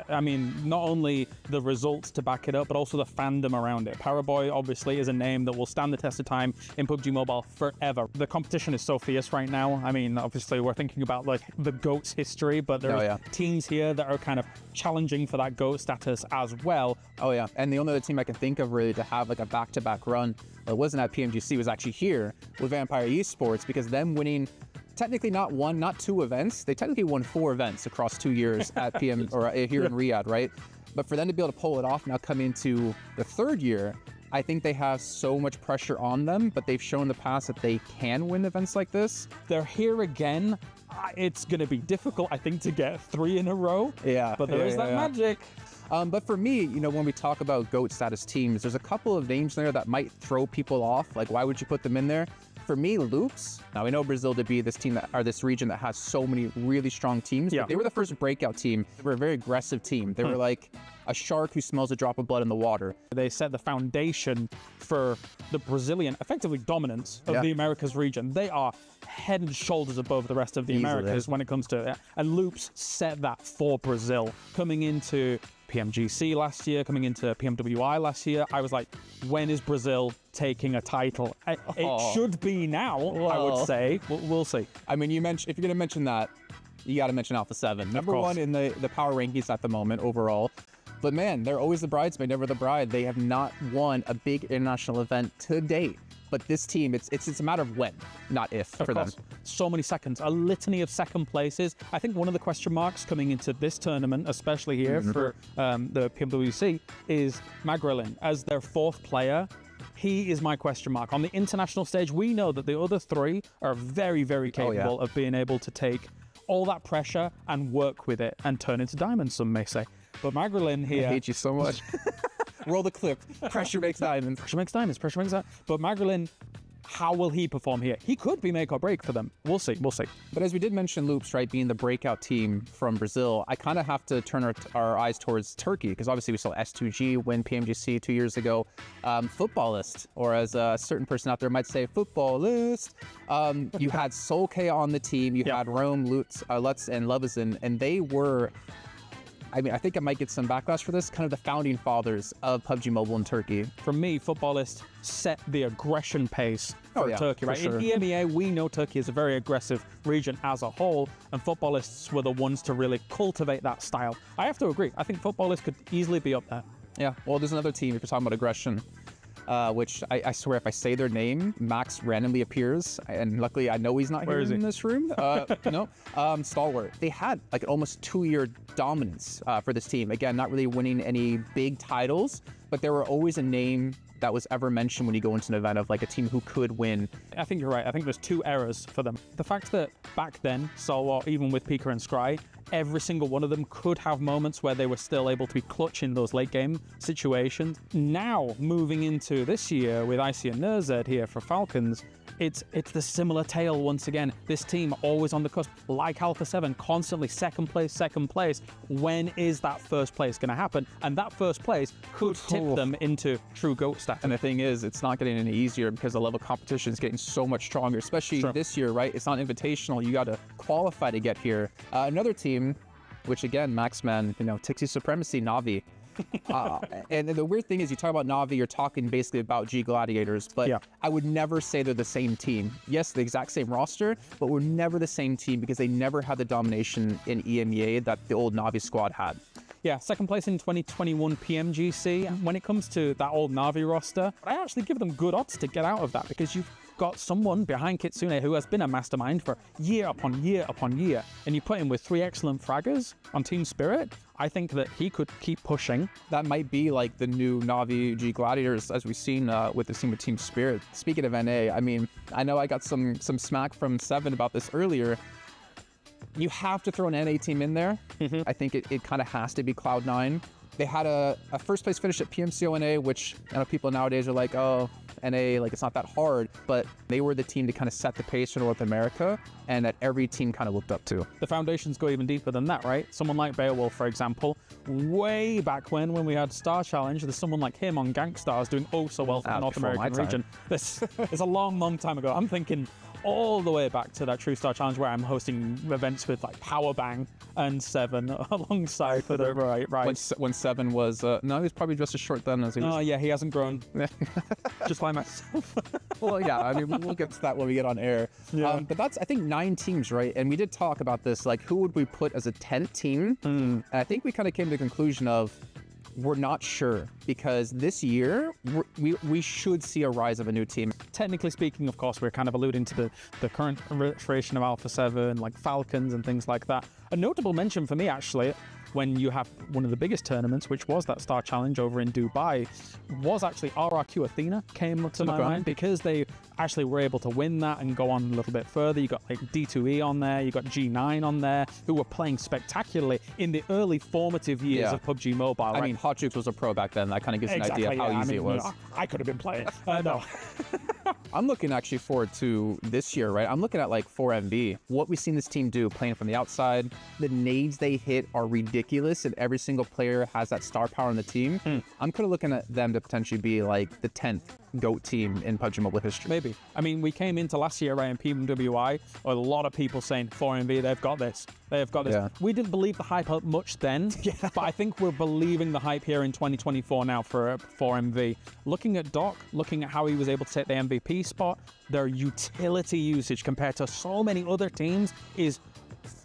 I mean, not only the results to back it up, but also the fandom around it. Paraboy obviously is a name that will stand the test of time in PUBG Mobile forever. The competition is so fierce right now. I mean, obviously we're thinking about like the GOAT's history, but there are teams here that are kind of challenging for that GOAT status as well. Oh yeah, and the only other team I can think of really to have like a back-to-back run that wasn't at PMGC was actually here with Vampire Esports, because them winning technically not one, not two events. They technically won 4 events across 2 years at PM or here in Riyadh, right? But for them to be able to pull it off now coming into the 3rd year, I think they have so much pressure on them, but they've shown in the past that they can win events like this. They're here again. It's going to be difficult, I think, to get 3 in a row. Yeah. But there is that magic. But for me, you know, when we talk about GOAT status teams, there's a couple of names there that might throw people off. Like, why would you put them in there? For me, Loops. Now, we know Brazil to be this team that, or this region that has so many really strong teams. Yeah. They were the first breakout team. They were a very aggressive team. They were like a shark who smells a drop of blood in the water. They set the foundation for the Brazilian, effectively, dominance of the Americas region. They are head and shoulders above the rest of the Americas when it comes to it. And Loops set that for Brazil. Coming into PMGC last year, coming into PMWI last year, I was like, when is Brazil taking a title? It should be now, I would say. We'll see. I mean, you mentioned, if you're going to mention that, you got to mention Alpha 7. Number 1 in the power rankings at the moment overall. But man, they're always the bridesmaid, never the bride. They have not won a big international event to date. But this team, it's a matter of when, not if, for them. So many seconds, a litany of second places. I think one of the question marks coming into this tournament, especially here for the PMWC, is Magrelin as their 4th player. He is my question mark. On the international stage, we know that the other 3 are very, very capable of being able to take all that pressure and work with it and turn into diamonds, some may say. But Magrelin here... I hate you so much. Roll the clip. Pressure makes diamonds. Pressure makes diamonds. Pressure makes diamonds. But Magrelin, how will he perform here? He could be make or break for them. We'll see. We'll see. But as we did mention Loops, right, being the breakout team from Brazil, I kind of have to turn our eyes towards Turkey, because obviously we saw S2G win PMGC 2 years ago. Footballist, or as a certain person out there might say, footballist. You had Solkay on the team. You had Rome, Lutz, and Levison, and they were... I mean, I think I might get some backlash for this, kind of the founding fathers of PUBG Mobile in Turkey. For me, Footballist set the aggression pace for Turkey, right? In EMEA, we know Turkey is a very aggressive region as a whole, and Footballists were the ones to really cultivate that style. I have to agree. I think Footballists could easily be up there. Yeah, well, there's another team, if you're talking about aggression, which I swear if I say their name, Max randomly appears, and luckily I know he's not here in this room. Stalwart. They had like an almost 2-year dominance for this team. Again, not really winning any big titles, but there were always a name that was ever mentioned when you go into an event of like a team who could win. I think you're right. I think there's 2 eras for them. The fact that back then, Stalwart, even with Pika and Scry, every single one of them could have moments where they were still able to be clutch in those late game situations. Now, moving into this year with Icy and Nerzed here for Falcons, it's the similar tale once again. This team always on the cusp, like Alpha 7, constantly second place. When is that first place going to happen? And that first place could tip them into true GOAT status. And the thing is, it's not getting any easier because the level of competition is getting so much stronger, especially this year, right? It's not invitational. You got to qualify to get here. Another team, which again, Maxman, you know, Tixie Supremacy, Na'Vi. And the weird thing is, you talk about Na'Vi, you're talking basically about G Gladiators, but I would never say they're the same team. Yes, the exact same roster, but we're never the same team because they never had the domination in EMEA that the old Na'Vi squad had. Yeah, second place in 2021 PMGC. When it comes to that old Na'Vi roster, I actually give them good odds to get out of that, because you've got someone behind Kitsune who has been a mastermind for year upon year upon year, and you put him with 3 excellent fraggers on Team Spirit. I think that he could keep pushing. That might be like the new Na'Vi G Gladiators, as we've seen with the team with Team Spirit. Speaking of NA, I mean, I know I got some smack from Seven about this earlier. You have to throw an NA team in there. I think it kind of has to be Cloud9. They had a first place finish at PMCO NA, which I know people nowadays are like, oh, NA, like it's not that hard, but they were the team to kind of set the pace for North America, and that every team kind of looked up to. The foundations go even deeper than that, right? Someone like Beowulf, for example, way back when we had Star Challenge, there's someone like him on Gankstars doing oh so well for the North American region. It's a long, long time ago. I'm thinking all the way back to that True Star Challenge where I'm hosting events with like Powerbang and Seven alongside for the right. When Seven was no, he was probably just as short then as he was. Oh yeah, he hasn't grown. Just like myself. Well, yeah, I mean, we'll get to that when we get on air. Yeah. But that's, I think, 9 teams, right? And we did talk about this, like, who would we put as a 10th team? And I think we kind of came to the conclusion of we're not sure, because this year we should see a rise of a new team. Technically speaking, of course, we're kind of alluding to the current iteration of Alpha 7, like Falcons and things like that. A notable mention for me, actually, when you have one of the biggest tournaments, which was that Star Challenge over in Dubai, was actually RRQ Athena came to my mind, because they actually were able to win that and go on a little bit further. You got like D2E on there, you got G9 on there, who were playing spectacularly in the early formative years of PUBG Mobile. I mean, Hot Jukes was a pro back then. That kind of gives you an idea of how easy it was. I could have been playing. No. I'm looking actually forward to this year, right? I'm looking at like 4MV. What we've seen this team do playing from the outside, the nades they hit are ridiculous, and every single player has that star power on the team. I'm kind of looking at them to potentially be like the 10th GOAT team in PUBG Mobile history. Maybe. I mean, we came into last year, right, in PMWI, a lot of people saying 4MV, they've got this. They've got this. Yeah. We didn't believe the hype up much then, but I think we're believing the hype here in 2024 now for 4MV. Looking at Doc, looking at how he was able to take the MVP spot, their utility usage compared to so many other teams is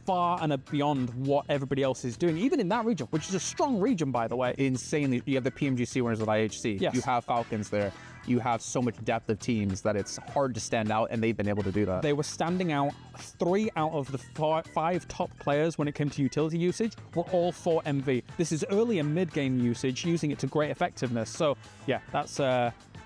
far and beyond what everybody else is doing, even in that region, which is a strong region, by the way. Insanely. You have the PMGC winners of IHC. Yes. You have Falcons there. You have so much depth of teams that it's hard to stand out, and they've been able to do that. They were standing out. 3 out of the 5 top players when it came to utility usage were all 4MV. This is early and mid-game usage, using it to great effectiveness. So, yeah, that's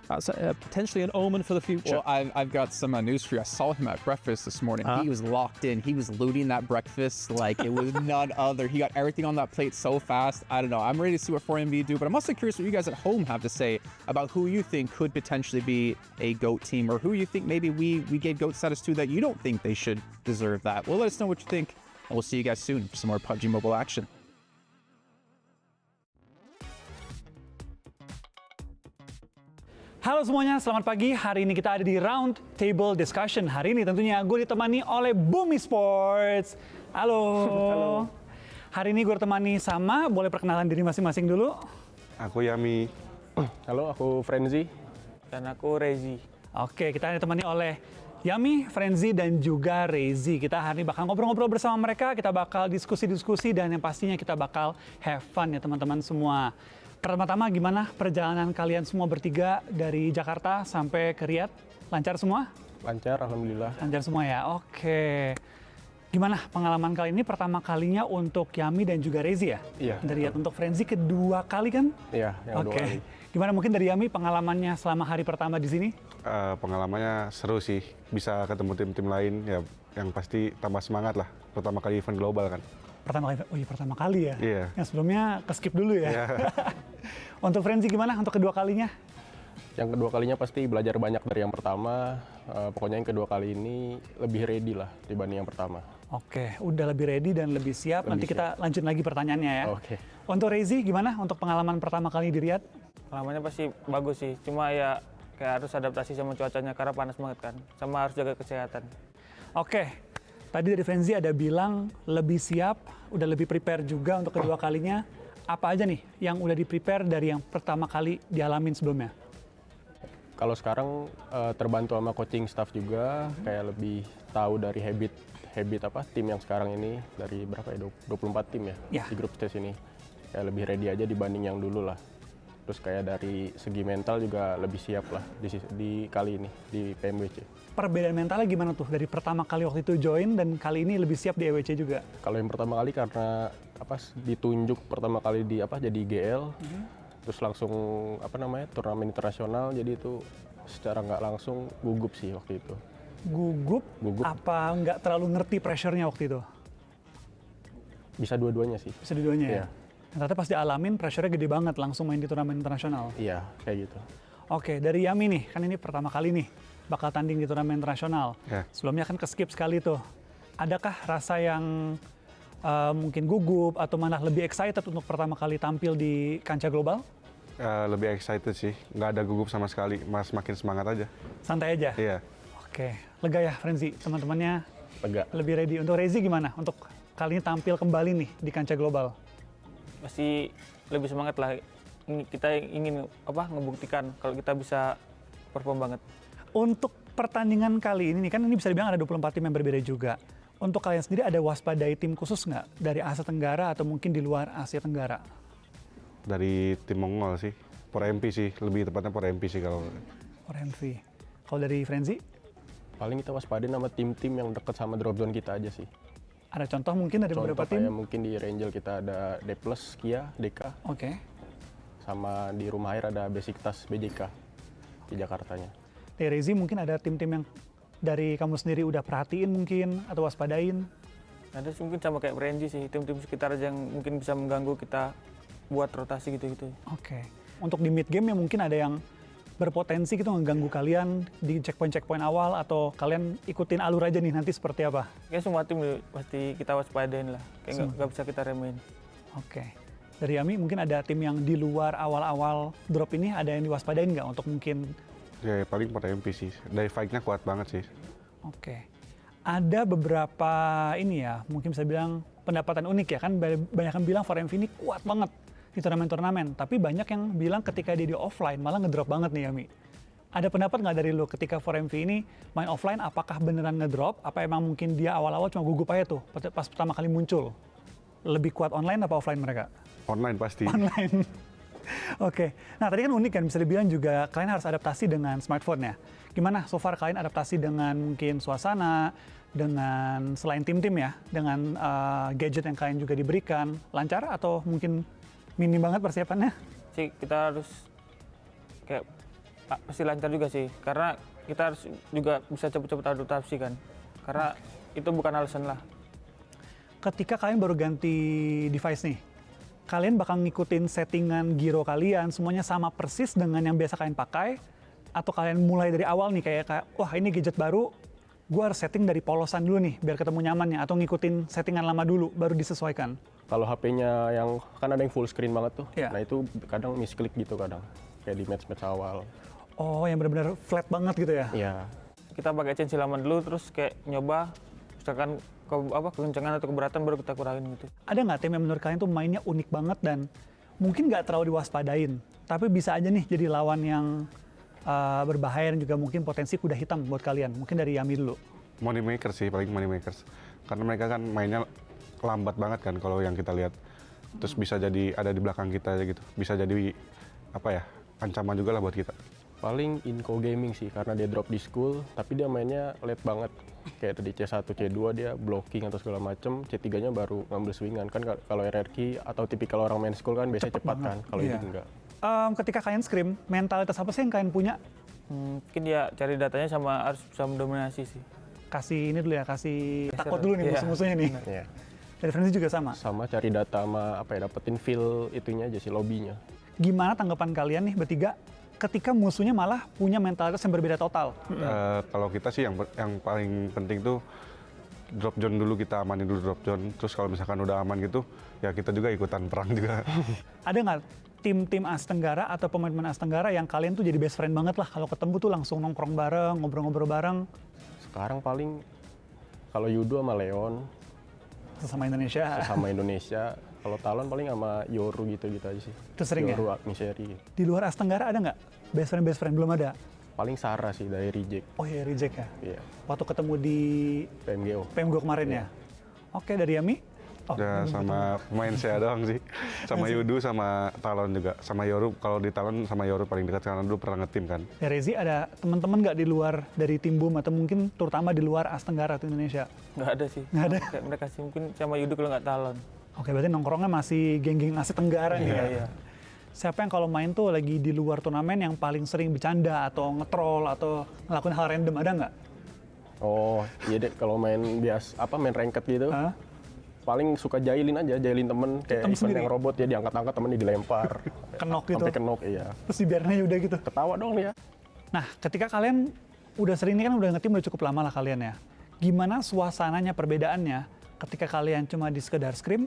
potentially an omen for the future. Well, I've got some news for you. I saw him at breakfast this morning. He was locked in. He was looting that breakfast like it was none other. He got everything on that plate so fast. I don't know. I'm ready to see what 4MV do, but I'm also curious what you guys at home have to say about who you think could potentially be a GOAT team, or who you think maybe we gave GOAT status to that you don't think they should deserve that. Well, let us know what you think, and we'll see you guys soon for some more PUBG Mobile action. Halo semuanya, selamat pagi. Hari ini kita ada di Round Table Discussion. Hari ini tentunya gue ditemani oleh Boom ESPORTS. Halo. Halo. Hari ini gue ditemani sama, boleh perkenalan diri masing-masing dulu. Aku Yami. Halo, aku Frenzy. Dan aku Rezi. Oke, kita ditemani oleh Yami, Frenzy, dan juga Rezi. Kita hari ini bakal ngobrol-ngobrol bersama mereka, kita bakal diskusi-diskusi, dan yang pastinya kita bakal have fun ya teman-teman semua. Pertama-tama gimana perjalanan kalian semua bertiga dari Jakarta sampai ke Riyadh? Lancar semua? Lancar, alhamdulillah. Lancar semua ya, oke. Gimana pengalaman kali ini pertama kalinya untuk Yami dan juga Rezi ya? Iya. Dari Riyadh untuk Frenzy kedua kali kan? Iya, yang kedua kali. Gimana mungkin dari Yami pengalamannya selama hari pertama di sini? Pengalamannya seru sih, bisa ketemu tim-tim lain ya, yang pasti tambah semangat lah. Pertama kali event global kan. Pertama kali ya? Iya. Yang sebelumnya ke-skip dulu ya? Iya. Untuk Frenzy gimana untuk kedua kalinya? Yang kedua kalinya pasti belajar banyak dari yang pertama. Pokoknya yang kedua kali ini lebih ready lah dibanding yang pertama. Oke, udah lebih ready dan lebih siap. Nanti kita lanjut lagi pertanyaannya ya. Oke. Untuk Rezi gimana untuk pengalaman pertama kali di Riyadh? Pengalamannya pasti bagus sih, cuma ya kayak harus adaptasi sama cuacanya karena panas banget kan. Sama harus jaga kesehatan. Oke, tadi dari Frenzy ada bilang lebih siap, udah lebih prepare juga untuk kedua kalinya. Apa aja nih yang udah di-prepare dari yang pertama kali dialamin sebelumnya? Kalau sekarang terbantu sama coaching staff juga, kayak lebih tahu dari habit apa tim yang sekarang ini, dari berapa ya, 24 tim ya, di grup stage ini. Kayak lebih ready aja dibanding yang dulu lah. Terus kayak dari segi mental juga lebih siap lah di kali ini, di PMWC. Perbedaan mentalnya gimana tuh dari pertama kali waktu itu join dan kali ini lebih siap di EWC juga? Kalau yang pertama kali karena ditunjuk pertama kali di jadi GL, terus langsung turnamen internasional, jadi itu secara nggak langsung gugup sih waktu itu. Gugup? Apa nggak terlalu ngerti pressure-nya waktu itu? Bisa dua-duanya sih. Bisa dua-duanya ya? Iya. Ternyata pas dialamin pressure-nya gede banget langsung main di turnamen internasional. Iya, kayak gitu. Oke, dari Yami nih, kan ini pertama kali nih bakal tanding di turnamen internasional. Ya. Sebelumnya kan ke-skip sekali tuh. Adakah rasa yang mungkin gugup atau malah lebih excited untuk pertama kali tampil di kancah global? Lebih excited sih, nggak ada gugup sama sekali, makin semangat aja. Santai aja? Iya. Oke, lega ya Frenzy, teman-temannya Lega. lebih ready. Untuk Rezi gimana? Untuk kali ini tampil kembali nih di kancah global. Pasti lebih semangat lah. Kita ingin ngebuktikan kalau kita bisa perform banget. Untuk pertandingan kali ini kan ini bisa dibilang ada 24 tim yang berbeda juga. Untuk kalian sendiri ada waspadai tim khusus nggak dari Asia Tenggara atau mungkin di luar Asia Tenggara? Dari tim Mongol sih, Por MP sih, lebih tepatnya Por MP sih kalau. Or MV. Kalau dari Frenzy, Paling kita waspadain sama tim-tim yang dekat sama drop zone kita aja sih. ada contoh mungkin dari Contoh beberapa kayak tim? mungkin di Rangel kita ada D+, Kia, DK, Oke. sama di rumah air ada Besiktas, BJK di Jakartanya. Dari Rezi mungkin ada tim-tim yang dari kamu sendiri udah perhatiin mungkin atau waspadain? Ada sih mungkin sama kayak Renji sih, tim-tim sekitar aja yang mungkin bisa mengganggu kita buat rotasi gitu-gitu. Oke. Untuk di mid game ya mungkin ada yang berpotensi gitu mengganggu kalian di checkpoint awal atau kalian ikutin alur aja nih nanti seperti apa? Kayak semua tim pasti kita waspadain lah, kayak nggak bisa kita remehin. Oke. Dari Yami mungkin ada tim yang di luar awal-awal drop ini ada yang diwaspadain nggak untuk mungkin? Ya paling Por MP sih, dari fight-nya kuat banget sih. Oke. Ada beberapa ini ya, mungkin bisa bilang pendapatan unik ya kan, banyak yang bilang 4MV ini kuat banget di turnamen-turnamen, tapi banyak yang bilang ketika dia di offline malah ngedrop banget nih Yami. Ada pendapat nggak dari lu ketika 4MV ini main offline apakah beneran ngedrop, apa emang mungkin dia awal-awal cuma gugup aja tuh pas pertama kali muncul? Lebih kuat online apa offline mereka? Online pasti. Online. Oke, nah tadi kan unik kan bisa dibilang juga kalian harus adaptasi dengan smartphone ya. Gimana so far kalian adaptasi dengan mungkin suasana, dengan selain tim-tim ya, dengan gadget yang kalian juga diberikan, lancar atau mungkin minim banget persiapannya? Sih kita harus kayak pasti lancar juga sih, karena kita harus juga bisa cepet-cepet adaptasi kan, karena itu bukan alasan lah. Ketika kalian baru ganti device nih, kalian bakal ngikutin settingan gyro kalian semuanya sama persis dengan yang biasa kalian pakai, atau kalian mulai dari awal nih kayak wah ini gadget baru, gue harus setting dari polosan dulu nih biar ketemu nyamannya, atau ngikutin settingan lama dulu baru disesuaikan? Kalau HP-nya yang kan ada yang full screen banget tuh, Iya. nah itu kadang misklik gitu kadang, kayak di match-match awal. Oh, yang benar-benar flat banget gitu ya? Iya. Kita pakai chain lama dulu, terus kayak nyoba, misalkan kekencangan atau keberatan baru kita kurangin gitu. Ada nggak tim yang menurut kalian tuh mainnya unik banget dan mungkin nggak terlalu diwaspadain, tapi bisa aja nih jadi lawan yang berbahaya dan juga mungkin potensi kuda hitam buat kalian? Mungkin dari Yami dulu. Money makers sih, paling money makers. Karena mereka kan mainnya lambat banget kan kalau yang kita lihat. Terus bisa jadi ada di belakang kita gitu. Bisa jadi ancaman juga lah buat kita. Paling Inco Gaming sih, karena dia drop di school, tapi dia mainnya late banget. Kayak tadi C1, C2 dia blocking atau segala macem, C3-nya baru ngambil swingan. Kan kalau RRQ atau tipikal orang main school kan biasanya cepat kan, kalau Iya. ini enggak. Ketika kalian scrim, mentalitas apa sih yang kalian punya? Mungkin ya cari datanya sama harus bisa mendominasi sih. Kasih ini dulu ya, kasih Geser. takut dulu nih Iya, musuh-musuhnya nih. benar. Iya. Dari Frenzy juga sama. Sama cari data sama dapetin feel itunya aja sih, lobbynya. Gimana tanggapan kalian nih bertiga ketika musuhnya malah punya mentalitas yang berbeda total? Kalau kita sih yang paling penting tuh drop zone dulu, kita amanin dulu drop zone. Terus kalau misalkan udah aman gitu, ya kita juga ikutan perang juga. Ada nggak tim-tim Asia Tenggara atau pemain-pemain Asia Tenggara yang kalian tuh jadi best friend banget lah, kalau ketemu tuh langsung nongkrong bareng, ngobrol-ngobrol bareng? Sekarang paling kalau Yudo sama Leon, Sesama Indonesia. sama Indonesia. Kalau Talon paling sama Yoru gitu-gitu aja sih. Itu sering ya? Yoru, Agniseri. Di luar Asia Tenggara ada nggak best friend belum ada? Paling Sarah sih dari Reject. Oh iya, reject ya. Iya. Waktu ketemu di PMGO. PMGO kemarin ya. Oke, dari Yami? Oh, Udah sama pemain saya doang sih. Sama Yudu, sama Talon juga. Sama Yoru, kalau di Talon sama Yoru paling dekat karena dulu pernah ngetim kan. Ya Rezi, ada teman-teman nggak di luar dari tim Boom atau mungkin terutama di luar Asia Tenggara atau Indonesia? Nggak ada sih. Nggak ada? Kayak mereka sih mungkin sama Yudu kalau nggak Talon. Oke, berarti nongkrongnya masih geng-geng Asia Tenggara nih ya? Iya. Siapa yang kalau main tuh lagi di luar turnamen yang paling sering bercanda atau nge-troll atau ngelakuin hal random, ada nggak? Oh, iya deh, kalau main main ranked gitu. Hah? Paling suka jailin temen, kayak Temen event sendiri? yang robot ya diangkat-angkat temennya dilempar. Kenok gitu? Sampai kenok, iya. Terus dibiarin aja udah gitu? Ketawa dong ya. Nah, ketika kalian udah sering ini kan udah nge-team udah cukup lama lah kalian ya. Gimana suasananya, perbedaannya ketika kalian cuma di sekedar scrim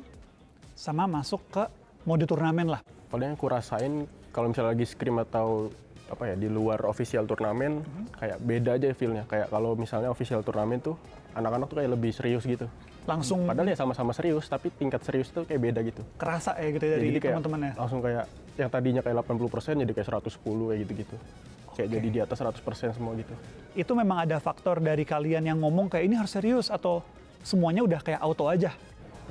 sama masuk ke mode turnamen lah? Paling yang aku rasain kalau misalnya lagi scrim atau apa ya, di luar official turnamen kayak beda aja feel-nya. Kayak kalau misalnya official turnamen tuh anak-anak tuh kayak lebih serius gitu. Langsung Padahal ya sama-sama serius, tapi tingkat serius tuh kayak beda gitu. kerasa ya gitu ya dari Jadi kayak teman-temannya. langsung kayak yang tadinya kayak 80% jadi kayak 110 kayak gitu-gitu. Kayak jadi di atas 100% semua gitu. Itu memang ada faktor dari kalian yang ngomong kayak ini harus serius atau semuanya udah kayak auto aja?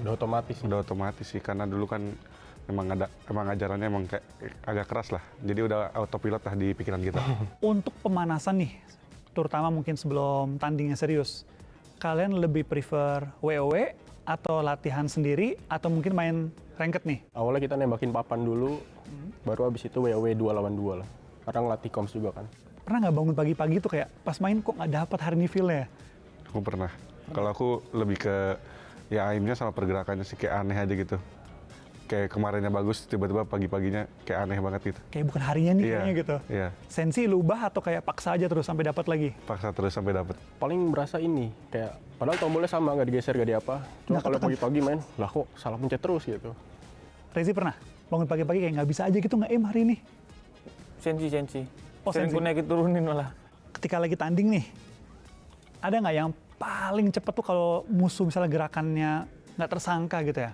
Udah otomatis sih. Udah otomatis sih, karena dulu kan emang ajarannya emang kayak agak keras lah. Jadi udah autopilot lah di pikiran kita. Untuk pemanasan nih, terutama mungkin sebelum tandingnya serius, kalian lebih prefer WoW atau latihan sendiri atau mungkin main ranked nih? Awalnya kita nembakin papan dulu, baru abis itu WoW 2 lawan 2 lah. Karena ngelatih comms juga kan. Pernah nggak bangun pagi-pagi tuh kayak pas main kok nggak dapat hari ini feel-nya? Aku pernah. Kalau aku lebih ke ya aimnya sama pergerakannya sih kayak aneh aja gitu. Kayak kemarinnya bagus, tiba-tiba pagi-paginya kayak aneh banget gitu. Kayak bukan harinya nih kayaknya gitu. Iya, Sensi lu ubah atau kayak paksa aja terus sampai dapat lagi? paksa terus sampai dapet. Paling berasa ini, kayak padahal tombolnya sama, nggak digeser, nggak diapa. Cuma Nggak kalau ketekan. pagi-pagi main, lah kok salah pencet terus gitu. Rezi pernah bangun pagi-pagi kayak nggak bisa aja gitu nge-aim hari ini? Sensi. Oh, Sering sensi. ku naikin turunin malah. Ketika lagi tanding nih, ada nggak yang paling cepet tuh kalau musuh misalnya gerakannya nggak tersangka gitu ya?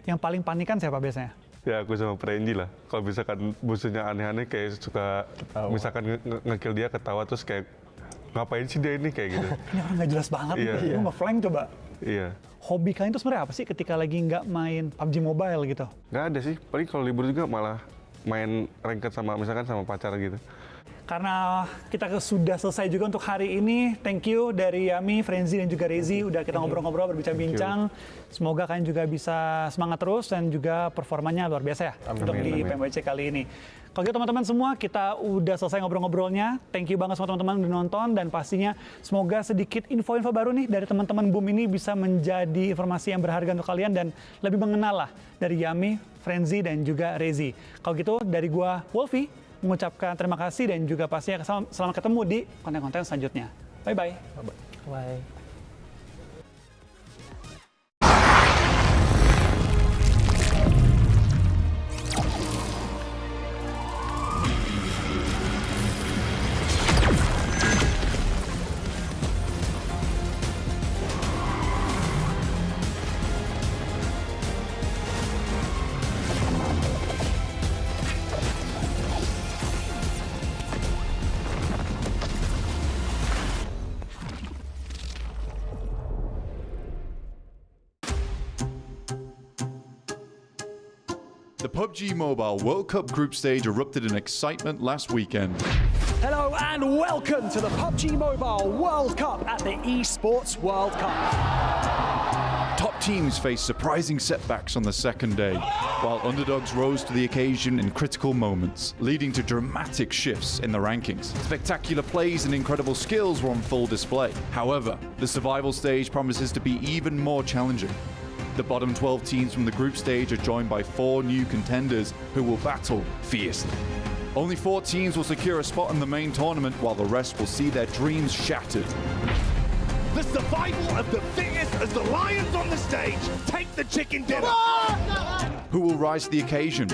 Yang paling panikan siapa biasanya? Ya aku sama Prenji lah. Kalau misalkan musuhnya aneh-aneh kayak suka Ketawa. misalkan nge-kill dia ketawa terus kayak ngapain sih dia ini kayak gitu. Ini orang nggak jelas banget Iya. nih, lu nge-flank coba. Iya. Hobi kalian tuh sebenarnya apa sih ketika lagi nggak main PUBG Mobile gitu? Nggak ada sih. Paling kalau libur juga malah main ranked sama misalkan sama pacar gitu. Karena kita sudah selesai juga untuk hari ini. Thank you dari Yami, Frenzy, dan juga Rezi. Udah kita ngobrol-ngobrol, berbincang-bincang. Semoga kalian juga bisa semangat terus dan juga performanya luar biasa ya untuk di PMWC kali ini. Kalau gitu teman-teman semua, kita udah selesai ngobrol-ngobrolnya. Thank you banget sama teman-teman udah nonton. Dan pastinya semoga sedikit info-info baru nih dari teman-teman Boom ini bisa menjadi informasi yang berharga untuk kalian dan lebih mengenal lah dari Yami, Frenzy, dan juga Rezi. Kalau gitu dari gua Wolfie, mengucapkan terima kasih dan juga pastinya selamat ketemu di konten-konten selanjutnya. Bye-bye. Bye. The PUBG Mobile World Cup group stage erupted in excitement last weekend. Hello and welcome to the PUBG Mobile World Cup at the ESPORTS World Cup. Top teams faced surprising setbacks on the second day, while underdogs rose to the occasion in critical moments, leading to dramatic shifts in the rankings. Spectacular plays and incredible skills were on full display. However, the survival stage promises to be even more challenging. The bottom 12 teams from the group stage are joined by 4 new contenders who will battle fiercely. Only 4 teams will secure a spot in the main tournament, while the rest will see their dreams shattered. The survival of the fittest as the lions on the stage take the chicken dinner. Who will rise to the occasion?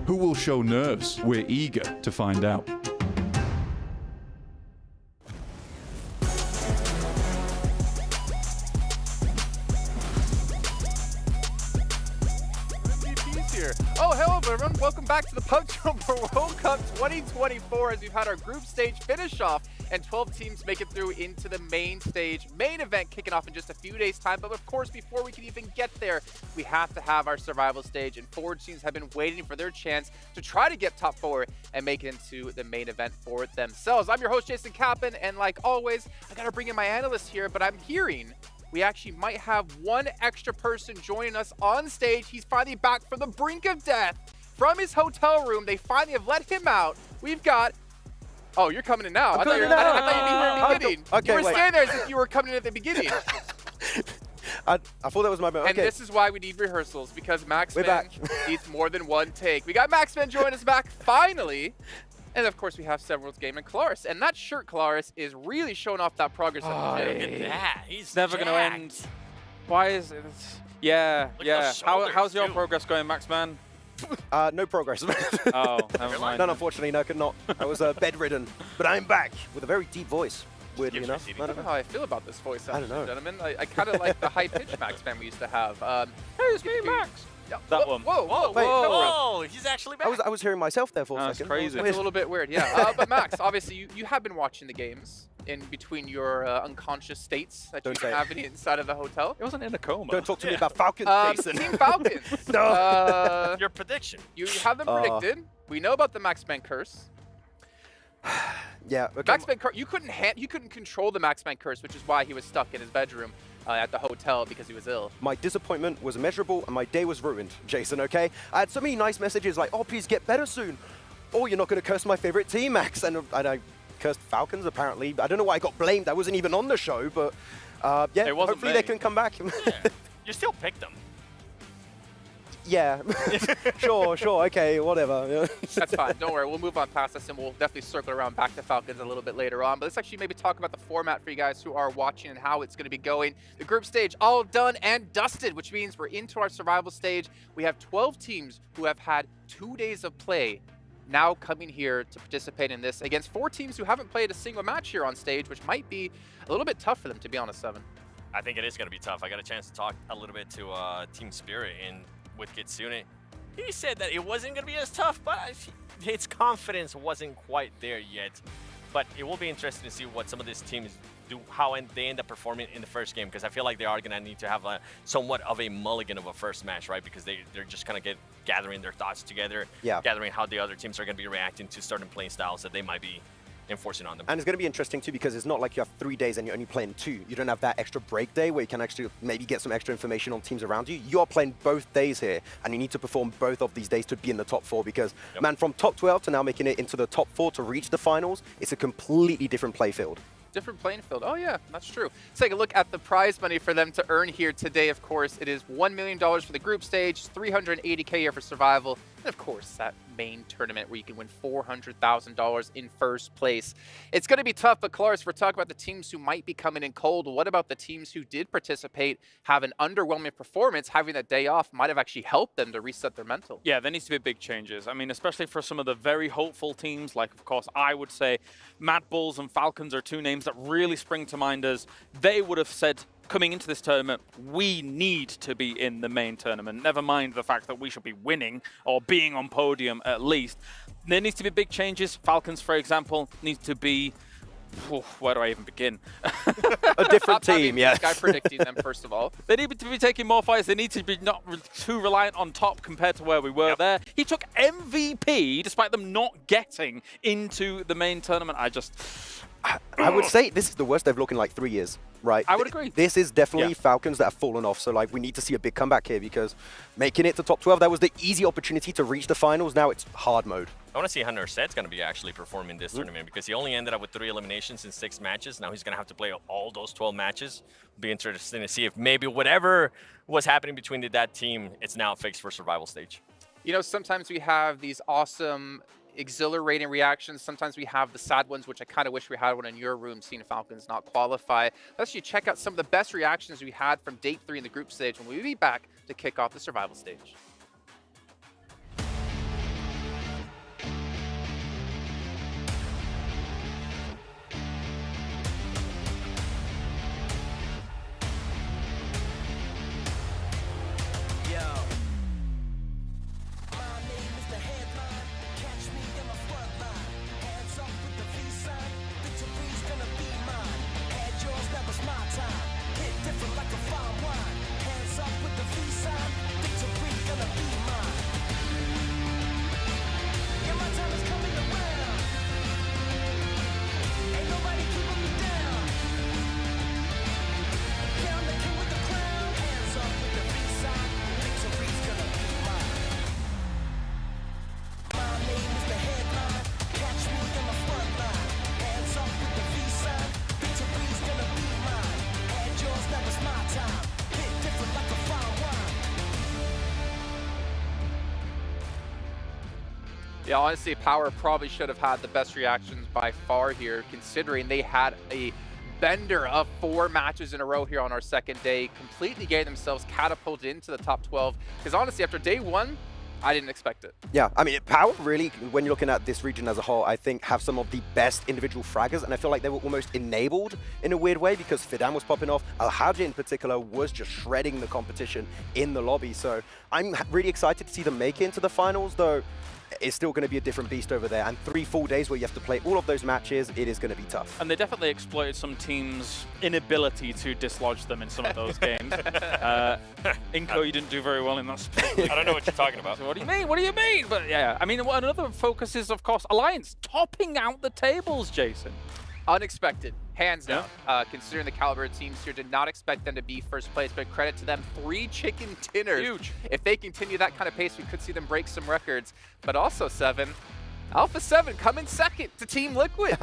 Who will show nerves? We're eager to find out. Here. Oh, hello everyone. Welcome back to the PUBG Mobile World Cup 2024 as we've had our group stage finish off and 12 teams make it through into the main stage. Main event kicking off in just a few days' time, but of course, before we can even get there, we have to have our survival stage, and 4 teams have been waiting for their chance to try to get top 4 and make it into the main event for themselves. I'm your host, Jason Kappen, and like always, I gotta bring in my analyst here, but I'm hearing we actually might have one extra person joining us on stage. He's finally back from the brink of death. From his hotel room, they finally have let him out. We've got... Oh, you're coming in now. I thought you were at the beginning. Okay, you were wait. standing there as if you were coming in at the beginning. I thought that was my moment. And Okay. this is why we need rehearsals, because We're Maxman back. needs more than one take. We got Maxman joining us back, finally. And of course, we have Several's game and Claris. And that shirt, Claris, is really showing off that progress of the gym. Look at that. He's Never going to jacked. end. Why is it? Yeah, Look at yeah. those shoulders, How's your too. progress going, Maxman? No progress. Oh, never mind. None, unfortunately, no, could not. I was bedridden, but I'm back with a very deep voice. Weirdly enough, I don't know how I feel about this voice, I don't know. gentlemen. I kind of like the high-pitched Max fan we used to have. Hey, it's me, Max. Yeah. That one. Whoa, Wait, Oh, he's actually back. I was hearing myself there for a That's second. crazy. It's a little bit weird, yeah. But Max, obviously, you have been watching the games in between your unconscious states that Don't you say it. have inside of the hotel. It wasn't in a coma. Don't talk to me about Falcons, Jason. Team Falcons. No. Your prediction. You have them predicted. We know about the Max Man curse. Yeah. Okay. Max Man curse. You couldn't control the Max Man curse, which is why he was stuck in his bedroom at the hotel because he was ill. My disappointment was immeasurable and my day was ruined, Jason, okay? I had so many nice messages like, oh, please get better soon. Oh, you're not going to curse my favorite team, Max. And I cursed Falcons, apparently. I don't know why I got blamed. I wasn't even on the show, but yeah, It wasn't hopefully me. they can come back. Yeah. You still picked them. Yeah, sure, okay, whatever. That's fine. Don't worry. We'll move on past this, and we'll definitely circle around back to Falcons a little bit later on. But let's actually maybe talk about the format for you guys who are watching and how it's going to be going. The group stage all done and dusted, which means we're into our survival stage. We have 12 teams who have had 2 days of play now coming here to participate in this against 4 teams who haven't played a single match here on stage, which might be a little bit tough for them, to be honest, Seven. I think it is going to be tough. I got a chance to talk a little bit to Team Spirit and with Kitsune. He said that it wasn't going to be as tough, but his confidence wasn't quite there yet. But it will be interesting to see what some of these teams do, how they end up performing in the first game, because I feel like they are going to need to have a somewhat of a mulligan of a first match, right? Because they're just going to get gathering their thoughts together, gathering how the other teams are going to be reacting to certain playing styles that they might be enforcing on them. And it's going to be interesting too, because it's not like you have 3 days and you're only playing 2. You don't have that extra break day where you can actually maybe get some extra information on teams around you. You are playing both days here, and you need to perform both of these days to be in the top 4, because, man, from top 12 to now making it into the top 4 to reach the finals, it's a completely different play field. Different playing field. Oh, yeah, that's true. Let's take a look at the prize money for them to earn here today. Of course, it is $1 million for the group stage, $380K here for survival, and of course, that main tournament where you can win $400,000 in first place. It's going to be tough, but Claris, we're talking about the teams who might be coming in cold. What about the teams who did participate, have an underwhelming performance? Having that day off might have actually helped them to reset their mental. Yeah, there needs to be big changes. I mean, especially for some of the very hopeful teams, like, of course, I would say Mad Bulls and Falcons are 2 names that really spring to mind as they would have said coming into this tournament, we need to be in the main tournament. Never mind the fact that we should be winning or being on podium at least. There needs to be big changes. Falcons, for example, needs to be... where do I even begin? A different team, yeah. This guy predicting them, first of all. They need to be taking more fights. They need to be not too reliant on top compared to where we were there. He took MVP despite them not getting into the main tournament. I would say this is the worst they've looked in like 3 years, right? I would agree. This is definitely Falcons that have fallen off. So like we need to see a big comeback here, because making it to top 12, that was the easy opportunity to reach the finals. Now it's hard mode. I want to see how Nurset's going to be actually performing this tournament, because he only ended up with 3 eliminations in 6 matches. Now he's going to have to play all those 12 matches. It'll be interesting to see if maybe whatever was happening between that team, it's now fixed for survival stage. You know, sometimes we have these awesome, exhilarating reactions. Sometimes we have the sad ones, which I kind of wish we had one in your room, seeing Falcons not qualify. Let's actually check out some of the best reactions we had from Day 3 in the group stage when we'll be back to kick off the survival stage. Yeah, honestly, Power probably should have had the best reactions by far here, considering they had a bender of 4 matches in a row here on our second day, completely getting themselves catapulted into the top 12. Because honestly, after day 1, I didn't expect it. Yeah, I mean, Power really, when you're looking at this region as a whole, I think have some of the best individual fraggers, and I feel like they were almost enabled in a weird way because Fidan was popping off. Alhaji in particular was just shredding the competition in the lobby. So I'm really excited to see them make it into the finals, though it's still going to be a different beast over there. And 3 full days where you have to play all of those matches, it is going to be tough. And they definitely exploited some teams' inability to dislodge them in some of those games. Inco, you didn't do very well in that split. I don't know what you're talking about. So what do you mean? What do you mean? But yeah, I mean, another focus is, of course, Alliance topping out the tables, Jason. Unexpected, hands down. Considering the caliber of teams here, did not expect them to be first place, but credit to them, 3 chicken dinners. Huge. If they continue that kind of pace, we could see them break some records. But also, Seven, Alpha 7 coming second to Team Liquid.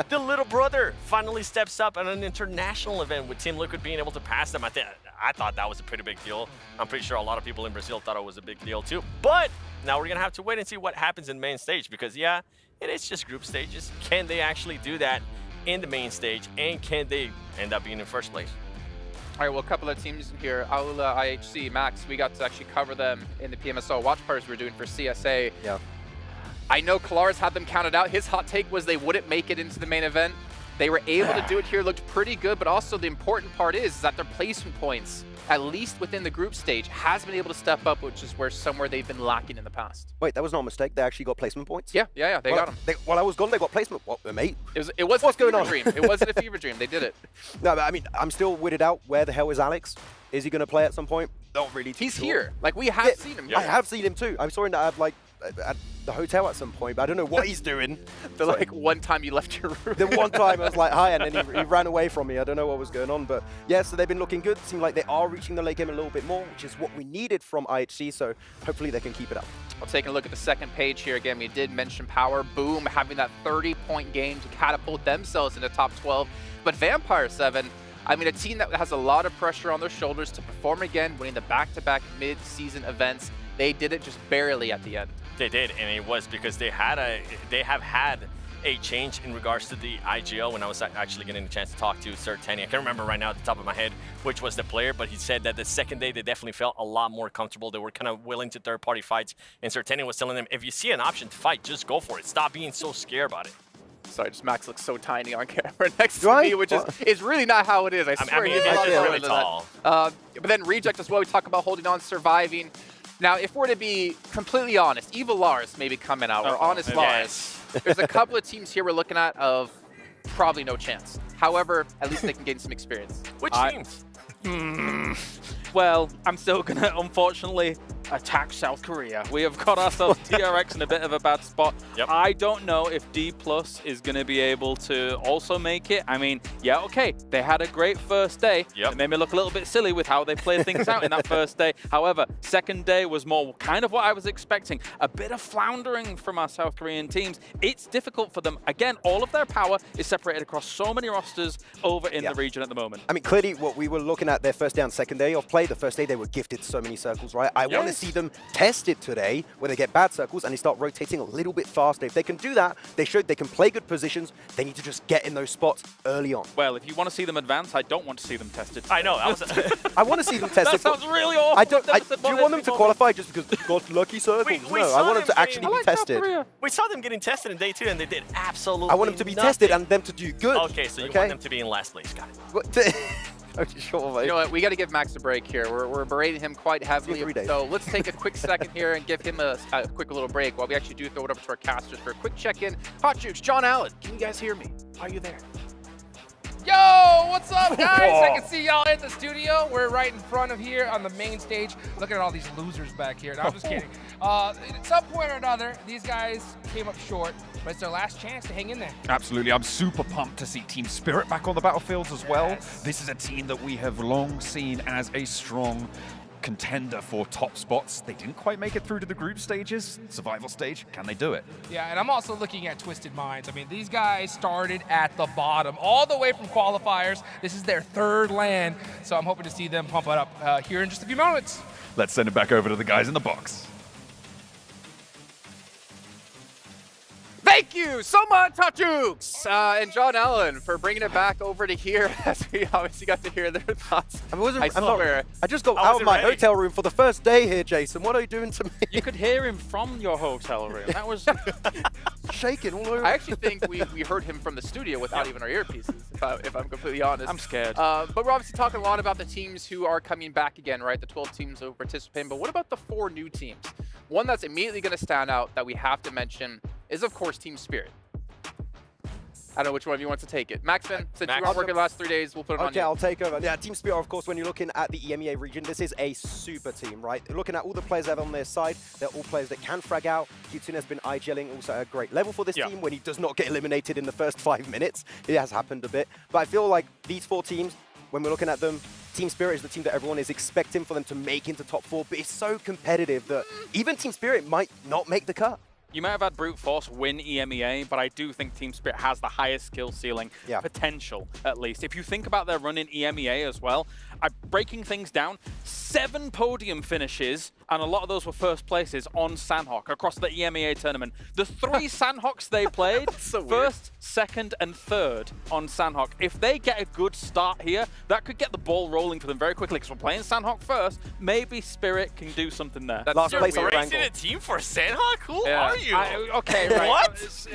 The little brother finally steps up at an international event with Team Liquid being able to pass them. I thought that was a pretty big deal. I'm pretty sure a lot of people in Brazil thought it was a big deal too. But now we're going to have to wait and see what happens in main stage because, yeah, it is just group stages. Can they actually do that in the main stage, and can they end up being in first place? All right, well, a couple of teams in here. Aula, IHC, Max, we got to actually cover them in the PMSL watch parties we're doing for CSA. Yeah. I know Kalaris had them counted out. His hot take was they wouldn't make it into the main event. They were able to do it here, looked pretty good, but also the important part is that their placement points, at least within the group stage, has been able to step up, which is somewhere they've been lacking in the past. Wait, that was not a mistake. They actually got placement points? Yeah, they got them. While I was gone, they got placement. What, mate? It wasn't a fever dream. It wasn't a fever dream. They did it. No, but I mean, I'm still weirded out. Where the hell is Alex? Is he going to play at some point? Not really. He's here. Like, we have seen him. I have seen him too. I saw him at the hotel at some point, but I don't know what he's doing. The like one time you left your room. The one time I was like, hi, and then he ran away from me. I don't know what was going on, but yeah, so they've been looking good. Seem like they are reaching the late game a little bit more, which is what we needed from IHC, so hopefully they can keep it up. Well, taking a look at the second page here again, we did mention Power. Boom, having that 30-point game to catapult themselves into top 12. But Vampire 7, I mean, a team that has a lot of pressure on their shoulders to perform again, winning the back-to-back mid-season events. They did it just barely at the end. They did, and it was because they have had a change in regards to the IGL when I was actually getting a chance to talk to Sir Tenny. I can't remember right now at the top of my head which was the player, but he said that the second day they definitely felt a lot more comfortable. They were kind of willing to third-party fights, and Sir Tenny was telling them, if you see an option to fight, just go for it. Stop being so scared about it. Sorry, just Max looks so tiny on camera next to me, which is really not how it is. I swear mean, it's really tall. But then Reject as well, we talk about holding on, surviving. Now, if we're to be completely honest, Evil Lars maybe coming out, or Honest Lars. There's a couple of teams here we're looking at of probably no chance. However, at least they can gain some experience. Which teams? Well, I'm still going to, unfortunately, attack South Korea. We have got ourselves TRX in a bit of a bad spot. Yep. I don't know if D+ is going to be able to also make it. I mean, yeah, okay, they had a great first day. Yep. It made me look a little bit silly with how they played things out in that first day. However, second day was more kind of what I was expecting. A bit of floundering from our South Korean teams. It's difficult for them. Again, all of their power is separated across so many rosters over in the region at the moment. I mean, clearly what we were looking at their first day and second day of play, the first day they were gifted so many circles, right? I want to see them tested today where they get bad circles and they start rotating a little bit faster. If they can do that, they showed they can play good positions. They need to just get in those spots early on. Well, if you want to see them advance, I don't want to see them tested. I know. I want to see them tested. That sounds really awful. Do you want them to qualify just because they've got lucky circles? No, I want them to actually be tested. We saw them getting tested in day 2 and they did absolutely I want them to be tested and them to do good. Okay, so you want them to be in last place. Got it. Sure, you know what? We got to give Max a break here. We're berating him quite heavily. So let's take a quick second here and give him a quick little break while we actually do throw it over to our casters for a quick check-in. Hot Juice, John Allen, can you guys hear me? Are you there? Yo, what's up, guys? I can see y'all in the studio. We're right in front of here on the main stage. Looking at all these losers back here. No, I'm just kidding. At some point or another, these guys came up short, but it's their last chance to hang in there. Absolutely. I'm super pumped to see Team Spirit back on the battlefields as well. This is a team that we have long seen as a strong contender for top spots. They didn't quite make it through to the group stages. Survival stage, can they do it? Yeah, and I'm also looking at Twisted Minds. I mean, these guys started at the bottom, all the way from qualifiers. This is their third LAN, so I'm hoping to see them pump it up here in just a few moments. Let's send it back over to the guys in the box. Thank you so much, Tachooks, and John Allen for bringing it back over to here as we obviously got to hear their thoughts. I just got out of my hotel room for the first day here, Jason. What are you doing to me? You could hear him from your hotel room. That was shaking all over. I actually think we heard him from the studio without even our earpieces, if I'm completely honest. I'm scared. But we're obviously talking a lot about the teams who are coming back again, right? The 12 teams who participate. But what about the 4 new teams? One that's immediately going to stand out that we have to mention is, of course, Team Spirit. I don't know which one of you wants to take it. Maxman, since you weren't working the last 3 days, we'll put it on you. Okay, I'll take over. Yeah, Team Spirit, of course, when you're looking at the EMEA region, this is a super team, right? Looking at all the players they have on their side, they're all players that can frag out. Kitsune has been IGLing also at a great level for this team when he does not get eliminated in the first 5 minutes. It has happened a bit. But I feel like these 4 teams, when we're looking at them, Team Spirit is the team that everyone is expecting for them to make into top 4, but it's so competitive that even Team Spirit might not make the cut. You might have had Brute Force win EMEA, but I do think Team Spirit has the highest skill ceiling potential, at least. If you think about their run in EMEA as well, breaking things down, 7 podium finishes, and a lot of those were first places on Sanhok across the EMEA tournament. The 3 Sanhoks they played, first, second, and third on Sanhok. If they get a good start here, that could get the ball rolling for them very quickly, because we're playing Sanhok first. Maybe Spirit can do something there. Last place on Racing a team for Sanhok? Who are you? Okay, right. What?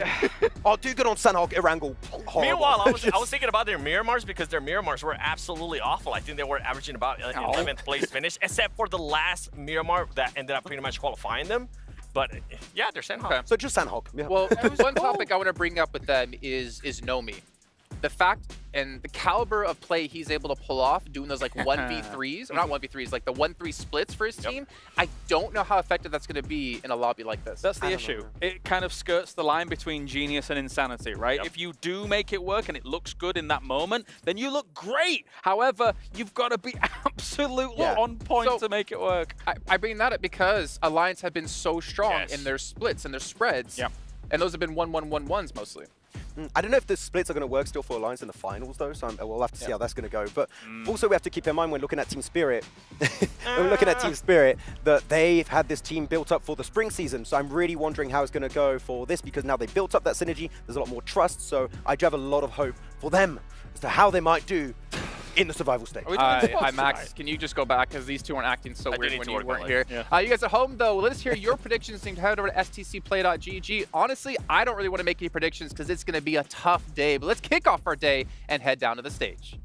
Oh, do good on Sanhok, Erangel. Meanwhile, I was thinking about their Miramars because their Miramars were absolutely awful. I think they were averaging about 11th place finish, except for the last Miramar that ended up pretty much qualifying them. But yeah, they're Sanhok. Okay. So just Sanhok. Yeah. Well, one topic I want to bring up with them is Nomi. The fact and the caliber of play he's able to pull off doing those like 1v3s, or not 1v3s, like the 1-3 splits for his team, I don't know how effective that's going to be in a lobby like this. That's the issue. It kind of skirts the line between genius and insanity, right? If you do make it work and it looks good in that moment, then you look great. However, you've got to be absolutely on point to make it work. I bring that up because Alliance have been so strong in their splits and their spreads, and those have been 1-1-1-1s mostly. I don't know if the splits are going to work still for Alliance in the finals, though, so we'll have to see how that's going to go. But also, we have to keep in mind when looking at Team Spirit, that they've had this team built up for the spring season. So I'm really wondering how it's going to go for this, because now they've built up that synergy. There's a lot more trust, so I do have a lot of hope for them as to how they might do in the survival stage. Hi, Max. Can you just go back, because these two aren't acting so weird when you weren't here. You guys at home, though, let us hear your predictions. You can head over to stcplay.gg. Honestly, I don't really want to make any predictions because it's going to be a tough day. But let's kick off our day and head down to the stage.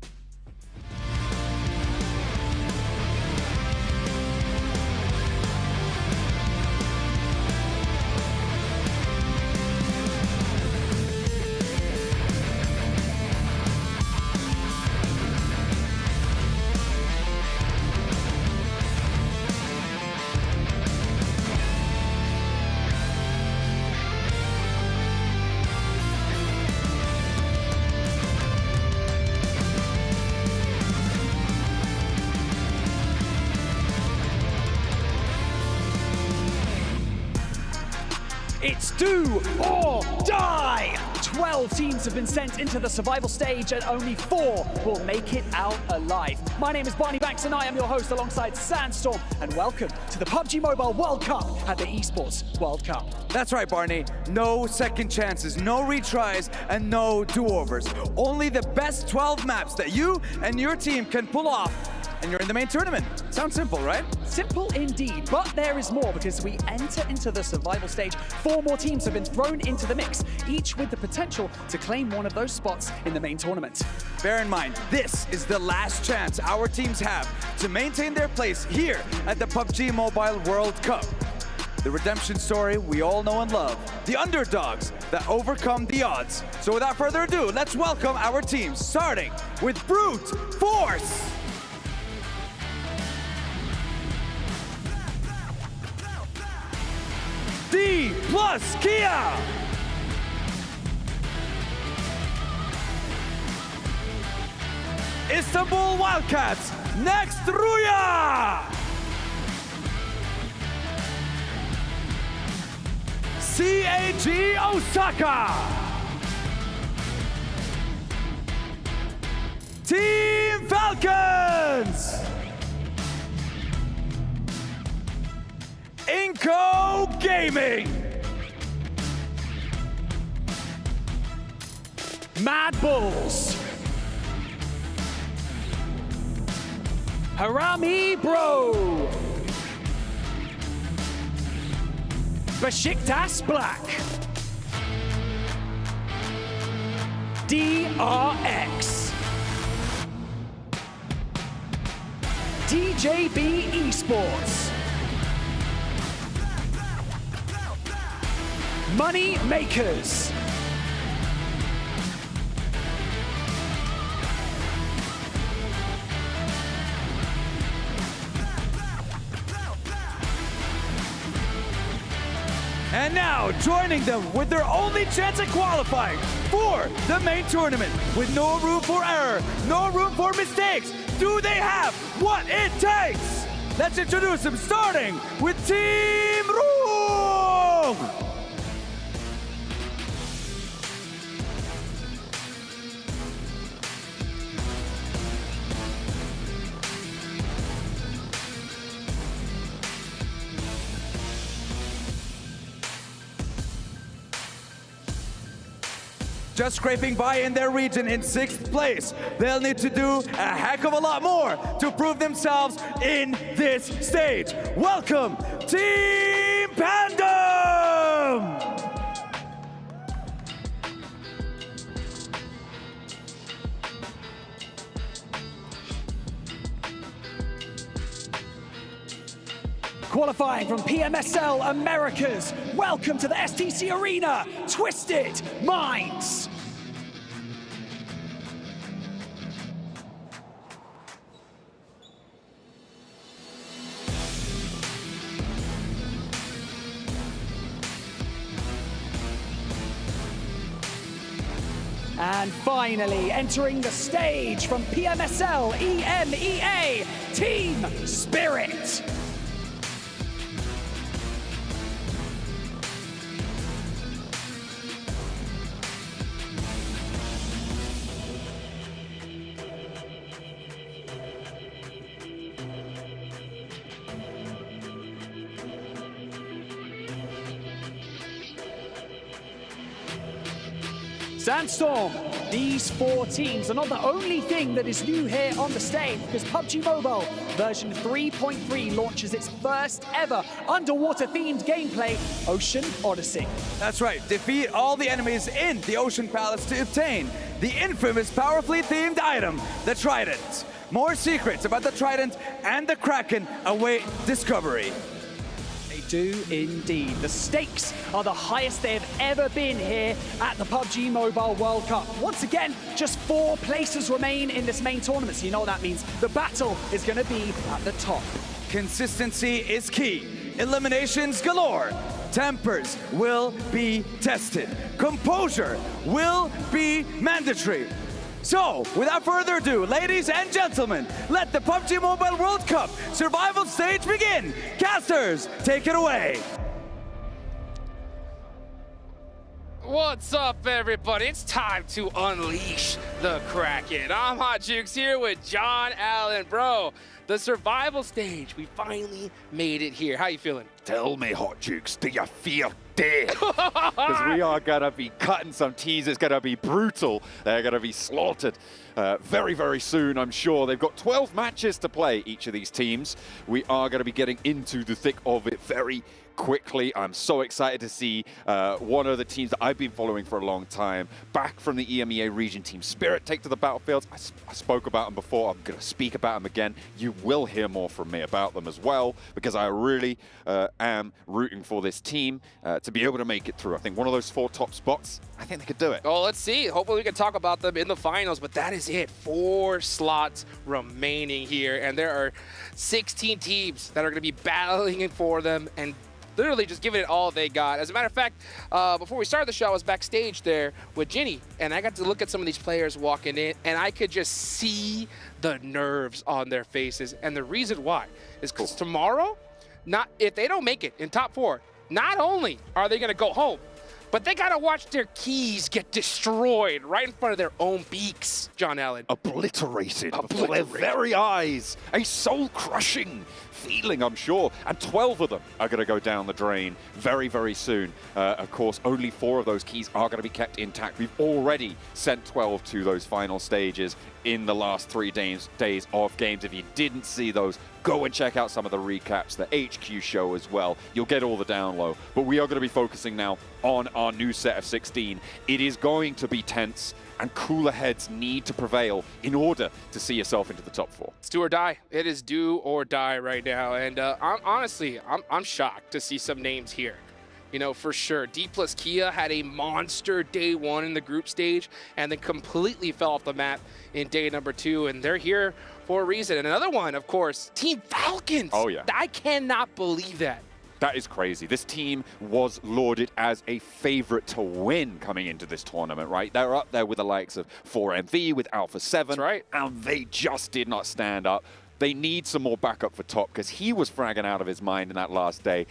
It's do or die! 12 teams have been sent into the survival stage and only 4 will make it out alive. My name is Barney Banks and I am your host alongside Sandstorm, and welcome to the PUBG Mobile World Cup at the ESPORTS World Cup. That's right, Barney. No second chances, no retries, and no do-overs. Only the best 12 maps that you and your team can pull off, and you're in the main tournament. Sounds simple, right? Simple indeed, but there is more, because we enter into the survival stage. 4 more teams have been thrown into the mix, each with the potential to claim one of those spots in the main tournament. Bear in mind, this is the last chance our teams have to maintain their place here at the PUBG Mobile World Cup. The redemption story we all know and love. The underdogs that overcome the odds. So without further ado, let's welcome our teams, starting with Brute Force. D plus Kia. Istanbul Wildcats, next Ruya. CAG Osaka. Team Falcons. Inco Gaming. Mad Bulls. Harami Bro. Besiktas Black. DRX. DJB Esports. Money Makers. And now, joining them with their only chance at qualifying for the main tournament, with no room for error, no room for mistakes, do they have what it takes? Let's introduce them, starting with Team Room! Just scraping by in their region in 6th place. They'll need to do a heck of a lot more to prove themselves in this stage. Welcome, Team Pandem! Qualifying from PMSL Americas, welcome to the STC Arena, Twisted Minds. And finally, entering the stage from PMSL EMEA, Team Spirit. Sandstorm, these 4 teams are not the only thing that is new here on the stage, because PUBG Mobile version 3.3 launches its first ever underwater-themed gameplay, Ocean Odyssey. That's right, defeat all the enemies in the Ocean Palace to obtain the infamous powerfully themed item, the Trident. More secrets about the Trident and the Kraken await discovery. Do indeed. The stakes are the highest they have ever been here at the PUBG Mobile World Cup. Once again, just 4 places remain in this main tournament, so you know what that means. The battle is going to be at the top. Consistency is key. Eliminations galore. Tempers will be tested. Composure will be mandatory. So, without further ado, ladies and gentlemen, let the PUBG Mobile World Cup survival stage begin. Casters, take it away. What's up, everybody? It's time to unleash the Kraken. I'm Hot Jukes here with John Allen. Bro, the survival stage, we finally made it here. How you feeling? Tell me, Hot Jukes, do you feel dead? Because we are going to be cutting some teeth. It's going to be brutal. They're going to be slaughtered very, very soon, I'm sure. They've got 12 matches to play, each of these teams. We are going to be getting into the thick of it very quickly. I'm so excited to see one of the teams that I've been following for a long time back from the EMEA region, Team Spirit, take to the battlefields. I spoke about them before. I'm going to speak about them again. You will hear more from me about them as well, because I really am rooting for this team to be able to make it through. I think one of those 4 top spots, I think they could do it. Oh, let's see. Hopefully we can talk about them in the finals, but that is it. 4 slots remaining here, and there are 16 teams that are going to be battling for them and literally just giving it all they got. As a matter of fact, before we started the show, I was backstage there with Ginny, and I got to look at some of these players walking in, and I could just see the nerves on their faces. And the reason why is because tomorrow, if they don't make it in top 4, not only are they going to go home, but they gotta watch their keys get destroyed right in front of their own beaks, John Allen. Obliterated before their very eyes. A soul-crushing feeling, I'm sure. And 12 of them are going to go down the drain very, very soon. Of course, only 4 of those keys are going to be kept intact. We've already sent 12 to those final stages in the last 3 days of games. If you didn't see those, go and check out some of the recaps, the HQ show as well. You'll get all the down low. But we are going to be focusing now on our new set of 16. It is going to be tense, and cooler heads need to prevail in order to see yourself into the top 4. It's do or die. It is do or die right now. And I'm shocked to see some names here. You know, for sure. D plus Kia had a monster day 1 in the group stage and then completely fell off the map in day number 2. And they're here for a reason. And another one, of course, Team Falcons. Oh, yeah. I cannot believe that. That is crazy. This team was lauded as a favorite to win coming into this tournament, right? They're up there with the likes of 4MV, with Alpha 7. That's right. And they just did not stand up. They need some more backup for Top because he was fragging out of his mind in that last day.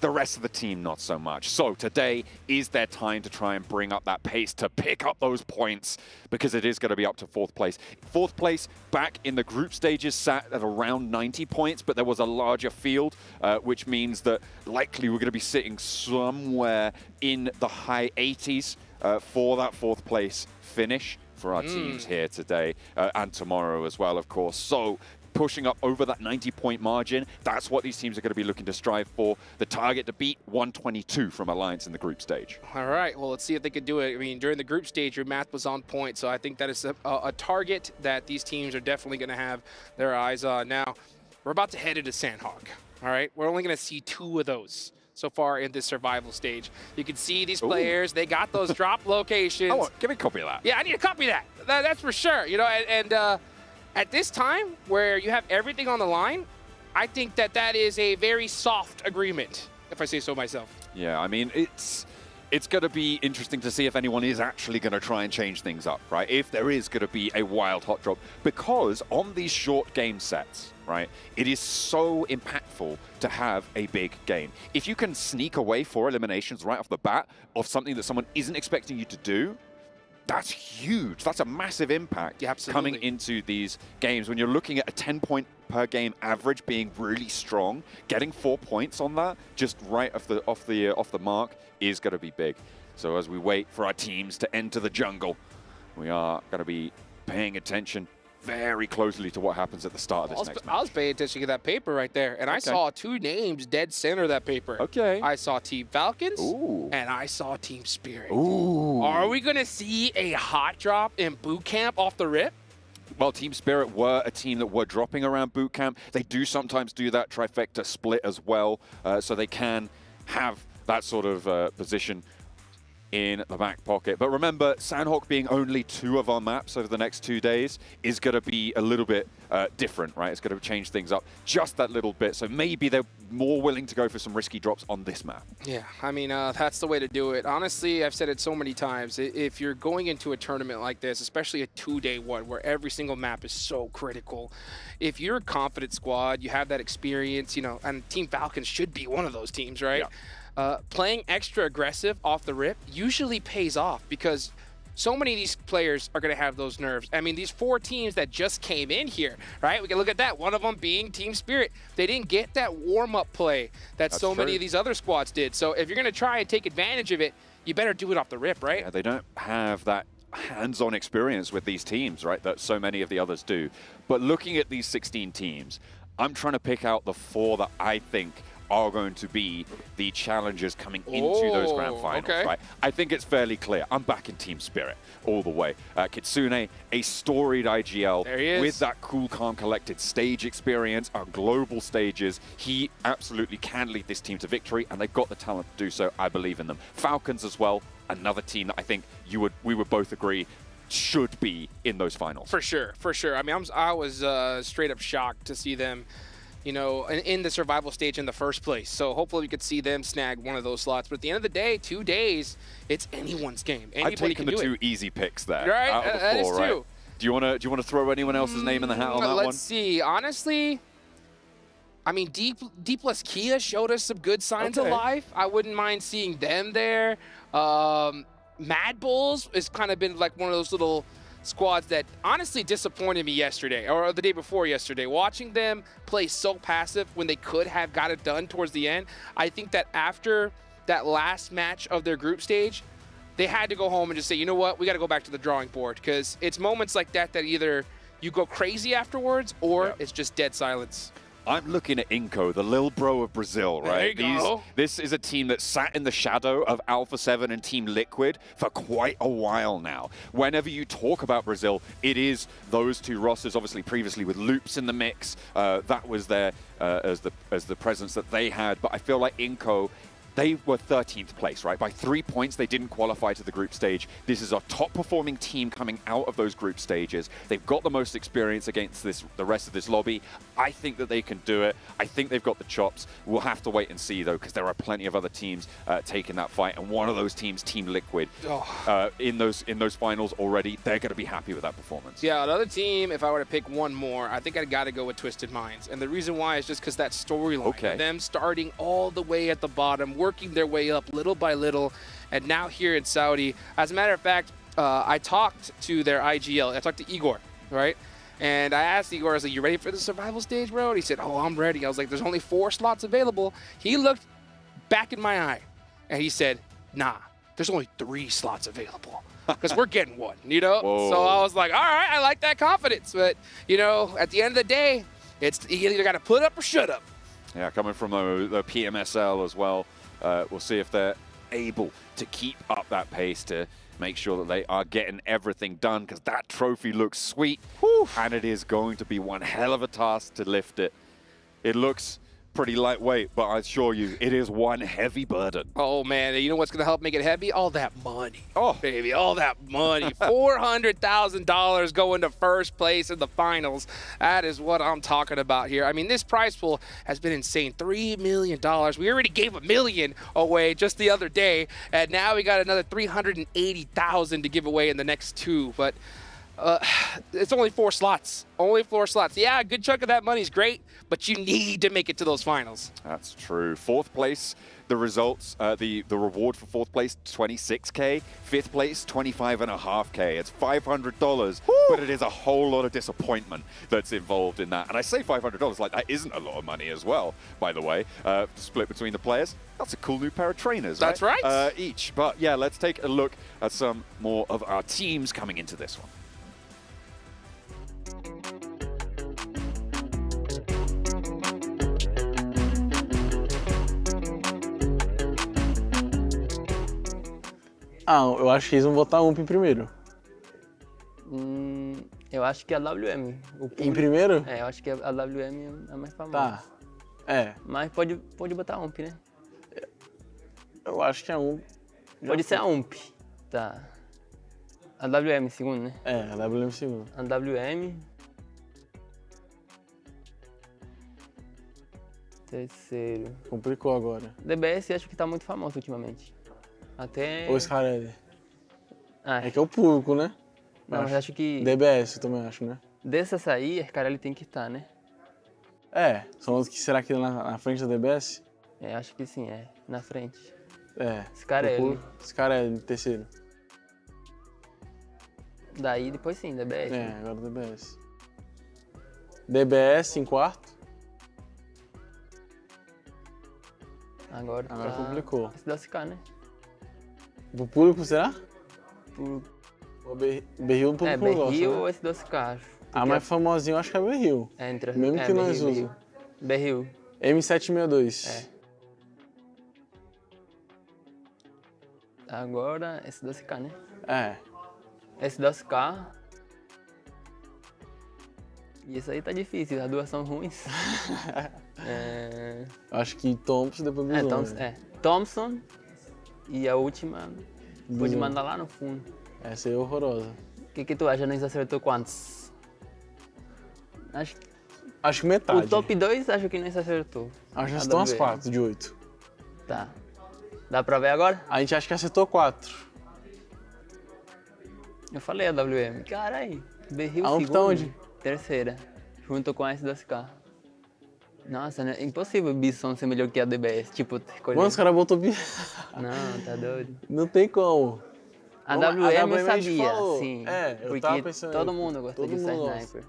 The rest of the team, not so much. So today is their time to try and bring up that pace, to pick up those points, because it is going to be up to 4th place. 4th place back in the group stages sat at around 90 points, but there was a larger field, which means that likely we're going to be sitting somewhere in the high 80s for that 4th place finish for our teams here today and tomorrow as well, of course. So pushing up over that 90-point margin, that's what these teams are going to be looking to strive for. The target to beat 122 from Alliance in the group stage. All right, well, let's see if they can do it. I mean, during the group stage, your math was on point, so I think that is a target that these teams are definitely going to have their eyes on. Now, we're about to head into Sandhawk, all right? We're only going to see 2 of those so far in this survival stage. You can see these players, they got those drop locations. Oh, give me a copy of that. Yeah, I need to copy that. That's for sure. You know, and at this time where you have everything on the line, I think that that is a very soft agreement, if I say so myself. Yeah, I mean, it's going to be interesting to see if anyone is actually going to try and change things up, right? If there is going to be a wild hot drop, because on these short game sets, right, it is so impactful to have a big game. If you can sneak away 4 eliminations right off the bat of something that someone isn't expecting you to do, that's huge. That's a massive impact coming into these games. When you're looking at a 10-point per game average being really strong, getting 4 points on that just right off the mark is going to be big. So as we wait for our teams to enter the jungle, we are going to be paying attention very closely to what happens at the start of this next match. I was paying attention to that paper right there, and I saw 2 names dead center of that paper. Okay. I saw Team Falcons, and I saw Team Spirit. Ooh. Are we going to see a hot drop in boot camp off the rip? Well, Team Spirit were a team that were dropping around boot camp. They do sometimes do that trifecta split as well, so they can have that sort of position in the back pocket. But remember, Sandhawk being only 2 of our maps over the next 2 days is going to be a little bit different, right? It's going to change things up just that little bit. So maybe they're more willing to go for some risky drops on this map. Yeah, I mean, that's the way to do it. Honestly, I've said it so many times. If you're going into a tournament like this, especially a 2-day one where every single map is so critical, if you're a confident squad, you have that experience, you know, and Team Falcons should be one of those teams, right? Yeah. Playing extra aggressive off the rip usually pays off because so many of these players are going to have those nerves. I mean, these 4 teams that just came in here, right? We can look at that. One of them being Team Spirit. They didn't get that warm-up play that That's so many of these other squads did. So if you're going to try and take advantage of it, you better do it off the rip, right? Yeah, they don't have that hands-on experience with these teams, right, that so many of the others do. But looking at these 16 teams, I'm trying to pick out the 4 that I think are going to be the challengers coming into those grand finals, right? I think it's fairly clear. I'm back in Team Spirit all the way. Kitsune, a storied IGL with that cool, calm, collected stage experience, our global stages. He absolutely can lead this team to victory, and they've got the talent to do so. I believe in them. Falcons as well, another team that I think we would both agree should be in those finals. For sure, for sure. I mean, I was straight up shocked to see them, you know, in the survival stage in the first place. So hopefully we could see them snag one of those slots. But at the end of the day, 2 days, it's anyone's game. Anybody I've taken can the do 2 easy picks there. Right, out of the that 4, is right? true. Do you want to throw anyone else's name in the hat on that one? Let's see. Honestly, I mean, D plus Kia showed us some good signs of life. I wouldn't mind seeing them there. Mad Bulls has kind of been like one of those little squads that honestly disappointed me yesterday, or the day before yesterday. Watching them play so passive when they could have got it done towards the end. I think that after that last match of their group stage, they had to go home and just say, you know what, we got to go back to the drawing board, because it's moments like that that either you go crazy afterwards or it's just dead silence. I'm looking at Inco, the little bro of Brazil, right? There you go. This is a team that sat in the shadow of Alpha 7 and Team Liquid for quite a while now. Whenever you talk about Brazil, it is those two rosters, obviously previously with Loops in the mix. That was there as the presence that they had. But I feel like Inco, they were 13th place, right? By 3 points, they didn't qualify to the group stage. This is our top performing team coming out of those group stages. They've got the most experience against the rest of this lobby. I think that they can do it. I think they've got the chops. We'll have to wait and see, though, because there are plenty of other teams taking that fight. And one of those teams, Team Liquid, in those finals already, they're going to be happy with that performance. Yeah, another team, if I were to pick one more, I think I'd got to go with Twisted Minds. And the reason why is just because that storyline, them starting all the way at the bottom, working their way up little by little, and now here in Saudi. As a matter of fact, I talked to their IGL. I talked to Igor, right? And I asked Igor, I was like, you ready for the survival stage, bro? And he said, oh, I'm ready. I was like, there's only 4 slots available. He looked back in my eye, and he said, nah, there's only 3 slots available, because we're getting one, you know? Whoa. So I was like, all right, I like that confidence. But, you know, at the end of the day, you either got to put up or shut up. Yeah, coming from the PMSL as well. We'll see if they're able to keep up that pace to make sure that they are getting everything done, because that trophy looks sweet. Whew. And it is going to be one hell of a task to lift it. It looks pretty lightweight, but I assure you, it is one heavy burden. Oh, man, you know what's going to help make it heavy? All that money. Oh, baby, all that money. $400,000 going to first place in the finals. That is what I'm talking about here. I mean, this prize pool has been insane. $3 million. We already gave $1 million away just the other day, and now we got another $380,000 to give away in the next 2. But it's only 4 slots. Only 4 slots. Yeah, a good chunk of that money is great, but you need to make it to those finals. That's true. 4th place, the results, the reward for 4th place, $26K. 5th place, $25.5K. It's $500, but it is a whole lot of disappointment that's involved in that. And I say $500 like that isn't a lot of money as well, by the way. Split between the players. That's a cool new pair of trainers, That's right. Each. But yeah, let's take a look at some more of our teams coming into this one. Ah, eu acho que eles vão botar UMP em primeiro. Eu acho que a WM. Em primeiro? É, eu acho que a WM é mais famosa. Tá. É. Mas pode botar a UMP, né? Eu acho que a UMP. Pode ser a UMP. Tá. A WM segundo, né? É, a WM segundo. A WM. Terceiro. Complicou agora. DBS acho que tá muito famoso ultimamente. Até... Ou Scarelli. Ah, é que é o público, né? Não, mas acho que... DBS eu também acho, né? Dessas aí, a Scarelli tem que estar, né? É, são os que será que na frente da DBS? É, acho que sim, é. Na frente. É. Scarelli. Scarelli, terceiro. Daí, depois sim, DBS. É, agora DBS. DBS em quarto. Agora tá... complicou. SDSK, né? Pro público, será? O Berril o público é, não gosta, Berril né? ou SDSK, acho. A mais famosinho acho que é Berril. É, entre... Mesmo que nós usamos. Berril. M762. É. Agora, SDSK, né? É. SDSK. E isso aí tá difícil, as duas são ruins. Acho que Thompson depois Buzone. Thompson e a última pode mandar lá no fundo. Essa aí é horrorosa. O que tu acha? Nós acertou quantos? Acho que metade. O top 2 acho que nós acertou. Acho que acertou umas 4 de 8. Tá. Dá pra ver agora? A gente acha que acertou 4. Eu falei a WM. Caralho, Berril segundo. Tá onde? Terceira, junto com a SDSK. Nossa, é impossível o Bison ser melhor que a DBS. Tipo, escolher. Mano, os caras botou Bison. Não, tá doido. Não tem como. A Vamos, WM eu a gente sabia, falou. sim. É, eu porque tava pensando. todo mundo gosta de usar sniper.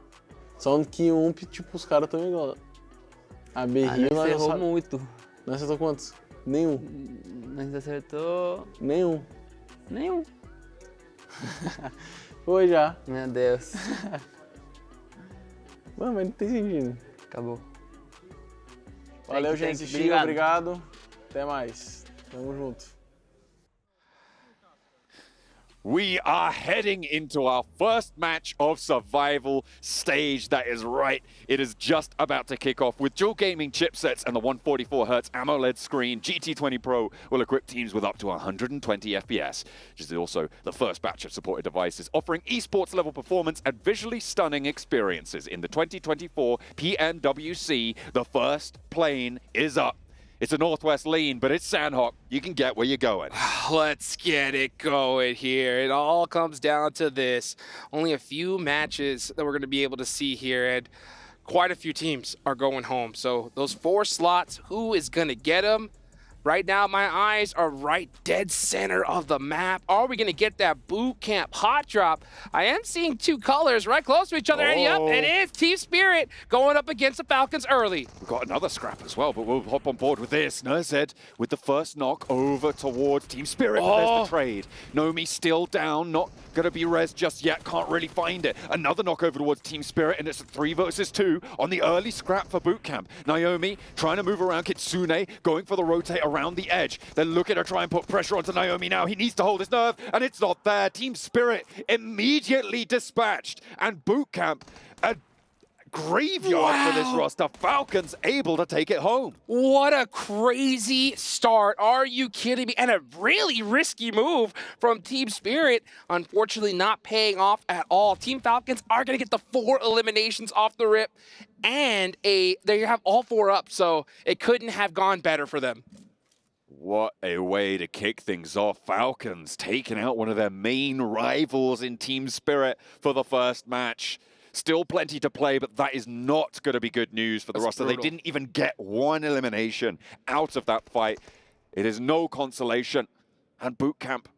Só que tipo, os caras também gostam. A berrinha nós errou muito. Nós acertou quantos? Nenhum. Nós acertou... Nenhum. Nenhum. Foi já. Meu Deus. Mano, mas não tem sentido. Acabou. Valeu, gente. Chico, obrigado. Até mais. Tamo junto. We are heading into our first match of survival stage. That is right. It is just about to kick off with dual gaming chipsets and the 144Hz AMOLED screen. GT20 Pro will equip teams with up to 120 FPS, which is also the first batch of supported devices offering esports level performance and visually stunning experiences. In the 2024 PMWC, the first plane is up. It's a northwest lean, but it's Sandhawk. You can get where you're going. Let's get it going here. It all comes down to this. Only a few matches that we're going to be able to see here, and quite a few teams are going home. So those 4 slots, who is going to get them? Right now, my eyes are right dead center of the map. Are we going to get that boot camp hot drop? I am seeing 2 colors right close to each other. And yep, it is Team Spirit going up against the Falcons early. We've got another scrap as well, but we'll hop on board with this. Nerzed with the first knock over towards Team Spirit. There's the trade. Nomi still down, not going to be res just yet. Can't really find it. Another knock over towards Team Spirit, and it's a 3 versus 2 on the early scrap for boot camp. Naomi trying to move around Kitsune, going for the rotate around the edge. Then look at her try and put pressure onto Naomi now. He needs to hold his nerve, and it's not there. Team Spirit immediately dispatched, and boot camp, a graveyard for this roster. Falcons able to take it home. What a crazy start. Are you kidding me? And a really risky move from Team Spirit. Unfortunately, not paying off at all. Team Falcons are going to get the 4 eliminations off the rip, and they have all 4 up, so it couldn't have gone better for them. What a way to kick things off. Falcons taking out one of their main rivals in Team Spirit for the first match. Still plenty to play, but that is not going to be good news for the roster. Brutal. They didn't even get 1 elimination out of that fight. It is no consolation. And boot camp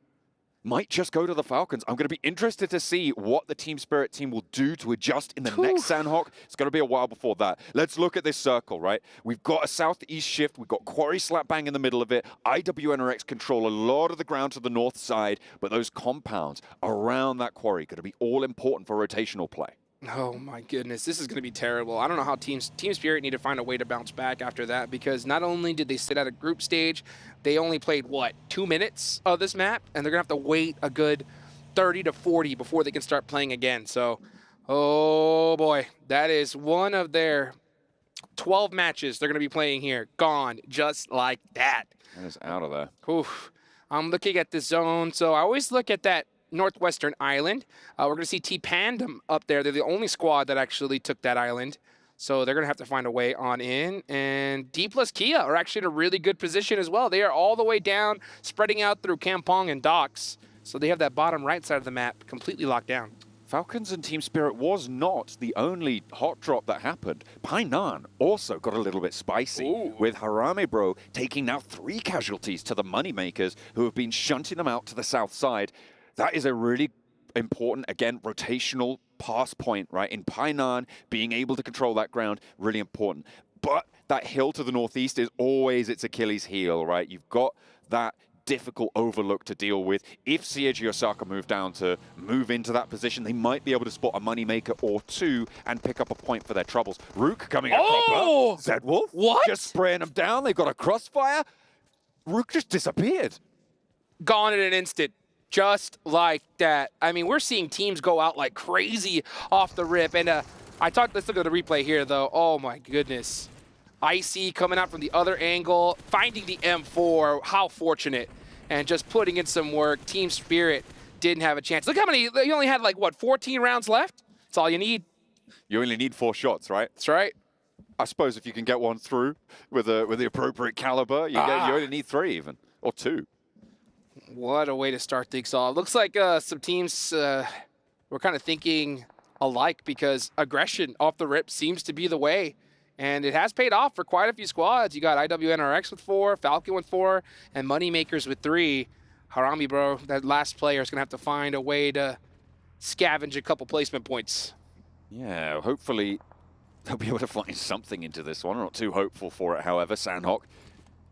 might just go to the Falcons. I'm going to be interested to see what the Team Spirit team will do to adjust in the next Sandhawk. It's going to be a while before that. Let's look at this circle, right? We've got a southeast shift. We've got Quarry slap bang in the middle of it. IWNRX control a lot of the ground to the north side, but those compounds around that Quarry are going to be all important for rotational play. Oh my goodness, this is going to be terrible. I don't know how Team Spirit need to find a way to bounce back after that, because not only did they sit at a group stage, they only played, what, 2 minutes of this map, and they're going to have to wait a good 30 to 40 before they can start playing again. So, oh boy, that is one of their 12 matches they're going to be playing here. Gone just like that. That is out of there. Oof. I'm looking at the zone, so I always look at that northwestern island. We're going to see T-Pandem up there. They're the only squad that actually took that island. So they're going to have to find a way on in. And D plus Kia are actually in a really good position as well. They are all the way down, spreading out through Kampong and Docks. So they have that bottom right side of the map completely locked down. Falcons and Team Spirit was not the only hot drop that happened. Painan also got a little bit spicy, with Harame Bro taking now 3 casualties to the Moneymakers, who have been shunting them out to the south side. That is a really important, again, rotational pass point, right? In Painan, being able to control that ground, really important. But that hill to the northeast is always its Achilles heel, right? You've got that difficult overlook to deal with. If Seiji Osaka move into that position, they might be able to spot a moneymaker or 2 and pick up a point for their troubles. Rook coming up proper. Zedwolf just spraying them down. They've got a crossfire. Rook just disappeared. Gone in an instant. Just like that. I mean, we're seeing teams go out like crazy off the rip. And let's look at the replay here, though. Oh, my goodness. Icy coming out from the other angle, finding the M4. How fortunate. And just putting in some work. Team Spirit didn't have a chance. Look how many, you only had like, what, 14 rounds left? That's all you need. You only need 4 shots, right? That's right. I suppose if you can get one through with the appropriate caliber, you only need 3 even, or 2. What a way to start things off. Looks like some teams were kind of thinking alike, because aggression off the rip seems to be the way. And it has paid off for quite a few squads. You got IWNRX with 4, Falcon with 4, and Moneymakers with 3. Harami, bro, that last player is going to have to find a way to scavenge a couple placement points. Yeah, hopefully they'll be able to find something into this one. I'm not too hopeful for it, however. Sandhawk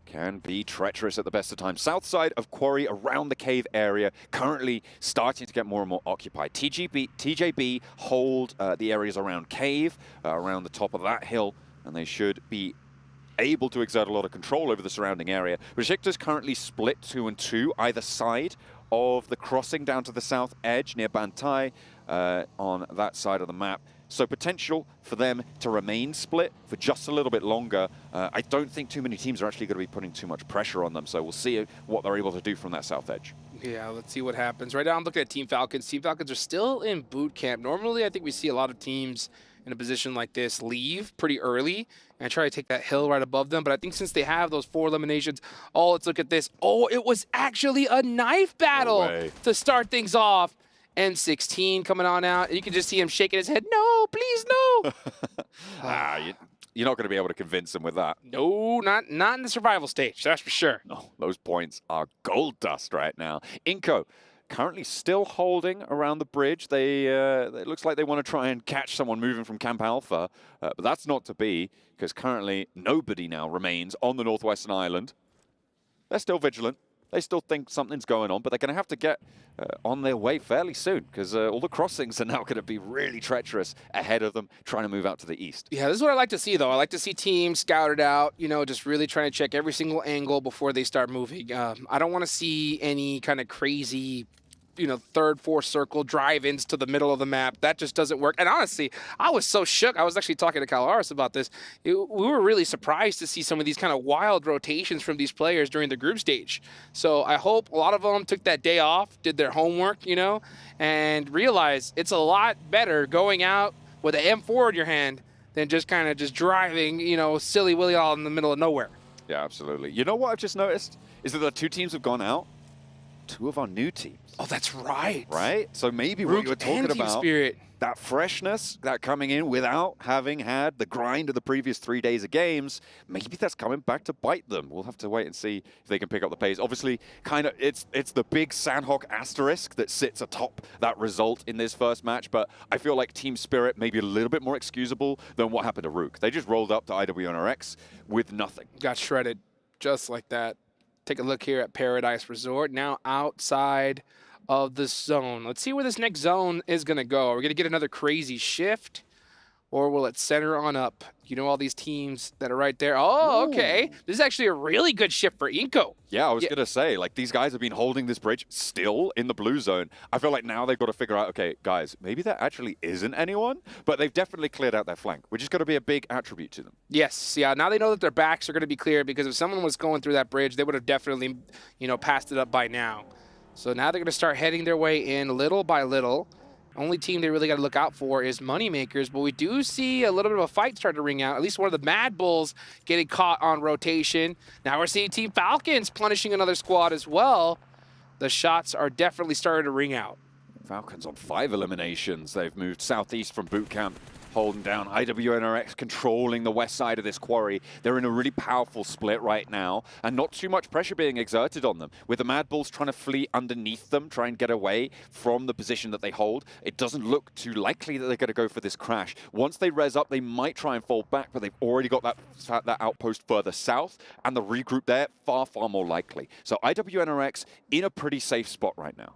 can be treacherous at the best of times. South side of Quarry around the cave area, currently starting to get more and more occupied. TJB hold the areas around cave, around the top of that hill, and they should be able to exert a lot of control over the surrounding area. Besiktas currently split 2 and 2, either side of the crossing down to the south edge near Bantai on that side of the map. So potential for them to remain split for just a little bit longer. I don't think too many teams are actually going to be putting too much pressure on them, so we'll see what they're able to do from that south edge. Yeah, let's see what happens. Right now I'm looking at Team Falcons. Team Falcons are still in boot camp. Normally I think we see a lot of teams in a position like this leave pretty early and try to take that hill right above them. But I think since they have those 4 eliminations, oh, let's look at this. Oh, it was actually a knife battle to start things off. M16 coming on out. You can just see him shaking his head. No, please, no. You're not going to be able to convince him with that. No, not in the survival stage, that's for sure. No, those points are gold dust right now. Inco currently still holding around the bridge. It looks like they want to try and catch someone moving from Camp Alpha, but that's not to be, because currently nobody now remains on the northwestern island. They're still vigilant. They still think something's going on, but they're going to have to get on their way fairly soon, because all the crossings are now going to be really treacherous ahead of them, trying to move out to the east. Yeah, this is what I like to see, though. I like to see teams scouted out, you know, just really trying to check every single angle before they start moving. I don't want to see any kind of crazy, you know, third, fourth circle drive-ins to the middle of the map. That just doesn't work. And honestly, I was so shook. I was actually talking to Kalaris about this. We were really surprised to see some of these kind of wild rotations from these players during the group stage. So I hope a lot of them took that day off, did their homework, you know, and realized it's a lot better going out with an M4 in your hand than just kind of just driving, you know, silly-willy all in the middle of nowhere. Yeah, absolutely. You know what I've just noticed? Is that the 2 teams have gone out. 2 of our new teams. Oh, that's right. Right? So maybe what you were talking about, Spirit. that freshness, that coming in without having had the grind of the previous 3 days of games, maybe that's coming back to bite them. We'll have to wait and see if they can pick up the pace. Obviously, kind of, it's the big Sandhawk asterisk that sits atop that result in this first match, but I feel like Team Spirit may be a little bit more excusable than what happened to Rook. They just rolled up to IWNRX with nothing. Got shredded just like that. Take a look here at Paradise Resort, now outside of the zone. Let's see where this next zone is going to go. Are we going to get another crazy shift, or will it center on up? You know all these teams that are right there. Oh, okay. This is actually a really good shift for Inco. Yeah, I was going to say, like, these guys have been holding this bridge still in the blue zone. I feel like now they've got to figure out, okay, guys, maybe there actually isn't anyone, but they've definitely cleared out their flank, which is going to be a big attribute to them. Yes, yeah. Now they know that their backs are going to be clear, because if someone was going through that bridge, they would have definitely, you know, passed it up by now. So now they're going to start heading their way in little by little. Only team they really got to look out for is Moneymakers, but we do see a little bit of a fight start to ring out. At least one of the Mad Bulls getting caught on rotation. Now we're seeing Team Falcons punishing another squad as well. The shots are definitely starting to ring out. Falcons on 5 eliminations. They've moved southeast from boot camp, holding down IWNRX, controlling the west side of this quarry. They're in a really powerful split right now, and not too much pressure being exerted on them. With the Mad Bulls trying to flee underneath them, try and get away from the position that they hold, it doesn't look too likely that they're going to go for this crash. Once they res up, they might try and fall back, but they've already got that outpost further south, and the regroup there far, far more likely. So IWNRX in a pretty safe spot right now.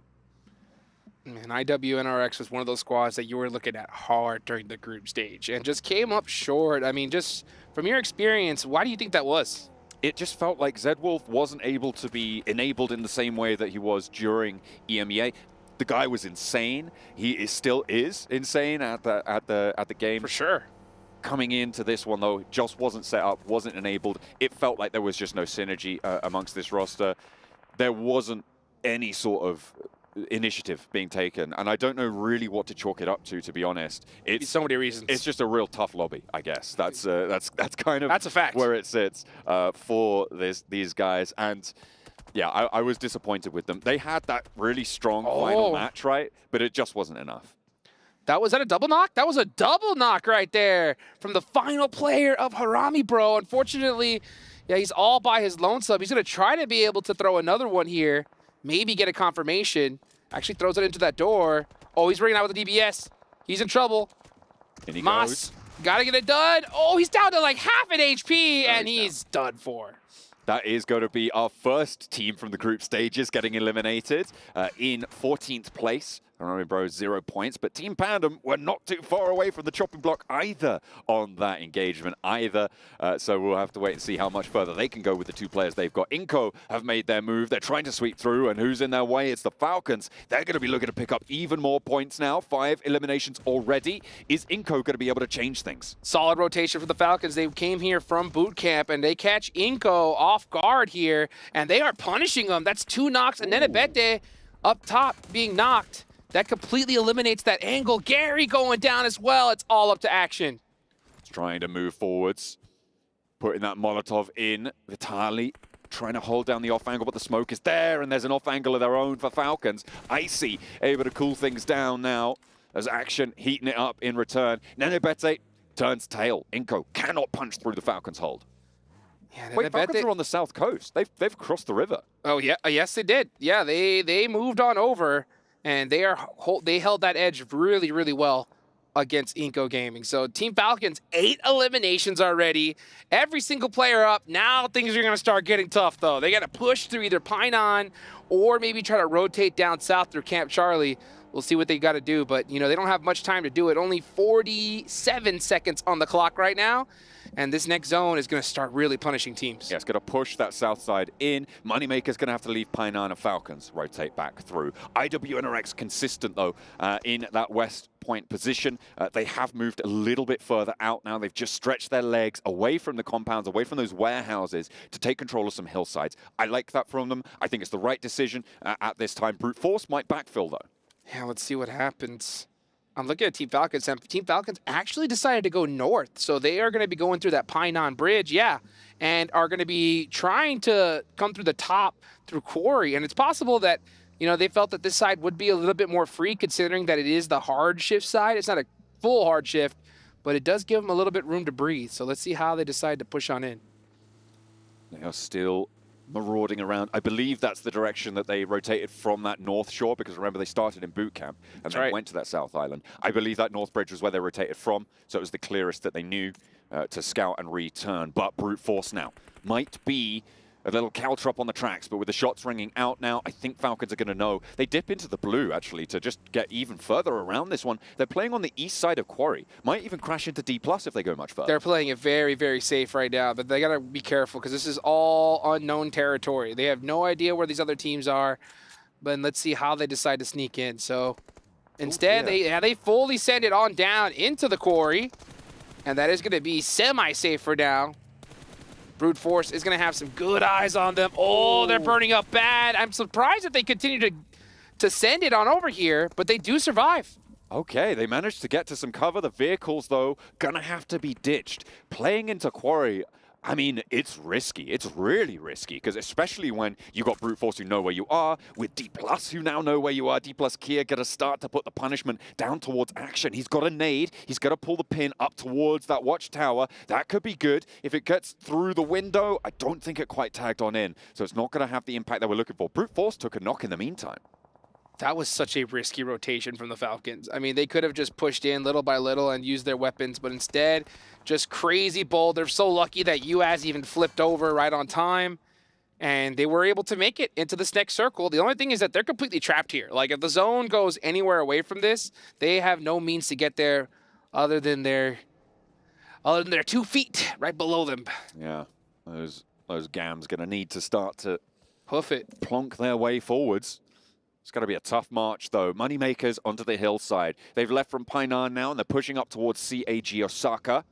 And IWNRX was one of those squads that you were looking at hard during the group stage and just came up short. I mean, just from your experience, why do you think that was? It just felt like Zedwolf wasn't able to be enabled in the same way that he was during EMEA. The guy was insane. He still is insane at the game. For sure. Coming into this one, though, just wasn't set up, wasn't enabled. It felt like there was just no synergy amongst this roster. There wasn't any sort of initiative being taken, and I don't know really what to chalk it up to be honest. It's so many reasons. It's just a real tough lobby, I guess. That's kind of that's a fact where it sits for these guys. And yeah, I was disappointed with them. They had that really strong final match, right? But it just wasn't enough. Was that a double knock? That was a double knock right there from the final player of Harami Bro. Unfortunately, yeah, he's all by his lonesome. He's going to try to be able to throw another one here, maybe get a confirmation. Actually throws it into that door. Oh, he's ringing out with the DBS. He's in trouble. And he Moss, gotta get it done. Oh, he's down to like half an HP, and he's done for. That is going to be our first team from the group stages getting eliminated in 14th place. Harami Bro 0 points, but Team Pandem were not too far away from the chopping block either on that engagement either. So we'll have to wait and see how much further they can go with the 2 players they've got. Inco have made their move. They're trying to sweep through, and who's in their way? It's the Falcons. They're going to be looking to pick up even more points now. 5 eliminations already. Is Inco going to be able to change things? Solid rotation for the Falcons. They came here from boot camp, and they catch Inco off guard here, and they are punishing him. That's 2 knocks, and then Nenebete up top being knocked. That completely eliminates that angle. Gary going down as well. It's all up to action. It's trying to move forwards. Putting that Molotov in. Vitali trying to hold down the off angle, but the smoke is there, and there's an off angle of their own for Falcons. Icy able to cool things down now as Action heating it up in return. Nenebete turns tail. Inco cannot punch through the Falcons' hold. Yeah, wait, Falcons are on the south coast. They've crossed the river. Oh, yeah. Yes, they did. Yeah, they moved on over. And they held that edge really, really well against Inco Gaming. So Team Falcons, 8 eliminations already. Every single player up. Now things are going to start getting tough, though. They got to push through either Painan or maybe try to rotate down south through Camp Charlie. We'll see what they got to do. But, you know, they don't have much time to do it. Only 47 seconds on the clock right now. And this next zone is going to start really punishing teams. Yeah, it's going to push that south side in. Moneymaker's going to have to leave Painan and Falcons rotate back through. IWNRX consistent, though, in that west point position. They have moved a little bit further out now. They've just stretched their legs away from the compounds, away from those warehouses to take control of some hillsides. I like that from them. I think it's the right decision at this time. Brute Force might backfill, though. Yeah, let's see what happens. I'm looking at Team Falcons, and Team Falcons actually decided to go north. So they are going to be going through that Painan Bridge, yeah, and are going to be trying to come through the top through Quarry. And it's possible that, you know, they felt that this side would be a little bit more free considering that it is the hard shift side. It's not a full hard shift, but it does give them a little bit room to breathe. So let's see how they decide to push on in. They are still marauding around. I believe that's the direction that they rotated from that north shore, because remember they started in boot camp and then went to that south island. I believe that north bridge was where they rotated from, so it was the clearest that they knew to scout and return. But Brute Force now might be a little caltrop on the tracks, but with the shots ringing out now, I think Falcons are going to know. They dip into the blue, actually, to just get even further around this one. They're playing on the east side of Quarry. Might even crash into D+ if they go much further. They're playing it very, very safe right now, but they got to be careful because this is all unknown territory. They have no idea where these other teams are, but let's see how they decide to sneak in. So instead, they fully send it on down into the Quarry, and that is going to be semi-safe for now. Brute Force is going to have some good eyes on them. Oh, they're burning up bad. I'm surprised that they continue to send it on over here, but they do survive. Okay, they managed to get to some cover. The vehicles, though, going to have to be ditched. Playing into Quarry, I mean, it's risky. It's really risky, because especially when you got Brute Force who know where you are, with D+ who now know where you are. D+ Kia got to start to put the punishment down towards Action. He's got a nade. He's got to pull the pin up towards that watchtower. That could be good. If it gets through the window, I don't think it quite tagged on in, so it's not going to have the impact that we're looking for. Brute Force took a knock in the meantime. That was such a risky rotation from the Falcons. I mean, they could have just pushed in little by little and used their weapons, but instead, just crazy bold. They're so lucky that UAS even flipped over right on time, and they were able to make it into this next circle. The only thing is that they're completely trapped here. Like, if the zone goes anywhere away from this, they have no means to get there other than their 2 feet right below them. Yeah, those GAMs going to need to start to hoof it, plonk their way forwards. It's going to be a tough march, though. Moneymakers onto the hillside. They've left from Painan now, and they're pushing up towards CAG Osaka.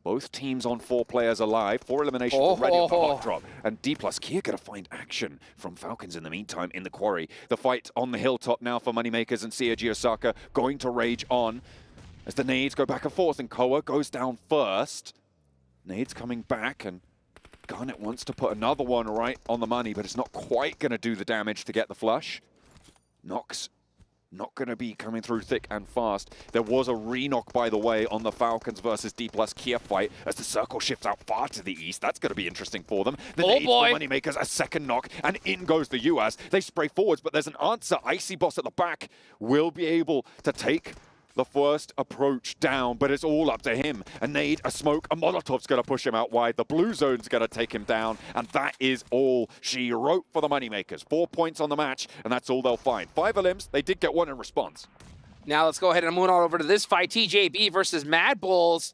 Both teams on 4 players alive. 4 eliminations already on the hot drop. And D+ Kia got to find action from Falcons in the meantime in the Quarry. The fight on the hilltop now for Moneymakers and CAG Osaka going to rage on as the nades go back and forth, and Koa goes down first. Nades coming back, and Garnet wants to put another one right on the money, but it's not quite going to do the damage to get the flush. Nox not going to be coming through thick and fast. There was a re-knock, by the way, on the Falcons versus D+ Kia fight as the circle shifts out far to the east. That's going to be interesting for them. The nade for Moneymakers, a second knock, and in goes the US. They spray forwards, but there's an answer. Icy Boss at the back will be able to take the first approach down, but it's all up to him. A nade, a smoke, a Molotov's going to push him out wide. The blue zone's going to take him down, and that is all she wrote for the Moneymakers. 4 points on the match, and that's all they'll find. 5 elims, they did get 1 in response. Now let's go ahead and move on over to this fight, TJB versus Mad Bulls.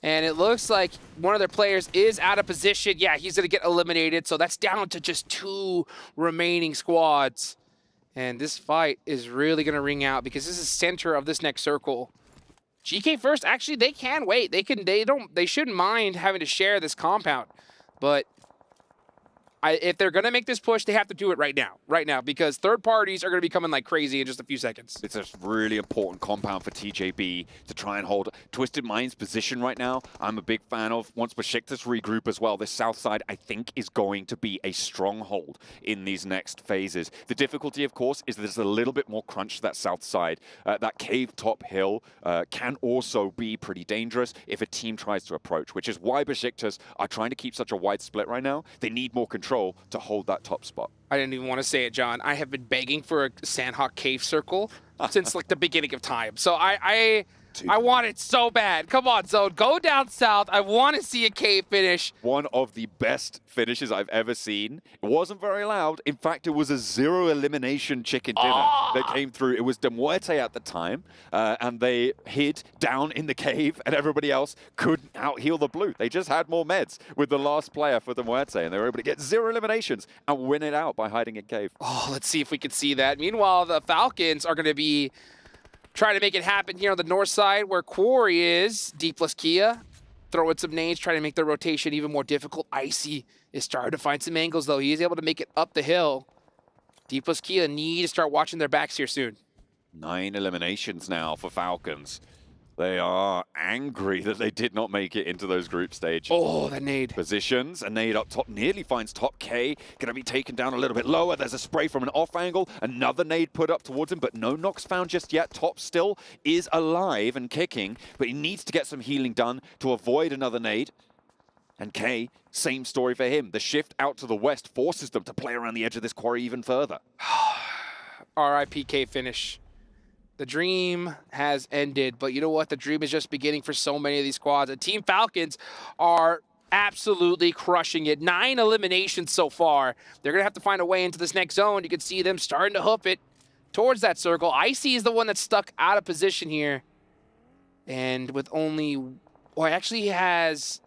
And it looks like one of their players is out of position. Yeah, he's going to get eliminated, so that's down to just 2 remaining squads. And this fight is really going to ring out because this is center of this next circle. GK first, actually, they can wait. They shouldn't mind having to share this compound. But if they're going to make this push, they have to do it right now, because third parties are going to be coming like crazy in just a few seconds. It's a really important compound for TJB to try and hold Twisted Mind's position right now. I'm a big fan of, once Besiktas regroup as well, this south side, I think, is going to be a stronghold in these next phases. The difficulty, of course, is there's a little bit more crunch to that south side. That cave top hill can also be pretty dangerous if a team tries to approach, which is why Besiktas are trying to keep such a wide split right now. They need more control to hold that top spot. I didn't even want to say it, John. I have been begging for a Sandhawk cave circle since like the beginning of time. So I want it so bad. Come on, Zone. Go down south. I want to see a cave finish. One of the best finishes I've ever seen. It wasn't very loud. In fact, it was a 0 elimination chicken dinner that came through. It was De Muerte at the time, and they hid down in the cave, and everybody else couldn't out-heal the blue. They just had more meds with the last player for De Muerte, and they were able to get 0 eliminations and win it out by hiding in cave. Oh, let's see if we can see that. Meanwhile, the Falcons are going to be trying to make it happen here on the north side where Quarry is. D+ Kia throwing some nades, trying to make the rotation even more difficult. Icy is starting to find some angles, though. He is able to make it up the hill. D+ Kia need to start watching their backs here soon. 9 eliminations now for Falcons. They are angry that they did not make it into those group stages. Oh, that nade. Positions, a nade up top nearly finds top K. Going to be taken down a little bit lower. There's a spray from an off angle. Another nade put up towards him, but no knocks found just yet. Top still is alive and kicking, but he needs to get some healing done to avoid another nade. And K, same story for him. The shift out to the west forces them to play around the edge of this quarry even further. RIP K finish. The dream has ended, but you know what? The dream is just beginning for so many of these squads. And Team Falcons are absolutely crushing it. 9 eliminations so far. They're going to have to find a way into this next zone. You can see them starting to hoof it towards that circle. Icy is the one that's stuck out of position here. And with only... Oh, actually he has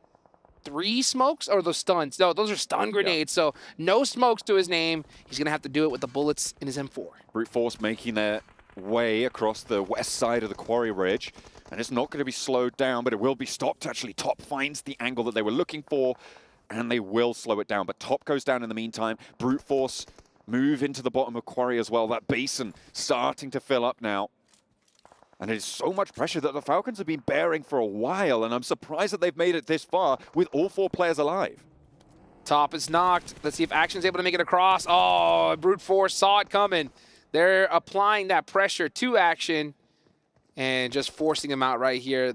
3 smokes? Or those stuns? No, those are stun grenades. So no smokes to his name. He's going to have to do it with the bullets in his M4. Brute Force making their way across the west side of the quarry ridge, and it's not going to be slowed down, but it will be stopped. Actually, Top finds the angle that they were looking for, and they will slow it down, but Top goes down in the meantime. Brute Force move into the bottom of quarry as well. That basin starting to fill up now, and it is so much pressure that the Falcons have been bearing for a while, and I'm surprised that they've made it this far with all 4 players alive. Top is knocked. Let's see if Action's able to make it across. Oh, Brute Force saw it coming. They're applying that pressure to Action and just forcing him out right here.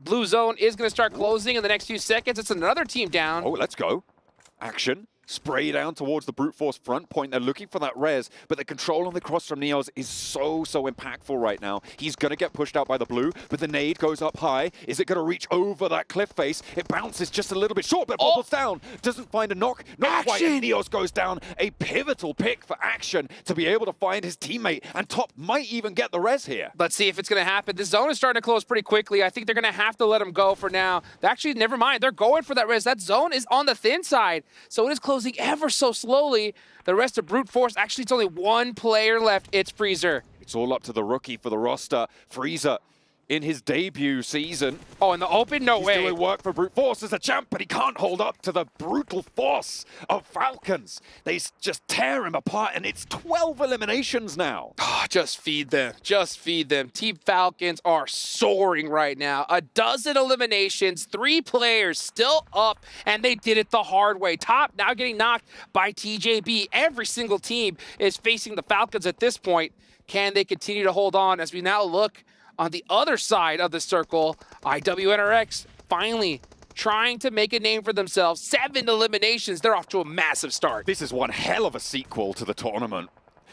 Blue zone is going to start closing in the next few seconds. It's another team down. Oh, let's go. Action. Spray down towards the Brute Force front point. They're looking for that res, but the control on the cross from Neos is so impactful right now. He's going to get pushed out by the blue, but the nade goes up high. Is it going to reach over that cliff face? It bounces just a little bit short, but bobbles down. Doesn't find a knock. Not quite. Neos goes down. A pivotal pick for Action to be able to find his teammate, and Top might even get the res here. Let's see if it's going to happen. This zone is starting to close pretty quickly. I think they're going to have to let him go for now. Actually, never mind. They're going for that res. That zone is on the thin side, so it is closing ever so slowly. The rest of Brute Force, actually it's only 1 player left. It's Freezer. It's all up to the rookie for the roster. Freezer in his debut season. Oh, in the open? No way. He's doing work for Brute Force as a champ, but he can't hold up to the brutal force of Falcons. They just tear him apart, and it's 12 eliminations now. Oh, just feed them. Just feed them. Team Falcons are soaring right now. 12 eliminations, 3 players still up, and they did it the hard way. Top now getting knocked by TJB. Every single team is facing the Falcons at this point. Can they continue to hold on as we now look on the other side of the circle? IWNRX finally trying to make a name for themselves. 7 eliminations. They're off to a massive start. This is one hell of a sequel to the tournament.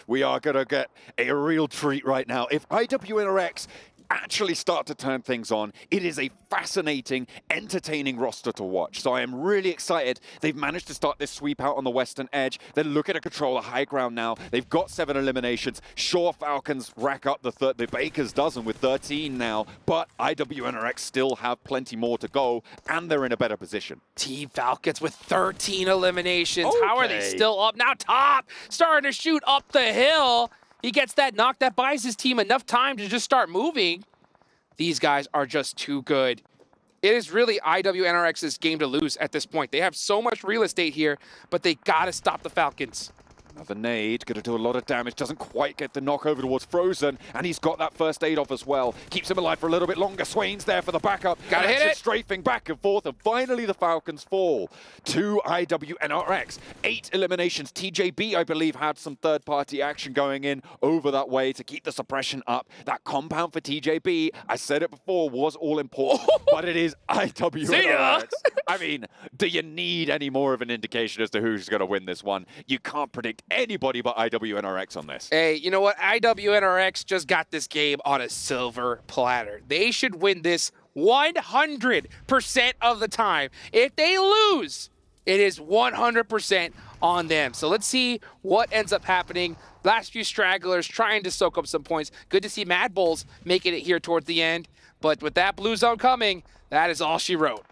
We are going to get a real treat right now. If IWNRX actually start to turn things on, it is a fascinating, entertaining roster to watch. So I am really excited. They've managed to start this sweep out on the western edge. They're looking to control the high ground now. They've got 7 eliminations. Sure, Falcons rack up the Baker's dozen with 13 now, but IWNRX still have plenty more to go, and they're in a better position. Team Falcons with 13 eliminations. Okay. How are they still up? Now Top starting to shoot up the hill. He gets that knock. That buys his team enough time to just start moving. These guys are just too good. It is really IWNRX's game to lose at this point. They have so much real estate here, but they gotta stop the Falcons. Another nade, gonna do a lot of damage, doesn't quite get the knock over towards Frozen, and he's got that first aid off as well. Keeps him alive for a little bit longer. Swain's there for the backup. Gotta hit it! Strafing back and forth, and finally the Falcons fall to IWNRX. 8 eliminations. TJB, I believe, had some third-party action going in over that way to keep the suppression up. That compound for TJB, I said it before, was all important, but it is IWNRX. I mean, do you need any more of an indication as to who's gonna win this one? You can't predict anybody but IWNRX on this. Hey, you know what? IWNRX just got this game on a silver platter. They should win this 100% of the time. If they lose, it is 100% on them. So let's see what ends up happening. Last few stragglers trying to soak up some points. Good to see Mad Bulls making it here towards the end. But with that blue zone coming, that is all she wrote.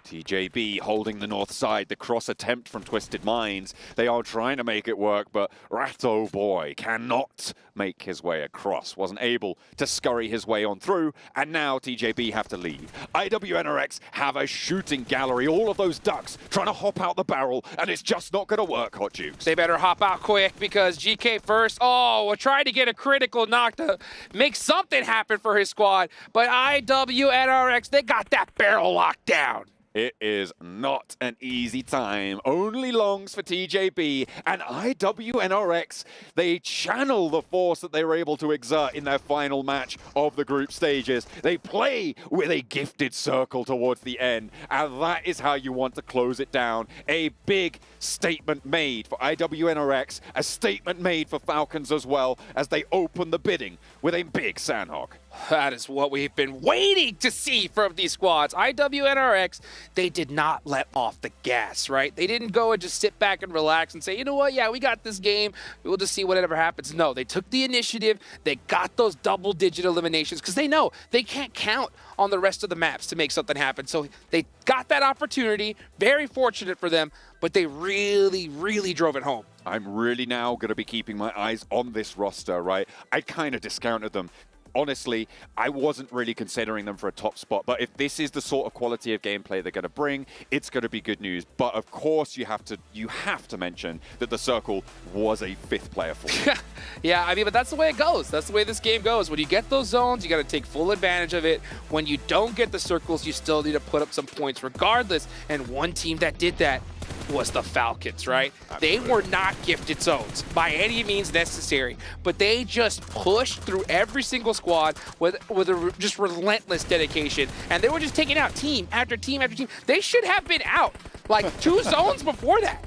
TJB holding the north side, the cross attempt from Twisted Minds. They are trying to make it work, but Ratto Boy cannot make his way across. Wasn't able to scurry his way on through, and now TJB have to leave. IWNRX have a shooting gallery, all of those ducks trying to hop out the barrel, and it's just not going to work, Hot Jukes. They better hop out quick because GK first. Oh, we're trying to get a critical knock to make something happen for his squad, but IWNRX, they got that barrel locked down. It is not an easy time. Only longs for TJB, and IWNRX, they channel the force that they were able to exert in their final match of the group stages. They play with a gifted circle towards the end, and that is how you want to close it down. A big statement made for IWNRX, a statement made for Falcons as well, as they open the bidding with a big Sandhawk. That is what we've been waiting to see from these squads. IWNRX, they did not let off the gas, right? They didn't go and just sit back and relax and say, you know what, yeah, we got this game. We'll just see whatever happens. No, they took the initiative. They got those double-digit eliminations because they know they can't count on the rest of the maps to make something happen. So they got that opportunity. Very fortunate for them, but they really, really drove it home. I'm really now going to be keeping my eyes on this roster, right? I kind of discounted them. Honestly, I wasn't really considering them for a top spot, but if this is the sort of quality of gameplay they're going to bring, it's going to be good news. But of course, you have to mention that the Circle was a 5th player for you. Yeah, I mean, but that's the way it goes. That's the way this game goes. When you get those zones, you got to take full advantage of it. When you don't get the circles, you still need to put up some points regardless. And one team that did that was the Falcons, right? Absolutely. They were not gifted zones by any means necessary, but they just pushed through every single squad with a just relentless dedication, and they were just taking out team after team after team. They should have been out like 2 zones before that,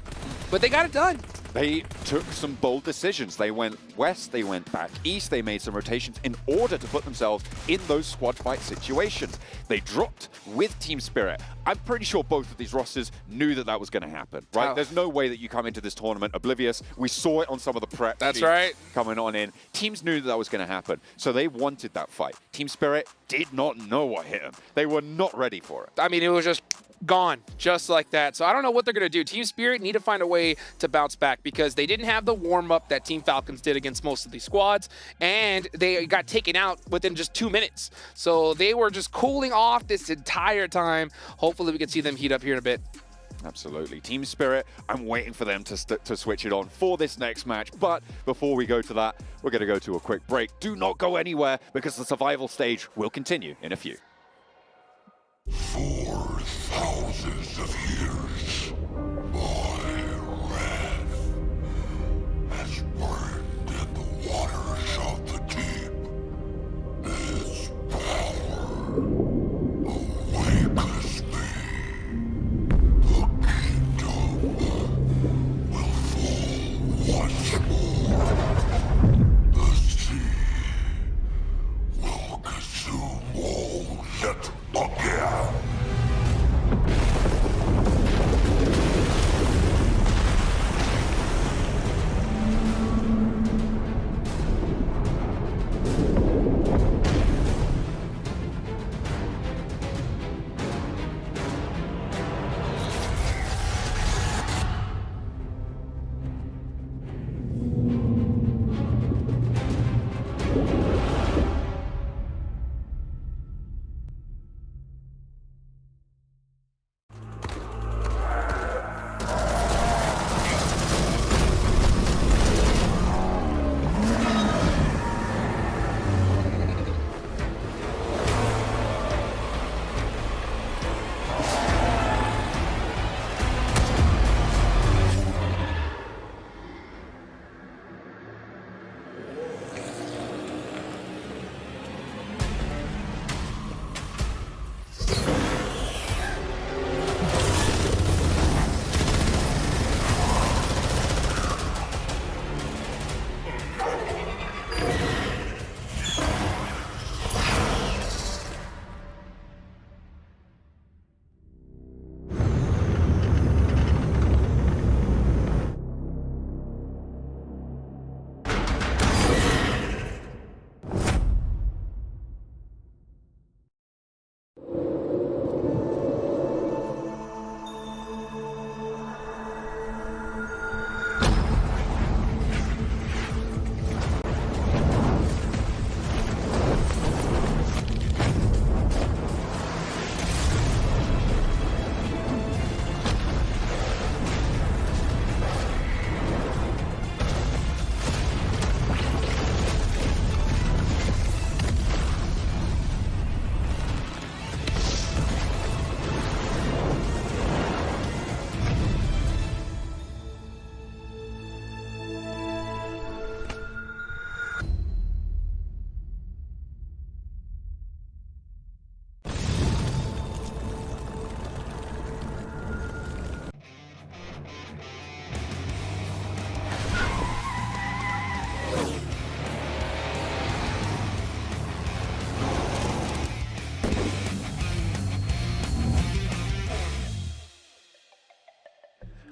but they got it done. They took some bold decisions. They went west, they went back east, they made some rotations in order to put themselves in those squad fight situations. They dropped with Team Spirit. I'm pretty sure both of these rosters knew that that was going to happen, right? There's no way that you come into this tournament oblivious. We saw it on some of the prep. That's right. Coming on in. Teams knew that that was going to happen, so they wanted that fight. Team Spirit did not know what hit them. They were not ready for it. I mean, it was just gone just like that. So I don't know what they're going to do. Team Spirit need to find a way to bounce back because they didn't have the warm-up that Team Falcons did against most of these squads, and they got taken out within just 2 minutes. So they were just cooling off this entire time. Hopefully we can see them heat up here in a bit. Absolutely. Team Spirit, I'm waiting for them to switch it on for this next match. But before we go to that, we're going to go to a quick break. Do not go anywhere because the survival stage will continue in a few. 4,000 of years, my wrath has burned in the waters of the deep. Its power awakens me. The kingdom will fall once more. The sea will consume all yet again.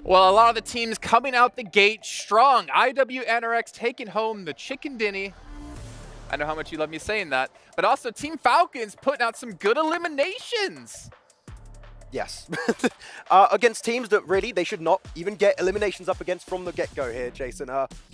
Well, a lot of the teams coming out the gate strong. IWNRX taking home the chicken dinny. I know how much you love me saying that. But also Team Falcons putting out some good eliminations. Yes. Against teams that really, they should not even get eliminations up against from the get-go here, Jason.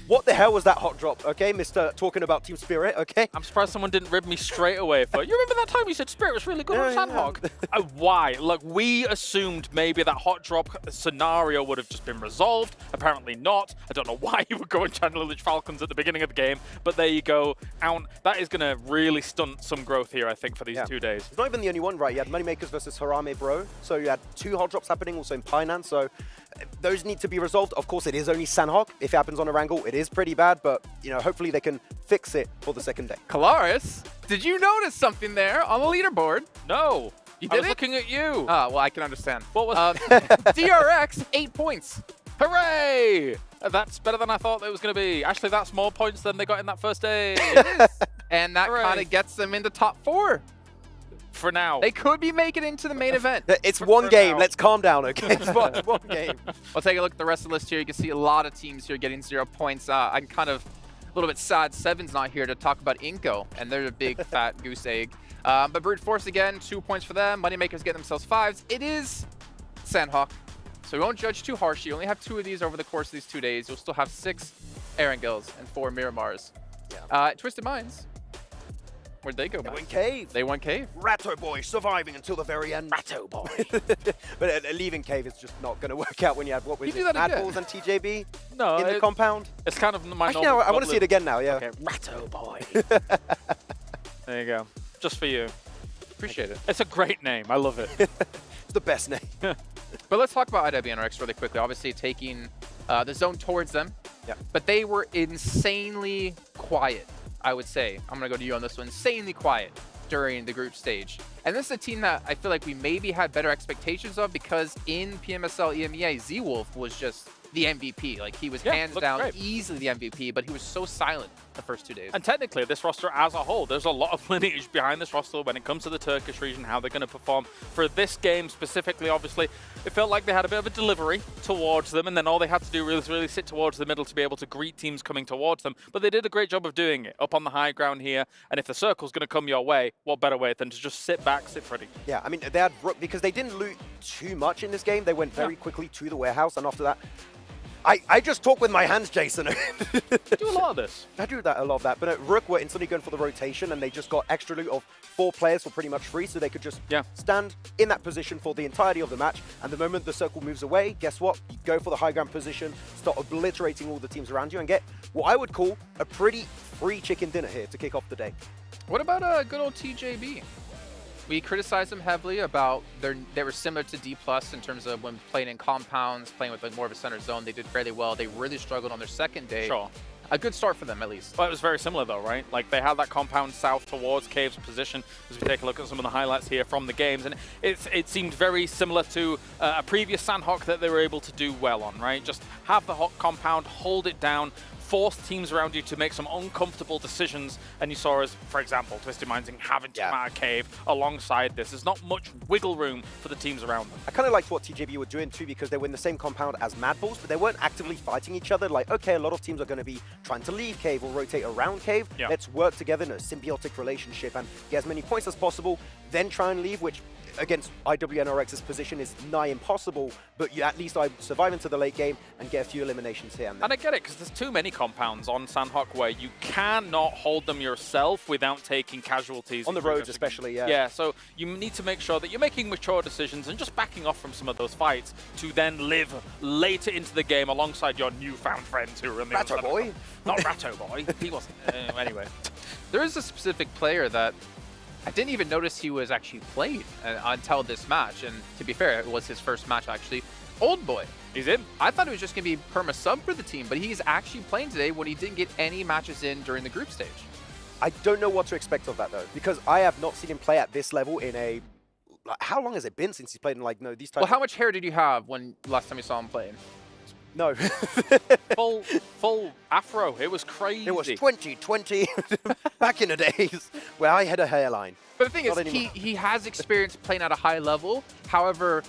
What the hell was that hot drop, okay, Mr. Talking about Team Spirit, okay? I'm surprised someone didn't rib me straight away for, you remember that time you said Spirit was really good on Sandhawk? Why? Look, we assumed maybe that hot drop scenario would have just been resolved. Apparently not. I don't know why you would go and challenge Falcons at the beginning of the game, but there you go. That is going to really stunt some growth here, I think, for these 2 days. It's not even the only one, right? You had Moneymakers versus Harame Bro, so you had 2 hot drops happening also in Painan, so those need to be resolved. Of course, it is only Sandhawk. If it happens on a wrangle, it is pretty bad, but, you know, hopefully they can fix it for the second day. Kalaris, did you notice something there on the leaderboard? No. You I did was looking at you. Oh, well, I can understand. What was DRX, 8 points. Hooray! That's better than I thought it was going to be. Actually, that's more points than they got in that first day. It is. And that kind of gets them into top 4. For now. They could be making it into the main event. It's one game. Let's calm down, okay? It's one game. We'll take a look at the rest of the list here. You can see a lot of teams here getting 0 points. I'm kind of a little bit sad Seven's not here to talk about Inko, and they're a big fat goose egg. But Brute Force again, 2 points for them. Moneymakers get themselves 5s. It is Sandhawk. So we won't judge too harshly. You only have 2 of these over the course of these 2 days. You'll still have 6 Erangels and 4 Miramars. Twisted Minds. Where'd they go? They went cave. They went cave. Ratto Boy surviving until the very end. Ratto Boy. But leaving cave is just not going to work out when you have, what was You it, do that Mad again. Balls and TJB No, in the compound? It's kind of my Actually, normal I want to see it again now, yeah. Okay, Ratto Boy. There you go. Just for you. Appreciate it. It's a great name. I love it. It's the best name. But let's talk about IWNRX really quickly. Obviously taking the zone towards them. Yeah. But they were insanely quiet, I would say. I'm going to go to you on this one. Insanely quiet during the group stage. And this is a team that I feel like we maybe had better expectations of, because in PMSL EMEA, Z-Wolf was just the MVP. Like, he was hands down great. easily the MVP, but he was so silent the first 2 days. And technically, this roster as a whole, there's a lot of lineage behind this roster when it comes to the Turkish region, how they're going to perform. For this game specifically, obviously, it felt like they had a bit of a delivery towards them, and then all they had to do was really sit towards the middle to be able to greet teams coming towards them. But they did a great job of doing it up on the high ground here, and if the circle's going to come your way, what better way than to just sit back, sit pretty. Yeah, I mean, they had Rook, because they didn't loot too much in this game. They went very quickly to the warehouse, and after that, I just talk with my hands, Jason. You do a lot of this. I do that, a lot of that. But Rook were instantly going for the rotation, and they just got extra loot of 4 players for pretty much free, so they could just stand in that position for the entirety of the match. And the moment the circle moves away, guess what? You go for the high ground position, start obliterating all the teams around you, and get what I would call a pretty free chicken dinner here to kick off the day. What about good old TJB? We criticized them heavily about they were similar to D+ in terms of when playing in compounds, playing with like more of a center zone. They did fairly well. They really struggled on their second day. Sure. A good start for them, at least. Well, it was very similar, though, right? Like, they had that compound south towards Cave's position, as we take a look at some of the highlights here from the games. And it seemed very similar to a previous Sandhawk that they were able to do well on, right? Just have the hot compound, hold it down, force teams around you to make some uncomfortable decisions. And you saw us, for example, Twisted Minds having to come out of Cave alongside this. There's not much wiggle room for the teams around them. I kind of liked what TJB were doing too, because they were in the same compound as Mad Balls, but they weren't actively fighting each other. Like, okay, a lot of teams are going to be trying to leave Cave or rotate around Cave. Yeah. Let's work together in a symbiotic relationship and get as many points as possible, then try and leave, which against IWNRX's position is nigh impossible, but you at least I survive into the late game and get a few eliminations here. And I get it, because there's too many compounds on Sandhawk where you cannot hold them yourself without taking casualties. On the roads especially, yeah. Yeah, so you need to make sure that you're making mature decisions and just backing off from some of those fights to then live later into the game alongside your newfound friends who are in the Ratto Boy. Not Ratto Boy, he wasn't. Anyway. There is a specific player that I didn't even notice he was actually played until this match. And to be fair, it was his first match, actually. Old Boy. He's in. I thought it was just going to be perma-sub for the team, but he's actually playing today when he didn't get any matches in during the group stage. I don't know what to expect of that, though, because I have not seen him play at this level in a... How long has it been since he's played in, like, these types Well, how much hair did you have when last time you saw him playing? No. full afro. It was crazy. It was 2020, back in the days, where I had a hairline. But the thing is, he has experience playing at a high level. However,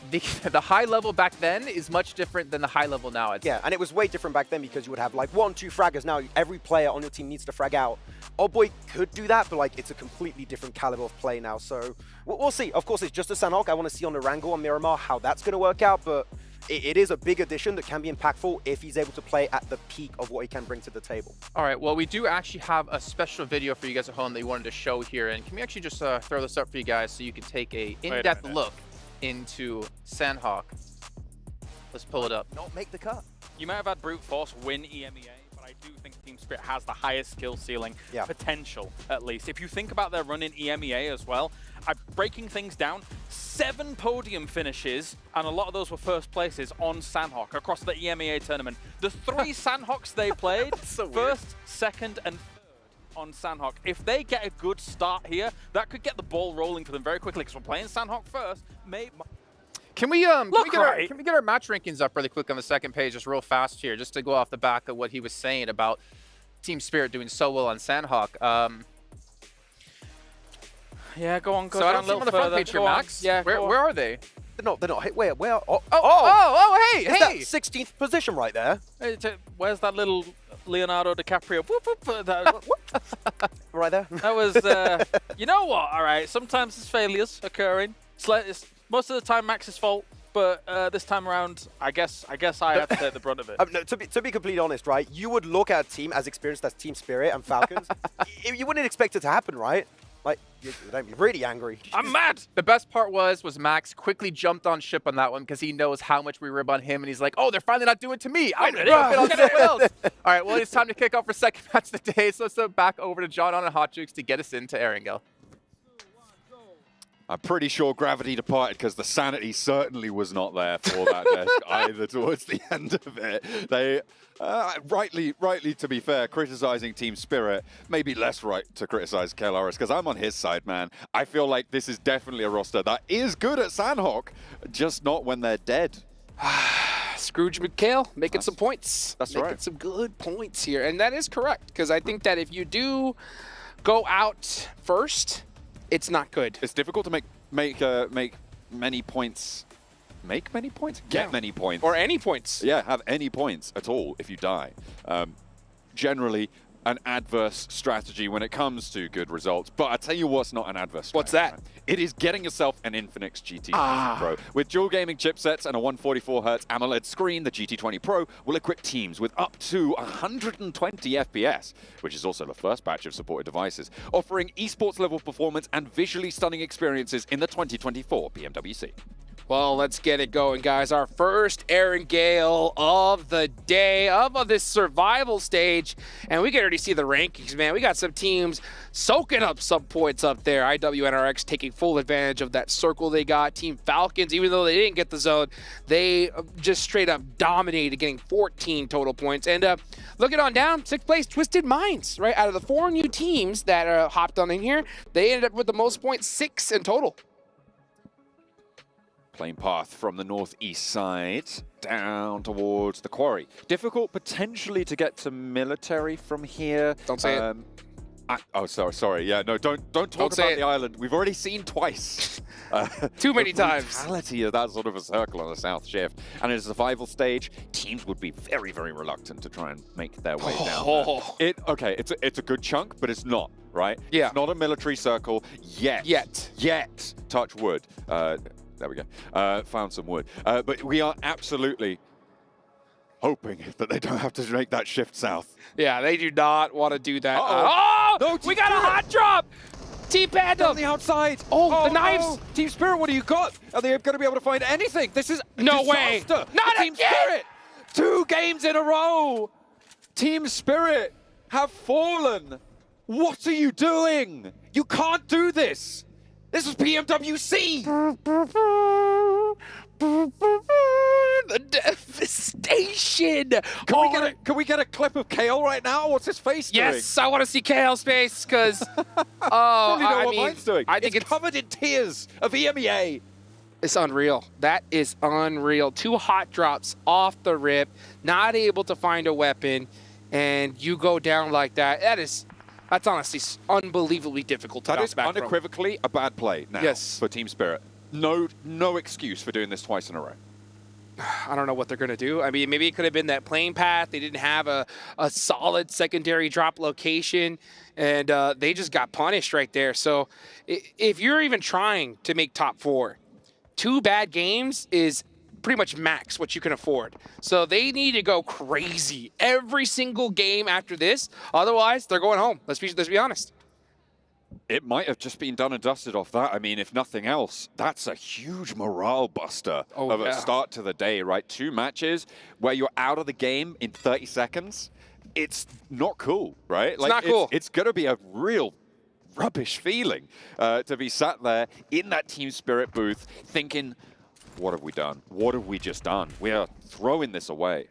the high level back then is much different than the high level now. Yeah, and it was way different back then because you would have like 1, 2 fraggers. Now every player on your team needs to frag out. Old Boy could do that, but like it's a completely different caliber of play now. So we'll see. Of course, it's just a Sandhawk. I want to see on the Wrangle on Miramar how that's going to work out, but it is a big addition that can be impactful if he's able to play at the peak of what he can bring to the table. All right, well, we do actually have a special video for you guys at home that we wanted to show here. And can we actually just throw this up for you guys so you can take a in-depth look into Sandhawk? Let's pull it up. Not make the cut. You might have had Brute Force win EMEA, but I do think Team Spirit has the highest skill ceiling potential, at least. If you think about their run in EMEA as well, breaking things down, 7 podium finishes, and a lot of those were first places on Sandhawk across the EMEA tournament. The 3 Sandhawks they played, first, second, and third on Sandhawk. If they get a good start here, that could get the ball rolling for them very quickly, because we're playing Sandhawk first. Can we get our match rankings up really quick on the second page, just real fast here, just to go off the back of what he was saying about Team Spirit doing so well on Sandhawk. Yeah, go on, so I don't see them on the front page here, Max. Yeah, where are they? They're not. Hey, where? Hey, Is that 16th position right there? Hey, where's that little Leonardo DiCaprio? Whoop, whoop, right there. That was, you know what? All right, sometimes there's failures occurring. It's Most of the time, Max's fault. But this time around, I guess I have to take the brunt of it. No, to be completely honest, right? You would look at a team as experienced as Team Spirit and Falcons. You wouldn't expect it to happen, right? Like, you're really angry. I'm mad. The best part was Max quickly jumped on ship on that one because he knows how much we rib on him, and he's like, oh, they're finally not doing it to me. I'm going to rip it on someone else. All right, well, it's time to kick off for second match of the day. So back over to John on and Hot Jukes to get us into Erangel. I'm pretty sure gravity departed because the sanity certainly was not there for that desk either towards the end of it. They, rightly to be fair, criticizing Team Spirit, maybe less right to criticize KLRS because I'm on his side, man. I feel like this is definitely a roster that is good at Sandhawk, just not when they're dead. Scrooge McHale making some points. That's right. Making some good points here. And that is correct because I think that if you do go out first, it's not good. It's difficult to make many points. Make many points? Get many points. Or any points. Yeah, have any points at all if you die. Generally, an adverse strategy when it comes to good results. But I tell you what's not an adverse strategy. What's that? It is getting yourself an Infinix GT20 Pro. With dual gaming chipsets and a 144Hz AMOLED screen, the GT20 Pro will equip teams with up to 120 FPS, which is also the first batch of supported devices, offering esports level performance and visually stunning experiences in the 2024 PMWC. Well, let's get it going, guys. Our first Erangel of the day, of this survival stage. And we can already see the rankings, man. We got some teams soaking up some points up there. IWNRX taking full advantage of that circle they got. Team Falcons, even though they didn't get the zone, they just straight up dominated, getting 14 total points. And looking on down, 6th place, Twisted Minds, right? Out of the 4 new teams that hopped on in here, they ended up with the most points, 6 in total. Plane path from the northeast side down towards the quarry. Difficult potentially to get to military from here. Don't say it. Oh, sorry. Yeah, no, don't talk about the island. We've already seen twice. Too many times. The brutality of that sort of a circle on the south shift. And in a survival stage, teams would be very, very reluctant to try and make their way down there. It's a good chunk, but it's not, right? Yeah. It's not a military circle yet. Yet. Touch wood. There we go. Found some wood. But we are absolutely hoping that they don't have to make that shift south. Yeah, they do not want to do that. No, we got a hot drop! Team Panda! On the outside! Oh, the knives! No. Team Spirit, what do you got? Are they going to be able to find anything? This is no disaster. Way! Not Team again! Spirit! 2 games in a row! Team Spirit have fallen! What are you doing? You can't do this! This is PMWC! The devastation! Can we get a clip of Kale right now? What's his face doing? Yes, I want to see Kale's face, because... I mean, mine's doing. I think it's covered in tears of EMEA. It's unreal. That is unreal. 2 hot drops off the rip, not able to find a weapon, and you go down like that. That's honestly unbelievably difficult to bounce back from. That is unequivocally a bad play now for Team Spirit. No excuse for doing this twice in a row. I don't know what they're going to do. I mean, maybe it could have been that plane path. They didn't have a solid secondary drop location, and they just got punished right there. So if you're even trying to make top 4, 2 bad games is pretty much max what you can afford. So they need to go crazy every single game after this. Otherwise, they're going home. Let's be honest. It might have just been done and dusted off that. I mean, if nothing else, that's a huge morale buster of a start to the day, right? 2 matches where you're out of the game in 30 seconds. It's not cool, right? It's not cool. It's going to be a real rubbish feeling to be sat there in that Team Spirit booth thinking, what have we done? What have we just done? We are throwing this away.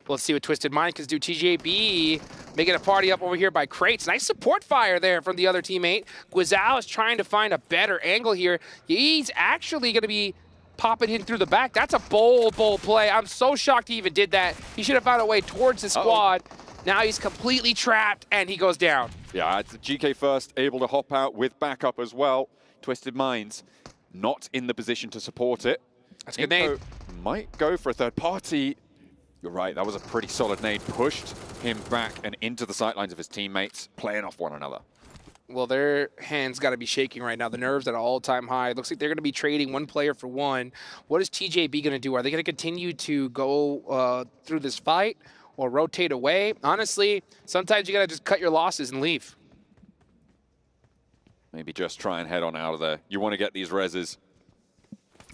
Let's see what Twisted Mind can do. TJB making a party up over here by Crates. Nice support fire there from the other teammate. Guizao is trying to find a better angle here. He's actually going to be popping in through the back. That's a bold play. I'm so shocked he even did that. He should have found a way towards the squad. Now he's completely trapped, and he goes down. Yeah, it's GK first, able to hop out with backup as well. Twisted Minds not in the position to support it. That's a good nade. Might go for a third party. You're right, that was a pretty solid nade. Pushed him back and into the sightlines of his teammates, playing off one another. well, their hands got to be shaking right now. The nerves at an all-time high. It looks like they're going to be trading one player for one. What is TJB going to do? Are they going to continue to go through this fight or rotate away? Honestly, sometimes you got to just cut your losses and leave. Maybe just try and head on out of there. You want to get these reses.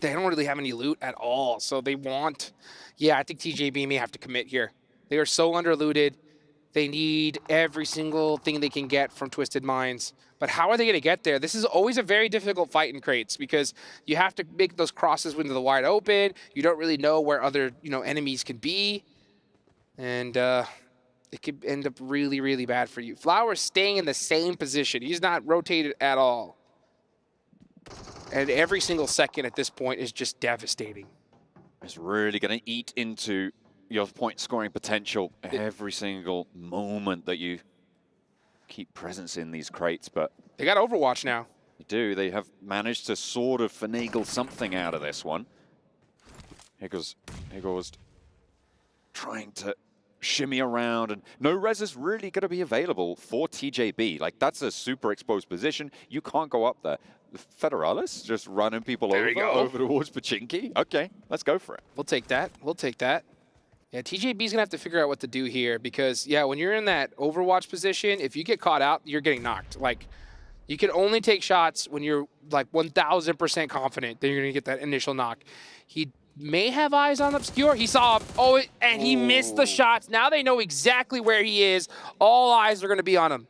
They don't really have any loot at all, so they want... Yeah, I think TJB may have to commit here. They are so underlooted. They need every single thing they can get from Twisted Minds. But how are they going to get there? This is always a very difficult fight in crates because you have to make those crosses into the wide open. You don't really know where other enemies can be. And it could end up really, really bad for you. Flower's staying in the same position. He's not rotated at all. And every single second at this point is just devastating. It's really going to eat into your point scoring potential every single moment that you keep presence in these crates, but they got Overwatch now. They do. They have managed to sort of finagle something out of this one. Higgo's trying to shimmy around, and no res is really going to be available for TJB. Like, that's a super exposed position. You can't go up there. Federalis just running people over towards Pachinki. Okay, let's go for it. We'll take that. We'll take that. Yeah, TJB's gonna have to figure out what to do here because, yeah, when you're in that Overwatch position, if you get caught out, you're getting knocked. Like, you can only take shots when you're like 1,000% confident that you're gonna get that initial knock. He may have eyes on Obscure. He saw him, and he missed the shots. Now they know exactly where he is. All eyes are gonna be on him.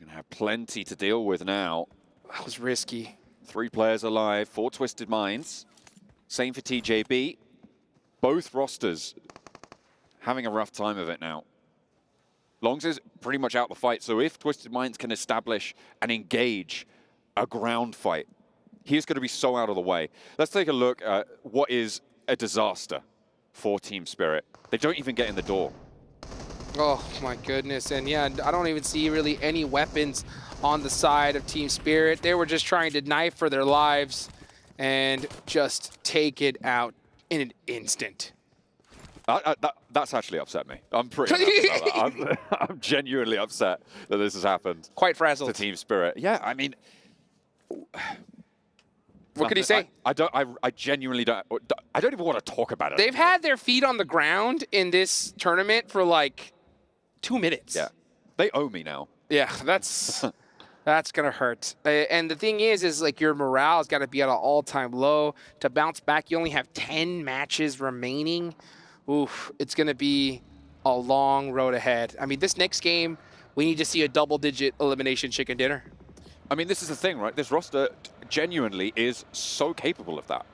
Gonna have plenty to deal with now. That was risky. 3 players alive, 4 Twisted Minds. Same for TJB. Both rosters having a rough time of it now. Longs is pretty much out the fight, so if Twisted Minds can establish and engage a ground fight, he's going to be so out of the way. Let's take a look at what is a disaster for Team Spirit. They don't even get in the door. Oh my goodness, and yeah, I don't even see really any weapons on the side of Team Spirit. They were just trying to knife for their lives and just take it out in an instant. That's actually upset me. I'm pretty upset about that. I'm genuinely upset that this has happened. Quite frazzled. To Team Spirit. Yeah, I mean... What could he say? I genuinely don't... I don't even want to talk about it. They've had their feet on the ground in this tournament for like 2 minutes. Yeah. They owe me now. Yeah, that's... That's going to hurt. And the thing is like your morale has got to be at an all-time low. To bounce back, you only have 10 matches remaining. Oof, it's going to be a long road ahead. I mean, this next game, we need to see a double-digit elimination chicken dinner. I mean, this is the thing, right? This roster genuinely is so capable of that.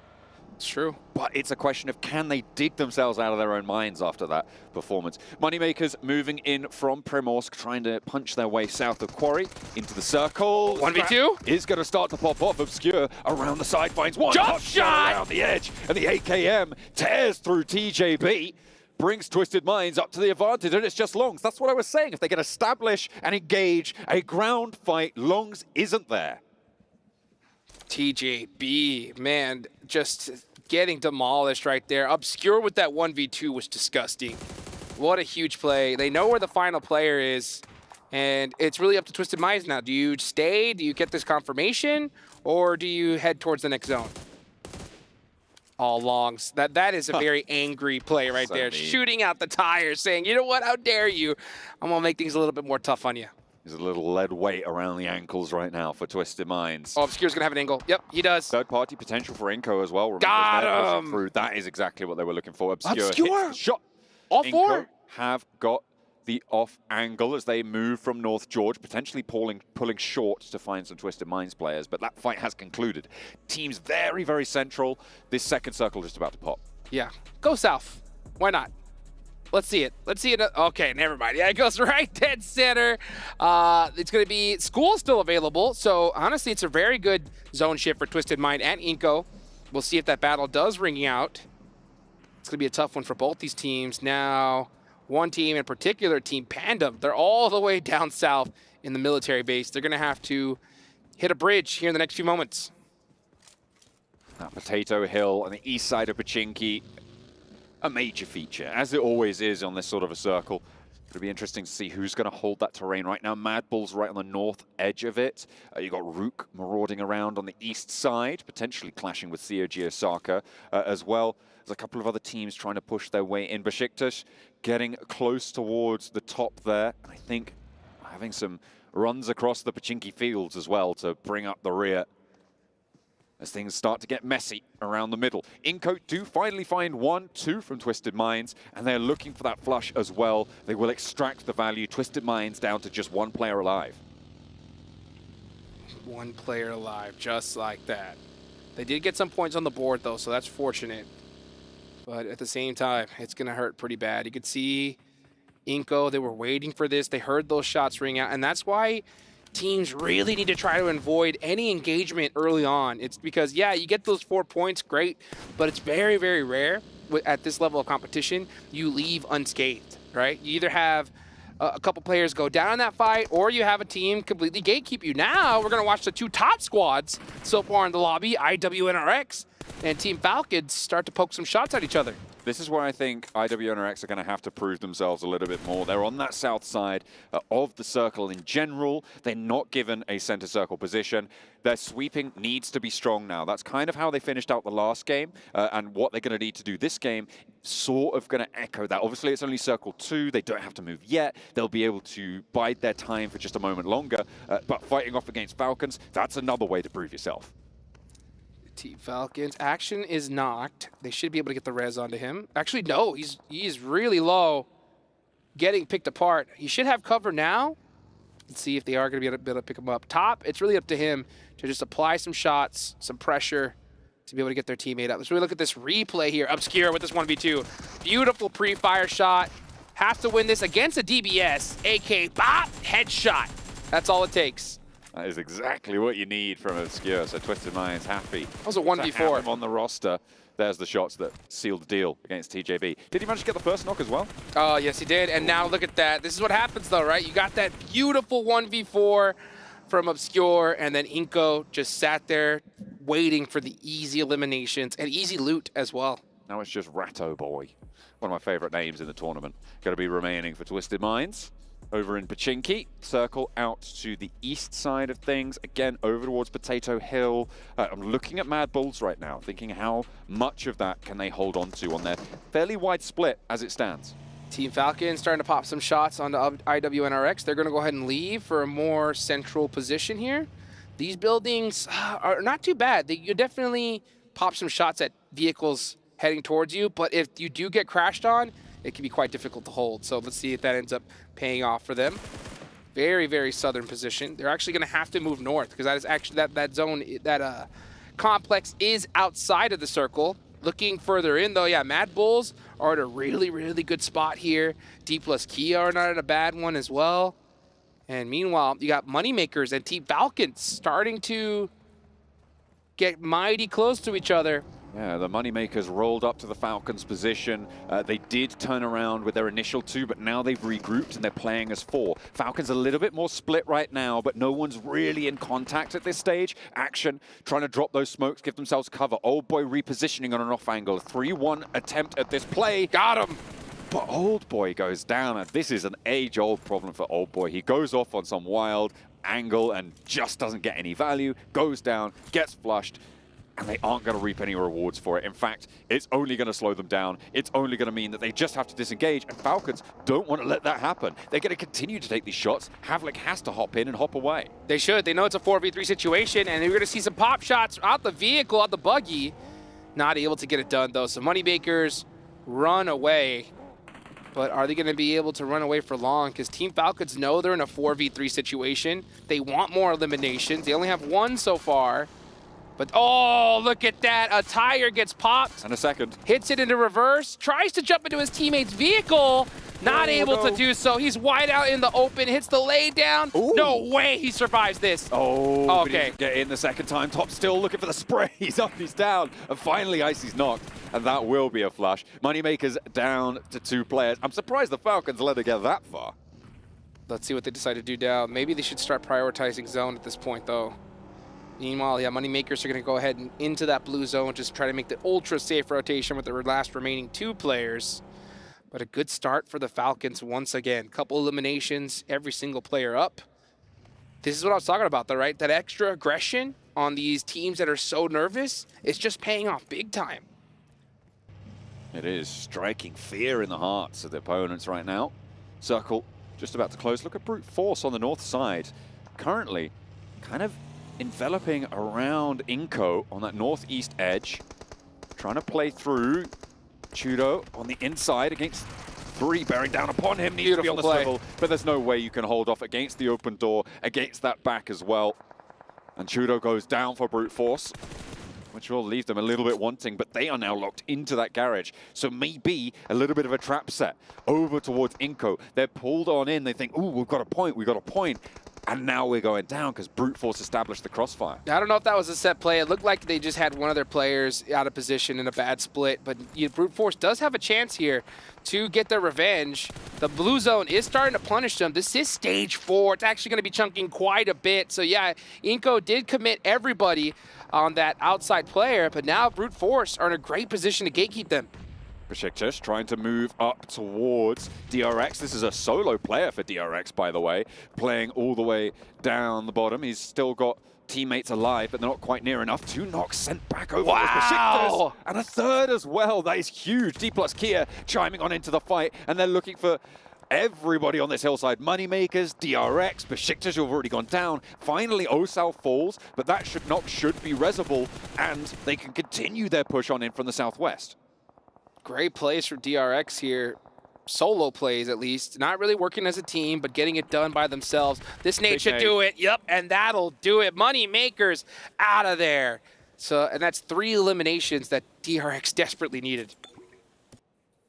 It's true. But it's a question of can they dig themselves out of their own minds after that performance. Moneymakers moving in from Primorsk, trying to punch their way south of Quarry into the circle. 1v2 is going to start to pop off. Obscure around the side finds one. Jump shot around the edge, and the 8KM tears through TJB. Brings Twisted Minds up to the advantage, and it's just Longs. That's what I was saying. If they can establish and engage a ground fight, Longs isn't there. TJB, man, just getting demolished right there. Obscure with that 1v2 was disgusting. What a huge play. They know where the final player is, and it's really up to Twisted Minds now. Do you stay? Do you get this confirmation? Or do you head towards the next zone? All Longs. That is a very angry play right there. Mean. Shooting out the tires, saying, you know what, how dare you? I'm going to make things a little bit more tough on you. There's a little lead weight around the ankles right now for Twisted Minds. Oh, Obscure's going to have an angle. Yep, he does. Third-party potential for Inko as well. Remember, Got him! through. That is exactly what they were looking for. Obscure! Hits the shot. All Inko four? have got the off angle as they move from North George, potentially pulling short to find some Twisted Minds players, but that fight has concluded. Team's very, very central. This second circle just about to pop. Yeah, go south. Why not? Let's see it. Let's see it. Okay, never mind. Yeah, it goes right dead center. It's going to be School still available, so honestly, it's a very good zone shift for Twisted Mind and Inko. We'll see if that battle does ring out. It's going to be a tough one for both these teams. Now, one team in particular, Team Pandem, they're all the way down south in the military base. They're going to have to hit a bridge here in the next few moments. Potato Hill on the east side of Pachinki, a major feature, as it always is on this sort of a circle. It'll be interesting to see who's going to hold that terrain right now. Mad Bull's right on the north edge of it. You got Rook marauding around on the east side, potentially clashing with COG Osaka as well. There's a couple of other teams trying to push their way in. Besiktas getting close towards the top there. And I think having some runs across the Pachinki fields as well to bring up the rear as things start to get messy around the middle. Inco do finally find 1-2 from Twisted Minds, and they're looking for that flush as well. They will extract the value. Twisted Minds down to just one player alive. One player alive, just like that. They did get some points on the board, though, so that's fortunate. But at the same time, it's going to hurt pretty bad. You could see Inco, they were waiting for this. They heard those shots ring out, and that's why teams really need to try to avoid any engagement early on. It's because, yeah, you get those 4 points, great, but it's very, very rare at this level of competition you leave unscathed, right? You either have a couple players go down in that fight, or you have a team completely gatekeep you. Now we're going to watch the 2 top squads so far in the lobby, IWNRX and Team Falcons, start to poke some shots at each other. This is where I think IWNRX are going to have to prove themselves a little bit more. They're on that south side of the circle in general. They're not given a center circle position. Their sweeping needs to be strong now. That's kind of how they finished out the last game, and what they're going to need to do this game sort of going to echo that. Obviously, it's only circle 2. They don't have to move yet. They'll be able to bide their time for just a moment longer, but fighting off against Falcons, that's another way to prove yourself. Team Falcons. Action is knocked. They should be able to get the res onto him. Actually, no, he's really low, getting picked apart. He should have cover now. Let's see if they are going to be able to pick him up. Top, it's really up to him to just apply some shots, some pressure to be able to get their teammate up. Let's really look at this replay here. Obscure with this 1v2. Beautiful pre-fire shot. Has to win this against a DBS, AK bop, headshot. That's all it takes. That is exactly what you need from Obscure, so Twisted Minds happy. That was a 1v4. On the roster. There's the shots that sealed the deal against TJB. Did he manage to get the first knock as well? Oh, yes, he did. And now look at that. This is what happens, though, right? You got that beautiful 1v4 from Obscure, and then Inco just sat there waiting for the easy eliminations and easy loot as well. Now it's just Ratto Boy, one of my favorite names in the tournament. Going to be remaining for Twisted Minds. Over in Pachinki, circle out to the east side of things, again over towards Potato Hill. I'm looking at Mad Bulls right now, thinking how much of that can they hold on to on their fairly wide split as it stands. Team Falcon starting to pop some shots onto IWNRX. They're going to go ahead and leave for a more central position here. These buildings are not too bad. You definitely pop some shots at vehicles heading towards you, but if you do get crashed on, it can be quite difficult to hold. So let's see if that ends up paying off for them. Very, very southern position. They're actually going to have to move north because that is actually that zone, that complex is outside of the circle. Looking further in though, yeah, Mad Bulls are at a really, really good spot here. D plus Kia are not at a bad one as well. And meanwhile, you got Moneymakers and Team Falcons starting to get mighty close to each other. Yeah, the Moneymakers rolled up to the Falcons' position. They did turn around with their initial 2, but now they've regrouped and they're playing as 4. Falcons a little bit more split right now, but no one's really in contact at this stage. Action, trying to drop those smokes, give themselves cover. Old Boy repositioning on an off angle. 3-1 attempt at this play. Got him! But Old Boy goes down, and this is an age-old problem for Old Boy. He goes off on some wild angle and just doesn't get any value, goes down, gets flushed, and they aren't going to reap any rewards for it. In fact, it's only going to slow them down. It's only going to mean that they just have to disengage, and Falcons don't want to let that happen. They're going to continue to take these shots. Havlik has to hop in and hop away. They should. They know it's a 4v3 situation, and you're going to see some pop shots out the vehicle, out the buggy. Not able to get it done, though. So Moneymakers run away. But are they going to be able to run away for long? Because Team Falcons know they're in a 4v3 situation. They want more eliminations. They only have 1 so far. But, oh, look at that. A tire gets popped. And a second. Hits it into reverse. Tries to jump into his teammate's vehicle. Not able to do so. He's wide out in the open. Hits the lay down. Ooh. No way he survives this. Oh, okay. Get in the second time. Top still looking for the spray. He's up, he's down. And finally, Icy's knocked. And that will be a flush. Moneymakers down to 2 players. I'm surprised the Falcons let it get that far. Let's see what they decide to do now. Maybe they should start prioritizing zone at this point, though. Meanwhile, yeah, Moneymakers are going to go ahead and into that blue zone, just try to make the ultra-safe rotation with their last remaining 2 players. But a good start for the Falcons once again. Couple eliminations, every single player up. This is what I was talking about, though, right? That extra aggression on these teams that are so nervous is just paying off big time. It is striking fear in the hearts of the opponents right now. Circle just about to close. Look at Brute Force on the north side. Currently kind of enveloping around Inco on that northeast edge. Trying to play through. Chudo on the inside against 3, bearing down upon him. Needs to be on the swivel, but there's no way you can hold off against the open door, against that back as well. And Chudo goes down for Brute Force, which will leave them a little bit wanting, but they are now locked into that garage. So maybe a little bit of a trap set over towards Inco. They're pulled on in. They think, ooh, we've got a point, we've got a point. And now we're going down because Brute Force established the crossfire. I don't know if that was a set play. It looked like they just had one of their players out of position in a bad split. But Brute Force does have a chance here to get their revenge. The blue zone is starting to punish them. This is stage 4. It's actually going to be chunking quite a bit. So yeah, Inco did commit everybody on that outside player. But now Brute Force are in a great position to gatekeep them. Besiktas trying to move up towards DRX. This is a solo player for DRX, by the way, playing all the way down the bottom. He's still got teammates alive, but they're not quite near enough. 2 knocks sent back over to Besiktas, and a third as well. That is huge. D plus Kia chiming on into the fight, and they're looking for everybody on this hillside. Moneymakers, DRX, Besiktas who have already gone down. Finally, Osal falls, but that should be Reservoir, and they can continue their push on in from the southwest. Great plays for DRX here. Solo plays, at least. Not really working as a team, but getting it done by themselves. This Nate should do it. Yep, and that'll do it. Money makers out of there. So, and that's 3 eliminations that DRX desperately needed.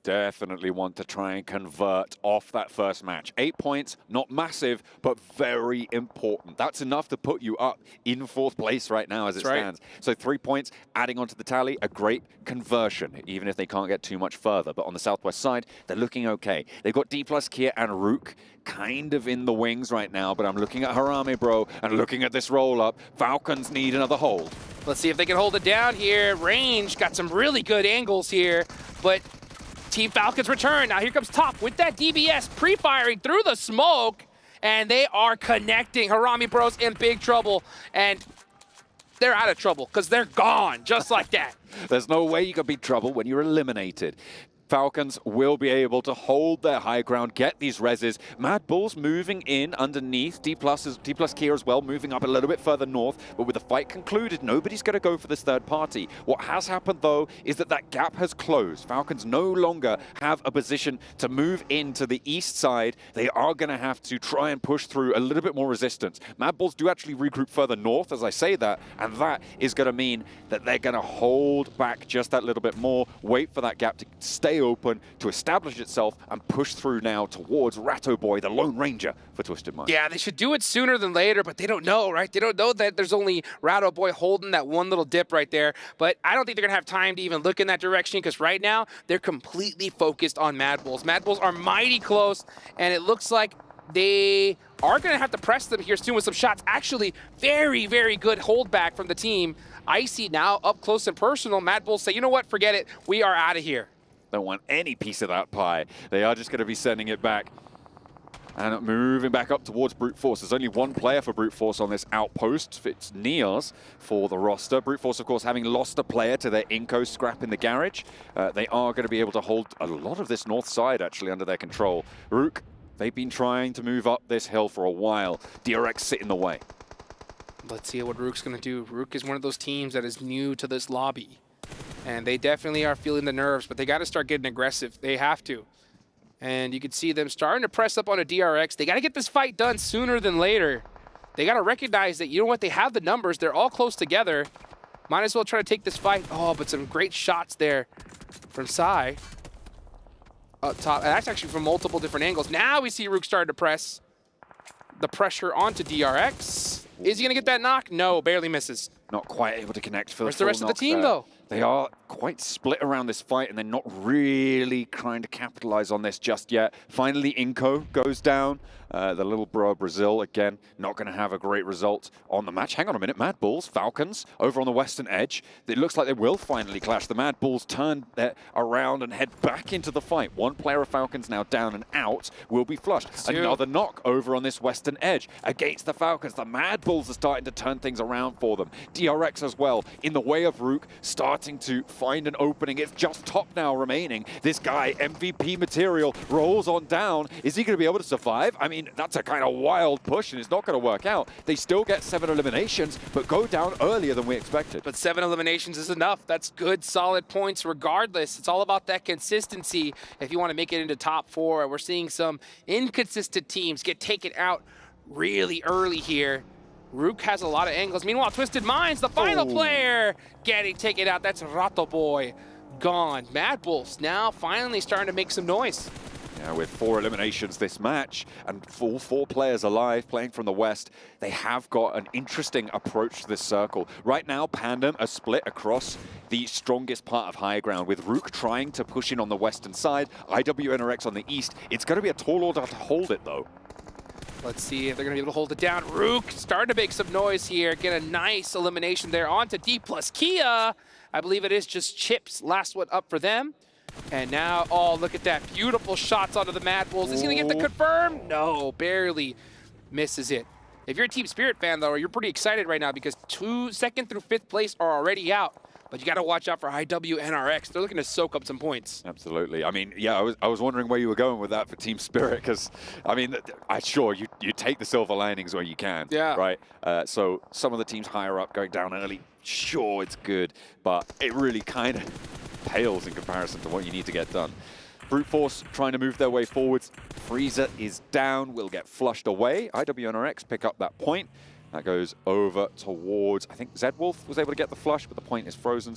Definitely want to try and convert off that first match. 8 points, not massive, but very important. That's enough to put you up in 4th place right now as it stands. So 3 points, adding onto the tally, a great conversion, even if they can't get too much further. But on the southwest side, they're looking okay. They've got D plus Kia and Rook kind of in the wings right now, but I'm looking at Harame, bro, and looking at this roll-up. Falcons need another hold. Let's see if they can hold it down here. Range got some really good angles here, but Team Falcons return. Now here comes Top with that DBS pre-firing through the smoke, and they are connecting. Harame Bros in big trouble, and they're out of trouble because they're gone just like that. There's no way you can beat trouble when you're eliminated. Falcons will be able to hold their high ground, get these reses. Mad Bulls moving in underneath. D plus Kia as well, moving up a little bit further north. But with the fight concluded, nobody's going to go for this third party. What has happened, though, is that that gap has closed. Falcons no longer have a position to move into the east side. They are going to have to try and push through a little bit more resistance. Mad Bulls do actually regroup further north, as I say that, and that is going to mean that they're going to hold back just that little bit more, wait for that gap to stay open, to establish itself, and push through now towards Ratto Boy, the Lone Ranger for Twisted Mind. Yeah, they should do it sooner than later, but they don't know, right? They don't know that there's only Ratto Boy holding that one little dip right there, but I don't think they're going to have time to even look in that direction because right now they're completely focused on Mad Bulls. Mad Bulls are mighty close, and it looks like they are going to have to press them here soon with some shots. Actually, very, very good holdback from the team. Icy now up close and personal. Mad Bulls say, you know what, forget it. We are out of here. Don't want any piece of that pie. They are just going to be sending it back and moving back up towards Brute Force. There's only one player for Brute Force on this outpost. It's Nias for the roster. Brute Force, of course, having lost a player to their Inco scrap in the garage. They are going to be able to hold a lot of this north side, actually, under their control. Rook, they've been trying to move up this hill for a while. DRX sit in the way. Let's see what Rook's going to do. Rook is one of those teams that is new to this lobby. And they definitely are feeling the nerves, but they got to start getting aggressive. They have to. And you can see them starting to press up on a DRX. They got to get this fight done sooner than later. They got to recognize that, you know what, they have the numbers. They're all close together. Might as well try to take this fight. Oh, but some great shots there from Sai. Up top. And that's actually from multiple different angles. Now we see Rook starting to press the pressure onto DRX. Is he going to get that knock? No, barely misses. Not quite able to connect for Where's the rest of the team, though? They are quite split around this fight, and they're not really trying to capitalize on this just yet. Finally, Inco goes down. The little bro Brazil, again, not going to have a great result on the match. Hang on a minute, Mad Bulls, Falcons, over on the western edge. It looks like they will finally clash. The Mad Bulls turn around and head back into the fight. One player of Falcons now down and out, will be flushed. Another knock over on this western edge against the Falcons. The Mad Bulls are starting to turn things around for them. DRX as well, in the way of Rook, starting to find an opening. It's just Top now remaining. This guy, MVP material, rolls on down. Is he going to be able to survive? I mean, that's a kind of wild push, and it's not going to work out. They still get 7 eliminations, but go down earlier than we expected. But 7 eliminations is enough. That's good, solid points regardless. It's all about that consistency if you want to make it into top 4. We're seeing some inconsistent teams get taken out really early here. Rook has a lot of angles. Meanwhile, Twisted Minds, the final player, getting taken out. That's Rato Boy gone. Mad Bulls now finally starting to make some noise. Yeah, with 4 eliminations this match and full 4 players alive playing from the west, they have got an interesting approach to this circle. Right now, Pandem are split across the strongest part of high ground, with Rook trying to push in on the western side, IWNRX on the east. It's going to be a tall order to hold it, though. Let's see if they're going to be able to hold it down. Rook starting to make some noise here. Get a nice elimination there onto D plus Kia. I believe it is just Chips, last one up for them. And now, oh, look at that. Beautiful shots onto the Mad Bulls. Is he going to get the confirm? No, barely misses it. If you're a Team Spirit fan, though, you're pretty excited right now because 2nd through 5th place are already out. But you got to watch out for IWNRX. They're looking to soak up some points. Absolutely. I mean, yeah, I was wondering where you were going with that for Team Spirit, because, I mean, sure, you take the silver linings where you can, right? So some of the teams higher up going down early, sure, it's good, but it really kind of pales in comparison to what you need to get done. Brute Force trying to move their way forwards. Freezer is down, will get flushed away. IWNRX pick up that point. That goes over towards, I think Zedwolf was able to get the flush, but the point is frozen.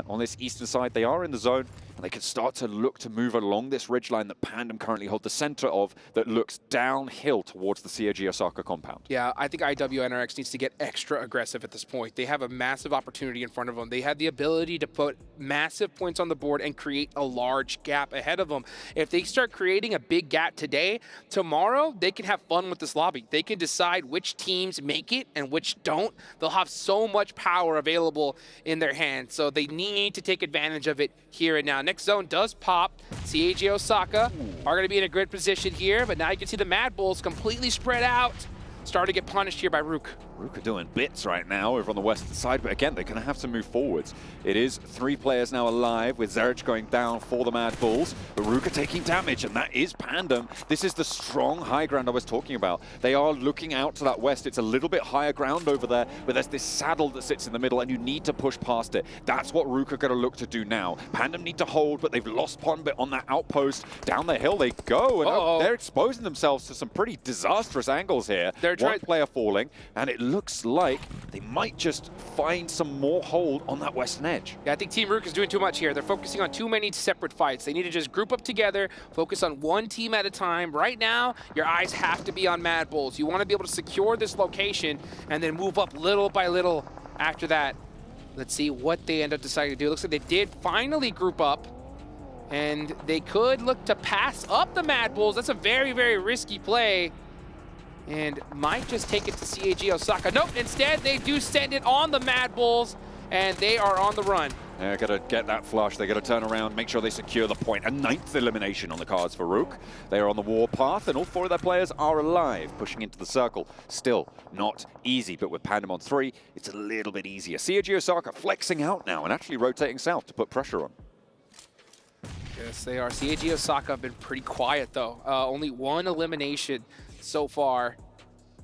On this eastern side, they are in the zone, and they can start to look to move along this ridgeline that Pandem currently hold the center of, that looks downhill towards the CAG Osaka compound. Yeah, I think IWNRX needs to get extra aggressive at this point. They have a massive opportunity in front of them. They had the ability to put massive points on the board and create a large gap ahead of them. If they start creating a big gap today, tomorrow they can have fun with this lobby. They can decide which teams make it and which don't. They'll have so much power available in their hands, so they need to take advantage of it here and now. Next zone does pop. CAG Osaka are going to be in a good position here, but now you can see the Mad Bulls completely spread out. Starting to get punished here by Rook. Rook are doing bits right now over on the western side, but again, they're going to have to move forwards. It is 3 players now alive, with Zerich going down for the Mad Bulls, but Rook are taking damage, and that is Pandem. This is the strong high ground I was talking about. They are looking out to that west. It's a little bit higher ground over there, but there's this saddle that sits in the middle, and you need to push past it. That's what Rook are going to look to do now. Pandem need to hold, but they've lost Pond on that outpost. Down the hill they go, and they're exposing themselves to some pretty disastrous angles here. One player falling, and it looks like they might just find some more hold on that western edge. Yeah, I think Team Rook is doing too much here. They're focusing on too many separate fights. They need to just group up together, focus on one team at a time. Right now, your eyes have to be on Mad Bulls. You want to be able to secure this location and then move up little by little after that. Let's see what they end up deciding to do. It looks like they did finally group up, and they could look to pass up the Mad Bulls. That's a very, very risky play, and might just take it to CAG Osaka. Nope, instead they do send it on the Mad Bulls, and they are on the run. They're going to get that flush. They're going to turn around, make sure they secure the point. A 9th elimination on the cards for Rook. They are on the war path, and all 4 of their players are alive, pushing into the circle. Still not easy, but with Pandem on 3, it's a little bit easier. CAG Osaka flexing out now and actually rotating south to put pressure on. Yes, they are. CAG Osaka have been pretty quiet, though. Only 1 elimination so far.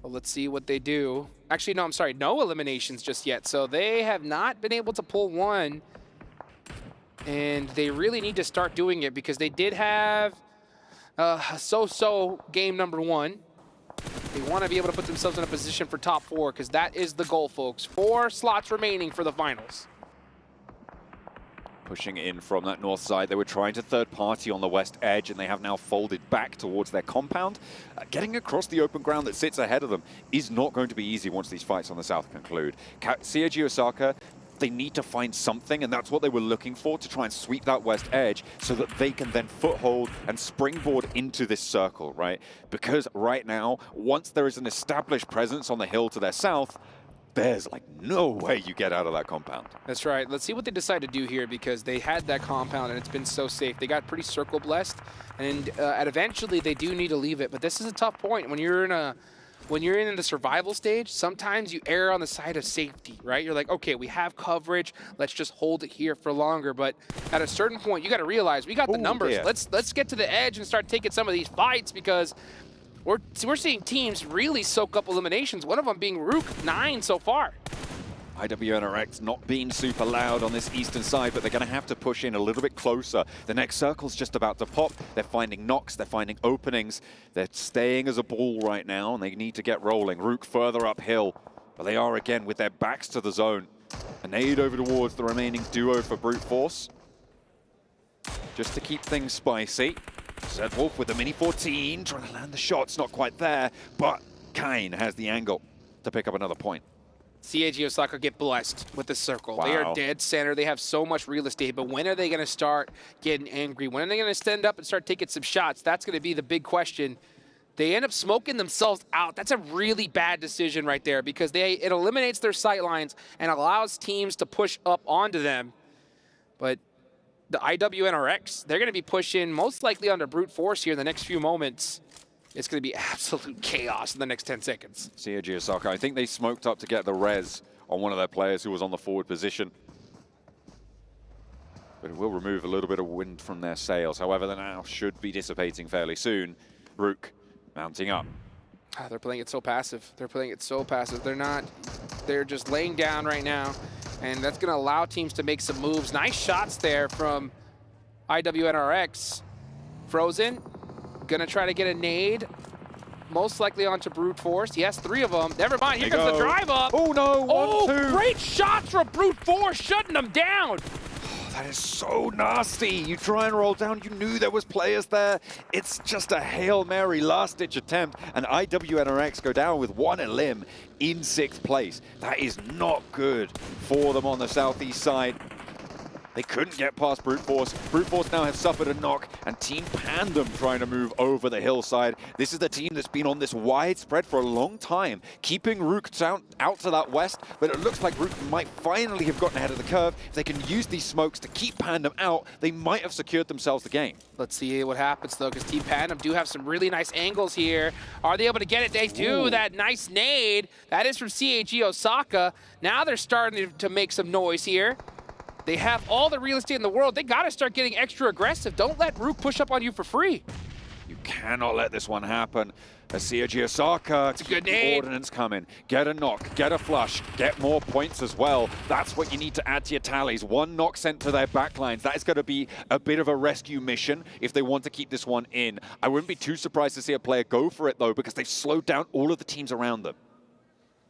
Well, let's see what they do. Actually, no, I'm sorry, no eliminations just yet. So they have not been able to pull 1. And they really need to start doing it because they did have a so-so game number 1. They want to be able to put themselves in a position for top 4 because that is the goal, folks. 4 slots remaining for the finals. Pushing in from that north side. They were trying to third party on the west edge, and they have now folded back towards their compound. Getting across the open ground that sits ahead of them is not going to be easy once these fights on the south conclude. CAG Osaka They need to find something, and that's what they were looking for, to try and sweep that west edge so that they can then foothold and springboard into this circle, right? Because right now, once there is an established presence on the hill to their south, there's like no way you get out of that compound. That's right. Let's see what they decide to do here, because they had that compound and it's been so safe. They got pretty circle blessed, and eventually they do need to leave it. But this is a tough point when you're in the survival stage. Sometimes you err on the side of safety, right? You're like, okay, we have coverage. Let's just hold it here for longer. But at a certain point, you got to realize we got the numbers. Yeah. Let's get to the edge and start taking some of these fights, because we're seeing teams really soak up eliminations. One of them being Rook, 9 so far. IWNRX not being super loud on this eastern side, but they're going to have to push in a little bit closer. The next circle's just about to pop. They're finding knocks, they're finding openings. They're staying as a ball right now, and they need to get rolling. Rook further uphill, but they are again with their backs to the zone. A nade over towards the remaining duo for Brute Force, just to keep things spicy. Zedwolf with the Mini 14, trying to land the shots, not quite there, but Kain has the angle to pick up another point. CAG Osaka get blessed with the circle. Wow. They are dead center. They have so much real estate, but when are they going to start getting angry? When are they going to stand up and start taking some shots? That's going to be the big question. They end up smoking themselves out. That's a really bad decision right there, because it eliminates their sight lines and allows teams to push up onto them. But the IWNRX, they're going to be pushing most likely under brute force here in the next few moments. It's going to be absolute chaos in the next 10 seconds. CAG Osaka, I think they smoked up to get the res on one of their players who was on the forward position. But it will remove a little bit of wind from their sails. However, they now should be dissipating fairly soon. Rook mounting up. They're playing it so passive. They're playing it so passive. They're just laying down right now. And that's going to allow teams to make some moves. Nice shots there from IWNRX. Frozen, going to try to get a nade. Most likely onto Brute Force. Yes, 3 of them. Never mind, here comes the drive up. Oh no, 1, 2. Great shots from Brute Force, shutting them down. That is so nasty. You try and roll down. You knew there was players there. It's just a Hail Mary last-ditch attempt, and IWNRX go down with 1 elim in 6th place. That is not good for them on the southeast side. They couldn't get past Brute Force. Brute Force now has suffered a knock, and Team Pandem trying to move over the hillside. This is the team that's been on this wide spread for a long time, keeping Rook out to that west, but it looks like Rook might finally have gotten ahead of the curve. If they can use these smokes to keep Pandem out, they might have secured themselves the game. Let's see what happens, though, because Team Pandem do have some really nice angles here. Are they able to get it? They do. Ooh. That nice nade. That is from CAG Osaka. Now they're starting to make some noise here. They have all the real estate in the world. They got to start getting extra aggressive. Don't let Rook push up on you for free. You cannot let this one happen. As CAG Osaka, it's a good nade. Ordnance coming. Get a knock, get a flush, get more points as well. That's what you need to add to your tallies. 1 knock sent to their backlines. That is going to be a bit of a rescue mission if they want to keep this one in. I wouldn't be too surprised to see a player go for it, though, because they've slowed down all of the teams around them.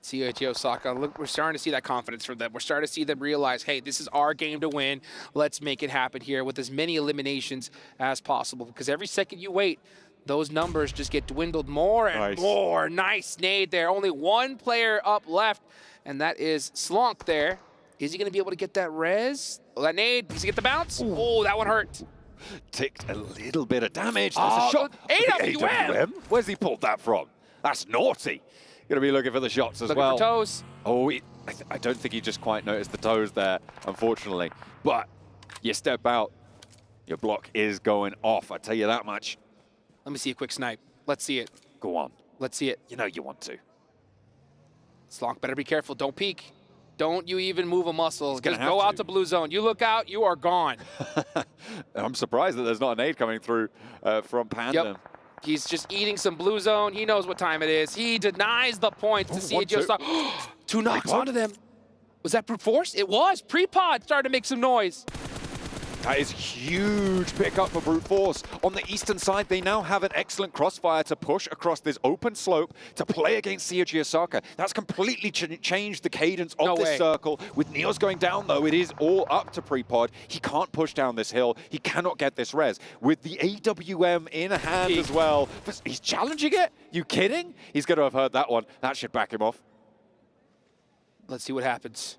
CAG Osaka, look, we're starting to see that confidence from them. We're starting to see them realize, hey, this is our game to win. Let's make it happen here with as many eliminations as possible, because every second you wait, those numbers just get dwindled more and more. Nice nade there. Only 1 player up left, and that is Slonk there. Is he going to be able to get that res? Oh, that nade. Does he get the bounce? Ooh. Oh, that one hurt. Ticked a little bit of damage. There's a shot. AWM. Where's he pulled that from? That's naughty. Going to be looking for the shots as well. Looking for toes. Oh, I don't think he just quite noticed the toes there, unfortunately. But you step out, your block is going off. I tell you that much. Let me see a quick snipe. Let's see it. Go on. Let's see it. You know you want to. Slonk, better be careful. Don't peek. Don't you even move a muscle. Just go out to blue zone. You look out, you are gone. I'm surprised that there's not an aid coming through from Pandem. Yep. He's just eating some blue zone. He knows what time it is. He denies the points to CAG Osaka. 2 knocks onto them. Was that brute force? It was. Pre-pod started to make some noise. That is huge pickup for Brute Force. On the eastern side, they now have an excellent crossfire to push across this open slope to play against CAG Osaka. That's completely changed the cadence of this circle. With Neos going down, though, it is all up to Prepod. He can't push down this hill. He cannot get this res. With the AWM in hand as well. But he's challenging it? You kidding? He's going to have heard that one. That should back him off. Let's see what happens.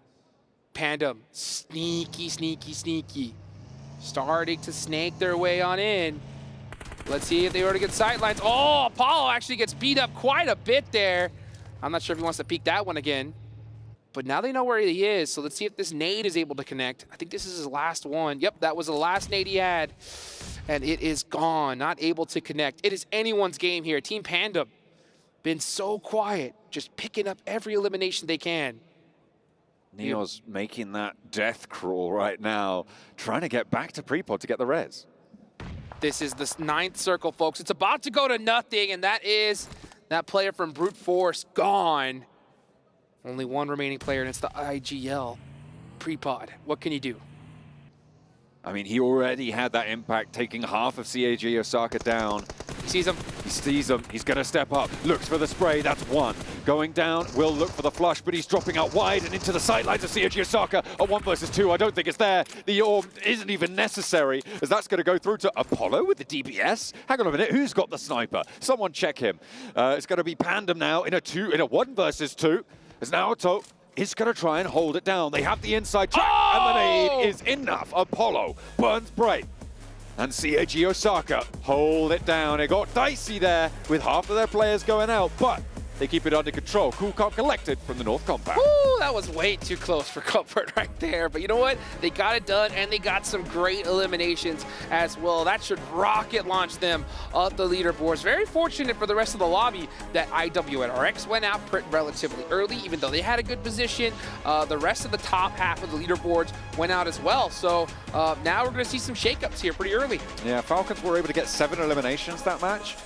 Pandem, sneaky, sneaky, sneaky. Starting to snake their way on in. Let's see if they already get sightlines. Oh, Apollo actually gets beat up quite a bit there. I'm not sure if he wants to peek that one again. But now they know where he is, so let's see if this nade is able to connect. I think this is his last one. Yep, that was the last nade he had. And it is gone, not able to connect. It is anyone's game here. Team Pandem, been so quiet, just picking up every elimination they can. Neo's making that death crawl right now, trying to get back to Prepod to get the res. This is the 9th circle, folks. It's about to go to nothing, and that is that player from Brute Force gone. Only one remaining player, and it's the IGL Prepod. What can you do? I mean, he already had that impact, taking half of CAG Osaka down. He sees him. He sees him. He's going to step up. Looks for the spray. That's one. Going down. Will look for the flush, but he's dropping out wide and into the sidelines of CAG Osaka. A 1 versus 2. I don't think it's there. The orb isn't even necessary, as that's going to go through to Apollo with the DBS. Hang on a minute. Who's got the sniper? Someone check him. It's going to be Pandem now in a 1 versus 2. As Naoto is going to try and hold it down. They have the inside track, and the nade is enough. Apollo burns Bray. And CAG Osaka hold it down. It got dicey there with half of their players going out, but they keep it under control. Cool Cop collected from the North compound. Woo, that was way too close for comfort right there. But you know what? They got it done, and they got some great eliminations as well. That should rocket launch them up the leaderboards. Very fortunate for the rest of the lobby that IWNRX went out relatively early, even though they had a good position. The rest of the top half of the leaderboards went out as well. So now we're going to see some shakeups here pretty early. Yeah, Falcons were able to get 7 eliminations that match.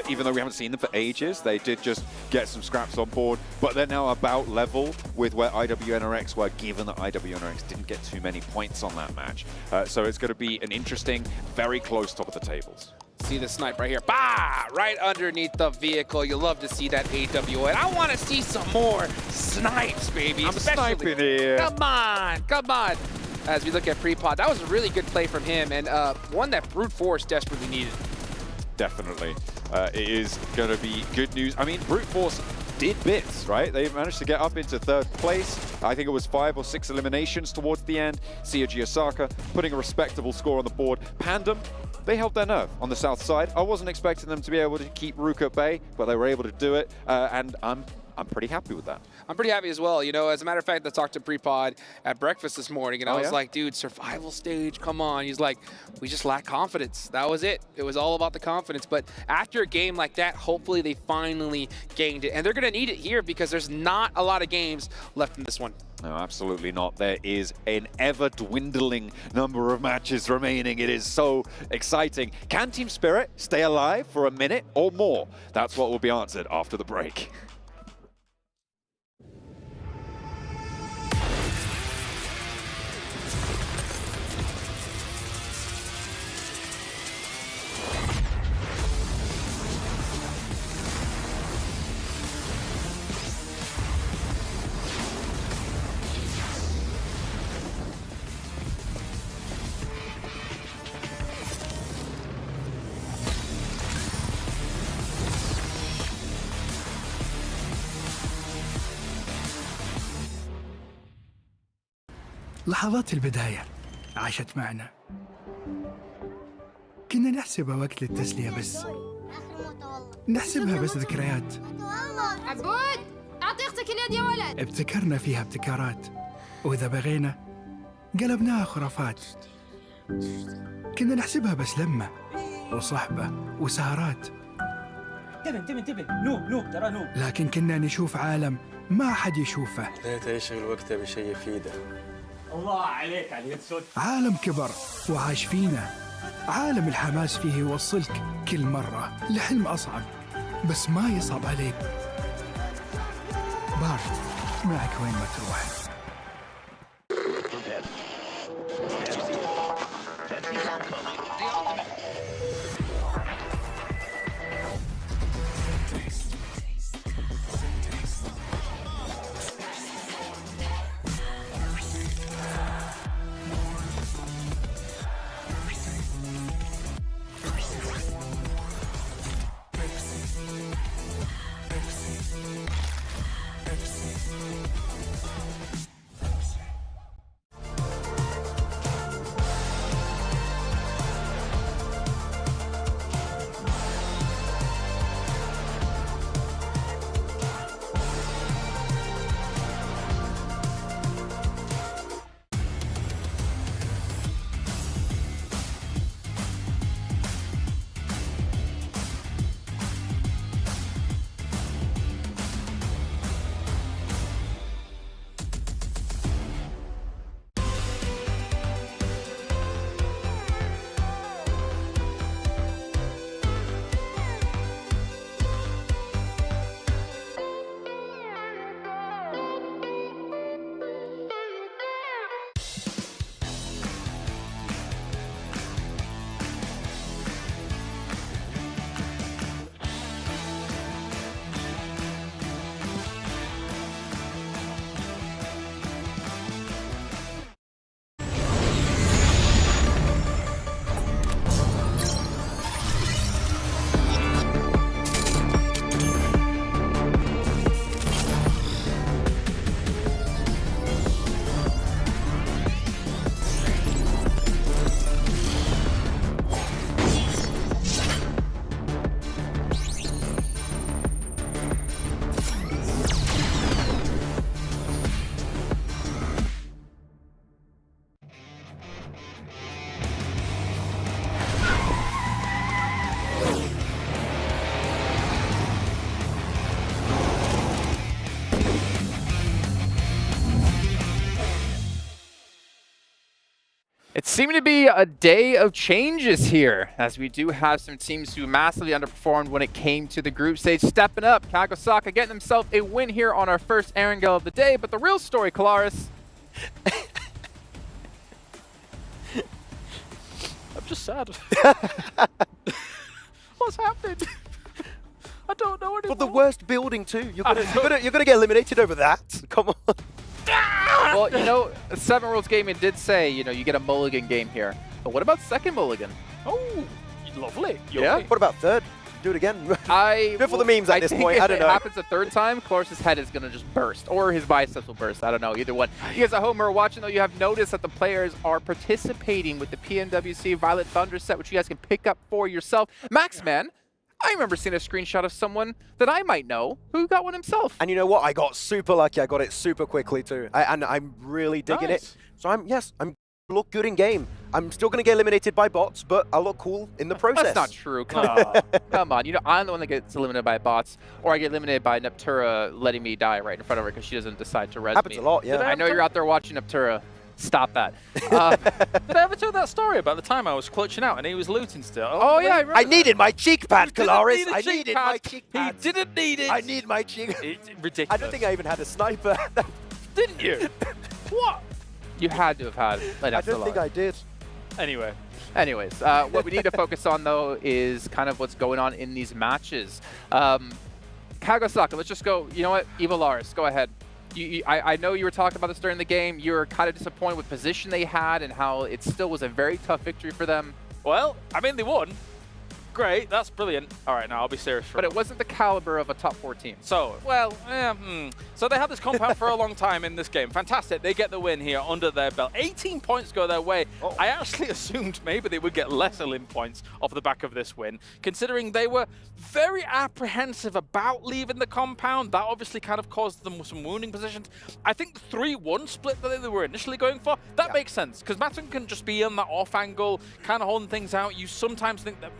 Even though we haven't seen them for ages, they did just get some scraps on board, but they're now about level with where IWNRX were, given that IWNRX didn't get too many points on that match. So it's going to be an interesting, very close top of the tables. See the snipe right here. Bah! Right underneath the vehicle. You love to see that AWN. I want to see some more snipes, baby. I'm sniping here. Come on, come on. As we look at Prepod, that was a really good play from him, and one that Brute Force desperately needed. Definitely. It is going to be good news. I mean, Brute Force did bits, right? They managed to get up into 3rd place. I think it was 5 or 6 eliminations towards the end. CAG Osaka putting a respectable score on the board. Pandem, they held their nerve on the south side. I wasn't expecting them to be able to keep Rook at bay, but they were able to do it, and I'm pretty happy with that. I'm pretty happy as well. You know, as a matter of fact, I talked to Prepod at breakfast this morning, and I was like, dude, survival stage, come on. He's like, we just lack confidence. That was it. It was all about the confidence. But after a game like that, hopefully they finally gained it. And they're going to need it here because there's not a lot of games left in this one. No, absolutely not. There is an ever-dwindling number of matches remaining. It is so exciting. Can Team Spirit stay alive for a minute or more? That's what will be answered after the break. لحظات البداية عاشت معنا. كنا نحسبها وقت للتسلية بس. نحسبها بس ذكريات. عبود أعطي أختك اليد يا ولد. ابتكرنا فيها ابتكارات، وإذا بغينا قلبناها خرافات. كنا نحسبها بس لمة وصحبة وسهرات. انتبه نوب ترى نوب. لكن كنا نشوف عالم ما حد يشوفه. ليت يشغل وقته بشيء يفيده. الله عليك على اليد سود. عالم كبر وعاش فينا. عالم الحماس فيه يوصلك كل مرة لحلم أصعب، بس ما يصعب عليك. بارد معك وين ما تروح. It's seeming to be a day of changes here, as we do have some teams who massively underperformed when it came to the group stage stepping up. Kagasaka getting himself a win here on our first Erangel of the day, but the real story, Kalaris. I'm just sad. What's happened? I don't know anymore. But the worst building too. You're gonna get eliminated over that. Come on. Well, you know, Seven Worlds Gaming did say, you know, you get a mulligan game here. But what about second mulligan? Oh, lovely. Yeah. What about third? Do it again. Good for the memes at this point. I don't know. If it happens a third time, Kalaris' head is going to just burst, or his biceps will burst. I don't know, either one. You guys at home who are watching, though, you have noticed that the players are participating with the PMWC Violet Thunder set, which you guys can pick up for yourself. Maxman, I remember seeing a screenshot of someone that I might know who got one himself. And you know what? I got super lucky. I got it super quickly too. And I'm really digging it. So I'm look good in game. I'm still going to get eliminated by bots, but I look cool in the process. That's not true. Come on. Come on. You know, I'm the one that gets eliminated by bots, or I get eliminated by Neptura letting me die right in front of her because she doesn't decide to res Happens me. a lot, yeah. I know you're out there watching Neptura. Stop that. Did I ever tell that story about the time I was clutching out and he was looting still? Oh yeah, I remember. I needed my cheek pad, Kalaris. I needed my cheek pad. He didn't need it. I need my cheek. It's ridiculous. I don't think I even had a sniper. Didn't you? What? You had to have had an I don't think I did. Anyway. Anyways, what we need to focus on, though, is kind of what's going on in these matches. Kagasaka, let's just go. You know what? Evolaris, go ahead. I know you were talking about this during the game. You were kind of disappointed with position they had and how it still was a very tough victory for them. Well, I mean, they won. Great, that's brilliant. All right, now I'll be serious for But it wasn't the caliber of a top 4 team. So, well, so they had this compound for a long time in this game. Fantastic. They get the win here under their belt. 18 points go their way. Oh. I actually assumed maybe they would get less Olymp points off the back of this win, considering they were very apprehensive about leaving the compound. That obviously kind of caused them some wounding positions. I think the 3-1 split that they were initially going for, that makes sense, because Matton can just be on that off angle, kind of holding things out. You sometimes think that,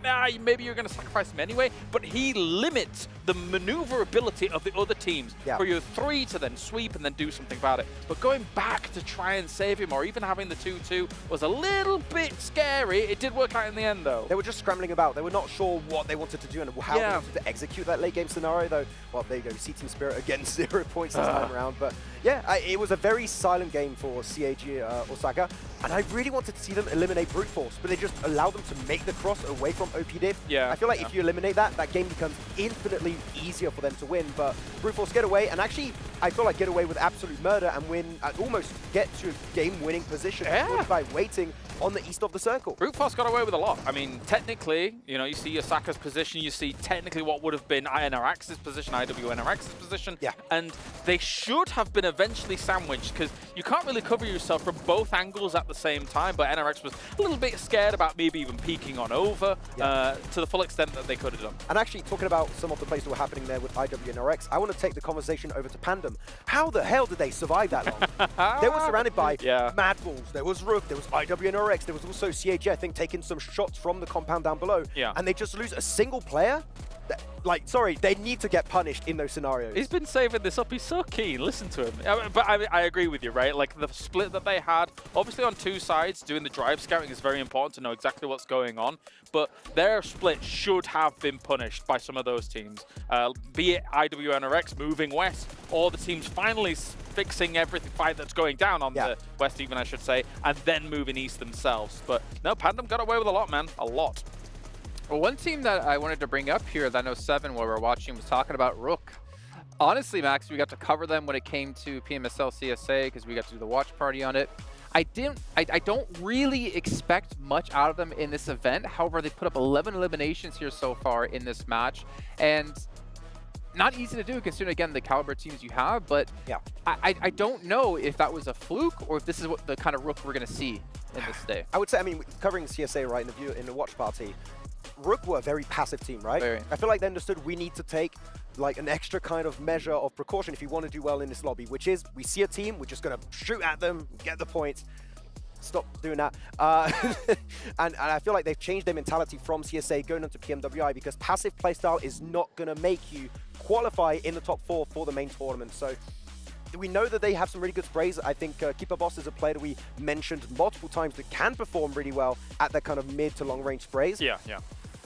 maybe you're going to sacrifice him anyway, but he limits the maneuverability of the other teams for your 3 to then sweep and then do something about it. But going back to try and save him, or even having the 2-2, was a little bit scary. It did work out in the end, though. They were just scrambling about. They were not sure what they wanted to do and how they wanted to execute that late game scenario, though. Well, there you go. See Team Spirit again, 0 points this time around. But yeah, it was a very silent game for CAG Osaka, and I really wanted to see them eliminate Brute Force, but they just allowed them to make the cross away from OP Dip. Yeah. I feel like if you eliminate that, that game becomes infinitely easier for them to win. But Brute Force get away, and actually, I feel like get away with absolute murder and win, almost get to game-winning position by waiting on the east of the circle. Brute Force got away with a lot. I mean, technically, you know, you see Osaka's position, you see technically what would have been INRX's position, IWNRX's position, and they should have been eventually sandwiched, because you can't really cover yourself from both angles at the same time, but NRX was a little bit scared about maybe even peeking on over to the full extent that they could have done. And actually, talking about some of the plays that were happening there with IWNRX, I want to take the conversation over to Pandem. How the hell did they survive that long? They were surrounded by Mad Bulls, there was Rook, there was IWNRX, there was also CAG, I think, taking some shots from the compound down below. And they just lose a single player? Like, sorry, they need to get punished in those scenarios. He's been saving this up. He's so keen. Listen to him. But I agree with you, right? Like, the split that they had, obviously on 2 sides, doing the drive scouting is very important to know exactly what's going on. But their split should have been punished by some of those teams. Be it IWNRX moving west, or the teams finally fixing everything fight that's going down on the west, even, I should say, and then moving east themselves. But no, Pandem got away with a lot, man. A lot. Well, one team that I wanted to bring up here that I know Seven, while we were watching, was talking about Rook. Honestly, Max, we got to cover them when it came to PMSL CSA because we got to do the watch party on it. I don't really expect much out of them in this event. However, they put up 11 eliminations here so far in this match, and not easy to do considering, again, the caliber teams you have. But I don't know if that was a fluke or if this is what the kind of Rook we're going to see in this day. I would say, I mean, covering CSA right in the watch party, Rook were a very passive team, right? I feel like they understood we need to take like an extra kind of measure of precaution if you want to do well in this lobby, which is we see a team, we're just going to shoot at them, get the points. Stop doing that. And I feel like they've changed their mentality from CSA going into PMWI because passive playstyle is not going to make you qualify in the top 4 for the main tournament. So we know that they have some really good sprays. I think Keeper Boss is a player that we mentioned multiple times that can perform really well at that kind of mid to long range sprays. Yeah, yeah.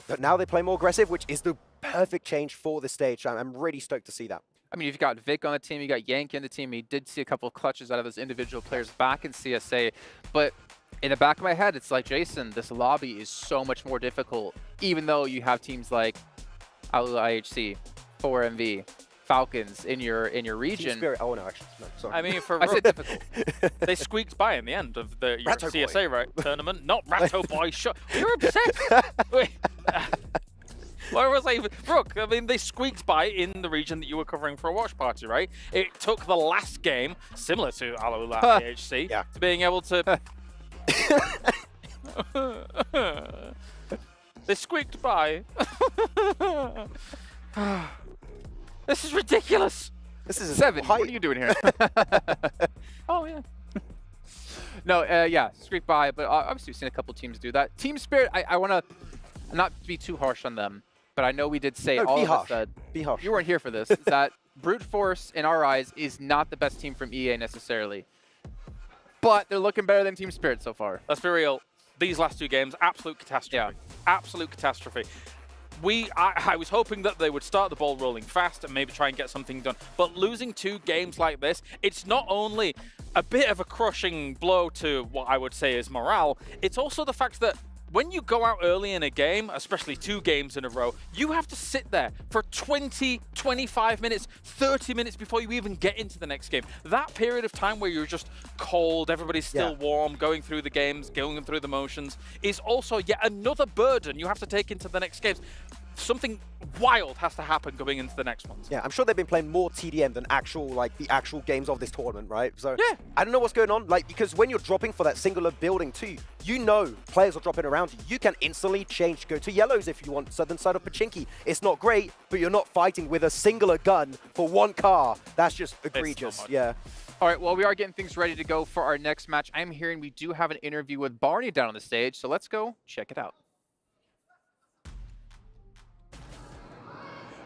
But now they play more aggressive, which is the perfect change for the stage. I'm really stoked to see that. I mean, you've got Vic on the team, you got Yankee on the team. You did see a couple of clutches out of those individual players back in CSA, but in the back of my head, it's like, Jason, this lobby is so much more difficult, even though you have teams like IHC, 4MV, Falcons in your region. Team Spirit. Oh no, actually, no, sorry. I mean, for I said difficult. They squeaked by in the end of the Ratto CSA right tournament. Not Ratto Boy. You're obsessed. Wait. Where was I even? Brooke, I mean, they squeaked by in the region that you were covering for a watch party, right? It took the last game, similar to Alula AHC, to being able to... They squeaked by. This is ridiculous. This is 7. What are you doing here? Oh, yeah. No, yeah, squeak by, but obviously we've seen a couple teams do that. Team Spirit, I want to not be too harsh on them, but I know we did say all of us said, be harsh. You weren't here for this, that Brute Force, in our eyes, is not the best team from EA necessarily. But they're looking better than Team Spirit so far. Let's be real. These last 2 games, absolute catastrophe. Yeah. Absolute catastrophe. I was hoping that they would start the ball rolling fast and maybe try and get something done. But losing 2 games like this, it's not only a bit of a crushing blow to what I would say is morale, it's also the fact that when you go out early in a game, especially 2 games in a row, you have to sit there for 20, 25 minutes, 30 minutes before you even get into the next game. That period of time where you're just cold, everybody's still warm, going through the games, going through the motions, is also yet another burden you have to take into the next games. Something wild has to happen going into the next ones. Yeah, I'm sure they've been playing more TDM than the actual games of this tournament, right? So yeah, I don't know what's going on, because when you're dropping for that singular building too, you know players are dropping around you. You can instantly change, go to yellows if you want, southern side of Pachinki. It's not great, but you're not fighting with a singular gun for 1 car. That's just egregious. Yeah. All right, well, we are getting things ready to go for our next match. I'm hearing we do have an interview with Barney down on the stage, so let's go check it out.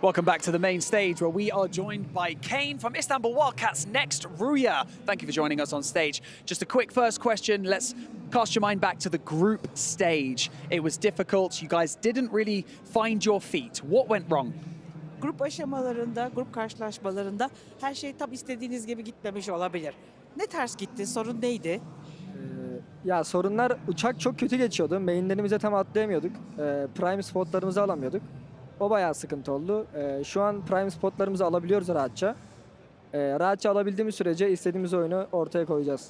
Welcome back to the main stage, where we are joined by Kane from Istanbul Wildcats next Ruya. Thank you for joining us on stage. Just a quick first question. Let's cast your mind back to the group stage. It was difficult. You guys didn't really find your feet. What went wrong? Grup aşamalarında, grup karşılaşmalarında her şey tam istediğiniz gibi gitmemiş olabilir. Ne ters gitti? Sorun neydi? Ya sorunlar, uçak çok kötü geçiyordu. Mainlerimize tam atlayamıyorduk. Prime spotlarımızı alamıyorduk. O bayağı sıkıntı oldu. Şu an prime spotlarımızı alabiliyoruz rahatça. Rahatça alabildiğimiz sürece istediğimiz oyunu ortaya koyacağız.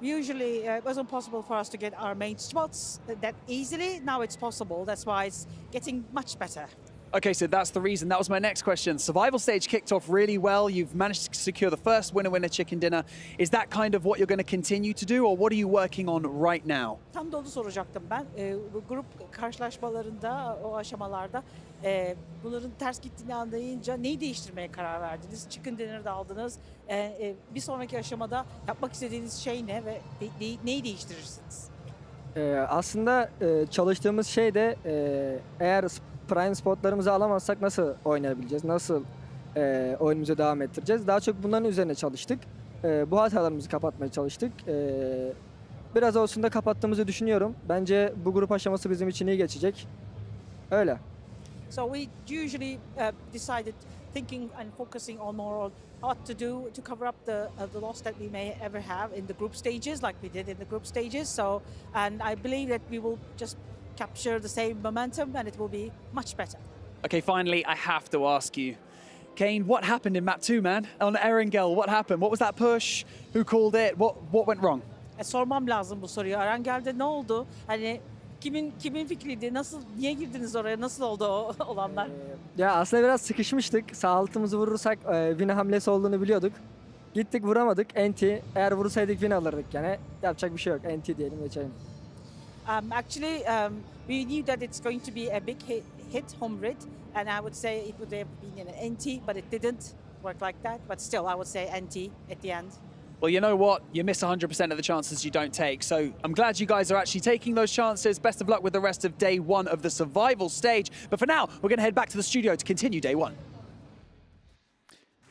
Usually it wasn't possible for us to get our main spots that easily. Now it's possible. That's why it's getting much better. Okay, so that's the reason. That was my next question. Survival stage kicked off really well. You've managed to secure the first winner chicken dinner. Is that kind of what you're going to continue to do, or what are you working on right now? Tam da onu soracaktım ben. Bu grup karşılaşmalarında, o aşamalarda bunların ters gittiğini anlayınca neyi değiştirmeye karar verdiniz? Chicken dinner'da aldınız. Bir sonraki aşamada yapmak istediğiniz şey ne ve neyi değiştirirsiniz? Aslında çalıştığımız şey de eğer prime spotlarımızı alamazsak nasıl oynayabileceğiz, nasıl oyunumuza devam ettireceğiz. Daha çok bunların üzerine çalıştık. Bu hatalarımızı kapatmaya çalıştık. Biraz olsun da kapattığımızı düşünüyorum. Bence bu grup aşaması bizim için iyi geçecek. Öyle. So we usually decided thinking and focusing on more on what to do to cover up the loss that we may ever have in the group stages, like we did in the group stages. So, and I believe that we will just capture the same momentum and it will be much better. Okay, finally, I have to ask you, Kane, what happened in map 2, man? On Erengel, what happened? What was that push? Who called it? What went wrong? Sormam lazım bu soruyu. Erengel'de ne oldu? Hani kimin fikriydi? Niye girdiniz oraya? Nasıl oldu o olanlar? Ya aslında biraz sıkışmıştık. Sağ altımızı vurursak win hamlesi olduğunu biliyorduk. Gittik vuramadık. NT. Eğer vursaydık win alırdık yani. Yapacak bir şey yok. NT diyelim, geçelim. Actually, we knew that it's going to be a big hit home rid, and I would say it would have been an NT, but it didn't work like that. But still, I would say NT at the end. Well, you know what? You miss 100% of the chances you don't take. So I'm glad you guys are actually taking those chances. Best of luck with the rest of day 1 of the survival stage. But for now, we're going to head back to the studio to continue day 1.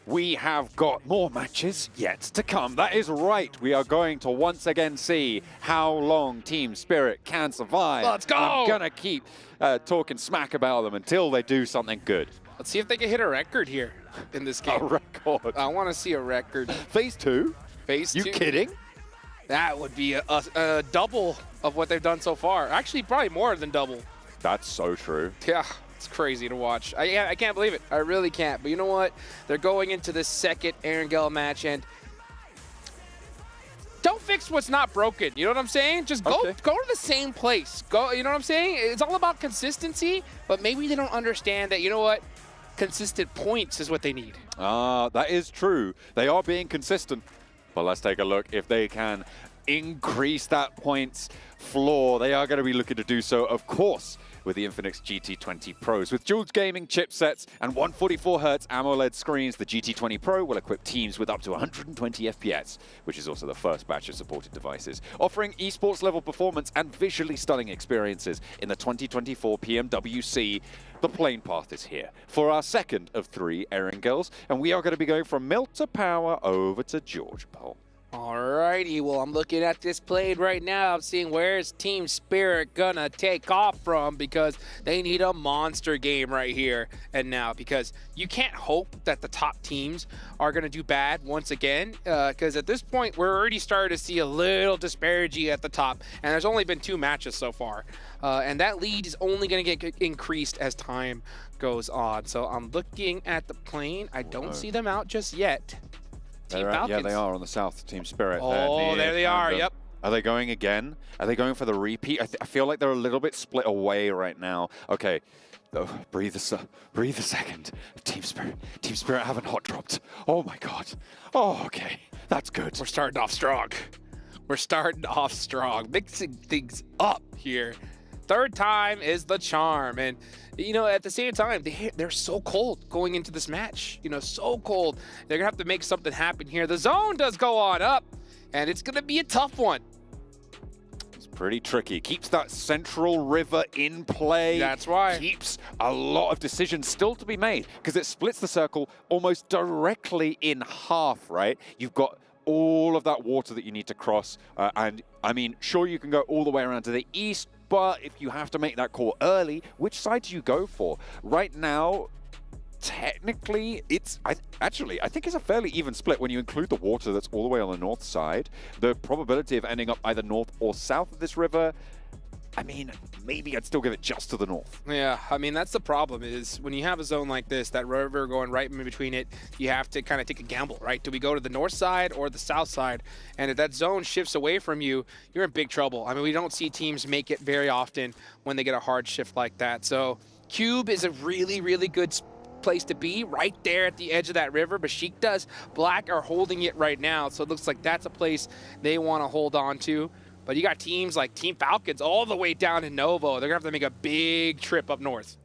we have got more matches yet to come. That is right. We are going to once again see how long Team Spirit can survive. Let's go! I'm going to keep talking smack about them until they do something good. Let's see if they can hit a record here in this game. A record? I want to see a record. Phase 2? Phase 2? You kidding? That would be a double of what they've done so far. Actually, probably more than double. That's so true. Yeah. It's crazy to watch. I can't believe it. I really can't. But you know what? They're going into this second Erangel match, and don't fix what's not broken. You know what I'm saying? Just go to the same place. Go. You know what I'm saying? It's all about consistency, but maybe they don't understand that, you know what? Consistent points is what they need. That is true. They are being consistent. But let's take a look if they can increase that points floor. They are going to be looking to do so, of course, with the Infinix GT20 Pros. With dual gaming chipsets and 144Hz AMOLED screens, the GT20 Pro will equip teams with up to 120 FPS, which is also the first batch of supported devices, offering esports level performance and visually stunning experiences in the 2024 PMWC. The plane path is here for our second of 3 Erangels, and we are going to be going from Milt to Power over to George Pole. Alrighty, well, I'm looking at this plane right now. I'm seeing where's Team Spirit gonna take off from, because they need a monster game right here and now, because you can't hope that the top teams are gonna do bad once again, because at this point, we're already starting to see a little disparity at the top, and there's only been 2 matches so far. And that lead is only gonna get increased as time goes on. So I'm looking at the plane. I don't see them out just yet. Team Falcons. Yeah, they are on the south, Team Spirit. Oh, there they are, yep. Are they going again? Are they going for the repeat? I feel like they're a little bit split away right now. Okay, breathe a second. Team Spirit haven't hot dropped. Oh my God. Oh, okay, that's good. We're starting off strong. We're starting off strong, mixing things up here. Third time is the charm, and you know, at the same time, they're so cold going into this match. You know, so cold. They're gonna have to make something happen here. The zone does go on up, and it's gonna be a tough one. It's pretty tricky. Keeps that central river in play. That's right. Keeps a lot of decisions still to be made, because it splits the circle almost directly in half, right? You've got all of that water that you need to cross, and I mean, sure, you can go all the way around to the east, but if you have to make that call early, which side do you go for? Right now, technically, I think it's a fairly even split when you include the water that's all the way on the north side. The probability of ending up either north or south of this river, I mean, maybe I'd still give it just to the north. Yeah, I mean, that's the problem, is when you have a zone like this, that river going right in between it, you have to kind of take a gamble, right? Do we go to the north side or the south side? And if that zone shifts away from you, you're in big trouble. I mean, we don't see teams make it very often when they get a hard shift like that. So Cube is a really, really good place to be, right there at the edge of that river. Besiktas, Black are holding it right now, so it looks like that's a place they want to hold on to. But you got teams like Team Falcons all the way down in Novo. They're going to have to make a big trip up north.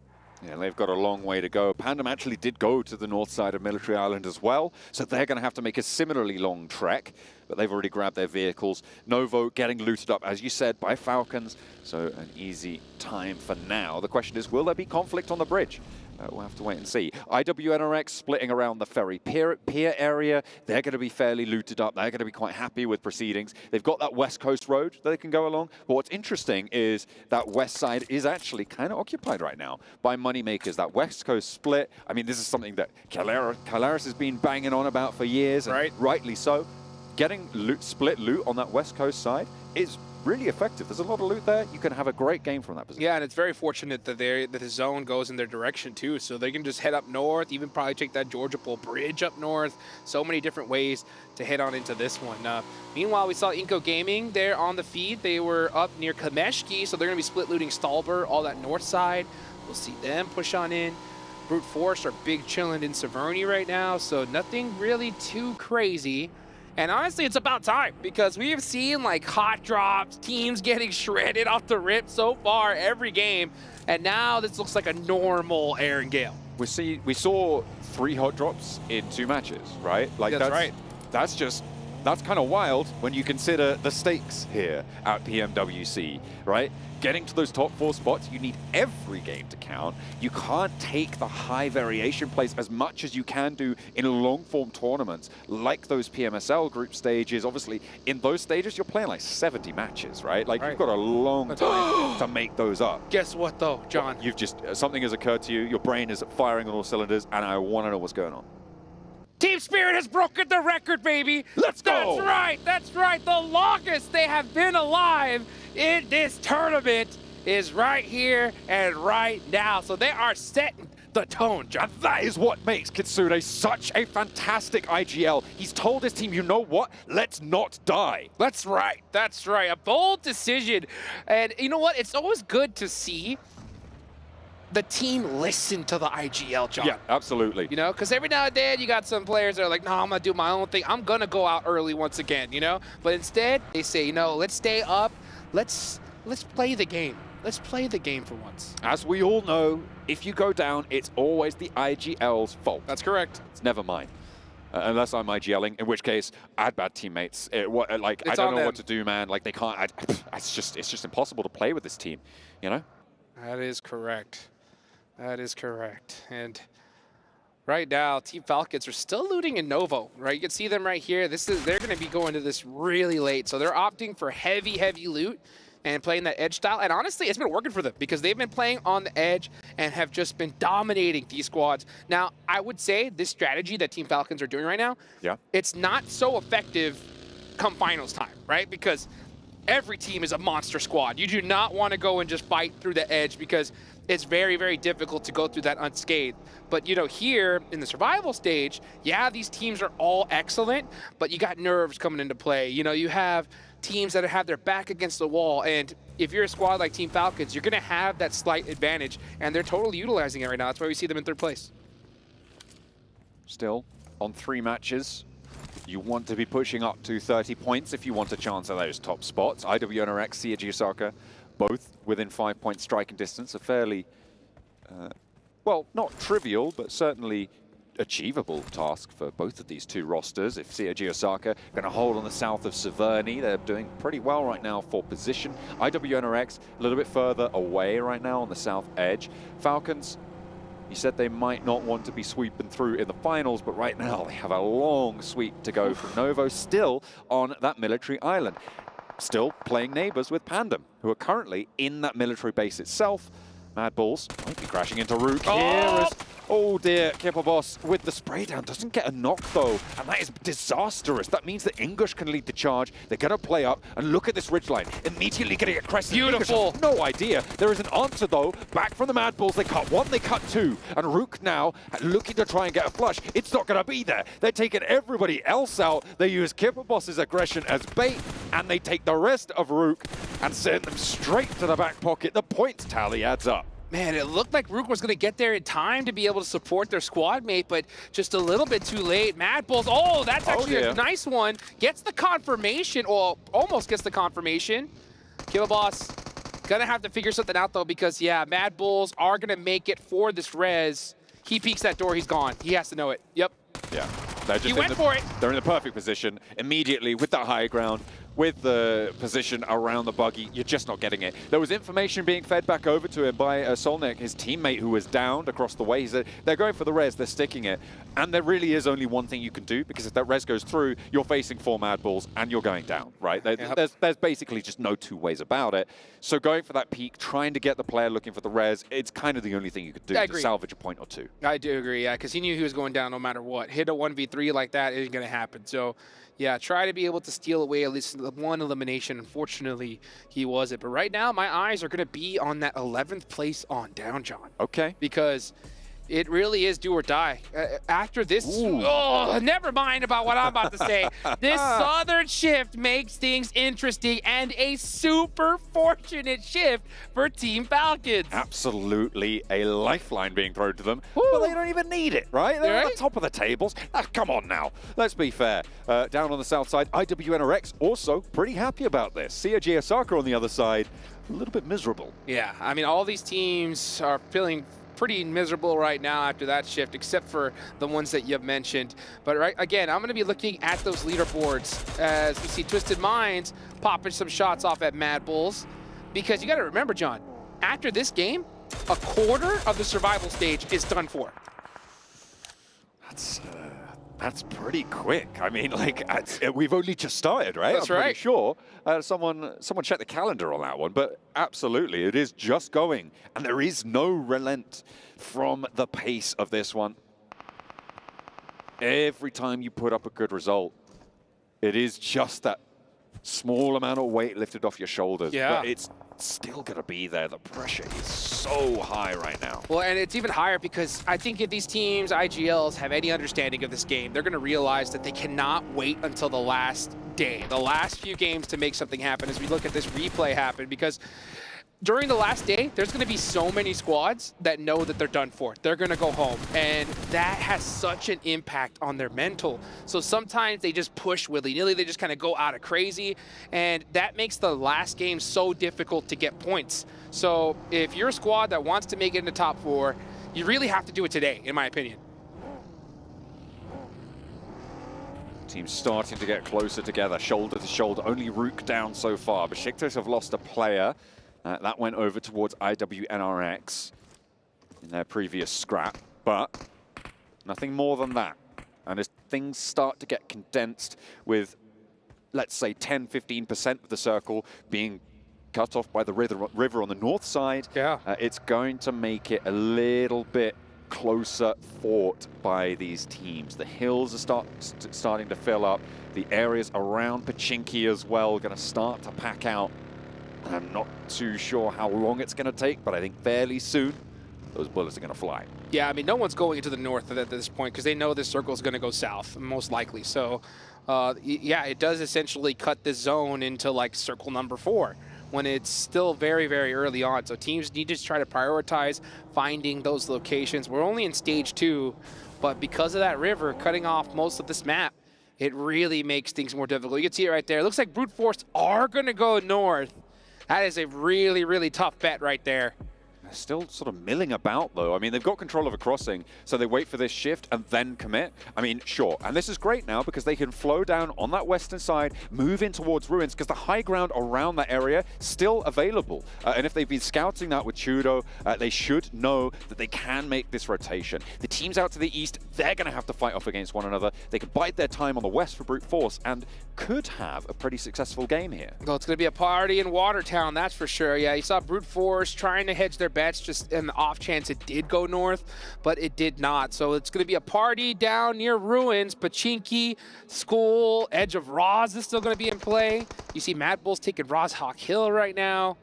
Yeah, they've got a long way to go. Pandem actually did go to the north side of Military Island as well, so they're going to have to make a similarly long trek, but they've already grabbed their vehicles. Novo getting looted up, as you said, by Falcons, so an easy time for now. The question is, will there be conflict on the bridge? We'll have to wait and see. IWNRX splitting around the ferry pier area. They're going to be fairly looted up. They're going to be quite happy with proceedings. They've got that west coast road that they can go along. But what's interesting is that west side is actually kind of occupied right now by moneymakers. That west coast split, I mean, this is something that Calaris has been banging on about for years, and rightly so. Getting split loot on that west coast side is really effective. There's a lot of loot there. You can have a great game from that position. Yeah, and it's very fortunate that the zone goes in their direction too, so they can just head up north, even probably take that Georgia Pole Bridge up north. So many different ways to head on into this one. Meanwhile, we saw Inco Gaming there on the feed. They were up near Kameshki, so they're going to be split looting Stalber, all that north side. We'll see them push on in. Brute Force are big chilling in Severny right now, so nothing really too crazy. And honestly, it's about time, because we have seen like hot drops, teams getting shredded off the rip so far every game, and now this looks like a normal Erangel. We saw 3 hot drops in 2 matches, right? Like that's right. That's just That's kind of wild when you consider the stakes here at PMWC, right? Getting to those top 4 spots, you need every game to count. You can't take the high variation plays as much as you can do in long-form tournaments, like those PMSL group stages. Obviously, in those stages, you're playing like 70 matches, right? Like, you've got a long time to make those up. Guess what, though, John? You've just, something has occurred to you, your brain is firing on all cylinders, and I want to know what's going on. Team Spirit has broken the record, baby. Let's go. That's right. That's right. The longest they have been alive in this tournament is right here and right now. So they are setting the tone, John. And that is what makes Kitsune such a fantastic IGL. He's told his team, you know what? Let's not die. That's right. That's right. A bold decision. And you know what? It's always good to see the team listen to the IGL, John. Yeah, absolutely. You know, because every now and then you got some players that are like, no, I'm going to do my own thing. I'm going to go out early once again, you know? But instead, they say, you know, let's stay up. Let's play the game. Let's play the game for once. As we all know, if you go down, it's always the IGL's fault. That's correct. It's never mine. Unless I'm IGLing, in which case I had bad teammates. I don't know what to do, man. Like, they can't. It's just impossible to play with this team, you know? That is correct. That is correct. And right now, Team Falcons are still looting in Novo, right? You can see them right here. They're going to be going to this really late. So they're opting for heavy, heavy loot and playing that edge style. And honestly, it's been working for them because they've been playing on the edge and have just been dominating these squads. Now, I would say this strategy that Team Falcons are doing right now, it's not so effective come finals time, right? Because every team is a monster squad. You do not want to go and just fight through the edge because it's very, very difficult to go through that unscathed. But, you know, here in the survival stage, yeah, these teams are all excellent, but you got nerves coming into play. You know, you have teams that have their back against the wall, and if you're a squad like Team Falcons, you're going to have that slight advantage, and they're totally utilizing it right now. That's why we see them in 3rd place. Still, on 3 matches, you want to be pushing up to 30 points if you want a chance at those top spots. IWNRX, CG Osaka, both within 5-point striking distance, a fairly, well, not trivial, but certainly achievable task for both of these 2 rosters. If CG Osaka going to hold on the south of Severny, they're doing pretty well right now for position. IWNRX a little bit further away right now on the south edge. Falcons, he said they might not want to be sweeping through in the finals, but right now they have a long sweep to go from Novo, still on that military island. Still playing neighbors with Pandem, who are currently in that military base itself. Mad Balls might be crashing into Rook here. Oh dear, Kipper Boss with the spray down doesn't get a knock though, and that is disastrous. That means that English can lead the charge. They're going to play up, and look at this ridgeline. Immediately getting a crest. Beautiful. No idea. There is an answer though. Back from the Mad Balls, they cut 1, they cut 2, and Rook now looking to try and get a flush. It's not going to be there. They're taking everybody else out. They use Kipper Boss's aggression as bait, and they take the rest of Rook and send them straight to the back pocket. The points tally adds up. Man, it looked like Rook was going to get there in time to be able to support their squad mate, but just a little bit too late. Mad Bulls, oh, that's actually a nice one. Gets the confirmation, or almost gets the confirmation. Kill Boss going to have to figure something out, though, because, yeah, Mad Bulls are going to make it for this res. He peeks that door, he's gone. He has to know it. Yep. Yeah. He went for it. They're in the perfect position immediately with that high ground, with the position around the buggy. You're just not getting it. There was information being fed back over to him by Solnik, his teammate, who was downed across the way. He said, they're going for the res, they're sticking it. And there really is only one thing you can do, because if that res goes through, you're facing 4 Mad Balls and you're going down, right? There's basically just no 2 ways about it. So going for that peak, trying to get the player looking for the res, it's kind of the only thing you could do to salvage a point or 2. I do agree, yeah, because he knew he was going down no matter what. Hit a 1v3 like that isn't going to happen. So, yeah, try to be able to steal away at least 1 elimination. Unfortunately, he wasn't. But right now, my eyes are going to be on that 11th place on down, John. Okay. Because it really is do or die. After this, oh, never mind about what I'm about to say. This Southern shift makes things interesting, and a super fortunate shift for Team Falcons. Absolutely a lifeline being thrown to them, but they don't even need it, right? They're at the top of the tables. Come on now, let's be fair. Down on the south side, IWNRX also pretty happy about this. CG Osaka on the other side, a little bit miserable. Yeah, I mean, all these teams are feeling pretty miserable right now after that shift, except for the ones that you've mentioned. But right, again, I'm going to be looking at those leaderboards as we see Twisted Minds popping some shots off at Mad Bulls. Because you got to remember, John, after this game, a quarter of the survival stage is done for. That's pretty quick. I mean, like, we've only just started, right? That's I'm right. pretty sure. Someone check the calendar on that one, but absolutely, it is just going. And there is no relent from the pace of this one. Every time you put up a good result, it is just that small amount of weight lifted off your shoulders. Yeah. But it's still going to be there. The pressure is so high right now. Well, and it's even higher because I think if these teams, IGLs, have any understanding of this game, they're going to realize that they cannot wait until the last day, the last few games to make something happen as we look at this replay happen. Because during the last day, there's going to be so many squads that know that they're done for. They're going to go home, and that has such an impact on their mental. So sometimes they just push willy-nilly. They just kind of go out of crazy, and that makes the last game so difficult to get points. So if you're a squad that wants to make it in the top 4, you really have to do it today, in my opinion. Teams starting to get closer together, shoulder to shoulder. Only Rook down so far. Besiktas have lost a player. That went over towards IWNRX in their previous scrap, but nothing more than that. And as things start to get condensed with, let's say, 10-15% of the circle being cut off by the river on the north side, it's going to make it a little bit closer fought by these teams. The hills are starting to fill up. The areas around Pachinki as well going to start to pack out. I'm not too sure how long it's going to take, but I think fairly soon those bullets are going to fly. Yeah, I mean, no one's going into the north at this point because they know this circle is going to go south, most likely. So, yeah, it does essentially cut this zone into, like, circle number 4 when it's still very, very early on. So teams need to try to prioritize finding those locations. We're only in stage 2, but because of that river cutting off most of this map, it really makes things more difficult. You can see it right there. It looks like Brute Force are going to go north. That is a really, really tough bet right there. They're still sort of milling about, though. I mean, they've got control of a crossing, so they wait for this shift and then commit. I mean, sure. And this is great now because they can flow down on that western side, move in towards ruins, because the high ground around that area still available. And if they've been scouting that with Chudo, they should know that they can make this rotation. The teams out to the east, they're going to have to fight off against one another. They could bide their time on the west for Brute Force and could have a pretty successful game here. Well, it's going to be a party in Watertown, that's for sure. Yeah, you saw Brute Force trying to hedge their bets just in the off chance it did go north, but it did not. So it's going to be a party down near ruins. Pachinki, School, Edge of Roz is still going to be in play. You see Mad Bulls taking Rozhawk Hill right now.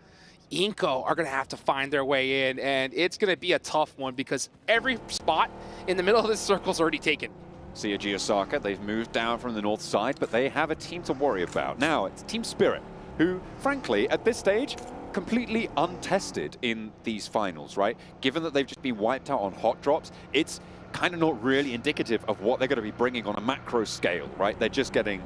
Inco are going to have to find their way in, and it's going to be a tough one because every spot in the middle of this circle is already taken. CAG Osaka, they've moved down from the north side, but they have a team to worry about. Now, it's Team Spirit, who, frankly, at this stage, completely untested in these finals, right? Given that they've just been wiped out on hot drops, it's kind of not really indicative of what they're going to be bringing on a macro scale, right? They're just getting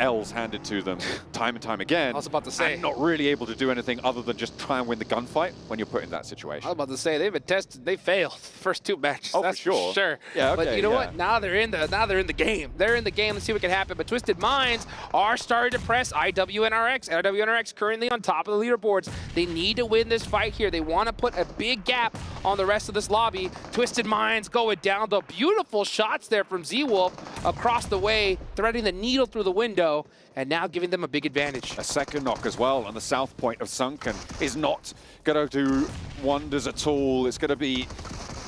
L's handed to them time and time again. I was about to say. And not really able to do anything other than just try and win the gunfight when you're put in that situation. I was about to say, they've been tested. They failed the first 2 matches. Oh, that's for sure. sure. Yeah, okay, but you know what? Now they're in the game. They're in the game. Let's see what can happen. But Twisted Minds are starting to press IWNRX. IWNRX currently on top of the leaderboards. They need to win this fight here. They want to put a big gap on the rest of this lobby. Twisted Minds going down. The beautiful shots there from Z-Wolf across the way, threading the needle through the window, and now giving them a big advantage. A second knock as well on the south point of Sunken is not going to do wonders at all. It's going to be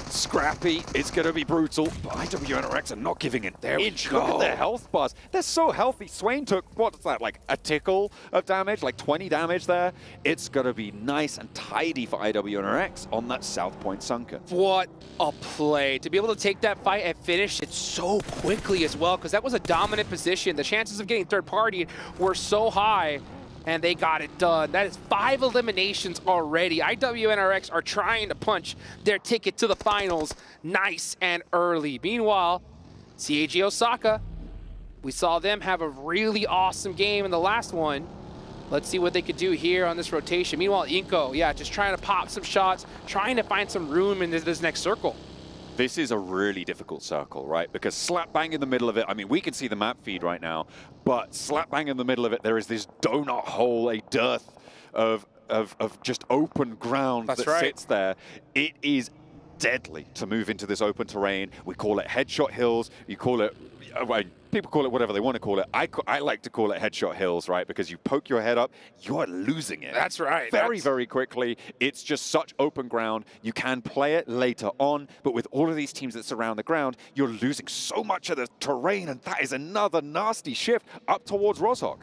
scrappy. It's going to be brutal. But IWNRX are not giving an inch. Look at their health bars. They're so healthy. Swain took, what's that, like a tickle of damage, like 20 damage there. It's going to be nice and tidy for IWNRX on that south point Sunken. What a play. To be able to take that fight and finish it so quickly as well, because that was a dominant position. The chances of getting third party were so high, and they got it done. That is 5 eliminations already. IWNRX are trying to punch their ticket to the finals nice and early. Meanwhile, CAG Osaka, we saw them have a really awesome game in the last one, Let's see what they could do here on this rotation. Meanwhile, Inko, yeah, just trying to pop some shots, trying to find some room in this next circle. This is a really difficult circle, right? Because slap bang in the middle of it, I mean, we can see the map feed right now, but slap bang in the middle of it, there is this donut hole, a dearth of just open ground that sits there. It is deadly to move into this open terrain. We call it headshot hills. You call it, people call it whatever they want to call it. I like to call it headshot hills, right? Because you poke your head up, you're losing it. That's right. Very quickly. It's just such open ground. You can play it later on, but with all of these teams that surround the ground, you're losing so much of the terrain, and that is another nasty shift up towards Rozhok.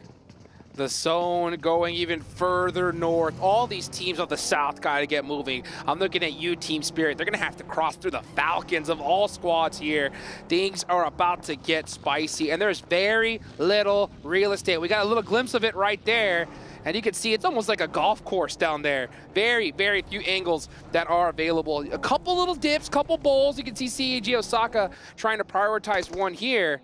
The zone going even further north. All these teams on the south got to get moving. I'm looking at you, Team Spirit. They're going to have to cross through the Falcons of all squads here. Things are about to get spicy, and there's very little real estate. We got a little glimpse of it right there, and you can see it's almost like a golf course down there. Very few angles that are available. A couple little dips, couple bowls. You can see CAG Osaka trying to prioritize one here,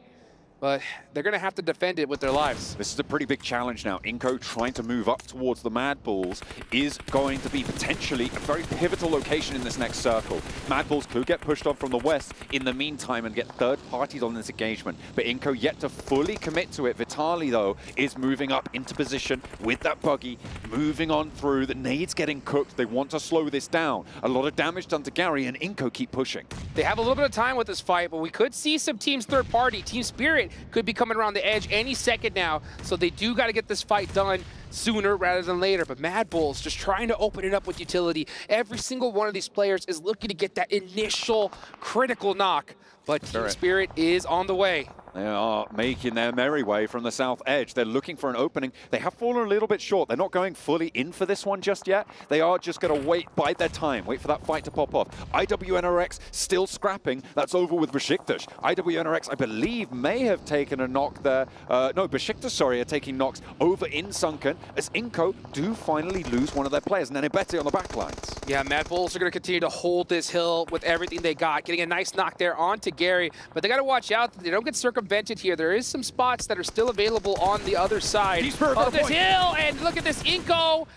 but they're going to have to defend it with their lives. This is a pretty big challenge now. Inko trying to move up towards the Mad Bulls is going to be potentially a very pivotal location in this next circle. Mad Bulls could get pushed on from the west in the meantime and get third parties on this engagement, but Inko yet to fully commit to it. Vitali, though, is moving up into position with that buggy, moving on through. The nade's getting cooked. They want to slow this down. A lot of damage done to Gary, and Inko keep pushing. They have a little bit of time with this fight, but we could see some teams third party. Team Spirit could be coming around the edge any second now, so they do got to get this fight done sooner rather than later. But Mad Bulls just trying to open it up with utility. Every single one of these players is looking to get that initial critical knock, but Team Spirit is on the way. They are making their merry way from the south edge. They're looking for an opening. They have fallen a little bit short. They're not going fully in for this one just yet. They are just going to wait, bide their time, wait for that fight to pop off. IWNRX still scrapping. That's over with Besiktas. IWNRX, I believe, may have taken a knock there. No, Besiktas, sorry, are taking knocks over in Sunken, as Inko do finally lose one of their players, and then Ebete on the back lines. Yeah, Mad Bulls are going to continue to hold this hill with everything they got, getting a nice knock there onto Gary, but they got to watch out that they don't get circumvented here. There is some spots that are still available on the other side of this hill, and look at this, Inko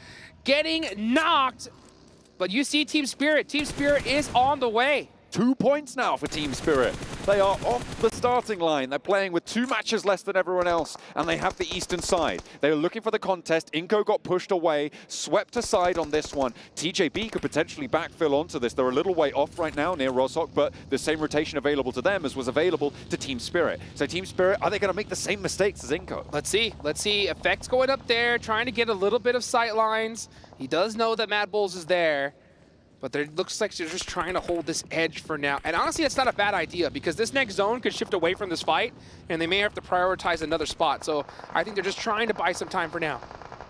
getting knocked, but you see Team Spirit. Team Spirit is on the way. 2 points now for Team Spirit. They are off the starting line. They're playing with 2 matches less than everyone else, and they have the eastern side. They are looking for the contest. Inko got pushed away, swept aside on this one. TJB could potentially backfill onto this. They're a little way off right now near Rozhok, but the same rotation available to them as was available to Team Spirit. So Team Spirit, are they going to make the same mistakes as Inko? Let's see. Let's see. Effects going up there, trying to get a little bit of sight lines. He does know that Mad Bulls is there, but it looks like they're just trying to hold this edge for now. And honestly, that's not a bad idea, because this next zone could shift away from this fight, and they may have to prioritize another spot. So I think they're just trying to buy some time for now.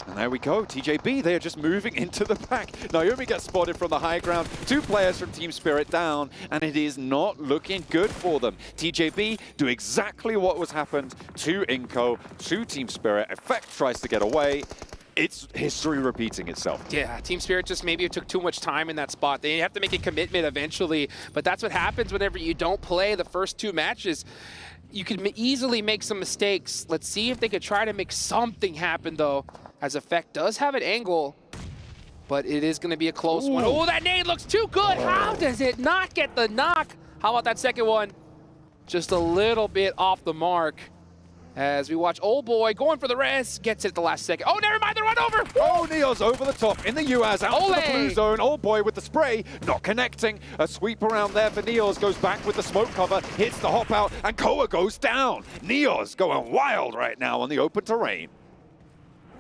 And there we go, TJB, they are just moving into the pack. Naomi gets spotted from the high ground. 2 players from Team Spirit down, and it is not looking good for them. TJB do exactly what was happened to Inko, to Team Spirit. Effect tries to get away. It's history repeating itself. Yeah, Team Spirit just maybe took too much time in that spot. They have to make a commitment eventually, but that's what happens whenever you don't play the first 2 matches. You can easily make some mistakes. Let's see if they could try to make something happen, though, as Effect does have an angle, but it is going to be a close one. Oh, that nade looks too good. How does it not get the knock? How about that second one? Just a little bit off the mark. As we watch Old Boy going for the rest, gets it at the last second. Oh, never mind, the run over. Oh, Neos over the top in the UAZ, out to the blue zone. Old Boy with the spray, not connecting. A sweep around there for Neos, goes back with the smoke cover, hits the hop out, and Koa goes down. Neos going wild right now on the open terrain.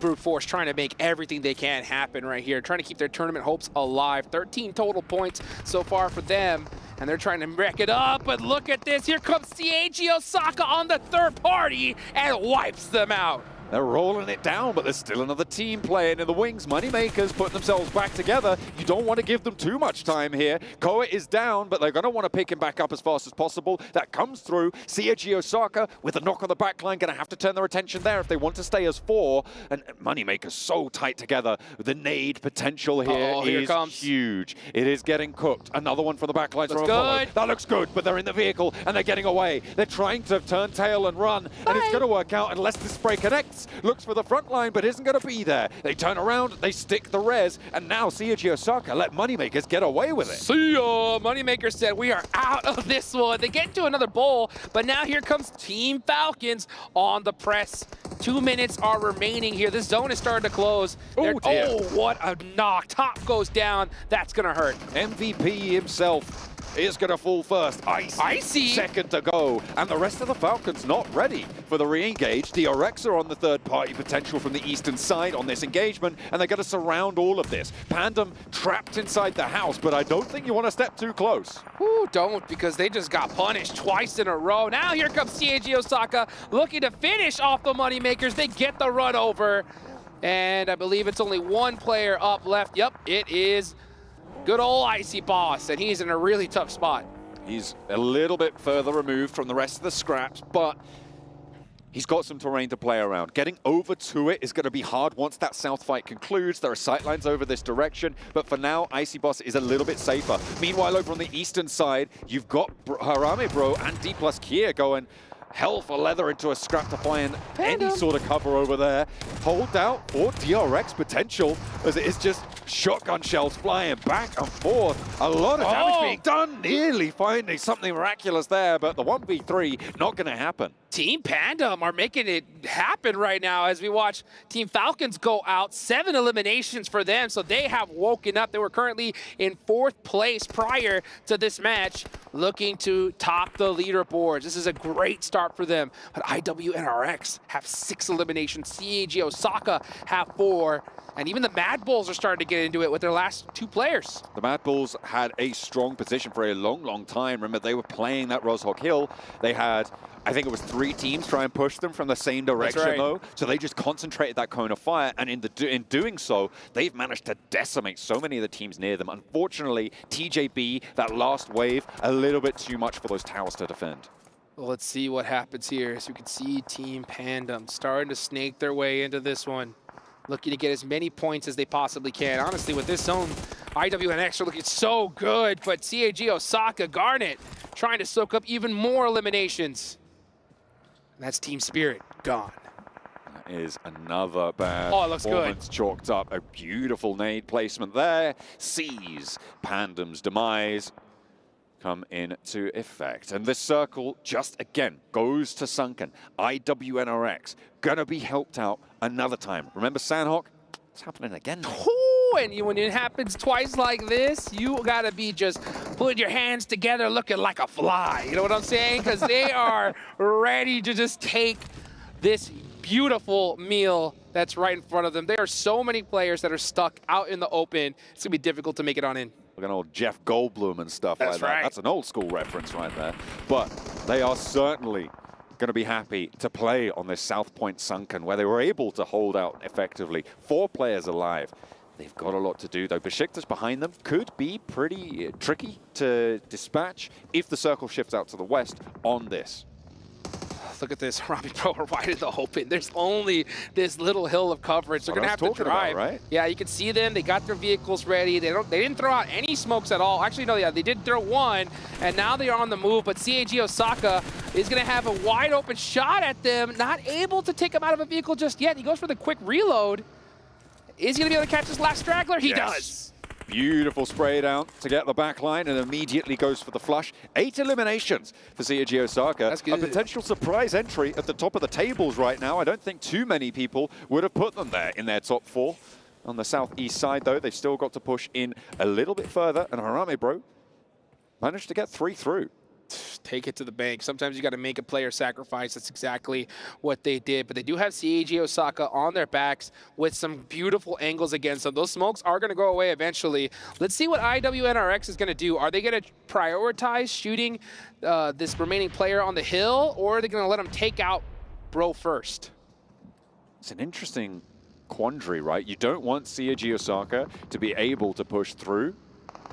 Brute Force trying to make everything they can happen right here, trying to keep their tournament hopes alive. 13 total points so far for them, and they're trying to wreck it up, but look at this. Here comes CAG Osaka on the third party and wipes them out. They're rolling it down, but there's still another team playing in the wings. Moneymakers putting themselves back together. You don't want to give them too much time here. Koa is down, but they're going to want to pick him back up as fast as possible. That comes through. CAG Osaka with a knock on the back line, going to have to turn their attention there if they want to stay as 4. And Moneymakers so tight together. The nade potential here is huge. It is getting cooked. Another one from the back lines. That looks good, but they're in the vehicle and they're getting away. They're trying to turn tail and run, and it's going to work out unless the spray connects. Beasts looks for the front line, but isn't going to be there. They turn around, they stick the res, and now CG Osaka let Moneymakers get away with it. See ya! Moneymaker said we are out of this one. They get into another bowl, but now here comes Team Falcons on the press. 2 minutes are remaining here. This zone is starting to close. Oh, what a knock. Top goes down. That's going to hurt. MVP himself is going to fall first. Icy. Second to go. And the rest of the Falcons not ready for the re-engage. The DRX are on the third-party potential from the eastern side on this engagement, and they're going to surround all of this. Pandem trapped inside the house, but I don't think you want to step too close. Ooh, don't, because they just got punished twice in a row. Now here comes CAG Osaka looking to finish off the Moneymakers. They get the run over, and I believe it's only one player up left. Yep, it is good old Icy Boss, and he's in a really tough spot. He's a little bit further removed from the rest of the scraps, but he's got some terrain to play around. Getting over to it is going to be hard once that south fight concludes. There are sightlines over this direction, but for now, Icy Boss is a little bit safer. Meanwhile, over on the eastern side, you've got Harame Bro and D+ Kia going hell for leather into a scrap to find any sort of cover over there. Hold out or DRX potential, as it is just shotgun shells flying back and forth. A lot of damage being done, nearly finding something miraculous there, but the 1v3 not going to happen. Team Pandem are making it happen right now as we watch Team Falcons go out. 7 eliminations for them, so they have woken up. They were currently in 4th place prior to this match, looking to top the leaderboards. This is a great start for them, but IWNRX have 6 eliminations. CAG Osaka have 4, and even the Mad Bulls are starting to get into it with their last 2 players. The Mad Bulls had a strong position for a long, long time. Remember, they were playing that Roshawk Hill. They had, I think it was 3 teams try and push them from the same direction, though. So they just concentrated that cone of fire, and in doing so, they've managed to decimate so many of the teams near them. Unfortunately, TJB, that last wave, a little bit too much for those towers to defend. Well, let's see what happens here. So we can see Team Pandem starting to snake their way into this one, looking to get as many points as they possibly can. Honestly, with this zone, IWNX are looking so good, but CAG Osaka, Garnet, trying to soak up even more eliminations. And that's Team Spirit gone. That is another bad performance chalked up. A beautiful nade placement there. Sees Pandem's demise come into effect. And this circle just again goes to Sunken. IWNRX gonna be helped out another time. Remember Sandhawk? It's happening again. Ooh, and when it happens twice like this, you gotta be just putting your hands together looking like a fly. You know what I'm saying? Because they are ready to just take this beautiful meal that's right in front of them. There are so many players that are stuck out in the open. It's gonna be difficult to make it on in. Look at old Jeff Goldblum and stuff like that. That's an old school reference right there. But they are certainly going to be happy to play on this South Point Sunken, where they were able to hold out effectively. 4 players alive. They've got a lot to do, though. Besiktas behind them could be pretty tricky to dispatch if the circle shifts out to the west on this. Look at this, Robbie Pro are wide in the open. There's only this little hill of coverage. They're gonna have to drive. Right? Yeah, you can see them. They got their vehicles ready. They didn't throw out any smokes at all. Actually, no, yeah, they did throw one, and now they are on the move. But CAG Osaka is gonna have a wide open shot at them. Not able to take him out of a vehicle just yet. He goes for the quick reload. Is he gonna be able to catch this last straggler? He does. Beautiful spray down to get the back line and immediately goes for the flush. 8 eliminations for CAG Osaka. That's good. A potential surprise entry at the top of the tables right now. I don't think too many people would have put them there in their top 4. On the southeast side, though, they've still got to push in a little bit further, and Harame Bro managed to get 3 through. Take it to the bank. Sometimes you got to make a player sacrifice. That's exactly what they did. But they do have CAG Osaka on their backs with some beautiful angles against them. Those smokes are going to go away eventually. Let's see what IWNRX is going to do. Are they going to prioritize shooting this remaining player on the hill, or are they going to let him take out Bro first? It's an interesting quandary, right? You don't want CAG Osaka to be able to push through,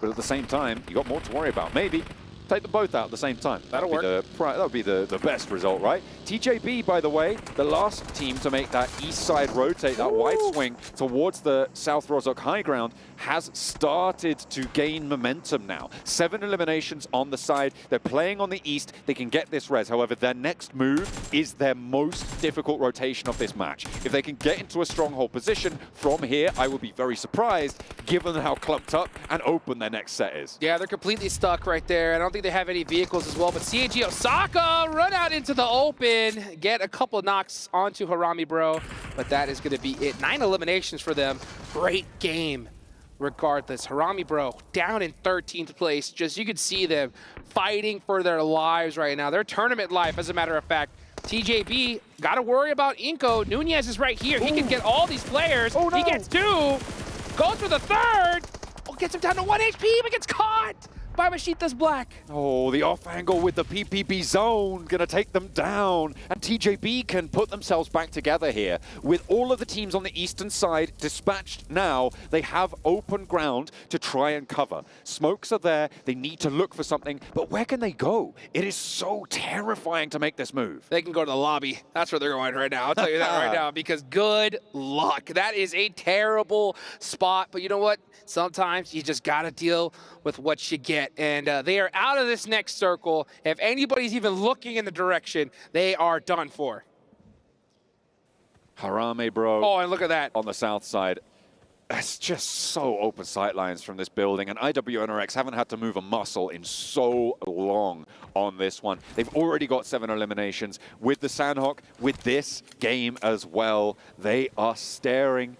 but at the same time, you got more to worry about. Maybe Take them both out at the same time. That'll work. That would be the best result, right? TJB, by the way, the last team to make that east side rotate, that wide swing towards the South Rozhok high ground, has started to gain momentum now. 7 eliminations on the side. They're playing on the east. They can get this res. However, their next move is their most difficult rotation of this match. If they can get into a stronghold position from here, I would be very surprised, given how clumped up and open their next set is. Yeah, they're completely stuck right there. I don't think they have any vehicles as well, but CAG Osaka run out into the open, get a couple knocks onto Harami Bro, but that is going to be it. 9 eliminations for them. Great game. Regardless, Harami Bro down in 13th place. Just you can see them fighting for their lives right now. Their tournament life, as a matter of fact. TJB, got to worry about Inko. Nunez is right here. He can get all these players. Oh, no. He gets 2, goes for the 3rd. Oh, gets him down to 1 HP, but gets caught by Mashitas Black. Oh, the off angle with the PPB zone gonna take them down. And TJB can put themselves back together here. With all of the teams on the eastern side dispatched now, they have open ground to try and cover. Smokes are there, they need to look for something, but where can they go? It is so terrifying to make this move. They can go to the lobby. That's where they're going right now. I'll tell you that right now, because good luck. That is a terrible spot, but you know what? Sometimes you just gotta deal with what you get. And they are out of this next circle. If anybody's even looking in the direction, they are done for. Harame Bro. Oh, and look at that. On the south side. It's just so open sightlines from this building, and IWNRX haven't had to move a muscle in so long on this one. They've already got 7 eliminations. With the Sandhawk, with this game as well, they are staring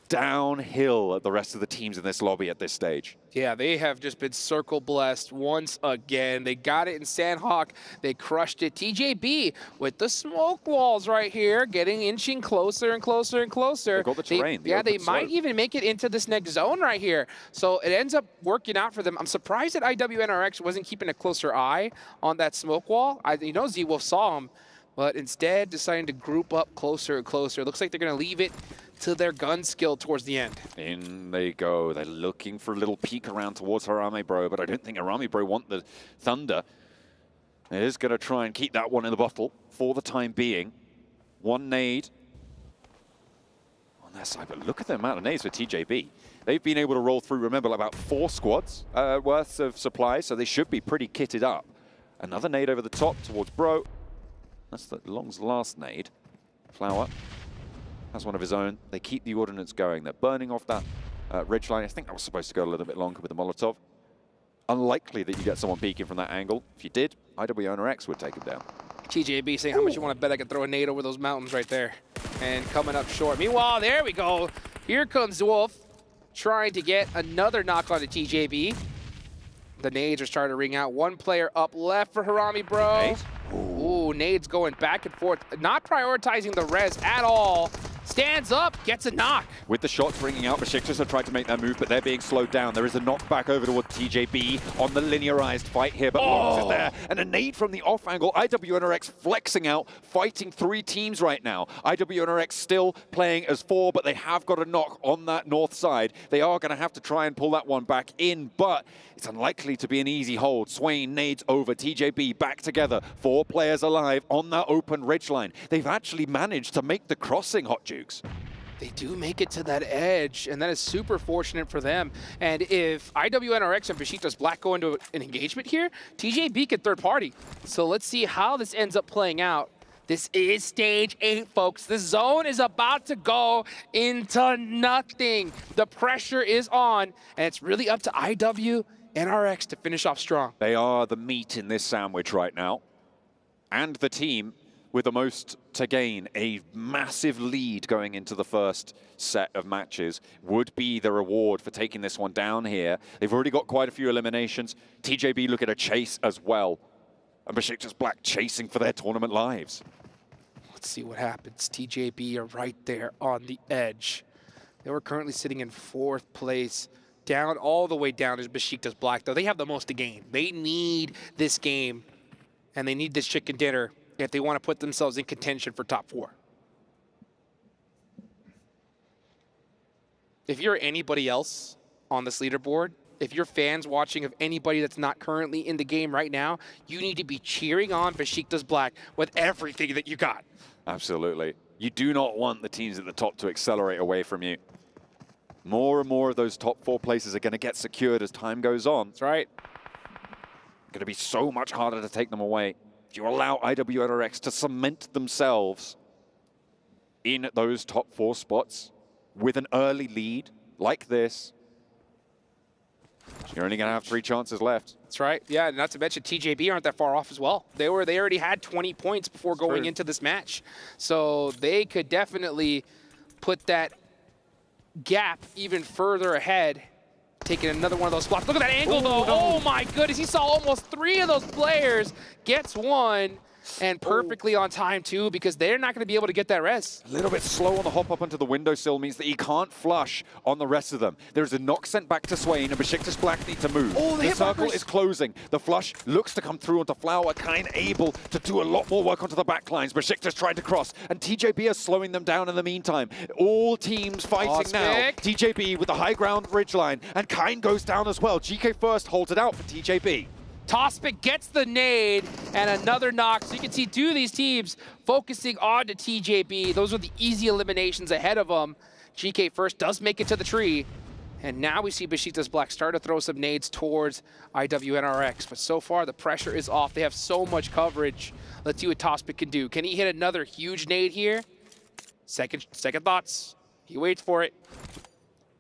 downhill at the rest of the teams in this lobby at this stage. Yeah, they have just been circle blessed once again. They got it in Sandhawk. They crushed it. TJB with the smoke walls right here, inching closer and closer and closer. They've got the terrain. They might even make it into this next zone right here. So it ends up working out for them. I'm surprised that IWNRX wasn't keeping a closer eye on that smoke wall. You know Z-Wolf saw him, but instead deciding to group up closer and closer. Looks like they're going to leave it to their gun skill towards the end. In they go. They're looking for a little peek around towards Harame Bro, but I don't think Harame Bro want the Thunder. It is going to try and keep that one in the bottle for the time being. 1 nade on their side, but look at the amount of nades for TJB. They've been able to roll through, remember, about 4 squads worth of supplies, so they should be pretty kitted up. Another nade over the top towards Bro. That's the Long's last nade. Flower has one of his own. They keep the ordnance going. They're burning off that ridgeline. I think that was supposed to go a little bit longer with the Molotov. Unlikely that you get someone peeking from that angle. If you did, IWNRX would take him down. TJB saying, how much you want to bet I could throw a nade over those mountains right there? And coming up short. Meanwhile, there we go. Here comes Wolf trying to get another knock on the TJB. The nades are starting to ring out. 1 player up left for Harami Bro. Nade? Ooh, nades going back and forth. Not prioritizing the res at all. Stands up, gets a knock. With the shots ringing out, Besiktas have tried to make that move, but they're being slowed down. There is a knock back over towards TJB on the linearized fight here, but Longs is there. And a nade from the off angle. IWNRX flexing out, fighting 3 teams right now. IWNRX still playing as 4, but they have got a knock on that north side. They are going to have to try and pull that one back in, but it's unlikely to be an easy hold. Swain nades over, TJB back together. 4 players alive on that open ridgeline. They've actually managed to make the crossing, Hot Jukes. They do make it to that edge, and that is super fortunate for them. And if IWNRX and Besiktas Black go into an engagement here, TJB can third party. So let's see how this ends up playing out. This is stage 8, folks. The zone is about to go into nothing. The pressure is on, and it's really up to IWNRX to finish off strong. They are the meat in this sandwich right now. And the team with the most to gain. A massive lead going into the first set of matches would be the reward for taking this one down here. They've already got quite a few eliminations. TJB look at a chase as well. And Besiktas Black chasing for their tournament lives. Let's see what happens. TJB are right there on the edge. They were currently sitting in 4th place. Down, all the way down is Besiktas Black, though. They have the most to gain. They need this game, and they need this chicken dinner if they want to put themselves in contention for top 4. If you're anybody else on this leaderboard, if you're fans watching of anybody that's not currently in the game right now, you need to be cheering on Besiktas Black with everything that you got. Absolutely. You do not want the teams at the top to accelerate away from you. More and more of those top 4 places are going to get secured as time goes on. That's right. Going to be so much harder to take them away. If you allow IWNRX to cement themselves in those top 4 spots with an early lead like this, you're only going to have 3 chances left. That's right. Yeah, not to mention TJB aren't that far off as well. They already had 20 points before going into this match. So they could definitely put that gap even further ahead, taking another one of those spots. Look at that angle, though. Oh, my goodness. He saw almost 3 of those players. Gets one. And perfectly on time, too, because they're not going to be able to get that res. A little bit slow on the hop up onto the windowsill means that he can't flush on the rest of them. There's a knock sent back to Swain, and Besiktas Black need to move. Oh, the circle is closing. The flush looks to come through onto Flower, kind able to do a lot more work onto the back lines. Besiktas trying to cross, and TJB is slowing them down in the meantime. All teams fighting now. TJB with the high ground ridgeline, and Kine goes down as well. GK first holds it out for TJB. Tospic gets the nade and another knock. So you can see 2 of these teams focusing on to TJB. Those are the easy eliminations ahead of them. GK first does make it to the tree. And now we see Besiktas Black start to throw some nades towards IWNRX. But so far, the pressure is off. They have so much coverage. Let's see what Tospic can do. Can he hit another huge nade here? Second thoughts. He waits for it.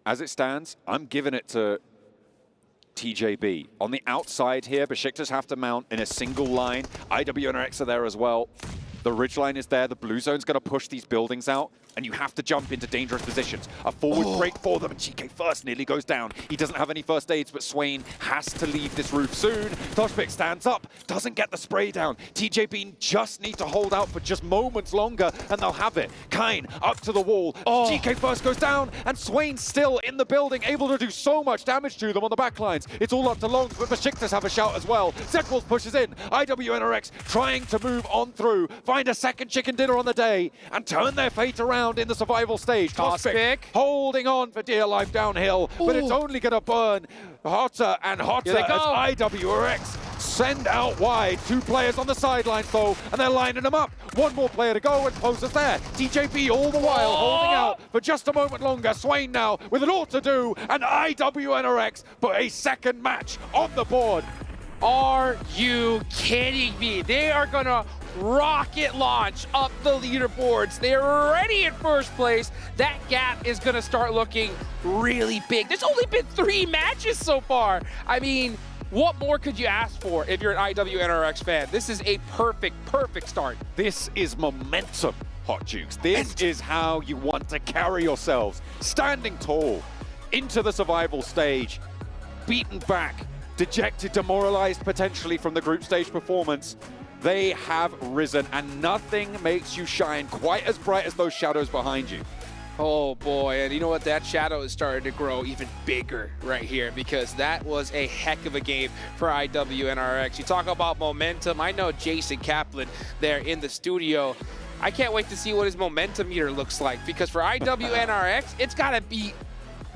As it stands, I'm giving it to TJB. On the outside here, Besiktas have to mount in a single line. IWNRX are there as well. The ridgeline is there. The blue zone's going to push these buildings out, and you have to jump into dangerous positions. A forward break for them, and GK first nearly goes down. He doesn't have any first aids, but Swain has to leave this roof soon. Toshpik stands up, doesn't get the spray down. TJB just need to hold out for just moments longer, and they'll have it. Kine up to the wall. GK first goes down, and Swain still in the building, able to do so much damage to them on the backlines. It's all up to Longs, but Besiktas have a shout as well. Zedwolf pushes in. IWNRX trying to move on through, find a second chicken dinner on the day, and turn their fate around in the survival stage. Tospic holding on for dear life downhill, but it's only going to burn hotter and hotter as IWRX send out wide. 2 players on the sidelines though, and they're lining them up. 1 more player to go, and Closer's there. TJB all the while holding out for just a moment longer. Swain now with an all to do, and IWNRX put a second match on the board. Are you kidding me? They are going to rocket launch up the leaderboards. They're already in first place. That gap is going to start looking really big. There's only been 3 matches so far. I mean, what more could you ask for if you're an IWNRX fan? This is a perfect start. This is momentum, Hot Jukes. This is how you want to carry yourselves. Standing tall into the survival stage, beaten back, dejected, demoralized potentially from the group stage performance. They have risen, and nothing makes you shine quite as bright as those shadows behind you. Oh boy, and you know what? That shadow is starting to grow even bigger right here, because that was a heck of a game for IWNRX. You talk about momentum. I know Jason Kaplan there in the studio. I can't wait to see what his momentum meter looks like, because for IWNRX, it's got to be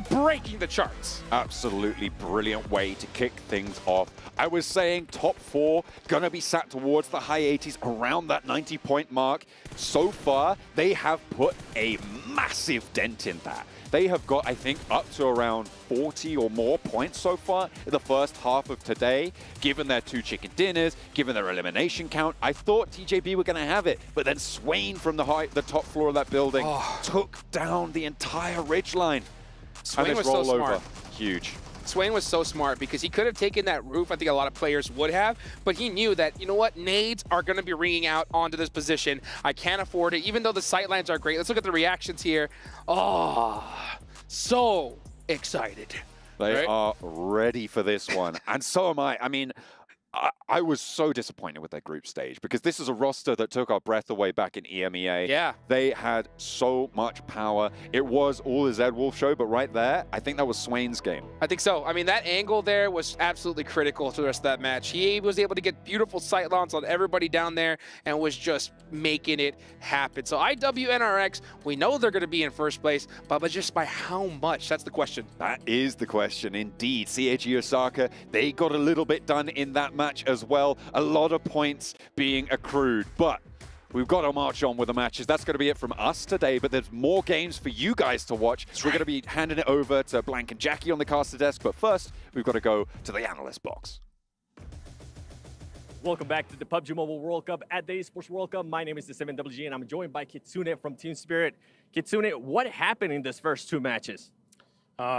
breaking the charts. Absolutely brilliant way to kick things off. I was saying top 4 gonna be sat towards the high 80s, around that 90-point mark. So far, they have put a massive dent in that. They have got, I think, up to around 40 or more points so far in the first half of today. Given their 2 chicken dinners, given their elimination count, I thought TJB were going to have it. But then Swain from the top floor of that building took down the entire ridgeline. Swain was so smart. Huge. Swain was so smart because he could have taken that roof. I think a lot of players would have, but he knew that, you know what, nades are going to be ringing out onto this position. I can't afford it, even though the sightlines are great. Let's look at the reactions here. Oh, so excited. They are ready for this one, and so am I. I mean, I was so disappointed with their group stage because this is a roster that took our breath away back in EMEA. Yeah. They had so much power. It was all the Zed Wolf show, but right there, I think that was Swain's game. I think so. I mean, that angle there was absolutely critical to the rest of that match. He was able to get beautiful sight lines on everybody down there and was just making it happen. So IWNRX, we know they're going to be in first place, but just by how much? That's the question. That is the question, indeed. CHE Osaka, they got a little bit done in that match as well. A lot of points being accrued, but we've got to march on with the matches. That's going to be it from us today, but there's more games for you guys to watch. We're going to be handing it over to Blank and Jackie on the caster desk, but first, we've got to go to the analyst box. Welcome back to the PUBG Mobile World Cup at the ESPORTS World Cup. My name is the 7WG, and I'm joined by Kitsune from Team Spirit. Kitsune, what happened in these first two matches?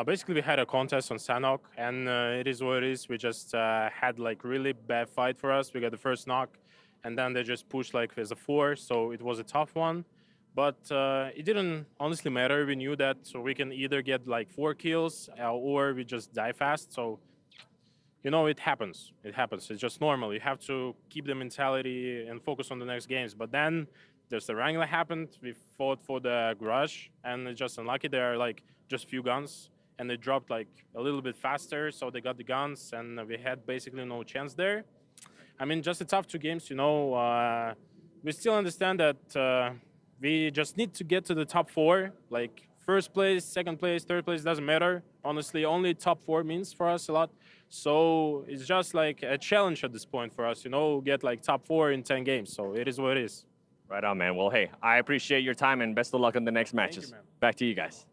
Basically, we had a contest on Sanhok, and it is what it is. We just had like really bad fight for us. We got the first knock, and then they just pushed like as a 4, so it was a tough one. But it didn't honestly matter. We knew that, so we can either get like 4 kills or we just die fast. So, you know, it happens. It happens. It's just normal. You have to keep the mentality and focus on the next games. But then there's the wrangling that happened. We fought for the garage, and it's just unlucky. There are like just few guns, and they dropped like a little bit faster, so they got the guns, and we had basically no chance there. I mean, just a tough 2 games, you know. We still understand that we just need to get to the top 4, like first place, second place, third place, doesn't matter. Honestly, only top 4 means for us a lot. So it's just like a challenge at this point for us, you know, get like top 4 in 10 games. So it is what it is. Right on, man. Well, hey, I appreciate your time, and best of luck on the next matches. Back to you guys.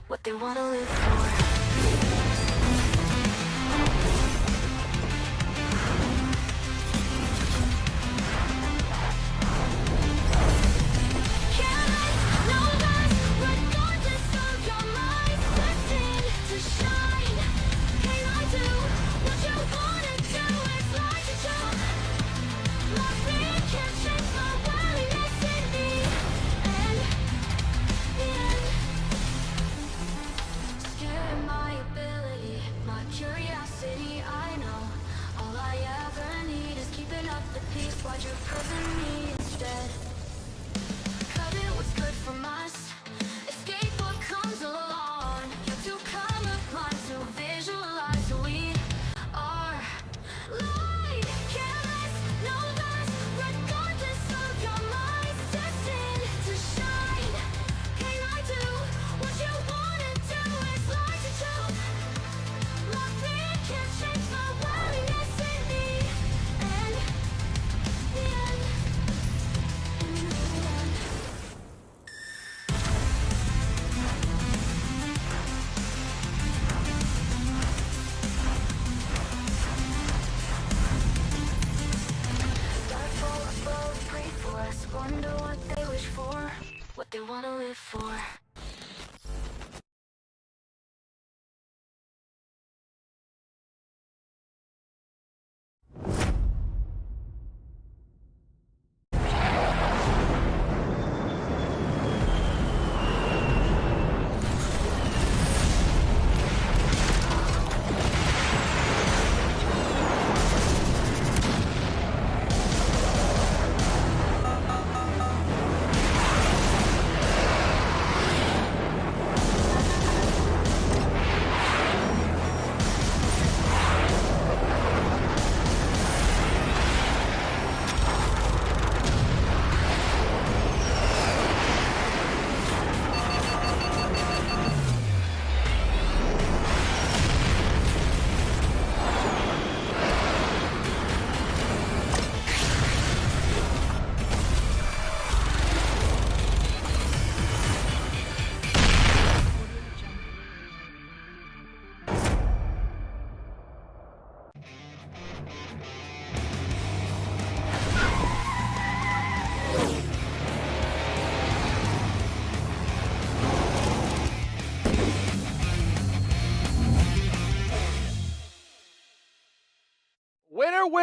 What they wanna live for. Why'd you prison me instead? Cut it, what's good from us? Escape what comes along. You have to come upon to visualize who we are. Light, careless, no less, regardless of your mind. Destined to shine. Can I do what you wanna do? It's like a joke. My fear can't change my willingness in me. And wonder what they wish for, what they wanna live for.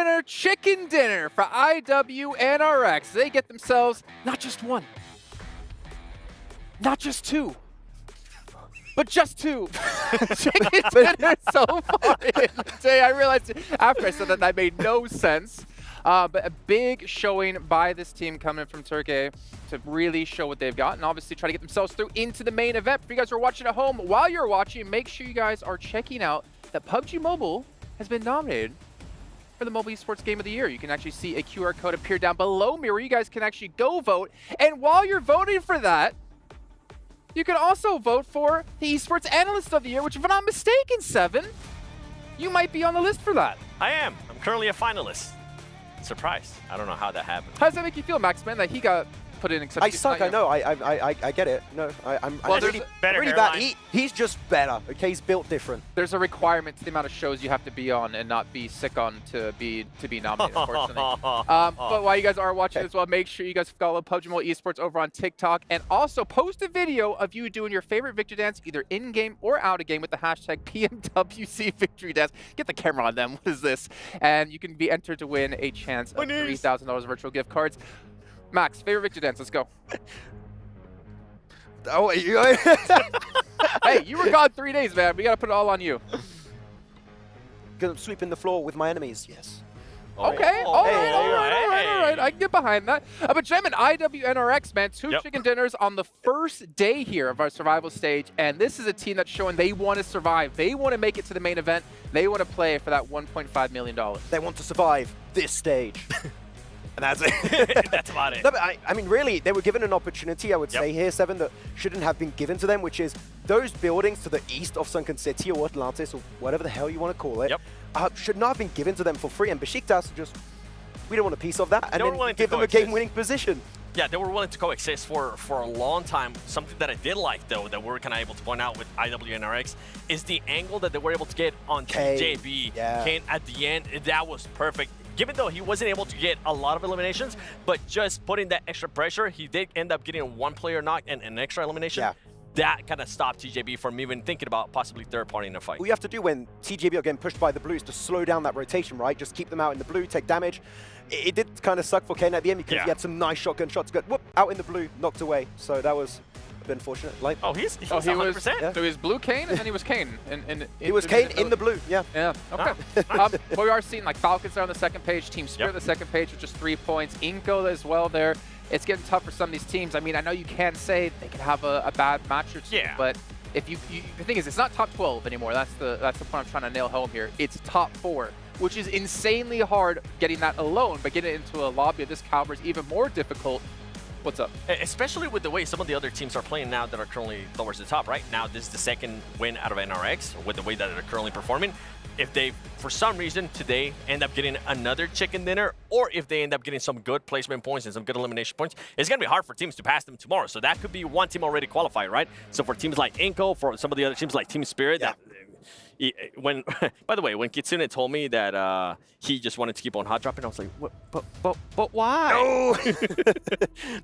winner chicken dinner for IWNRX. They get themselves not just one, not just two, but just two chicken dinners so far in the day. I realized after I said that made no sense. But a big showing by this team coming from Turkey to really show what they've got and obviously try to get themselves through into the main event. For you guys who are watching at home, while you're watching, make sure you guys are checking out that PUBG Mobile has been nominated for the Mobile Esports Game of the Year. You can actually see a QR code appear down below me where you guys can actually go vote. And while you're voting for that, you can also vote for the Esports Analyst of the Year, which if I'm not mistaken, Seven, you might be on the list for that. I am. I'm currently a finalist. Surprised. I don't know how that happened. How does that make you feel, Max, man, that he got put in except I suck, I know. I get it. No, I'm really better bad. He's just better. Okay, he's built different. There's a requirement to the amount of shows you have to be on and not be sick on to be nominated, unfortunately. But while you guys are watching as well, make sure you guys follow PUBG Mobile Esports over on TikTok and also post a video of you doing your favorite victory dance either in-game or out-of-game with the hashtag PMWC victory dance. Get the camera on them. What is this? And you can be entered to win a chance of $3,000 virtual gift cards. Max, favorite victory dance, let's go. Oh, hey, you were gone 3 days, man. We got to put it all on you. Gonna sweeping the floor with my enemies, yes. Okay, all right. I can get behind that. But Gem and IWNRX, man, two chicken dinners on the first day here of our survival stage. And this is a team that's showing they want to survive. They want to make it to the main event. They want to play for that $1.5 million. They want to survive this stage. And that's it. That's about it. No, but I mean, really, they were given an opportunity, I would say here, Seven, that shouldn't have been given to them, which is those buildings to the east of Sunken City or Atlantis or whatever the hell you want to call it, should not have been given to them for free. And Besiktas just, we don't want a piece of that. And then give them a game-winning position. Yeah, they were willing to coexist for a long time. Something that I did like, though, that we're kind of able to point out with IWNRX is the angle that they were able to get on TJB. Kane at the end, that was perfect. Given though he wasn't able to get a lot of eliminations, but just putting that extra pressure, he did end up getting a one-player knock and an extra elimination. That kind of stopped TJB from even thinking about possibly third party in a fight. All you have to do when TJB are getting pushed by the blues to slow down that rotation, right? Just keep them out in the blue, take damage. It did kind of suck for Kane at the end because he had some nice shotgun shots, got whoop, out in the blue, knocked away. So that was a bit unfortunate. Like, he was 100%. So he was blue Kane and then he was Kane. He was Kane in the blue, yeah. Yeah, okay. But we are seeing like Falcons there on the second page, Team Spirit on the second page with just 3 points, Inco as well there. It's getting tough for some of these teams. I mean, I know you can say they could have a bad match or two, but if the thing is, it's not top 12 anymore. That's the point I'm trying to nail home here. It's top 4, which is insanely hard getting that alone, but getting it into a lobby of this caliber is even more difficult. What's up? Especially with the way some of the other teams are playing now that are currently towards the top, right? Now this is the second win out of NRX, with the way that they're currently performing. If they, for some reason, today end up getting another chicken dinner, or if they end up getting some good placement points and some good elimination points, it's going to be hard for teams to pass them tomorrow. So that could be one team already qualified, right? So for teams like Inco, for some of the other teams like Team Spirit, by the way, when Kitsune told me that he just wanted to keep on hot dropping, I was like, but why? No!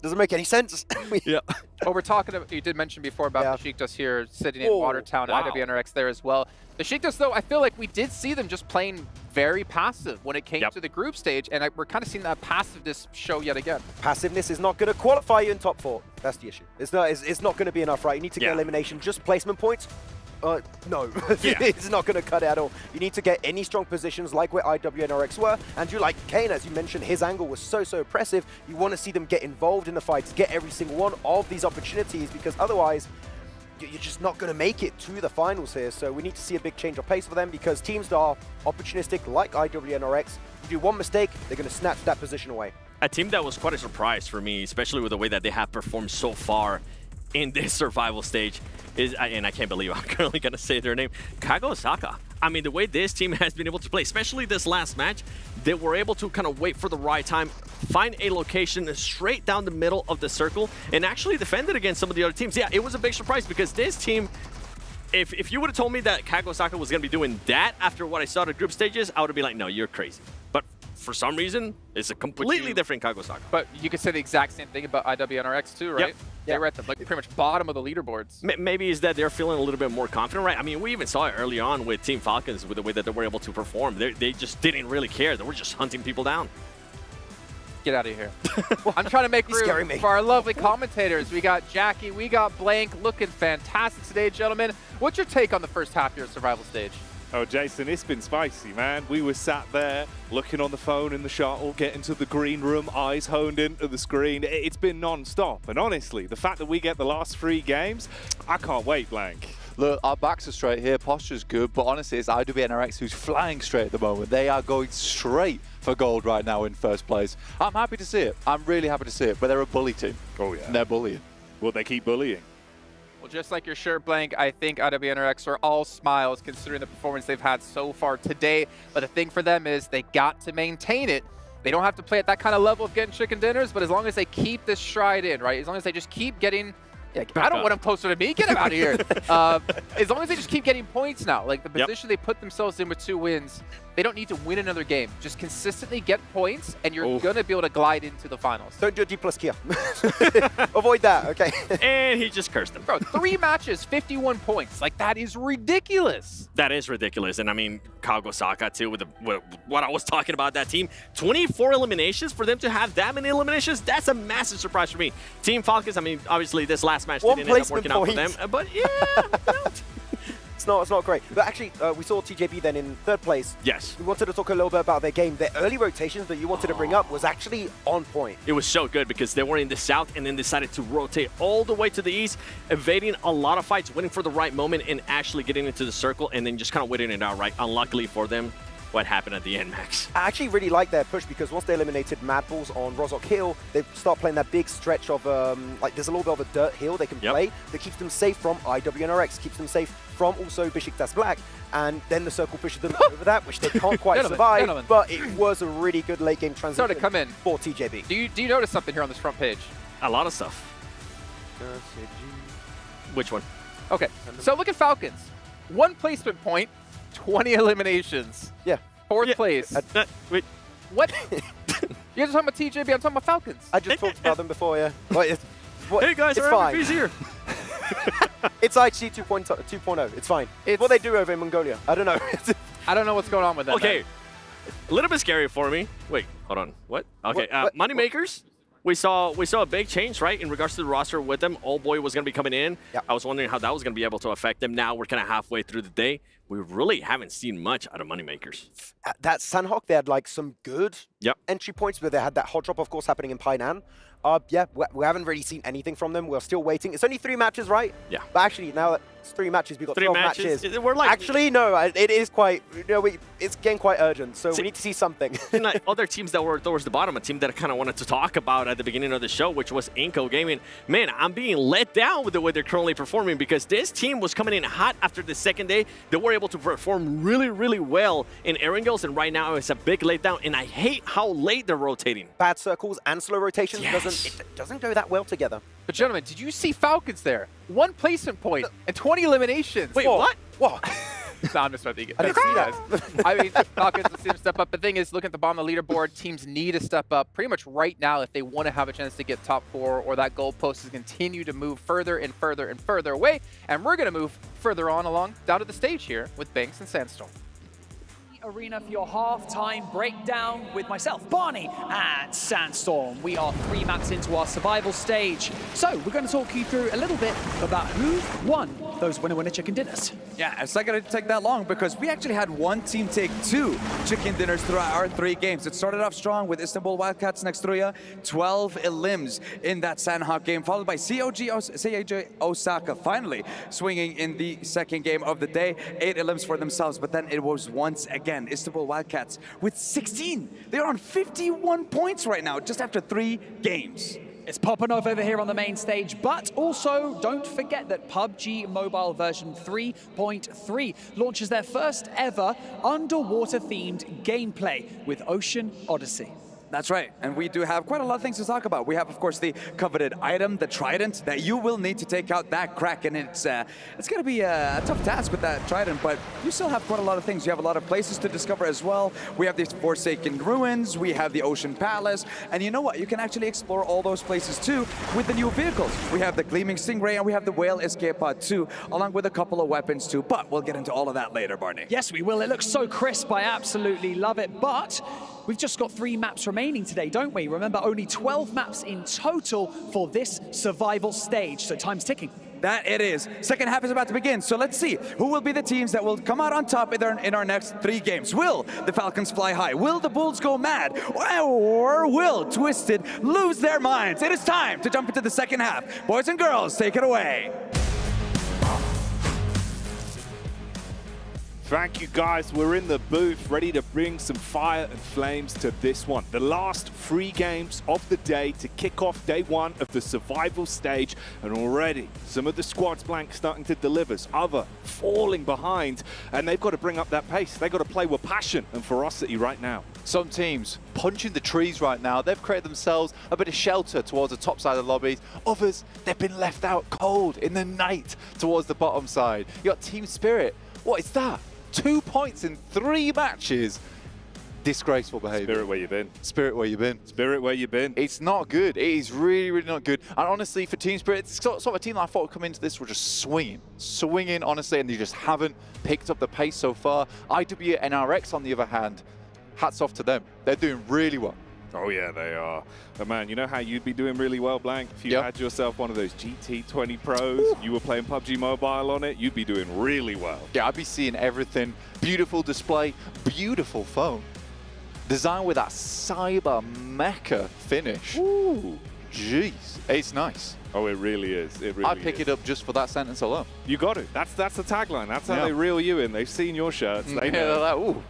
Doesn't make any sense. Well, we're talking about, you did mention before about Besiktas here sitting in Watertown, IWNRX there as well. Besiktas, though, I feel like we did see them just playing very passive when it came to the group stage, and we're kind of seeing that passiveness show yet again. Passiveness is not going to qualify you in top 4. That's the issue. It's not going to be enough, right? You need to get elimination, just placement points. No, it's not going to cut it at all. You need to get any strong positions like where IWNRX were. And you like Kane, as you mentioned, his angle was so impressive. You want to see them get involved in the fights, get every single one of these opportunities, because otherwise you're just not going to make it to the finals here. So we need to see a big change of pace for them, because teams that are opportunistic like IWNRX, you do one mistake, they're going to snatch that position away. A team that was quite a surprise for me, especially with the way that they have performed so far in this survival stage, and I can't believe I'm currently going to say their name, Kago Osaka. I mean, the way this team has been able to play, especially this last match, they were able to kind of wait for the right time, find a location straight down the middle of the circle, and actually defend it against some of the other teams. Yeah, it was a big surprise, because this team, if you would have told me that Kago Osaka was going to be doing that after what I saw at group stages, I would have been like, no, you're crazy. But for some reason, it's a completely different Kago Osaka. But you could say the exact same thing about IWNRX too, right? They were at the pretty much bottom of the leaderboards. Maybe is that they're feeling a little bit more confident, right? I mean, we even saw it early on with Team Falcons with the way that they were able to perform. They just didn't really care. They were just hunting people down. Get out of here. I'm trying to make room for our lovely commentators. We got Jackie, we got Blank, looking fantastic today, gentlemen. What's your take on the first half of your survival stage? Oh, Jason, it's been spicy, man. We were sat there looking on the phone in the shuttle, getting to the green room, eyes honed into the screen. It's been non-stop. And honestly, the fact that we get the last 3 games, I can't wait, Blank. Look, our backs are straight here, posture's good, but honestly, it's IWNRX who's flying straight at the moment. They are going straight for gold right now in first place. I'm happy to see it. I'm really happy to see it, but they're a bully team. Oh, yeah. And they're bullying. Well, they keep bullying. Well, just like your shirt, Blank, I think IWNRX are all smiles considering the performance they've had so far today. But the thing for them is they got to maintain it. They don't have to play at that kind of level of getting chicken dinners, but as long as they keep this stride in, right? As long as they just keep getting... Yeah, I don't want them closer to me. Get them out of here. As long as they just keep getting points now, like the position they put themselves in with 2 wins, they don't need to win another game. Just consistently get points, and you're going to be able to glide into the finals. Don't do a D+ Kia. Avoid that, okay? And he just cursed them. Bro, 3 matches, 51 points. Like, that is ridiculous. That is ridiculous. And I mean, Kagosaka, too, with what I was talking about, that team. 24 eliminations, for them to have that many eliminations, that's a massive surprise for me. Team Falcons, I mean, obviously, this last match didn't end up working out for them. But yeah, It's not great. But actually, we saw TJB then in 3rd place. Yes. We wanted to talk a little bit about their game. Their early rotations that you wanted to bring up was actually on point. It was so good because they were in the south and then decided to rotate all the way to the east, evading a lot of fights, waiting for the right moment and actually getting into the circle and then just kind of waiting it out, right? Unluckily for them, what happened at the end, Max? I actually really like their push because once they eliminated Mad Bulls on Rozhok Hill, they start playing that big stretch of, like, there's a little bit of a dirt hill they can play that keeps them safe from IWNRX, keeps them safe from also Besiktas Black, and then the circle pushes them over that, which they can't quite survive, but it was a really good late game transition Started to come in. for TJB. Do you notice something here on this front page? A lot of stuff. Which one? Okay, so look at Falcons. 1 placement point, 20 eliminations. Yeah. 4th place. Wait. What? You guys are talking about TJB, I'm talking about Falcons. I just talked about them before, yeah. Like, hey guys, it's our fine. MVP's here. It's IC 2.0. It's fine. It's what they do over in Mongolia. I don't know. I don't know what's going on with that. Okay. A little bit scary for me. Wait, hold on. What? Okay, Moneymakers. We saw a big change, right, in regards to the roster with them. Old Boy was going to be coming in. Yep. I was wondering how that was going to be able to affect them. Now we're kind of halfway through the day. We really haven't seen much out of Moneymakers. That Sanhok, they had like some good entry points, but they had that hot drop, of course, happening in Painan. Yeah, we haven't really seen anything from them. We're still waiting. It's only 3 matches, right? Yeah. But actually, now that it's 3 matches, we've got 12 matches. We're like, actually, no, it is quite, it's getting quite urgent, so we need to see something. And like other teams that were towards the bottom, a team that I kind of wanted to talk about at the beginning of the show, which was Inco Gaming. Man, I'm being let down with the way they're currently performing because this team was coming in hot after the 2nd day. They were able to perform really, really well in Erangels, and right now it's a big letdown, and I hate how late they're rotating. Bad circles and slow rotations doesn't go that well together. But gentlemen, did you see Falcons there? 1 placement point and 20 eliminations. Wait, what? What? No, I'm just thinking. I didn't see that. I mean, Falcons will see them step up. The thing is, looking at the bottom of the leaderboard, teams need to step up pretty much right now if they want to have a chance to get top 4, or that goalpost is continue to move further and further and further away. And we're going to move further on along down to the stage here with Banks and Sandstorm. Arena for your half-time breakdown with myself, Barney, and Sandstorm. We are 3 maps into our survival stage. So we're going to talk you through a little bit about who won those winner chicken dinners. Yeah, it's not going to take that long because we actually had one team take 2 chicken dinners throughout our 3 games. It started off strong with Istanbul Wildcats next Truya, 12 elims in that Sanhok game, followed by CAG Osaka finally swinging in the 2nd game of the day. 8 elims for themselves, but then it was once again Istanbul Wildcats with 16. They're on 51 points right now, just after 3 games. It's popping off over here on the main stage, but also don't forget that PUBG Mobile version 3.3 launches their first ever underwater-themed gameplay with Ocean Odyssey. That's right, and we do have quite a lot of things to talk about. We have, of course, the coveted item, the Trident, that you will need to take out that Kraken. It's going to be a tough task with that Trident, but you still have quite a lot of things. You have a lot of places to discover as well. We have these Forsaken Ruins, we have the Ocean Palace, and you know what? You can actually explore all those places too with the new vehicles. We have the Gleaming Stingray and we have the Whale Escape Pod too, along with a couple of weapons too, but we'll get into all of that later, Barney. Yes, we will. It looks so crisp. I absolutely love it, but we've just got 3 maps remaining today, don't we? Remember, only 12 maps in total for this survival stage, so time's ticking. That it is. Second half is about to begin, so let's see who will be the teams that will come out on top in our next 3 games. Will the Falcons fly high? Will the Bulls go mad? Or will Twisted lose their minds? It is time to jump into the second half. Boys and girls, take it away. Thank you, guys. We're in the booth, ready to bring some fire and flames to this one. The last 3 games of the day to kick off day 1 of the survival stage. And already, some of the squads blank starting to deliver, other falling behind. And they've got to bring up that pace. They've got to play with passion and ferocity right now. Some teams punching the trees right now. They've created themselves a bit of shelter towards the top side of the lobbies. Others, they've been left out cold in the night towards the bottom side. You got Team Spirit. What is that? 2 points in 3 matches. Disgraceful behavior. Spirit, where you been? Spirit, where you been? Spirit, where you been? It's not good. It is really, really not good. And honestly, for Team Spirit, it's sort of a team that I thought would come into this were just swinging, honestly, and they just haven't picked up the pace so far. IWNRX, on the other hand, hats off to them. They're doing really well. Oh yeah, they are. But man, you know how you'd be doing really well, Blank? If you had yourself one of those GT20 Pros, you were playing PUBG Mobile on it, you'd be doing really well. Yeah, I'd be seeing everything. Beautiful display, beautiful phone. Designed with that cyber mecha finish. Ooh, jeez, it's nice. Oh, it really is. It really I'd pick it up just for that sentence alone. You got it. That's the tagline. That's how they reel you in. They've seen your shirts. They know. They're like, ooh,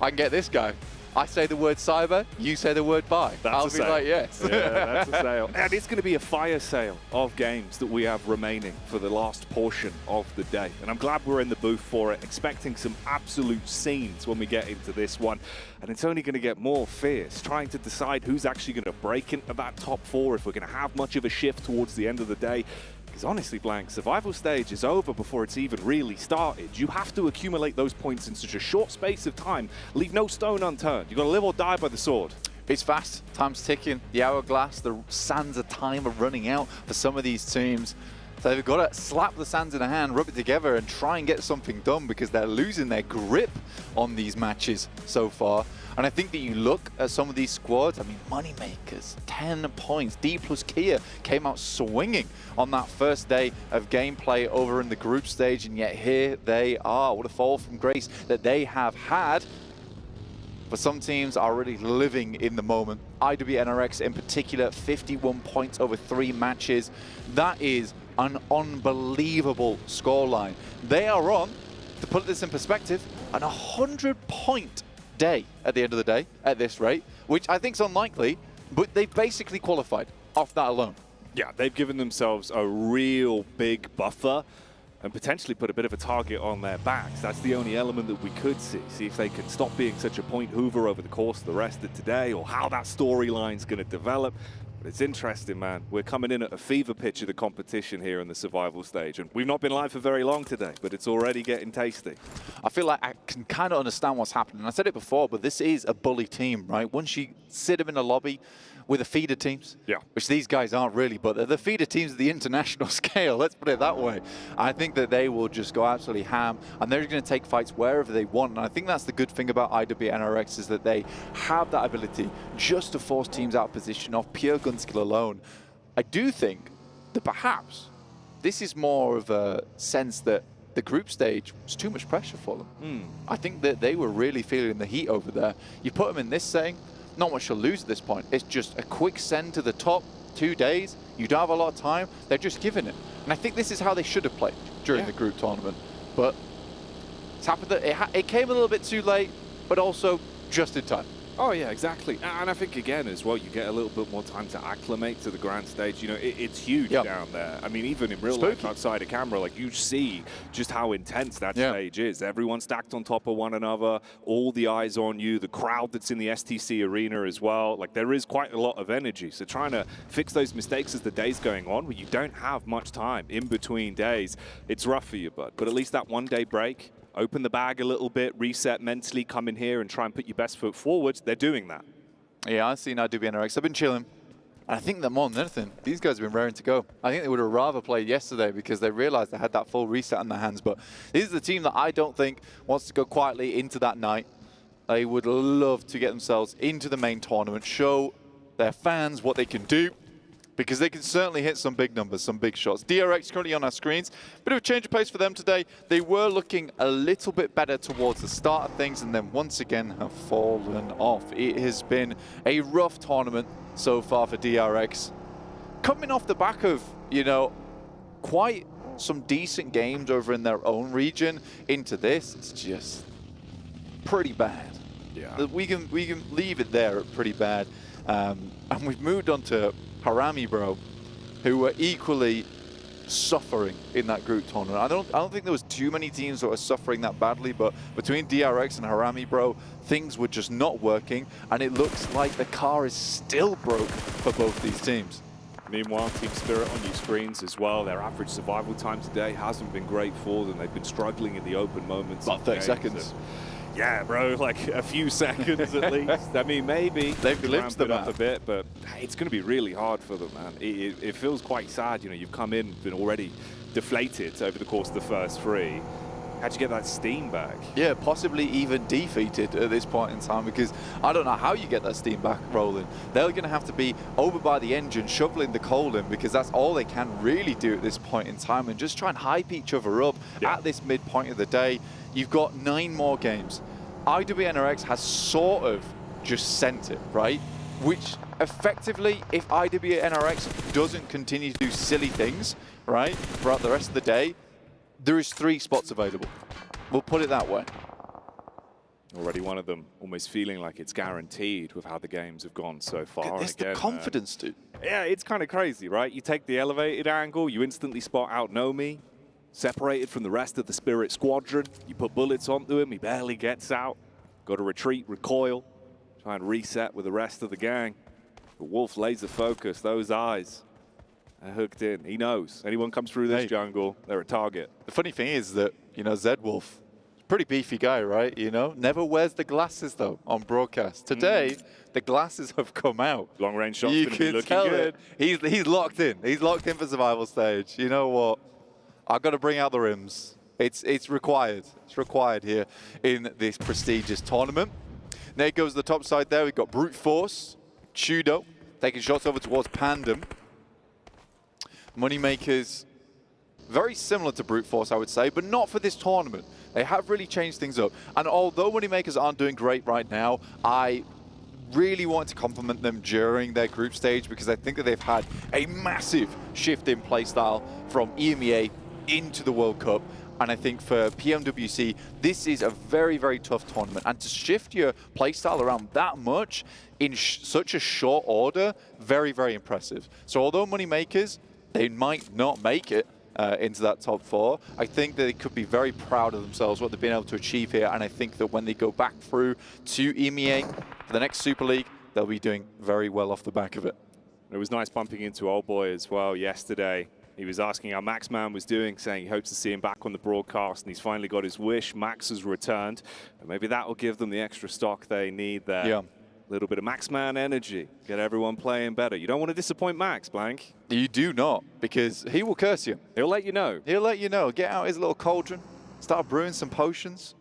I can get this guy. I say the word cyber, you say the word buy. I'll be like, yes. Yeah, that's a sale. And it's going to be a fire sale of games that we have remaining for the last portion of the day. And I'm glad we're in the booth for it, expecting some absolute scenes when we get into this one. And it's only going to get more fierce, trying to decide who's actually going to break into that top 4, if we're going to have much of a shift towards the end of the day. Because honestly, Blank, survival stage is over before it's even really started. You have to accumulate those points in such a short space of time. Leave no stone unturned. You've got to live or die by the sword. It's fast. Time's ticking. The hourglass, the sands of time are running out for some of these teams. So they've got to slap the sands in a hand, rub it together, and try and get something done because they're losing their grip on these matches so far. And I think that you look at some of these squads, I mean, Moneymakers, 10 points. D plus Kia came out swinging on that first day of gameplay over in the group stage, and yet here they are. What a fall from grace that they have had. But some teams are really living in the moment. IWNRX in particular, 51 points over 3 matches. That is an unbelievable scoreline. They are on, to put this in perspective, an 100-point day at the end of the day at this rate, which I think is unlikely, but they've basically qualified off that alone. Yeah, they've given themselves a real big buffer and potentially put a bit of a target on their backs. That's the only element that we could see if they can stop being such a point hoover over the course of the rest of today, or how that storyline's going to develop. But it's interesting, man. We're coming in at a fever pitch of the competition here in the survival stage, and we've not been live for very long today, but it's already getting tasty. I feel like I can kind of understand what's happening. I said it before, but this is a bully team, right? Once you sit them in a lobby with the feeder teams, which these guys aren't really, but they're the feeder teams at the international scale, let's put it that way. I think that they will just go absolutely ham, and they're going to take fights wherever they want. And I think that's the good thing about IWNRX, is that they have that ability just to force teams out of position off pure gun skill alone. I do think that perhaps this is more of a sense that the group stage was too much pressure for them. I think that they were really feeling the heat over there. You put them in this setting, not much to lose at this point. It's just a quick send to the top 2 days. You don't have a lot of time. They're just giving it. And I think this is how they should have played during the group tournament. But it's happened that it came a little bit too late, but also just in time. Oh, yeah, exactly. And I think, again, as well, you get a little bit more time to acclimate to the grand stage. You know, it's huge down there. I mean, even in real life outside of camera, like, you see just how intense that stage is. Everyone stacked on top of one another, all the eyes on you, the crowd that's in the STC arena as well. Like, there is quite a lot of energy. So trying to fix those mistakes as the day's going on, where you don't have much time in between days, it's rough for you, bud. But at least that one-day break, open the bag a little bit, reset mentally, come in here and try and put your best foot forward. They're doing that. Yeah, I've seen IWNRX. I've been chilling. And I think that more than anything, these guys have been raring to go. I think they would have rather played yesterday because they realized they had that full reset in their hands. But this is the team that I don't think wants to go quietly into that night. They would love to get themselves into the main tournament, show their fans what they can do, because they can certainly hit some big numbers, some big shots. DRX currently on our screens. Bit of a change of pace for them today. They were looking a little bit better towards the start of things and then once again have fallen off. It has been a rough tournament so far for DRX. Coming off the back of, you know, quite some decent games over in their own region into this, it's just pretty bad. Yeah. We can leave it there at pretty bad. And we've moved on to Harami Bro, who were equally suffering in that group tournament. I don't think there was too many teams that were suffering that badly, but between DRX and Harami Bro, things were just not working, and it looks like the car is still broke for both these teams. Meanwhile, Team Spirit on your screens as well. Their average survival time today hasn't been great for them. They've been struggling in the open moments. About 30 seconds. Yeah, bro, like a few seconds at least. I mean, maybe they've glimpsed it up a bit, but it's going to be really hard for them, man. It feels quite sad. You know, you've come in, been already deflated over the course of the first three. How'd you get that steam back? Yeah, possibly even defeated at this point in time, because I don't know how you get that steam back rolling. They're going to have to be over by the engine, shoveling the coal in, because that's all they can really do at this point in time, and just try and hype each other up at this midpoint of the day. You've got 9 more games. IWNRX has sort of just sent it, right? Which effectively, if IWNRX doesn't continue to do silly things, right, throughout the rest of the day, there is 3 spots available. We'll put it that way. Already one of them almost feeling like it's guaranteed with how the games have gone so far. It's the confidence, dude. Yeah, it's kind of crazy, right? You take the elevated angle, you instantly spot out Nomi, separated from the rest of the Spirit squadron. You put bullets onto him, he barely gets out. Got to retreat, recoil, try and reset with the rest of the gang. But Wolf laser focus, those eyes are hooked in. He knows anyone comes through this jungle, they're a target. The funny thing is that, you know, Zed Wolf, pretty beefy guy, right? You know, never wears the glasses though on broadcast. Today, the glasses have come out. Long range shots you gonna be looking tell good. He's locked in. He's locked in for survival stage. You know what? I've got to bring out the rims. It's required. It's required here in this prestigious tournament. There goes the top side there. We've got Brute Force, Chudo, taking shots over towards Pandem. Moneymakers, very similar to Brute Force, I would say, but not for this tournament. They have really changed things up. And although Moneymakers aren't doing great right now, I really want to compliment them during their group stage, because I think that they've had a massive shift in playstyle from EMEA into the World Cup. And I think for PMWC, this is a very, very tough tournament. And to shift your playstyle around that much in such a short order, very, very impressive. So although Moneymakers, they might not make it into that top 4, I think that they could be very proud of themselves, what they've been able to achieve here. And I think that when they go back through to EMEA for the next Super League, they'll be doing very well off the back of it. It was nice bumping into Old Boy as well yesterday. He was asking how Maxman was doing, saying he hopes to see him back on the broadcast, and he's finally got his wish. Max has returned, and maybe that will give them the extra stock they need there. Yeah. A little bit of Maxman energy, get everyone playing better. You don't want to disappoint Max, Blank. You do not, because he will curse you. He'll let you know. He'll let you know. Get out his little cauldron, start brewing some potions.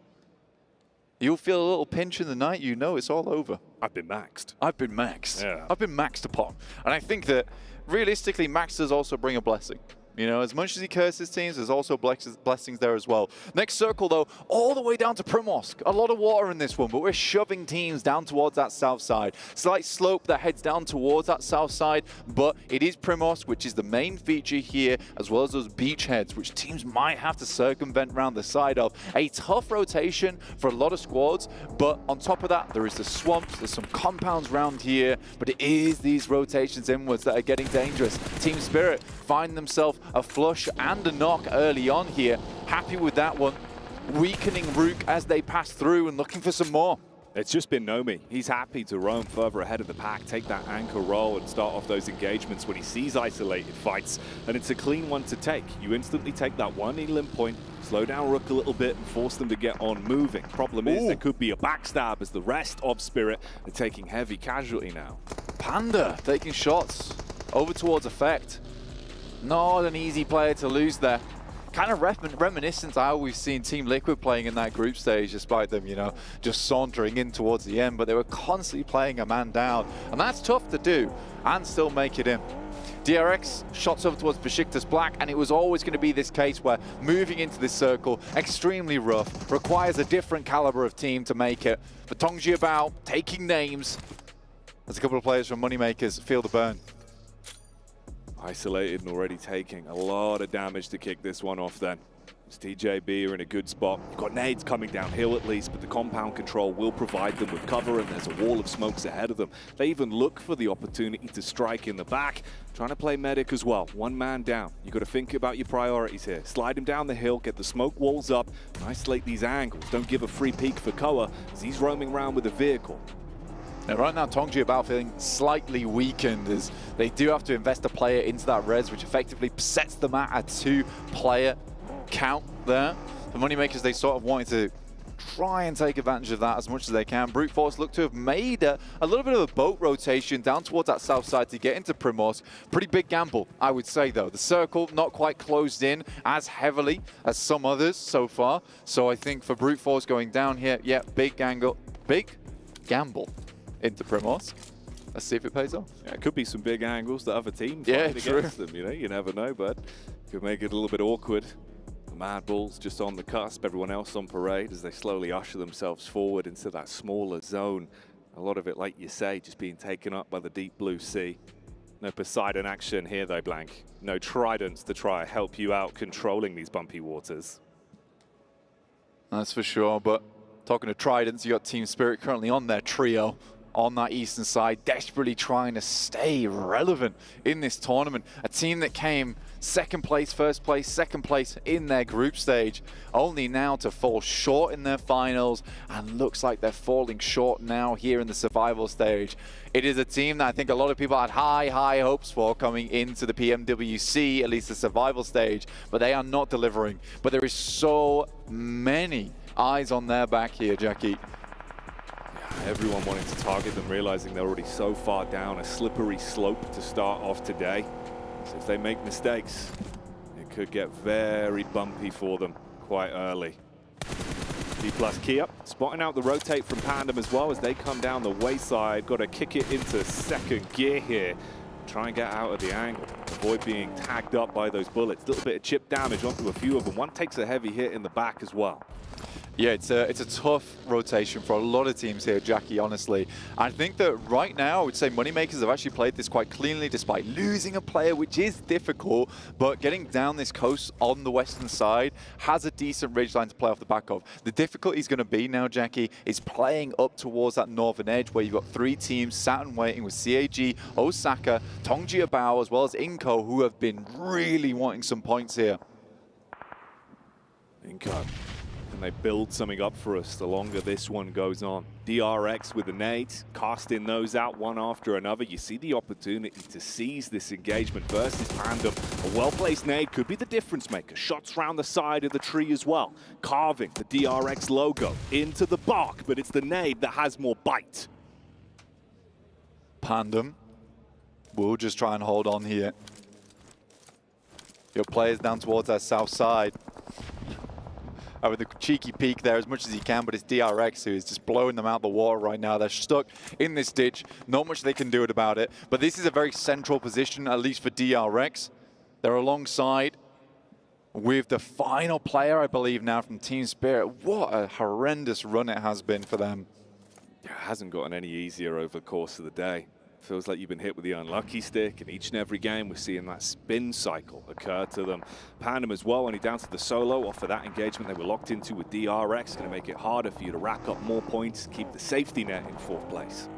You'll feel a little pinch in the night, you know it's all over. I've been maxed. I've been maxed. Yeah. I've been maxed upon. And I think that realistically, max does also bring a blessing. You know, as much as he curses teams, there's also blessings there as well. Next circle, though, all the way down to Primorsk. A lot of water in this one, but we're shoving teams down towards that south side. Slight slope that heads down towards that south side, but it is Primorsk, which is the main feature here, as well as those beachheads, which teams might have to circumvent around the side of. A tough rotation for a lot of squads, but on top of that, there is the swamps, there's some compounds around here, but it is these rotations inwards that are getting dangerous. Team Spirit find themselves a flush and a knock early on here. Happy with that one. Weakening Rook as they pass through and looking for some more. It's just been Nomi. He's happy to roam further ahead of the pack, take that anchor role and start off those engagements when he sees isolated fights. And it's a clean one to take. You instantly take that one elim point, slow down Rook a little bit and force them to get on moving. Problem is, there could be a backstab as the rest of Spirit are taking heavy casualty now. Panda taking shots over towards Effect. Not an easy player to lose there. Kind of reminiscent to how we've seen Team Liquid playing in that group stage, despite them, you know, just sauntering in towards the end, but they were constantly playing a man down, and that's tough to do and still make it in. DRX shots over towards Besiktas Black, and it was always going to be this case where moving into this circle, extremely rough, requires a different caliber of team to make it. But Tongji Bao taking names, as a couple of players from Moneymakers feel the burn. Isolated and already taking a lot of damage to kick this one off then. As TJB are in a good spot. You've got nades coming downhill at least, but the compound control will provide them with cover and there's a wall of smokes ahead of them. They even look for the opportunity to strike in the back, trying to play medic as well. One man down. You've got to think about your priorities here. Slide him down the hill, get the smoke walls up, and isolate these angles. Don't give a free peek for Koa as he's roaming around with a vehicle. Now, right now, Tongji Bao feeling slightly weakened as they do have to invest a player into that res, which effectively sets them at a 2-player count there. The Moneymakers, they sort of wanted to try and take advantage of that as much as they can. Brute Force look to have made a little bit of a boat rotation down towards that south side to get into Primorsk. Pretty big gamble, I would say, though. The circle not quite closed in as heavily as some others so far. So I think for Brute Force going down here, yeah, big gamble into Primorsk. Let's see if it pays off. Yeah, it could be some big angles that other teams fight against them. You know, you never know, but could make it a little bit awkward. The Mad Bulls just on the cusp, everyone else on parade as they slowly usher themselves forward into that smaller zone. A lot of it, like you say, just being taken up by the deep blue sea. No Poseidon action here though, Blank. No Tridents to try help you out controlling these bumpy waters. That's for sure, but talking to Tridents, you got Team Spirit currently on their trio on that eastern side, desperately trying to stay relevant in this tournament. A team that came second place, first place, second place in their group stage, only now to fall short in their finals, and looks like they're falling short now here in the survival stage. It is a team that I think a lot of people had high hopes for coming into the PMWC, at least the survival stage, but they are not delivering. But there is so many eyes on their back here, Jackie. Everyone wanting to target them, realizing they're already so far down a slippery slope to start off today. So if they make mistakes, it could get very bumpy for them quite early. D+ key up, spotting out the rotate from Pandem as well as they come down the wayside. Got to kick it into second gear here. Try and get out of the angle. Avoid being tagged up by those bullets. A little bit of chip damage onto a few of them. One takes a heavy hit in the back as well. Yeah, it's a tough rotation for a lot of teams here, Jackie, honestly. I think that right now, I would say Moneymakers have actually played this quite cleanly despite losing a player, which is difficult, but getting down this coast on the western side has a decent ridgeline to play off the back of. The difficulty is going to be now, Jackie, is playing up towards that northern edge where you've got 3 teams sat and waiting with CAG, Osaka, Tongji Bao, as well as Inko, who have been really wanting some points here. Inko. They build something up for us the longer this one goes on. DRX with the nades, casting those out one after another. You see the opportunity to seize this engagement versus Pandem. A well-placed nade could be the difference maker. Shots round the side of the tree as well. Carving the DRX logo into the bark, but it's the nade that has more bite. Pandem will just try and hold on here. Your players down towards our south side. With a cheeky peek there as much as he can, but it's DRX who is just blowing them out the water right now. They're stuck in this ditch. Not much they can do about it. But this is a very central position, at least for DRX. They're alongside with the final player, I believe, now from Team Spirit. What a horrendous run it has been for them. It hasn't gotten any easier over the course of the day. Feels like you've been hit with the unlucky stick, and each and every game we're seeing that spin cycle occur to them. Pandem as well, only down to the solo off of that engagement they were locked into with DRX. Going to make it harder for you to rack up more points, keep the safety net in 4th place.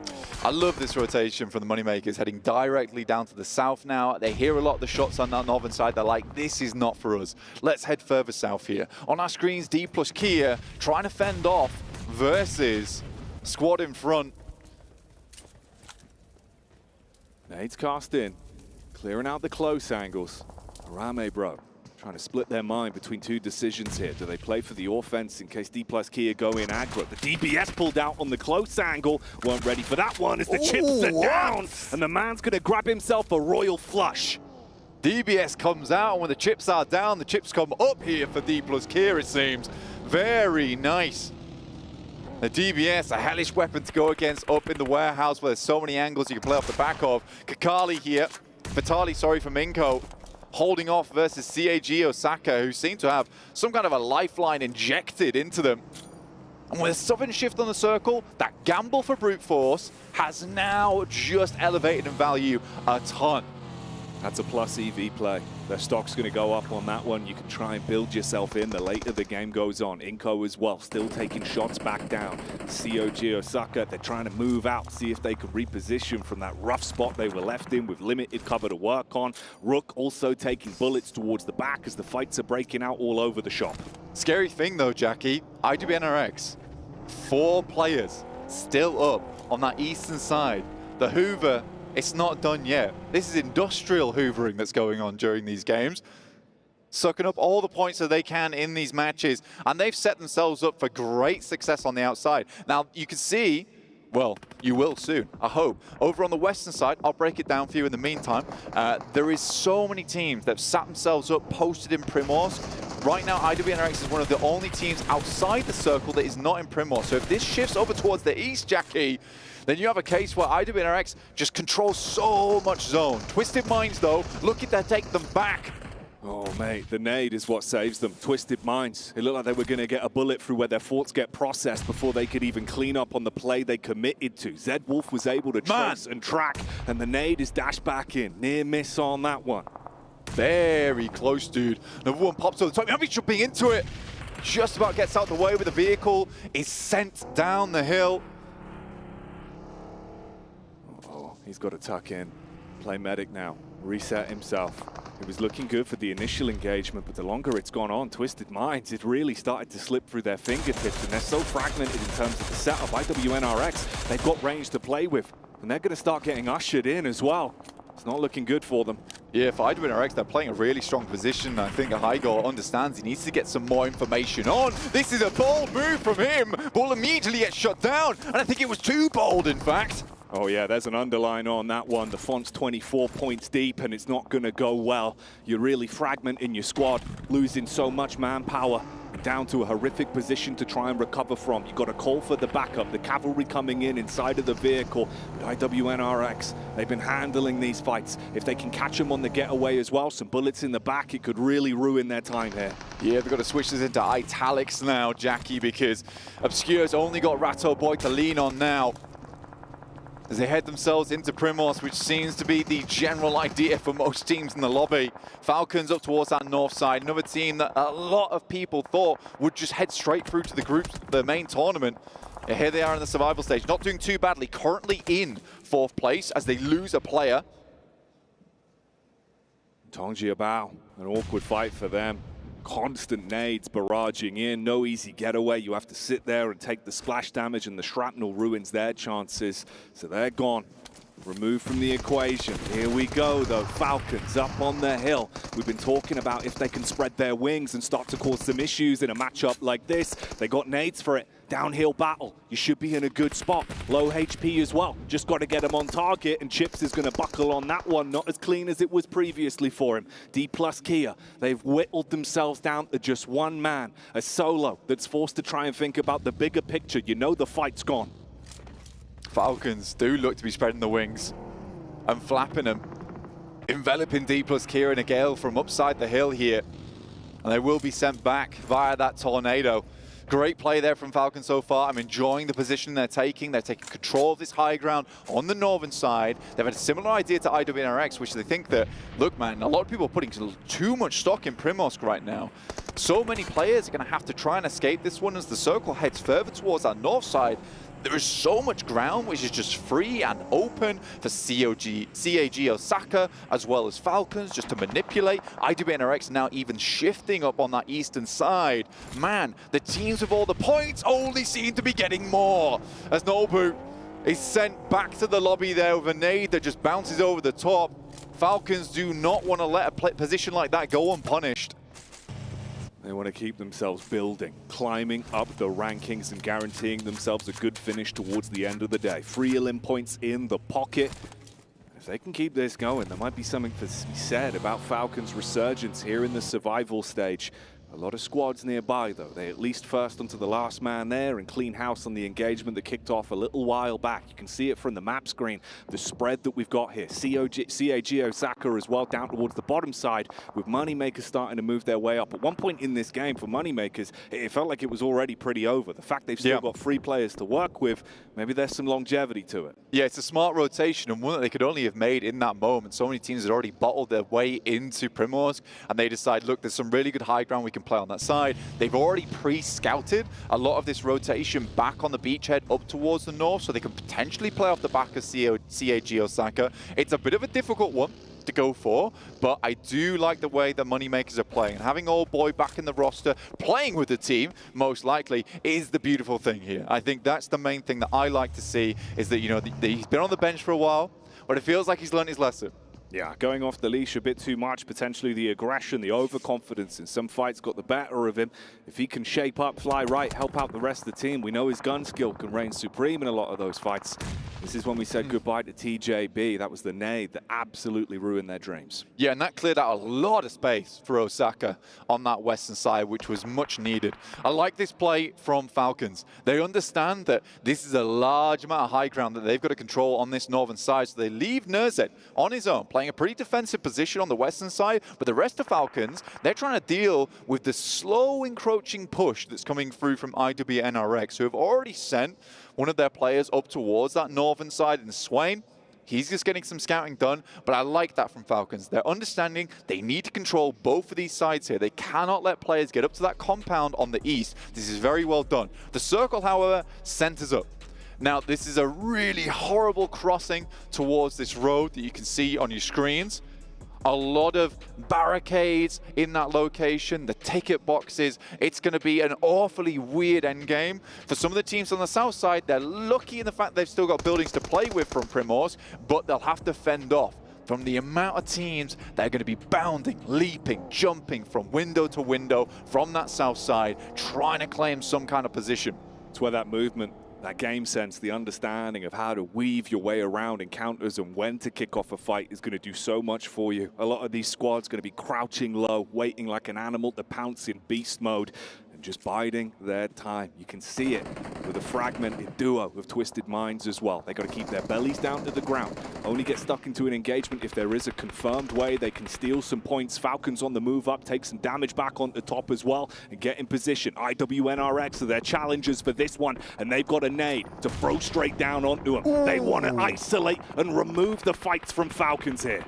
I love this rotation from the Moneymakers, heading directly down to the south now. They hear a lot of the shots on that northern side. They're like, this is not for us. Let's head further south here. On our screens, D plus Kia trying to fend off versus squad in front. Nades cast in, clearing out the close angles. Rame, bro, trying to split their mind between 2 decisions here. Do they play for the offense in case D plus Kia go in aggro? The DBS pulled out on the close angle. Weren't ready for that one as the chips are down. And the man's going to grab himself a royal flush. DBS comes out, and when the chips are down, the chips come up here for D plus Kia, it seems. Very nice. The DBS, a hellish weapon to go against up in the warehouse where there's so many angles you can play off the back of. Kakali here, Vitali, sorry, for Minko, holding off versus CAG Osaka, who seem to have some kind of a lifeline injected into them. And with a sudden shift on the circle, that gamble for brute force has now just elevated in value a ton. That's a plus EV play. Their stock's going to go up on that one. You can try and build yourself in the later the game goes on. Inko as well, still taking shots back down. COG Osaka, they're trying to move out, see if they can reposition from that rough spot they were left in with limited cover to work on. Rook also taking bullets towards the back as the fights are breaking out all over the shop. Scary thing though, Jackie, IWNRX, 4 players still up on that eastern side. The Hoover, it's not done yet. This is industrial hoovering that's going on during these games. Sucking up all the points that they can in these matches. And they've set themselves up for great success on the outside. Now, you can see, well, you will soon, I hope. Over on the western side, I'll break it down for you in the meantime. There is so many teams that have sat themselves up, posted in Primors. Right now, IWNRX is one of the only teams outside the circle that is not in Primors. So if this shifts over towards the east, Jackie, then you have a case where IWNRX just controls so much zone. Twisted Minds, though, looking to take them back. Oh, mate, the nade is what saves them. Twisted Minds. It looked like they were going to get a bullet through where their thoughts get processed before they could even clean up on the play they committed to. Zed Wolf was able to trace and track, and the nade is dashed back in. Near miss on that one. Very close, dude. Another one pops over the top. He's jumping into it. Just about gets out the way with the vehicle. Is sent down the hill. He's got to tuck in, play medic now, reset himself. It was looking good for the initial engagement, but the longer it's gone on, Twisted Minds, it really started to slip through their fingertips, and they're so fragmented in terms of the setup. IWNRX, they've got range to play with, and they're going to start getting ushered in as well. It's not looking good for them. Yeah, for IWNRX, they're playing a really strong position. I think Hygo understands he needs to get some more information on. This is a bold move from him. Ball immediately gets shut down, and I think it was too bold, in fact. Oh yeah, there's an underline on that one. The font's 24 points deep, and it's not going to go well. You're really fragmenting your squad, losing so much manpower, down to a horrific position to try and recover from. You've got to call for the backup, the cavalry coming in inside of the vehicle. But IWNRX, they've been handling these fights. If they can catch them on the getaway as well, some bullets in the back, it could really ruin their time here. Yeah, they've got to switch this into italics now, Jackie, because Obscure's only got Ratto Boy to lean on now, as they head themselves into Primos, which seems to be the general idea for most teams in the lobby. Falcons up towards that north side, another team that a lot of people thought would just head straight through to the main tournament. And here they are in the survival stage, not doing too badly, currently in 4th place as they lose a player. Tongji Bao, an awkward fight for them. Constant nades barraging in, no easy getaway. You have to sit there and take the splash damage, and the shrapnel ruins their chances. So they're gone, removed from the equation. Here we go though, Falcons up on the hill. We've been talking about if they can spread their wings and start to cause some issues in a matchup like this. They got nades for it. Downhill battle, you should be in a good spot. Low HP as well, just got to get him on target, and Chips is going to buckle on that one. Not as clean as it was previously for him. D plus Kia, they've whittled themselves down to just one man, a solo that's forced to try and think about the bigger picture. You know the fight's gone. Falcons do look to be spreading the wings and flapping them. enveloping D plus Kieran and Gale from upside the hill here. And they will be sent back via that tornado. Great play there from Falcon so far. I'm enjoying the position they're taking. They're taking control of this high ground on the northern side. They've had a similar idea to IWNRX, which they think that, look, man, a lot of people are putting too much stock in Primorsk right now. So many players are going to have to try and escape this one as the circle heads further towards that north side. There is so much ground which is just free and open for CAG Osaka as well as Falcons just to manipulate. IWNRX now even shifting up on that eastern side. Man, the teams with all the points only seem to be getting more as Nobu is sent back to the lobby there with a nade that just bounces over the top. Falcons do not want to let a position like that go unpunished. They want to keep themselves building, climbing up the rankings and guaranteeing themselves a good finish towards the end of the day. 3 elim points in the pocket. If they can keep this going, there might be something to be said about Falcons' resurgence here in the survival stage. A lot of squads nearby, though. They at least first onto the last man there and clean house on the engagement that kicked off a little while back. You can see it from the map screen, the spread that we've got here. CAG Osaka as well down towards the bottom side with Moneymakers starting to move their way up. At one point in this game for Moneymakers, it felt like it was already pretty over. The fact they've still got 3 players to work with, maybe there's some longevity to it. Yeah, it's a smart rotation and one that they could only have made in that moment. So many teams had already bottled their way into Primorsk and they decide, look, there's some really good high ground we can play on that side. They've already pre-scouted a lot of this rotation back on the beachhead up towards the north so they can potentially play off the back of CAG Osaka. It's a bit of a difficult one to go for, but I do like the way the Moneymakers are playing. And having Old Boy back in the roster, playing with the team, most likely, is the beautiful thing here. I think that's the main thing that I like to see, is that, you know, he's been on the bench for a while, but it feels like he's learned his lesson. Yeah, going off the leash a bit too much, potentially the aggression, the overconfidence in some fights got the better of him. If he can shape up, fly right, help out the rest of the team, we know his gun skill can reign supreme in a lot of those fights. This is when we said goodbye to TJB. That was the nade that absolutely ruined their dreams. Yeah, and that cleared out a lot of space for Osaka on that western side, which was much needed. I like this play from Falcons. They understand that this is a large amount of high ground that they've got to control on this northern side, so they leave Nerzet on his own, playing a pretty defensive position on the western side, but the rest of Falcons, they're trying to deal with the slow encroaching push that's coming through from IWNRX, who have already sent one of their players up towards that northern side in Swain. He's just getting some scouting done, but I like that from Falcons. They're understanding they need to control both of these sides here. They cannot let players get up to that compound on the east. This is very well done. The circle, however, centers up. Now, this is a really horrible crossing towards this road that you can see on your screens. A lot of barricades in that location, the ticket boxes. It's going to be an awfully weird endgame. For some of the teams on the south side, they're lucky in the fact they've still got buildings to play with from Primorsk, but they'll have to fend off from the amount of teams that are going to be bounding, leaping, jumping from window to window from that south side, trying to claim some kind of position. It's where that movement, that game sense, the understanding of how to weave your way around encounters and when to kick off a fight is going to do so much for you. A lot of these squads going to be crouching low, waiting like an animal to pounce in beast mode and just biding their time. You can see it with a fragmented duo of Twisted Minds as well. They got to keep their bellies down to the ground. Only get stuck into an engagement if there is a confirmed way they can steal some points. Falcons on the move up, take some damage back on the top as well and get in position. IWNRX are their challengers for this one, and they've got a nade to throw straight down onto them. Ooh. They want to isolate and remove the fights from Falcons here.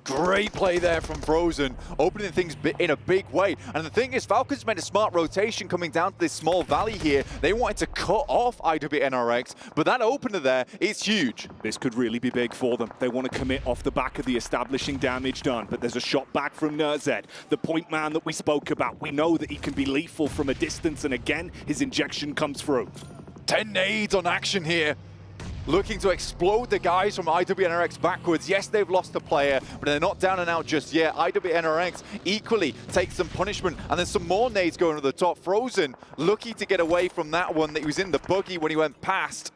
Great play there from Frozen, opening things in a big way. And the thing is, Falcons made a smart rotation coming down to this small valley here. They wanted to cut off IWNRX, but that opener there is huge. This could really be big for them. They want to commit off the back of the establishing damage done, but there's a shot back from Nerzet, the point man that we spoke about. We know that he can be lethal from a distance, and again, his injection comes through. 10 nades on action here. Looking to explode the guys from IWNRX backwards. Yes, they've lost a player, but they're not down and out just yet. IWNRX equally takes some punishment, and there's some more nades going to the top. Frozen lucky to get away from that one that he was in the buggy when he went past.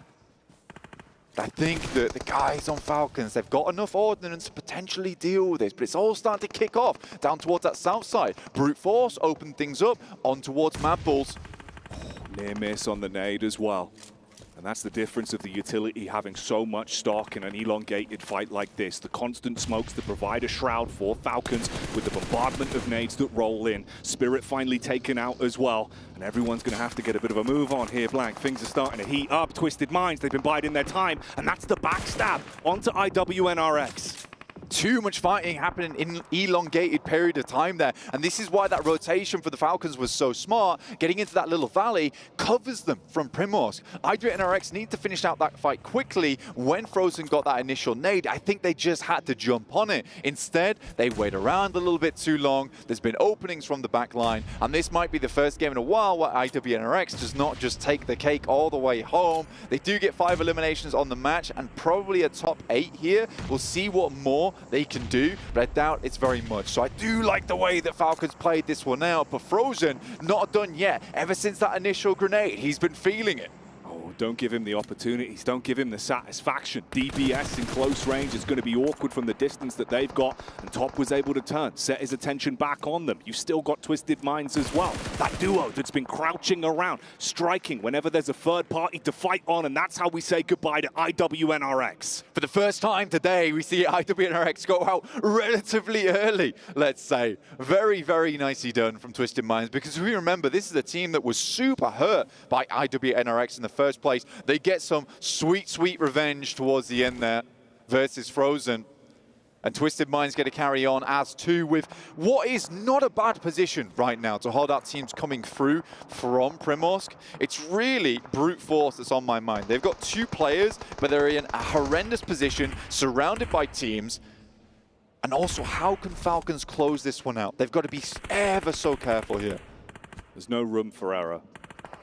I think that the guys on Falcons, they've got enough ordnance to potentially deal with this, but it's all starting to kick off down towards that south side. Brute Force opened things up on towards Mad Bulls. Near miss on the nade as well. And that's the difference of the utility having so much stock in an elongated fight like this. The constant smokes that provide a shroud for Falcons with the bombardment of nades that roll in. Spirit finally taken out as well. And everyone's going to have to get a bit of a move on here, Blank. Things are starting to heat up. Twisted Minds, they've been biding their time. And that's the backstab onto IWNRX. Too much fighting happening in elongated period of time there. And this is why that rotation for the Falcons was so smart. Getting into that little valley covers them from Primorsk. IWNRX need to finish out that fight quickly. When Frozen got that initial nade, I think they just had to jump on it. Instead, they wait around a little bit too long. There's been openings from the back line. And this might be the first game in a while where IWNRX does not just take the cake all the way home. They do get 5 eliminations on the match and probably a top 8 here. We'll see what more they can do, but I doubt it's very much. So I do like the way that Falcons played this one out, but Frozen not done yet. Ever since that initial grenade, he's been feeling it. Don't give him the opportunities. Don't give him the satisfaction. DBS in close range is going to be awkward from the distance that they've got, and Top was able to turn, set his attention back on them. You've still got Twisted Minds as well. That duo that's been crouching around, striking whenever there's a third party to fight on, and that's how we say goodbye to IWNRX. For the first time today, we see IWNRX go out relatively early, let's say. Very, very nicely done from Twisted Minds, because if we remember, this is a team that was super hurt by IWNRX in the first place. They get some sweet, sweet revenge towards the end there versus Frozen. And Twisted Minds get to carry on as two with what is not a bad position right now to hold out teams coming through from Primorsk. It's really brute force that's on my mind. They've got 2 players, but they're in a horrendous position, surrounded by teams. And also, how can Falcons close this one out? They've got to be ever so careful here. There's no room for error.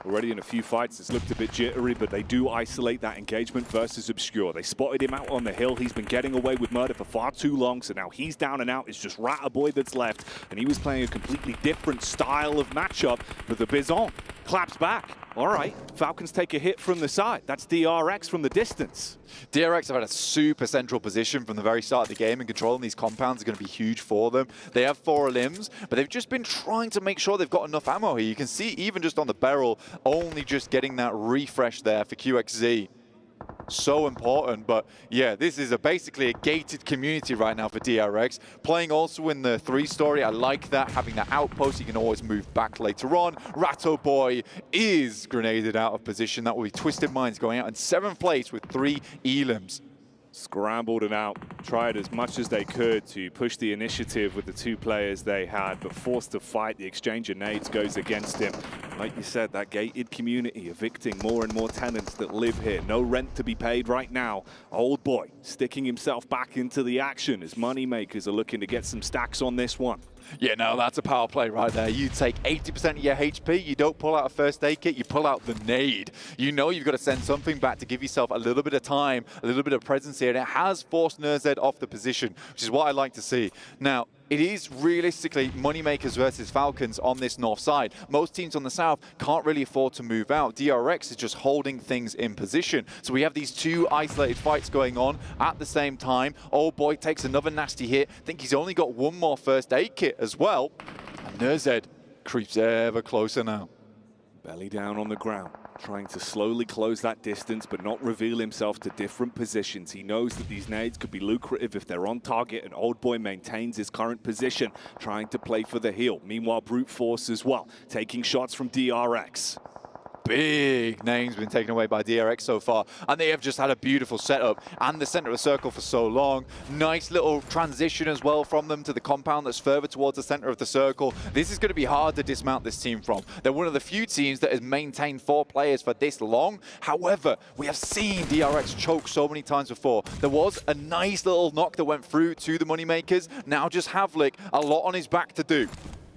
Already in a few fights, it's looked a bit jittery, but they do isolate that engagement versus Obscure. They spotted him out on the hill. He's been getting away with murder for far too long, so now he's down and out. It's just Ratterboy that's left, and he was playing a completely different style of matchup, but the Bison claps back. All right, Falcons take a hit from the side. That's DRX from the distance. DRX have had a super central position from the very start of the game, and controlling these compounds is going to be huge for them. They have 4 limbs, but they've just been trying to make sure they've got enough ammo here. You can see even just on the barrel, only just getting that refresh there for QXZ. So important, but yeah, this is basically a gated community right now for DRX. Playing also in the 3-story, I like that, having that outpost, you can always move back later on. Rattoboy is grenaded out of position. That will be Twisted Minds going out in 7th place with 3 elims. Scrambled and out, tried as much as they could to push the initiative with the 2 players they had, but forced to fight. The exchange of nades goes against him. Like you said, that gated community evicting more and more tenants that live here. No rent to be paid right now. Old Boy sticking himself back into the action as moneymakers are looking to get some stacks on this one. Yeah, no, that's a power play right there. You take 80% of your HP, you don't pull out a first aid kit, you pull out the nade. You know you've got to send something back to give yourself a little bit of time, a little bit of presence here, and it has forced Nerzed off the position, which is what I like to see. Now, it is realistically moneymakers versus Falcons on this north side. Most teams on the south can't really afford to move out. DRX is just holding things in position. So we have these 2 isolated fights going on at the same time. Old Boy takes another nasty hit. I think he's only got 1 more first aid kit as well. And Nerzed creeps ever closer now. Belly down on the ground, trying to slowly close that distance but not reveal himself to different positions. He knows that these nades could be lucrative if they're on target, and Old Boy maintains his current position, trying to play for the heal. Meanwhile, brute force as well, taking shots from DRX. Big names been taken away by DRX so far, and they have just had a beautiful setup and the center of the circle for so long. Nice little transition as well from them to the compound that's further towards the center of the circle. This is going to be hard to dismount this team from. They're one of the few teams that has maintained 4 players for this long. However, we have seen DRX choke so many times before. There was a nice little knock that went through to the moneymakers. Now just Havlik, a lot on his back to do.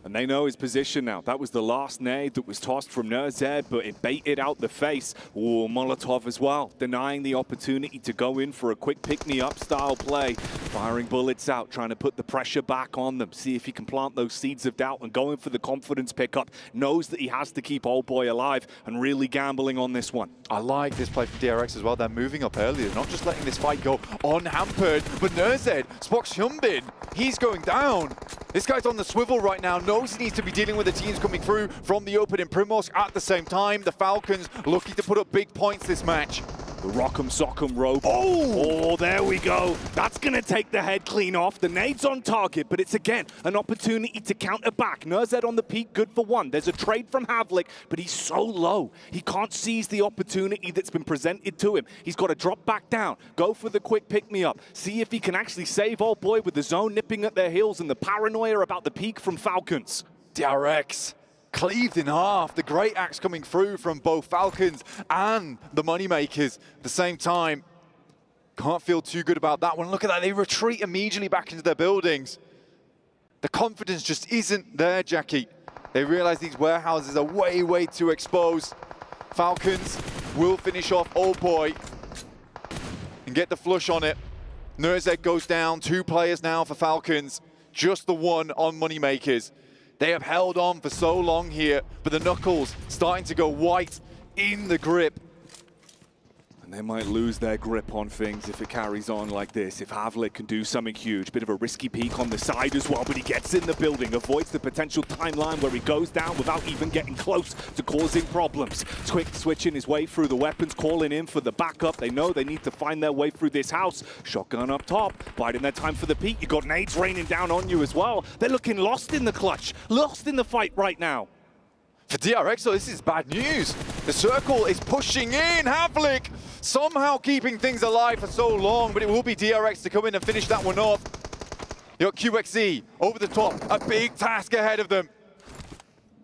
And they know his position now. That was the last nade that was tossed from Nerzed, but it baited out the face. Ooh, Molotov as well, denying the opportunity to go in for a quick pick-me-up style play. Firing bullets out, trying to put the pressure back on them. See if he can plant those seeds of doubt and going for the confidence pickup. Knows that he has to keep Old Boy alive and really gambling on this one. I like this play from DRX as well. They're moving up earlier, not just letting this fight go unhampered. But Nerzed, Spox Hyunbin, he's going down. This guy's on the swivel right now, knows he needs to be dealing with the teams coming through from the open in Primorsk. At the same time, the Falcons looking to put up big points this match. The Rock'em Sock'em rope. Oh, there we go. That's going to take the head clean off. The nade's on target, but it's again an opportunity to counter back. Nurzed on the peak, good for one. There's a trade from Havlik, but he's so low. He can't seize the opportunity that's been presented to him. He's got to drop back down, go for the quick pick-me-up, see if he can actually save old boy with the zone nipping at their heels and the paranoia about the peak from Falcons. DRX cleaved in half. The great axe coming through from both Falcons and the Moneymakers at the same time. Can't feel too good about that one. Look at that, they retreat immediately back into their buildings. The confidence just isn't there, Jackie. They realize these warehouses are way, way too exposed. Falcons will finish off Old Boy and get the flush on it. Nurzed goes down, 2 players now for Falcons. Just the one on Moneymakers. They have held on for so long here, but the knuckles starting to go white in the grip. And they might lose their grip on things if it carries on like this. If Havlik can do something huge, bit of a risky peek on the side as well, but he gets in the building, avoids the potential timeline where he goes down without even getting close to causing problems. Quick switching his way through the weapons, calling in for the backup. They know they need to find their way through this house. Shotgun up top, biding their time for the peek. You got nades raining down on you as well. They're looking lost in the clutch, lost in the fight right now. For DRX, so this is bad news. The circle is pushing in. Havlik somehow keeping things alive for so long, but it will be DRX to come in and finish that one off. You got QXE over the top, a big task ahead of them.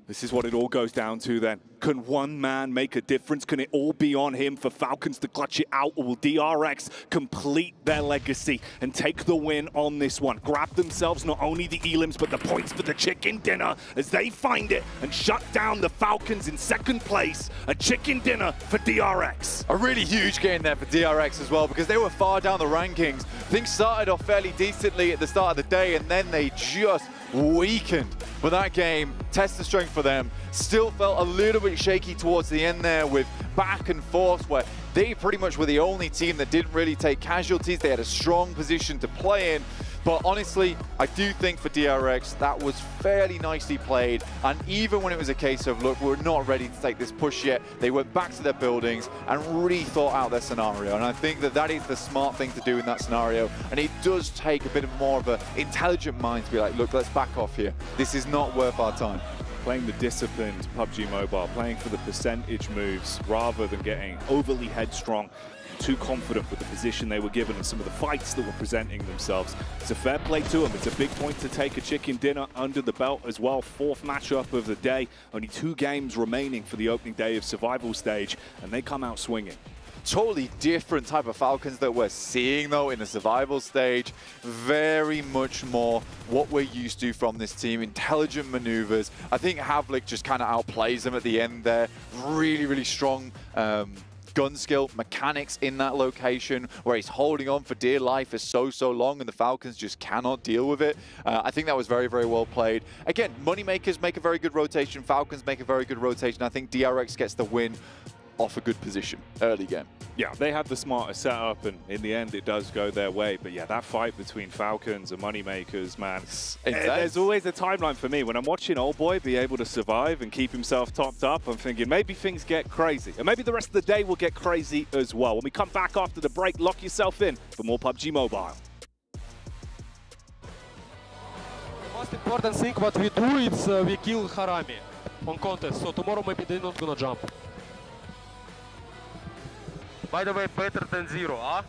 This is what it all goes down to then. Can one man make a difference? Can it all be on him for Falcons to clutch it out? Or will DRX complete their legacy and take the win on this one? Grab themselves not only the elims, but the points for the chicken dinner as they find it and shut down the Falcons in second place. A chicken dinner for DRX. A really huge game there for DRX as well, because they were far down the rankings. Things started off fairly decently at the start of the day, and then they just weakened. But that game, test the strength for them, still felt a little bit shaky towards the end there with back and forth where they pretty much were the only team that didn't really take casualties. They had a strong position to play in. But honestly, I do think for DRX, that was fairly nicely played. And even when it was a case of, look, we're not ready to take this push yet, they went back to their buildings and rethought out their scenario. And I think that that is the smart thing to do in that scenario. And it does take a bit more of an intelligent mind to be like, look, let's back off here. This is not worth our time. Playing the disciplined PUBG Mobile, playing for the percentage moves rather than getting overly headstrong, too confident with the position they were given and some of the fights that were presenting themselves. It's a fair play to them. It's a big point to take a chicken dinner under the belt as well. 4th matchup of the day. Only 2 games remaining for the opening day of survival stage, and they come out swinging. Totally different type of Falcons that we're seeing though in the survival stage. Very much more what we're used to from this team. Intelligent maneuvers. I think Havlik just kind of outplays them at the end there. Really, really strong gun skill, mechanics in that location where he's holding on for dear life for so long and the Falcons just cannot deal with it. I think that was very, very well played. Again, Moneymakers make a very good rotation. Falcons make a very good rotation. I think DRX gets the win off a good position early game. Yeah, they had the smarter setup, and in the end, it does go their way. But yeah, that fight between Falcons and Moneymakers, man, there's always a timeline for me. When I'm watching Old Boy be able to survive and keep himself topped up, I'm thinking maybe things get crazy. And maybe the rest of the day will get crazy as well. When we come back after the break, lock yourself in for more PUBG Mobile. The most important thing what we do is we kill Harami on contest. So tomorrow maybe they're not gonna jump. By the way, better than 0, huh?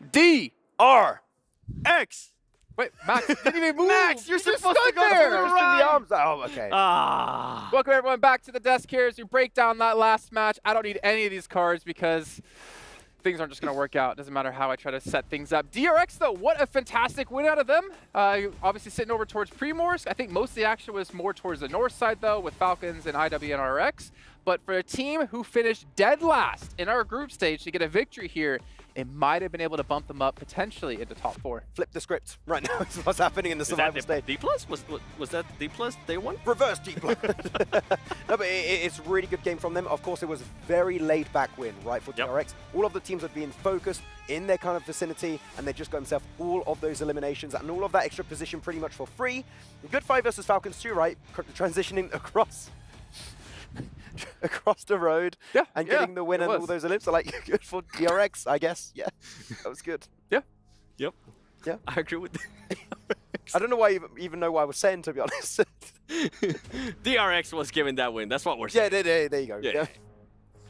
DRX. Wait, Max didn't even move. Max, you're supposed to go there. to the In the right. arms. Oh, okay. Welcome everyone back to the desk here as we break down that last match. I don't need any of these cards because things aren't just going to work out. Doesn't matter how I try to set things up. DRX though, what a fantastic win out of them. Obviously sitting over towards Primorsk. I think most of the action was more towards the north side though with Falcons and IWNRX. But for a team who finished dead last in our group stage to get a victory here, it might have been able to bump them up potentially into top 4. Flip the script right now. Is what's happening in the survival stage. D+? Was that D+ day 1? Reverse D+. No, but it's a really good game from them. Of course, it was a very laid back win, right, for DRX. All of the teams are being focused in their kind of vicinity, and they just got themselves all of those eliminations and all of that extra position pretty much for free. Good fight versus Falcons too, right? Transitioning across the road and getting the win and all those elims are like good for DRX, I guess. Yeah, that was good. Yeah. Yep. Yeah. I agree with I don't know why even know what I was saying, to be honest. DRX was given that win. That's what we're saying. Yeah, there you go. Yeah.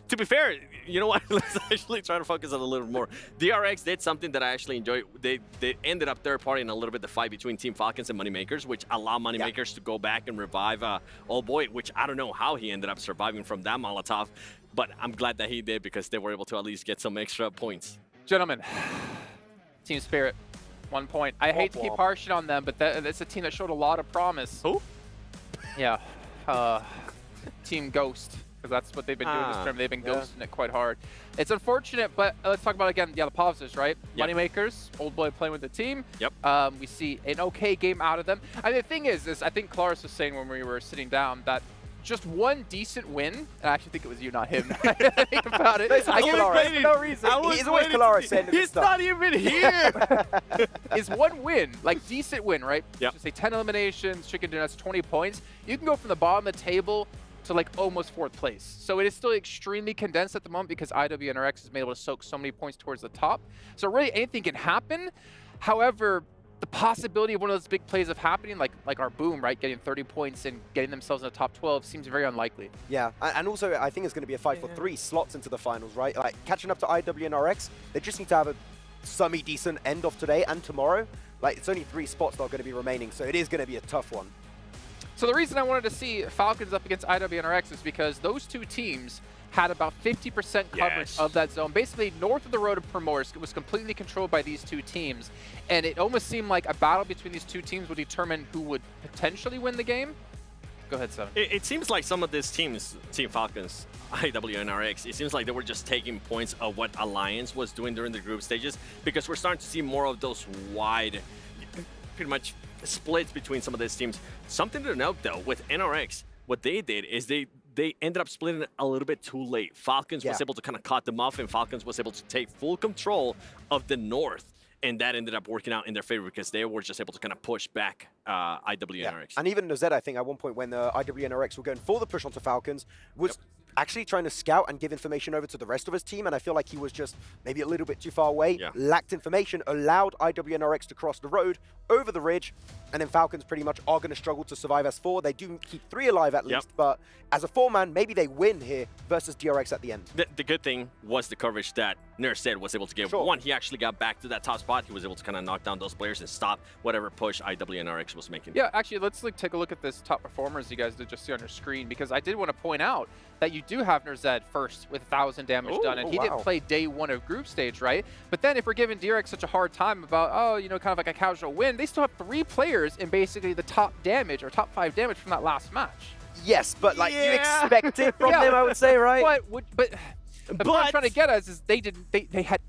To be fair, you know what? Let's actually try to focus on a little more. DRX did something that I actually enjoyed. They ended up third party in a little bit the fight between Team Falcons and Moneymakers, which allowed Moneymakers to go back and revive Old Boy, which I don't know how he ended up surviving from that Molotov, but I'm glad that he did because they were able to at least get some extra points. Gentlemen, Team Spirit, 1 point. I hate to keep harshing on them, but that's a team that showed a lot of promise. Who? Yeah, Team Ghost. Because that's what they've been doing this term. They've been ghosting it quite hard. It's unfortunate, but let's talk about, again, the positives, right? Moneymakers, Old Boy playing with the team. Yep. We see an okay game out of them. I mean, the thing is I think Claris was saying when we were sitting down that just one decent win, and I actually think it was you, not him. I think about it. I give him for no reason. He's always Claris saying he's not even here. Is one win, like decent win, right? Yep. Just say 10 eliminations, chicken dinners, 20 points. You can go from the bottom of the table to like almost 4th place. So it is still extremely condensed at the moment because IWNRX has been able to soak so many points towards the top. So really anything can happen. However, the possibility of one of those big plays of happening, like our Boom, right, getting 30 points and getting themselves in the top 12 seems very unlikely. Yeah, and also I think it's going to be a fight for 3 slots into the finals, right? Like catching up to IWNRX, they just need to have a semi-decent end of today and tomorrow. Like it's only 3 spots that are going to be remaining, so it is going to be a tough one. So the reason I wanted to see Falcons up against IWNRX is because those two teams had about 50% coverage of that zone. Basically, north of the road of Primorsk, it was completely controlled by these two teams. And it almost seemed like a battle between these two teams would determine who would potentially win the game. Go ahead, Seven. It seems like some of these teams, Team Falcons, IWNRX, it seems like they were just taking points of what Alliance was doing during the group stages, because we're starting to see more of those wide, pretty much splits between some of these teams. Something to note though, with NRX, what they did is they ended up splitting a little bit too late. Falcons was able to kind of cut them off, and Falcons was able to take full control of the north, and that ended up working out in their favor because they were just able to kind of push back IWNRX. And even Nozed, I think at one point when the IWNRX were going for the push onto Falcons, was actually trying to scout and give information over to the rest of his team, and I feel like he was just maybe a little bit too far away, lacked information, allowed IWNRX to cross the road over the ridge, and then Falcons pretty much are going to struggle to survive as 4. They do keep 3 alive at least, but as a 4-man, maybe they win here versus DRX at the end. The good thing was the coverage that Nurse was able to give. One, he actually got back to that top spot. He was able to kind of knock down those players and stop whatever push IWNRX was making. Yeah, actually, let's take a look at this top performers you guys did just see on your screen, because I did want to point out that you do have Nurzed first with 1,000 damage done, and he didn't play day 1 of group stage, right? But then if we're giving DRX such a hard time about, oh, you know, kind of like a casual win, they still have 3 players in basically the top damage or top 5 damage from that last match. Yes, but like you expect it from them, I would say, right? But what I'm trying to get at is they had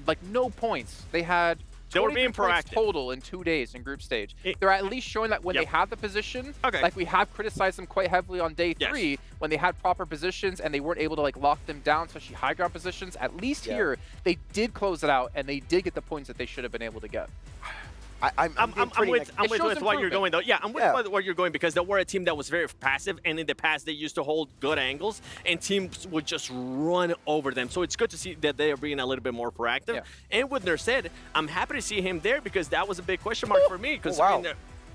like no points. They had They were being proactive. Total in 2 days in group stage. They're at least showing that when they have the position, like we have criticized them quite heavily on day 3, when they had proper positions and they weren't able to like lock them down, especially high ground positions. At least here, they did close it out and they did get the points that they should have been able to get. I'm with what you're going though. Yeah, I'm with what you're going, because they were a team that was very passive, and in the past they used to hold good angles and teams would just run over them. So it's good to see that they are being a little bit more proactive. And with Nurzed, I'm happy to see him there, because that was a big question mark for me, because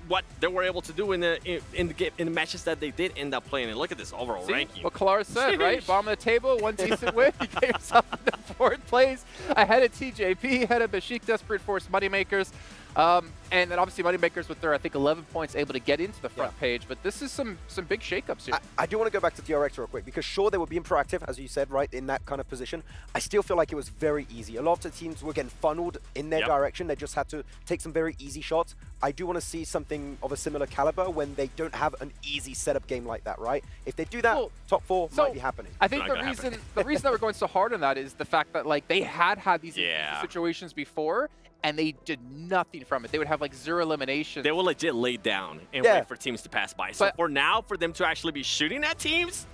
what they were able to do in the matches that they did end up playing. And look at this overall ranking. What Kalar said, right? Bottom of the table, one decent win. He gave himself into 4th place ahead of TJP, ahead of Bashik, Desperate Force, Moneymakers. And then obviously Moneymakers with their, I think, 11 points able to get into the front page. But this is some big shakeups here. I do want to go back to DRX real quick, because sure, they were being proactive, as you said, right, in that kind of position. I still feel like it was very easy. A lot of the teams were getting funneled in their direction. They just had to take some very easy shots. I do want to see something of a similar caliber when they don't have an easy setup game like that, right? If they do that, top 4 might be happening. I think the reason that we're going so hard on that is the fact that like they had these situations before, and they did nothing from it. They would have like 0 eliminations. They will legit lay down and wait for teams to pass by. So for now, for them to actually be shooting at teams,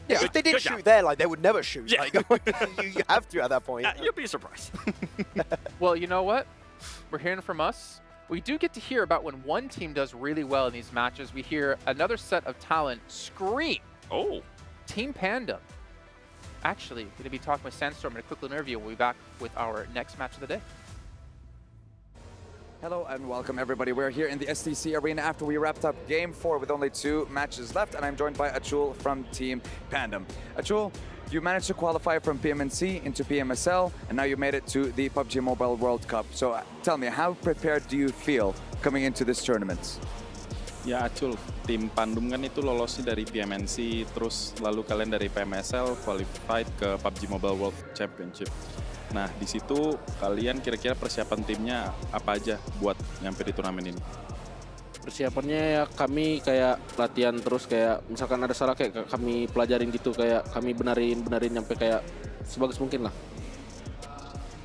if they didn't shoot there, like they would never shoot. Yeah. Like, you have to at that point. You'll be surprised. Well, you know what? We're hearing from us. We do get to hear about when one team does really well in these matches. We hear another set of talent scream. Oh. Team Panda. Actually, going to be talking with Sandstorm in a quick little interview. We'll be back with our next match of the day. Hello and welcome everybody. We're here in the STC arena after we wrapped up Game 4 with only 2 matches left, and I'm joined by Achul from Team Pandem. Achul, you managed to qualify from PMNC into PMSL, and now you made it to the PUBG Mobile World Cup. So tell me, how prepared do you feel coming into this tournament? Ya Achul, tim Pandem kan itu lolosnya dari PMNC, terus lalu kalian dari PMSL qualified ke PUBG Mobile World Championship. Nah, di situ kalian kira-kira persiapan timnya apa aja buat nyampe di turnamen ini? Persiapannya ya kami kayak latihan terus, kayak misalkan ada salah kayak kami pelajarin gitu, kayak kami benerin nyampe kayak sebagus mungkin lah.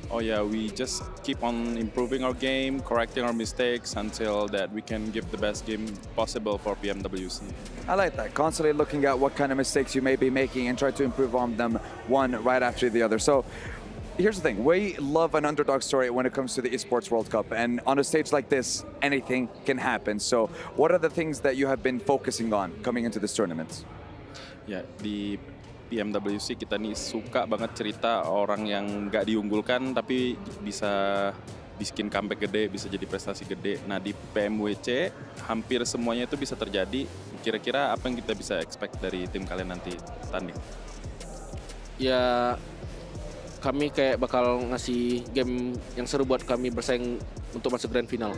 Oh yeah, we just keep on improving our game, correcting our mistakes until that we can give the best game possible for PMWC. I like that, constantly looking at what kind of mistakes you may be making and try to improve on them one right after the other. So here's the thing, we love an underdog story when it comes to the ESPORTS World Cup, and on a stage like this, anything can happen. So what are the things that you have been focusing on coming into this tournament? Ya, di PMWC kita nih suka banget cerita orang yang nggak diunggulkan tapi bisa bikin comeback gede, bisa jadi prestasi gede. Nah di PMWC hampir semuanya itu bisa terjadi. Kira-kira apa yang kita bisa expect dari tim kalian nanti tanding? Ya kami kayak bakal ngasih game yang seru buat kami bersaing untuk masuk grand final.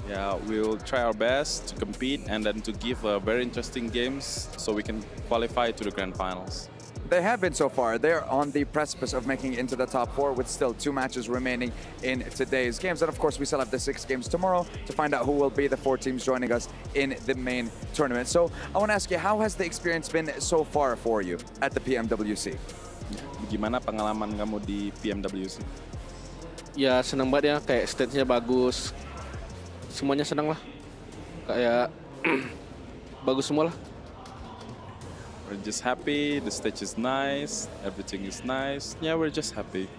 Yeah, we'll try our best to compete and then to give very interesting games so we can qualify to the grand finals. They have been so far. They're on the precipice of making it into the top 4 with still 2 matches remaining in today's games. And of course, we still have the 6 games tomorrow to find out who will be the 4 teams joining us in the main tournament. So I want to ask you, how has the experience been so far for you at the PMWC? Gimana pengalaman kamu di PMWC? Ya senang banget ya, kayak stage-nya bagus. Semuanya senang lah. Kayak bagus semua lah. We're just happy, the stage is nice, everything is nice. Yeah, we're just happy.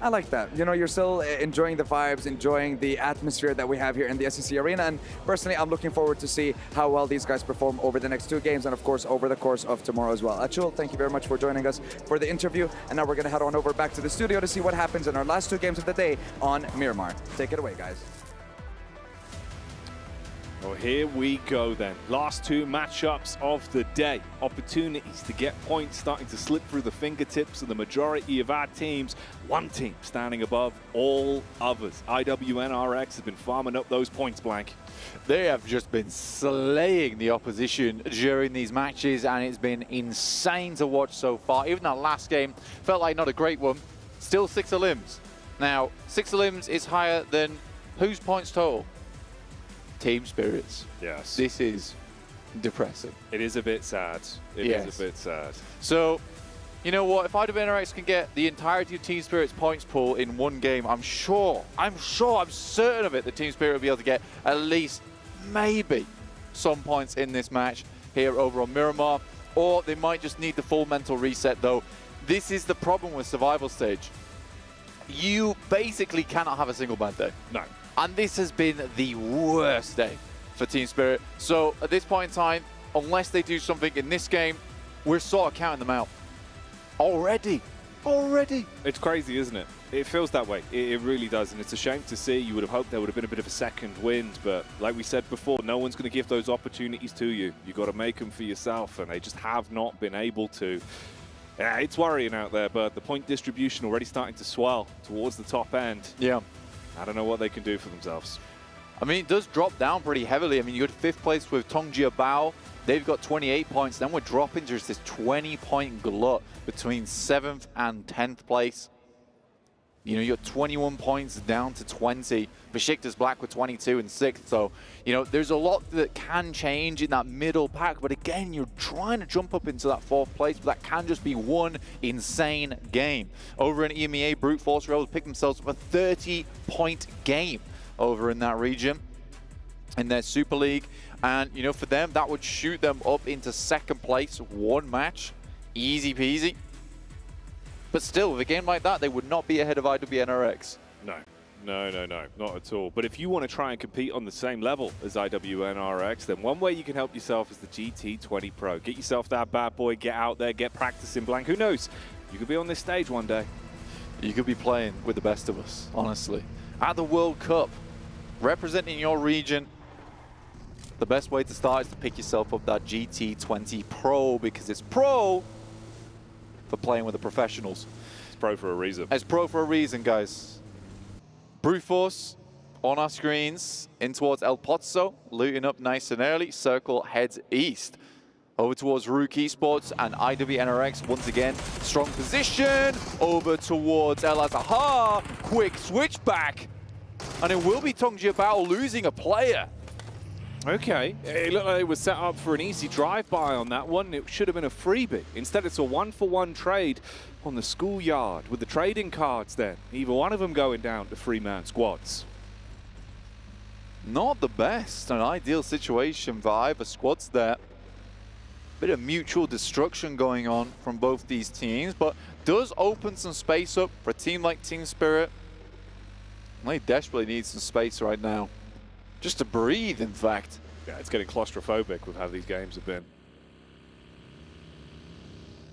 I like that. You know, you're still enjoying the vibes, enjoying the atmosphere that we have here in the SEC arena. And personally, I'm looking forward to see how well these guys perform over the next 2 games and, of course, over the course of tomorrow as well. Achul, thank you very much for joining us for the interview. And now we're going to head on over back to the studio to see what happens in our last 2 games of the day on Miramar. Take it away, guys. Well, here we go then. Last 2 matchups of the day. Opportunities to get points starting to slip through the fingertips of the majority of our teams. One team standing above all others. IWNRX has been farming up those points, Blank. They have just been slaying the opposition during these matches, and it's been insane to watch so far. Even that last game felt like not a great one. Still 6 elims. Now, 6 elims is higher than whose points total? Team Spirits. Yes. This is depressing. It is a bit sad. It is a bit sad. So, you know what? If IWNRX can get the entirety of Team Spirit's points pool in 1 game, I'm certain of it that Team Spirit will be able to get at least maybe some points in this match here over on Miramar. Or they might just need the full mental reset, though. This is the problem with Survival Stage. You basically cannot have a single bad day. No. And this has been the worst day for Team Spirit. So at this point in time, unless they do something in this game, we're sort of counting them out. Already. It's crazy, isn't it? It feels that way. It really does, and it's a shame to see. You would have hoped there would have been a bit of a second wind, but like we said before, no one's going to give those opportunities to you. You've got to make them for yourself, and they just have not been able to. Yeah, it's worrying out there, but the point distribution already starting to swell towards the top end. Yeah. I don't know what they can do for themselves. I mean, it does drop down pretty heavily. I mean, you got 5th place with Tongjia Bao. They've got 28 points. Then we're dropping to just this 20-point glut between 7th and 10th place. You know, you're 21 points down to 20. Besiktas Black with 22 and 6th. So, you know, there's a lot that can change in that middle pack. But again, you're trying to jump up into that 4th place. But that can just be one insane game. Over in EMEA, Brute Force were able to pick themselves up a 30-point game over in that region in their Super League. And, you know, for them, that would shoot them up into 2nd place. One match. Easy peasy. But still, with a game like that, they would not be ahead of IWNRX. No, not at all. But if you want to try and compete on the same level as IWNRX, then one way you can help yourself is the GT20 Pro. Get yourself that bad boy, get out there, get practicing blank. Who knows? You could be on this stage one day. You could be playing with the best of us, honestly. At the World Cup, representing your region, the best way to start is to pick yourself up that GT20 Pro, because it's pro for playing with the professionals. It's pro for a reason. It's pro for a reason, guys. Brute Force on our screens, in towards El Pozzo, looting up nice and early. Circle heads east. Over towards Rook Esports and IWNRX, once again, strong position. Over towards El Azahar, quick switch back. And it will be Tongjia Bao losing a player. Okay, it looked like it was set up for an easy drive-by on that one. It should have been a freebie. Instead, it's a one-for-one trade on the schoolyard with the trading cards then. Either one of them going down to 3-man squads. Not the best. An ideal situation for either squads there. Bit of mutual destruction going on from both these teams, but does open some space up for a team like Team Spirit. They desperately need some space right now. Just to breathe, in fact. Yeah, it's getting claustrophobic with how these games have been.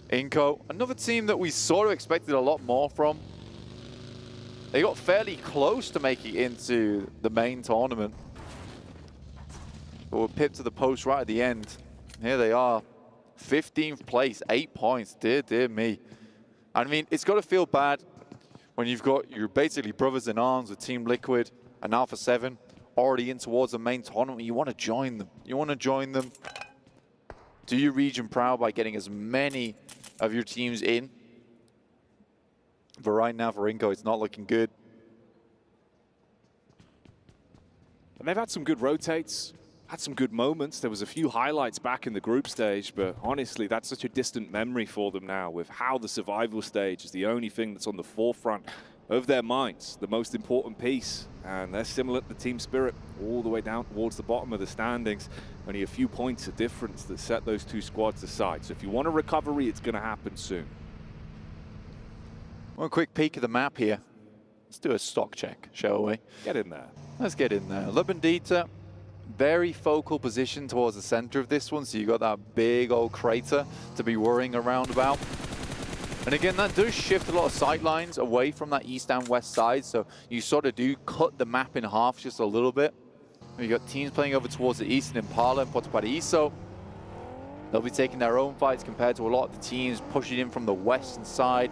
Inco, another team that we sort of expected a lot more from. They got fairly close to making it into the main tournament, but were pipped to the post right at the end. Here they are, 15th place, 8 points. Dear me. I mean, it's got to feel bad when you've got your basically brothers in arms with Team Liquid and Alpha 7 already in towards the main tournament. You want to join them. You want to join them. Do your region proud by getting as many of your teams in. But right now for Inco, it's not looking good. And they've had some good rotates, had some good moments. There was a few highlights back in the group stage, but honestly, that's such a distant memory for them now with how the survival stage is the only thing that's on the forefront of their minds, the most important piece. And they're similar to the Team Spirit, all the way down towards the bottom of the standings. Only a few points of difference that set those two squads aside. So if you want a recovery, it's going to happen soon. One quick peek at the map here. Let's do a stock check, shall we? Get in there. Let's get in there. La Bandita, very focal position towards the center of this one, so you got that big old crater to be worrying around about. And again, that does shift a lot of sight lines away from that east and west side, so you sort of do cut the map in half just a little bit. You got teams playing over towards the east in Impala and Porto Paraíso. They'll be taking their own fights compared to a lot of the teams pushing in from the western side.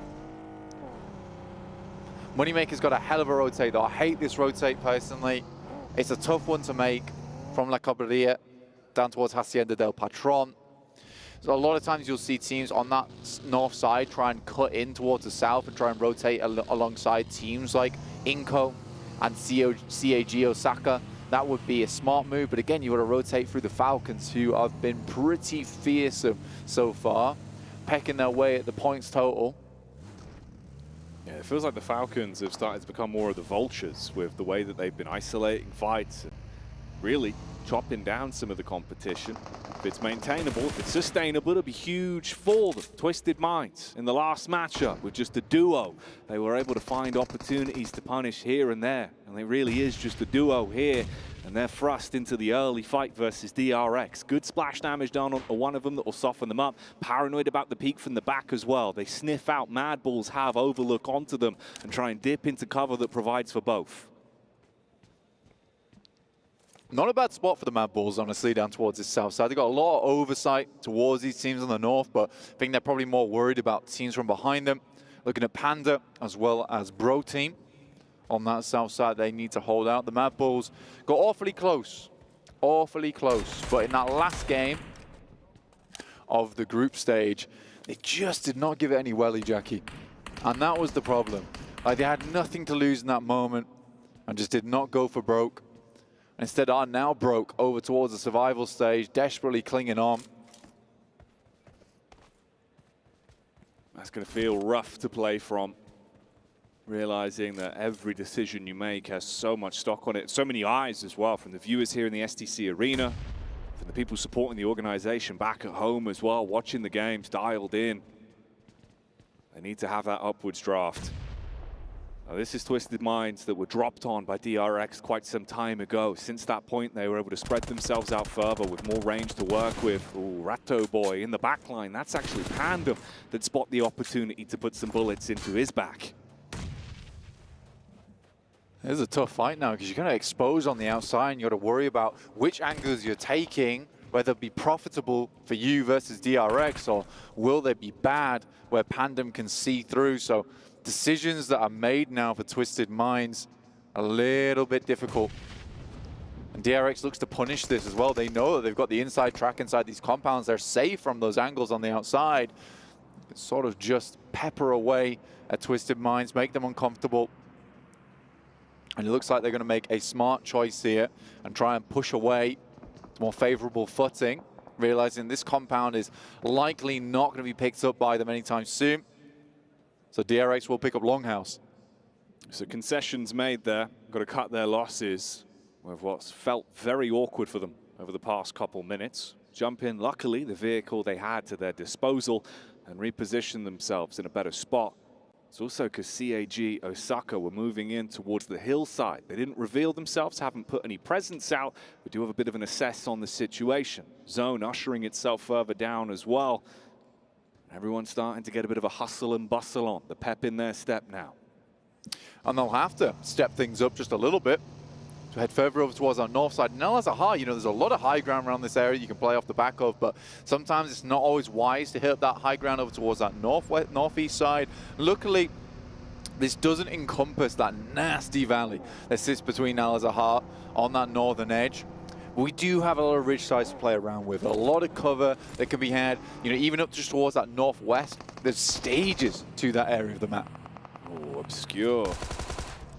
Moneymaker's got a hell of a rotate though. I hate this rotate personally. It's a tough one to make from La Cabrera down towards Hacienda del Patron. So a lot of times you'll see teams on that north side try and cut in towards the south and try and rotate alongside teams like Inco and CAG Osaka. That would be a smart move, but again, you got to rotate through the Falcons, who have been pretty fearsome so far, pecking their way at the points total. Yeah, it feels like the Falcons have started to become more of the vultures with the way that they've been isolating fights and really chopping down some of the competition. If it's maintainable, if it's sustainable, it'll be huge for the Twisted Minds. In the last matchup with just a duo, they were able to find opportunities to punish here and there. And it really is just a duo here And they're thrust into the early fight versus DRX. Good splash damage done on one of them that will soften them up. Paranoid about the peek from the back as well. They sniff out Mad Bulls, have overlook onto them, and try and dip into cover that provides for both. Not a bad spot for the Mad Bulls, honestly, down towards this south side. They've got a lot of oversight towards these teams on the north, but I think they're probably more worried about teams from behind them. Looking at Panda as well as Bro Team. On that south side, they need to hold out. The Mad Bulls got awfully close, but in that last game of the group stage, they just did not give it any welly, Jackie. And that was the problem. Like, they had nothing to lose in that moment and just did not go for broke. Instead are now broke over towards the survival stage, desperately clinging on. That's going to feel rough to play from. Realizing that every decision you make has so much stock on it, so many eyes as well, from the viewers here in the STC arena, from the people supporting the organization back at home as well, watching the games, dialed in. They need to have that upwards draft. Now, this is Twisted Minds that were dropped on by DRX quite some time ago. Since that point, they were able to spread themselves out further with more range to work with. Ooh, Ratto Boy in the back line. That's actually Pandem that spot the opportunity to put some bullets into his back. It is a tough fight now because you're going to expose on the outside and you've got to worry about which angles you're taking, whether it be profitable for you versus DRX, or will they be bad where Pandem can see through. So decisions that are made now for Twisted Minds, a little bit difficult. And DRX looks to punish this as well. They know that they've got the inside track inside these compounds. They're safe from those angles on the outside. It's sort of just pepper away at Twisted Minds, make them uncomfortable. And it looks like they're going to make a smart choice here and try and push away to more favorable footing, realizing this compound is likely not going to be picked up by them anytime soon. So DRX will pick up Longhouse. So concessions made there, got to cut their losses with what's felt very awkward for them over the past couple minutes. Jump in, luckily, the vehicle they had to their disposal and reposition themselves in a better spot. It's also because CAG Osaka were moving in towards the hillside. They didn't reveal themselves, haven't put any presence out, but do have a bit of an assess on the situation. Zone ushering itself further down as well. Everyone's starting to get a bit of a hustle and bustle on. The pep in their step now. And they'll have to step things up just a little bit to head further over towards our north side. Now as a high, you know, there's a lot of high ground around this area you can play off the back of, but sometimes it's not always wise to hit up that high ground over towards that northeast side. Luckily, this doesn't encompass that nasty valley that sits between Al-Azhar on that northern edge. We do have a lot of ridge sides to play around with, a lot of cover that can be had, you know, even up just towards that northwest. There's stages to that area of the map. Oh, obscure.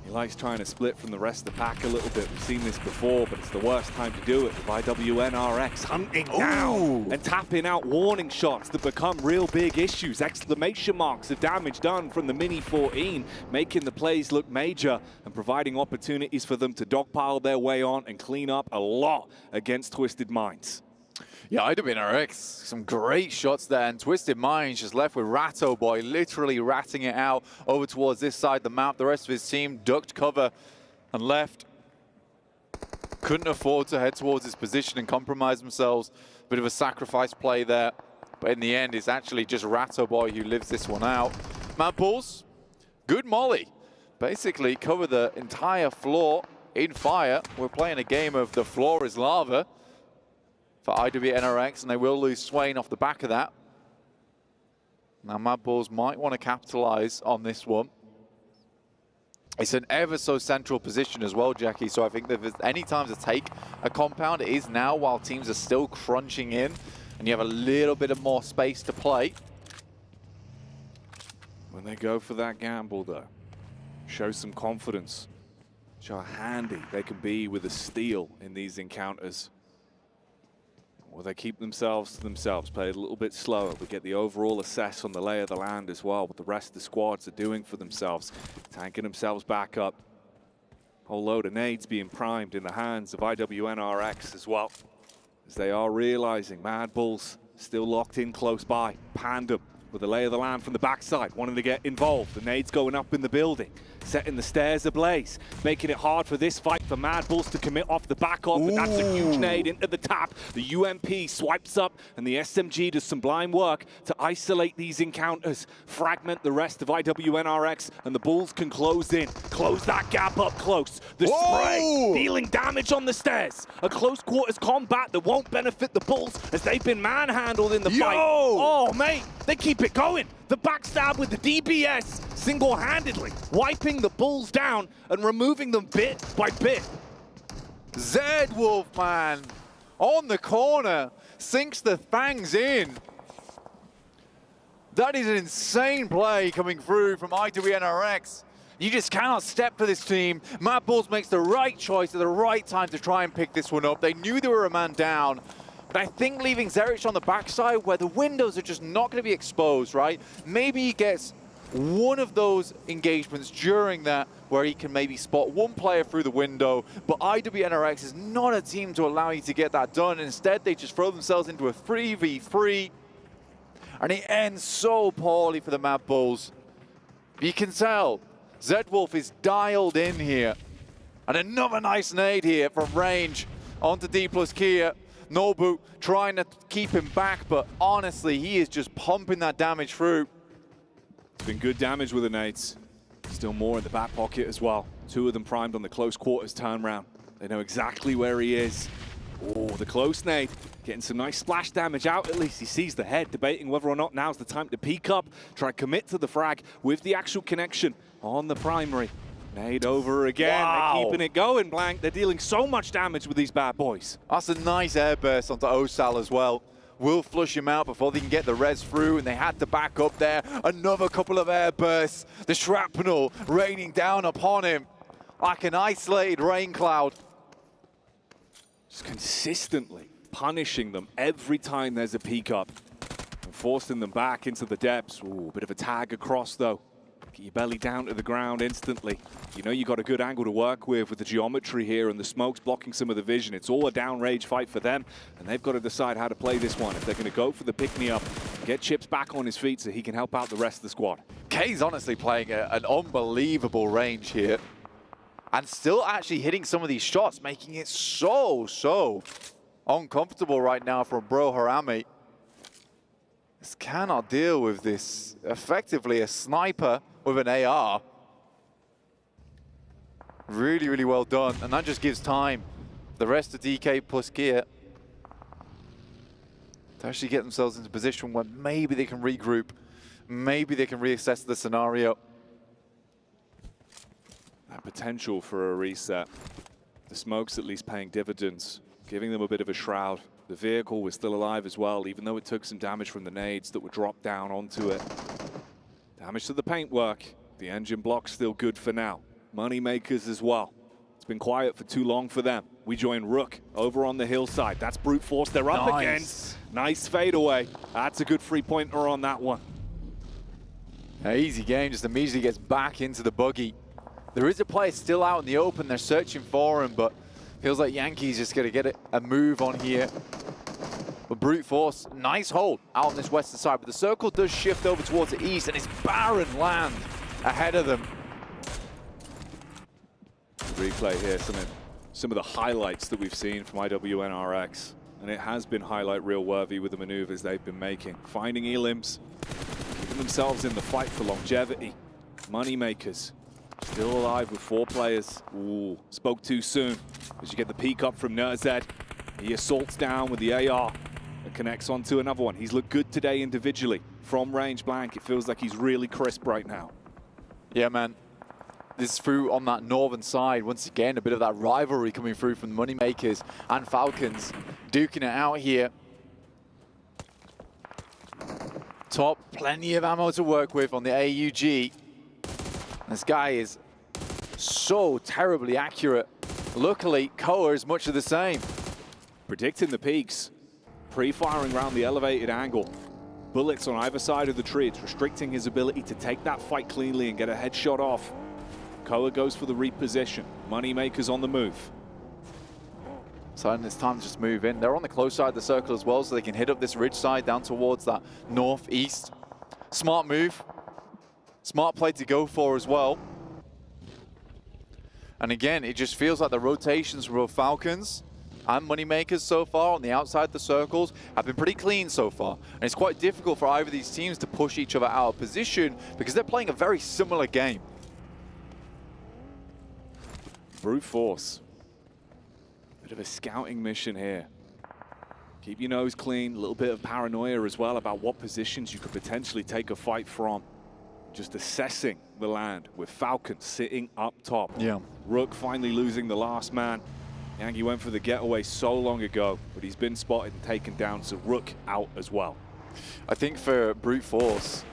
He likes trying to split from the rest of the pack a little bit. We've seen this before, but it's the worst time to do it. With IWNRX hunting down and tapping out warning shots that become real big issues. Exclamation marks of damage done from the Mini 14, making the plays look major and providing opportunities for them to dogpile their way on and clean up a lot against Twisted Minds. Yeah, IWNRX, some great shots there, and Twisted Minds just left with Ratto Boy, literally ratting it out over towards this side of the map. The rest of his team ducked cover and left. Couldn't afford to head towards this position and compromise themselves. Bit of a sacrifice play there, but in the end, it's actually just Ratto Boy who lives this one out. Mad Bulls, good molly. Basically cover the entire floor in fire. We're playing a game of the floor is lava for IWNRX, and they will lose Swain off the back of that. Now Mad Bulls might want to capitalize on this one. It's an ever so central position as well, Jackie, so I think that if there's any time to take a compound, it is now while teams are still crunching in and you have a little bit of more space to play. When they go for that gamble though, show some confidence, show how handy they can be with a steal in these encounters. Or they keep themselves to themselves, play a little bit slower, but get the overall assess on the lay of the land as well, what the rest of the squads are doing for themselves, tanking themselves back up. Whole load of nades being primed in the hands of IWNRX as well, as they are realizing Mad Bulls still locked in close by. Pandem with the lay of the land from the backside, wanting to get involved. The nades going up in the building. setting the stairs ablaze, making it hard for this fight for Mad Bulls to commit off the back of, but that's a huge nade into the tap. The UMP swipes up, and the SMG does some blind work to isolate these encounters, fragment the rest of IWNRX, and the Bulls can close in, close that gap up close. The spray dealing damage on the stairs. A close quarters combat that won't benefit the Bulls as they've been manhandled in the fight. Oh, mate, they keep it going. The backstab with the DBS single-handedly wiping the Bulls down and removing them bit by bit. Zed Wolfman on the corner, sinks the fangs in. That is an insane play coming through from IWNRX. You just cannot step for this team. Mad Bulls makes the right choice at the right time to try and pick this one up. They knew they were a man down. But I think leaving Zerich on the backside where the windows are just not going to be exposed, right? Maybe he gets one of those engagements during that where he can maybe spot one player through the window, but IWNRX is not a team to allow you to get that done. Instead, they just throw themselves into a 3v3, and it ends so poorly for the Mad Bulls. You can tell Zedwolf is dialed in here. And another nice nade here from range onto D plus Kia. Nobu trying to keep him back, but honestly, he is just pumping that damage through. It's been good damage with the nades. Still more in the back pocket as well. Two of them primed on the close quarters turnaround. They know exactly where he is. Oh, the close nade. Getting some nice splash damage out at least. He sees the head, debating whether or not now's the time to peek up. Try to commit to the frag with the actual connection on the primary. Nade over again. Wow. They're keeping it going, Blank. They're dealing so much damage with these bad boys. That's a nice air burst onto Osal as well. Will flush him out before they can get the res through, and they had to back up there. Another couple of air bursts. The shrapnel raining down upon him like an isolated rain cloud. Just consistently punishing them every time there's a peek up and forcing them back into the depths. Ooh, bit of a tag across though. Get your belly down to the ground instantly. You know you got a good angle to work with the geometry here, and the smoke's blocking some of the vision. It's all a downrange fight for them, and they've got to decide how to play this one. If they're going to go for the pick-me-up, get Chips back on his feet so he can help out the rest of the squad. Kay's honestly playing an unbelievable range here, and still actually hitting some of these shots, making it so uncomfortable right now from Bro Harami. Just cannot deal with this. Effectively a sniper with an AR. Really well done, and that just gives time the rest of DK plus Kia to actually get themselves into a position where maybe they can regroup, maybe they can reassess the scenario. That potential for a reset. The smoke's at least paying dividends, giving them a bit of a shroud. The vehicle was still alive as well, even though it took some damage from the nades that were dropped down onto it. Damage to the paintwork. The engine block's still good for now. Moneymakers as well. It's been quiet for too long for them. We join Rook over on the hillside. That's brute force they're up against. Nice fadeaway. That's a good three-pointer on that one. Easy game, just immediately gets back into the buggy. There is a player still out in the open. They're searching for him, but feels like Yankees just going to get a move on here. But brute force, nice hold out on this western side, but the circle does shift over towards the east, and it's barren land ahead of them. Replay here, some of the highlights that we've seen from IWNRX, and it has been highlight reel worthy with the maneuvers they've been making. Finding elims, keeping themselves in the fight for longevity. Moneymakers, still alive with 4 players. Ooh, spoke too soon. As you get the peek up from Nerzed, he assaults down with the AR and connects onto another one. He's looked good today individually. From range blank, it feels like he's really crisp right now. Yeah, man. This is through on that northern side. Once again, a bit of that rivalry coming through from the Moneymakers and Falcons. Duking it out here. Top, plenty of ammo to work with on the AUG. This guy is so terribly accurate. Luckily, Koa is much of the same. Predicting the peaks. Pre-firing around the elevated angle. Bullets on either side of the tree. It's restricting his ability to take that fight cleanly and get a headshot off. Koa goes for the reposition. Moneymakers on the move. So it's time to just move in. They're on the close side of the circle as well, so they can hit up this ridge side down towards that northeast. Smart move. Smart play to go for as well. And again, it just feels like the rotations for both Falcons and Moneymakers so far on the outside of the circles have been pretty clean so far. And it's quite difficult for either of these teams to push each other out of position because they're playing a very similar game. Brute force. Bit of a scouting mission here. Keep your nose clean, a little bit of paranoia as well about what positions you could potentially take a fight from. Just assessing the land with Falcon sitting up top. Yeah. Rook finally losing the last man. Yangi went for the getaway so long ago, but he's been spotted and taken down, so Rook out as well. I think for Brute Force,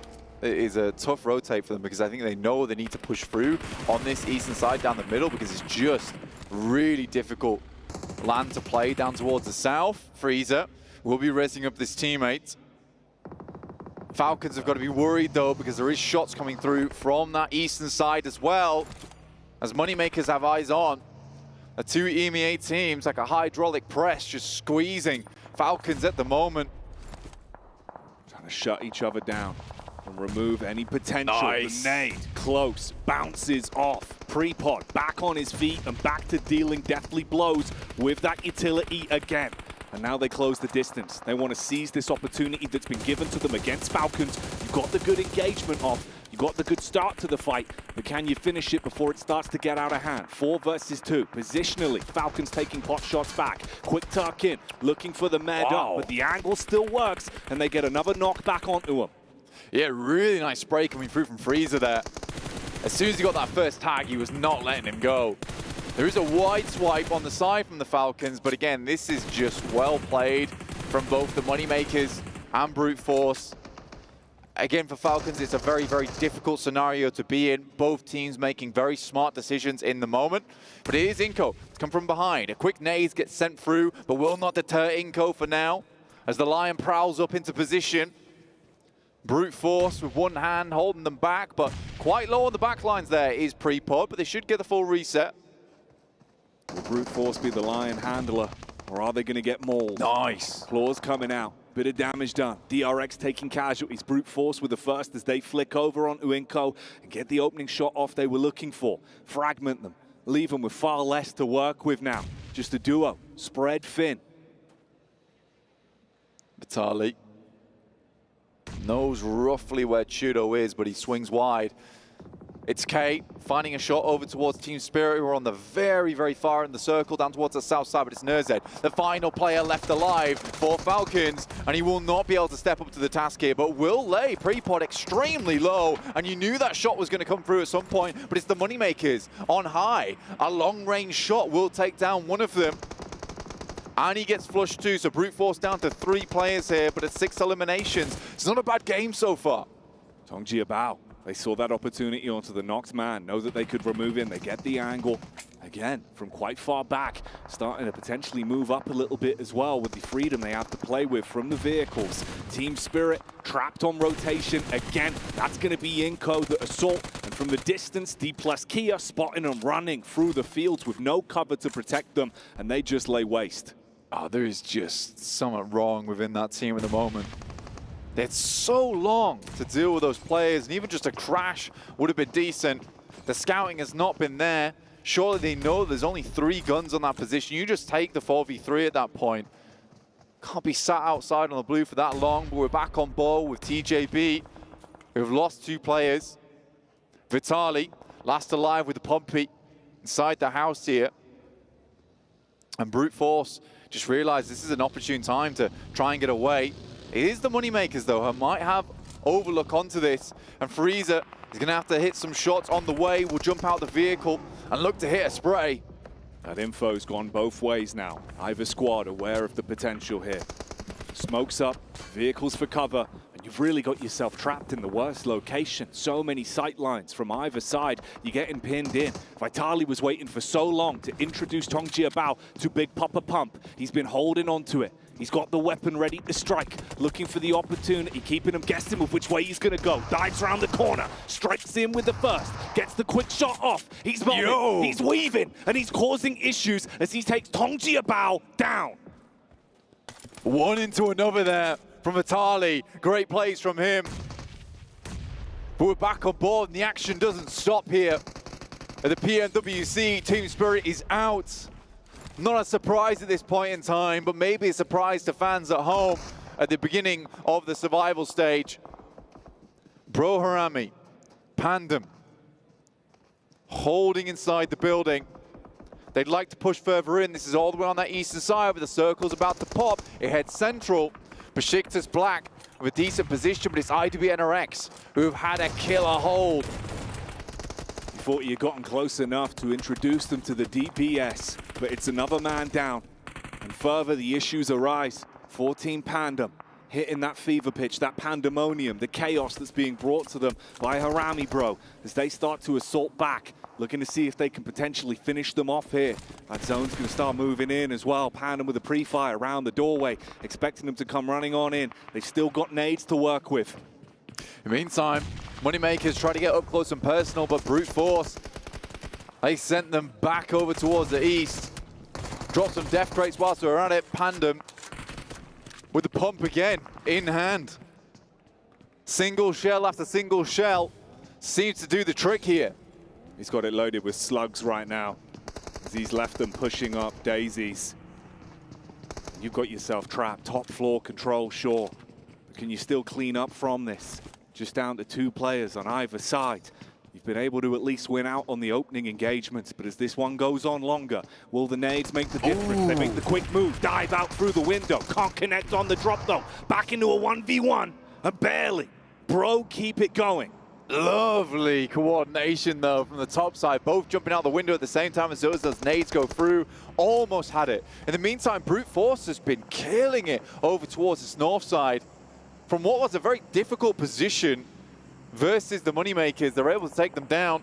it is a tough rotate for them because I think they know they need to push through on this eastern side down the middle because it's just really difficult land to play down towards the south. Freezer will be raising up this teammate. Falcons have got to be worried though because there is shots coming through from that eastern side as well, as Moneymakers have eyes on. The two EMEA teams like a hydraulic press just squeezing Falcons at the moment. Trying to shut each other down and remove any potential. Nice. The nade, close, bounces off. Prepod back on his feet and back to dealing deathly blows with that utility again. And now they close the distance. They want to seize this opportunity that's been given to them against Falcons. You've got the good engagement off. You got the good start to the fight, but can you finish it before it starts to get out of hand? 4 versus 2. Positionally, Falcons taking pot shots back. Quick tuck in, looking for the med up, but the angle still works, and they get another knock back onto him. Yeah, really nice spray coming through from Freezer there. As soon as he got that first tag, he was not letting him go. There is a wide swipe on the side from the Falcons, but again, this is just well played from both the Moneymakers and Brute Force. Again, for Falcons, it's a very, very difficult scenario to be in. Both teams making very smart decisions in the moment. But it is Inko. It's come from behind. A quick nade gets sent through, but will not deter Inko for now, as the Lion prowls up into position. Brute Force with one hand holding them back, but quite low on the back lines there is Prepod, but they should get the full reset. Will Brute Force be the Lion handler, or are they going to get mauled? Nice. Claws coming out. Bit of damage done. DRX taking casualties. Brute Force with the first as they flick over onto Inko and get the opening shot off they were looking for. Fragment them. Leave them with far less to work with now. Just a duo. Spread Finn. Vitali knows roughly where Chudo is, but he swings wide. It's Kate finding a shot over towards Team Spirit, who are on the very, very far in the circle down towards the south side, but it's Nerzed, the final player left alive for Falcons, and he will not be able to step up to the task here, but will lay Prepod extremely low, and you knew that shot was going to come through at some point, but it's the Moneymakers on high. A long-range shot will take down one of them, and he gets flushed too, so Brute Force down to 3 players here, but it's 6 eliminations. It's not a bad game so far. Tongji Bao. They saw that opportunity onto the knocked man, know that they could remove him, they get the angle. Again, from quite far back, starting to potentially move up a little bit as well with the freedom they have to play with from the vehicles. Team Spirit trapped on rotation. Again, that's going to be Inko, the assault. And from the distance, D plus Kia spotting them running through the fields with no cover to protect them, and they just lay waste. Oh, there is just something wrong within that team at the moment. It's so long to deal with those players, and even just a crash would have been decent. The scouting has not been there. Surely they know there's only 3 guns on that position. You just take the 4v3 at that point. Can't be sat outside on the blue for that long, but we're back on ball with TJB, who've lost 2 players. Vitali, last alive with the Pompey inside the house here. And Brute Force just realized this is an opportune time to try and get away. It is the Moneymakers, though, who might have overlook onto this. And Freezer is going to have to hit some shots on the way. Will jump out the vehicle and look to hit a spray. That info's gone both ways now. Either squad aware of the potential here. Smokes up, vehicles for cover, and you've really got yourself trapped in the worst location. So many sight lines from either side. You're getting pinned in. Vitali was waiting for so long to introduce Tongji Bao to Big Papa Pump. He's been holding on to it. He's got the weapon ready to strike, looking for the opportunity, keeping him guessing with which way he's going to go. Dives around the corner, strikes in with the first, gets the quick shot off. He's moving, he's weaving, and he's causing issues as he takes Tongji Bao down. One into another there from Vitali. Great plays from him. But we're back on board, and the action doesn't stop here. The PMWC team spirit is out. Not a surprise at this point in time, but maybe a surprise to fans at home at the beginning of the survival stage. Bro Harami, Pandem, holding inside the building. They'd like to push further in. This is all the way on that eastern side, but the circle's about to pop. It heads central. Besiktas Black with a decent position, but it's IWNRX who've had a killer hold. You thought you'd gotten close enough to introduce them to the DPS, but it's another man down. And further, the issues arise. 14 Pandem hitting that fever pitch, that pandemonium, the chaos that's being brought to them by Harami Bro as they start to assault back, looking to see if they can potentially finish them off here. That zone's going to start moving in as well. Pandem with a pre-fire around the doorway, expecting them to come running on in. They've still got nades to work with. In the meantime, Moneymakers try to get up close and personal, but brute force, they sent them back over towards the east. Drop some death crates whilst we're at it. Pandem with the pump again in hand. Single shell after single shell seems to do the trick here. He's got it loaded with slugs right now as he's left them pushing up daisies. You've got yourself trapped. Top floor control, sure. But can you still clean up from this? Just down to 2 players on either side. You've been able to at least win out on the opening engagements, but as this one goes on longer, will the nades make the difference? Ooh. They make the quick move, dive out through the window. Can't connect on the drop though. Back into a 1v1, and barely. Bro, keep it going. Lovely coordination though from the top side, both jumping out the window at the same time as those nades go through. Almost had it. In the meantime, brute force has been killing it over towards this north side. From what was a very difficult position versus the Moneymakers, they're able to take them down.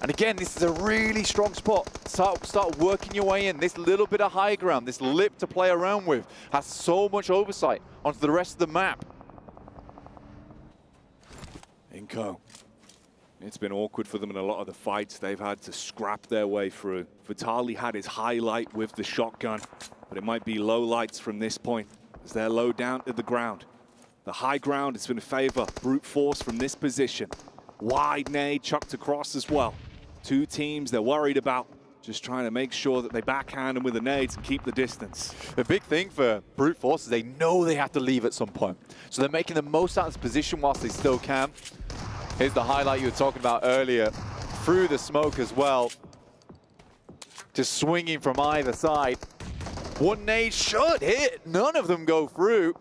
And again, this is a really strong spot. Start working your way in. This little bit of high ground, this lip to play around with, has so much oversight onto the rest of the map. Inco. It's been awkward for them in a lot of the fights they've had to scrap their way through. Vitali had his highlight with the shotgun, but it might be low lights from this point as they're low down to the ground. The high ground has been in favor. Brute force from this position. Wide nade chucked across as well. 2 teams they're worried about, just trying to make sure that they backhand them with the nades and keep the distance. The big thing for brute force is they know they have to leave at some point. So they're making the most out of this position whilst they still can. Here's the highlight you were talking about earlier. Through the smoke as well. Just swinging from either side. One nade should hit. None of them go through.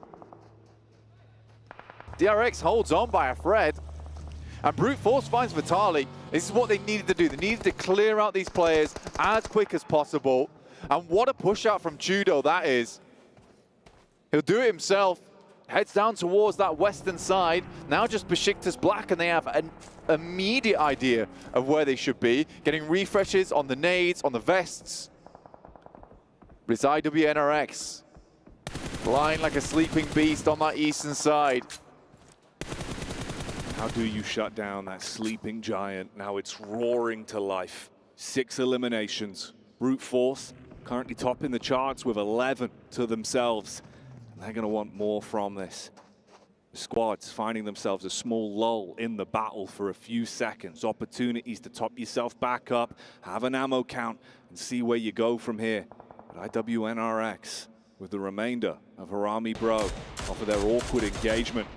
DRX holds on by a thread. And brute force finds Vitali. This is what they needed to do. They needed to clear out these players as quick as possible. And what a push out from Judo that is. He'll do it himself. Heads down towards that western side. Now just Besiktas Black, and they have an immediate idea of where they should be. Getting refreshes on the nades, on the vests. But it's IWNRX. Flying like a sleeping beast on that eastern side. How do you shut down that sleeping giant? Now it's roaring to life. 6 eliminations. Brute force currently topping the charts with 11 to themselves. And they're going to want more from this. The squad's finding themselves a small lull in the battle for a few seconds. Opportunities to top yourself back up, have an ammo count, and see where you go from here. But IWNRX, with the remainder of Harami Bro, off of their awkward engagement,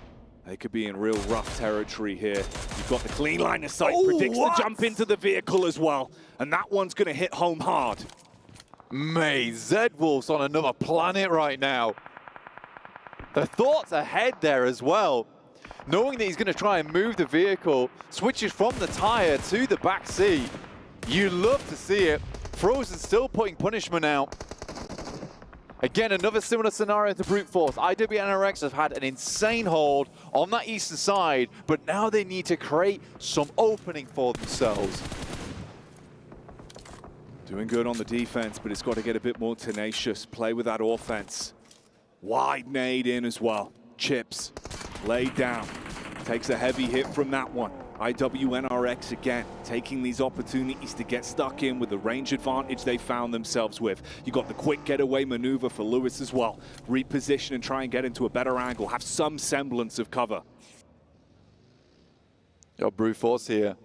they could be in real rough territory here. You've got the clean line of sight, predicts the jump into the vehicle as well. And that one's going to hit home hard. Mate, Zedwolf's on another planet right now. The thoughts ahead there as well. Knowing that he's going to try and move the vehicle, switches from the tire to the back seat. You love to see it. Frozen still putting punishment out. Again, another similar scenario to brute force. IWNRX have had an insane hold on that eastern side, but now they need to create some opening for themselves. Doing good on the defense, but it's got to get a bit more tenacious. Play with that offense. Wide nade in as well. Chips laid down. Takes a heavy hit from that one. IWNRX again, taking these opportunities to get stuck in with the range advantage they found themselves with. You got the quick getaway maneuver for Lewis as well. Reposition and try and get into a better angle, have some semblance of cover. Your brute force here.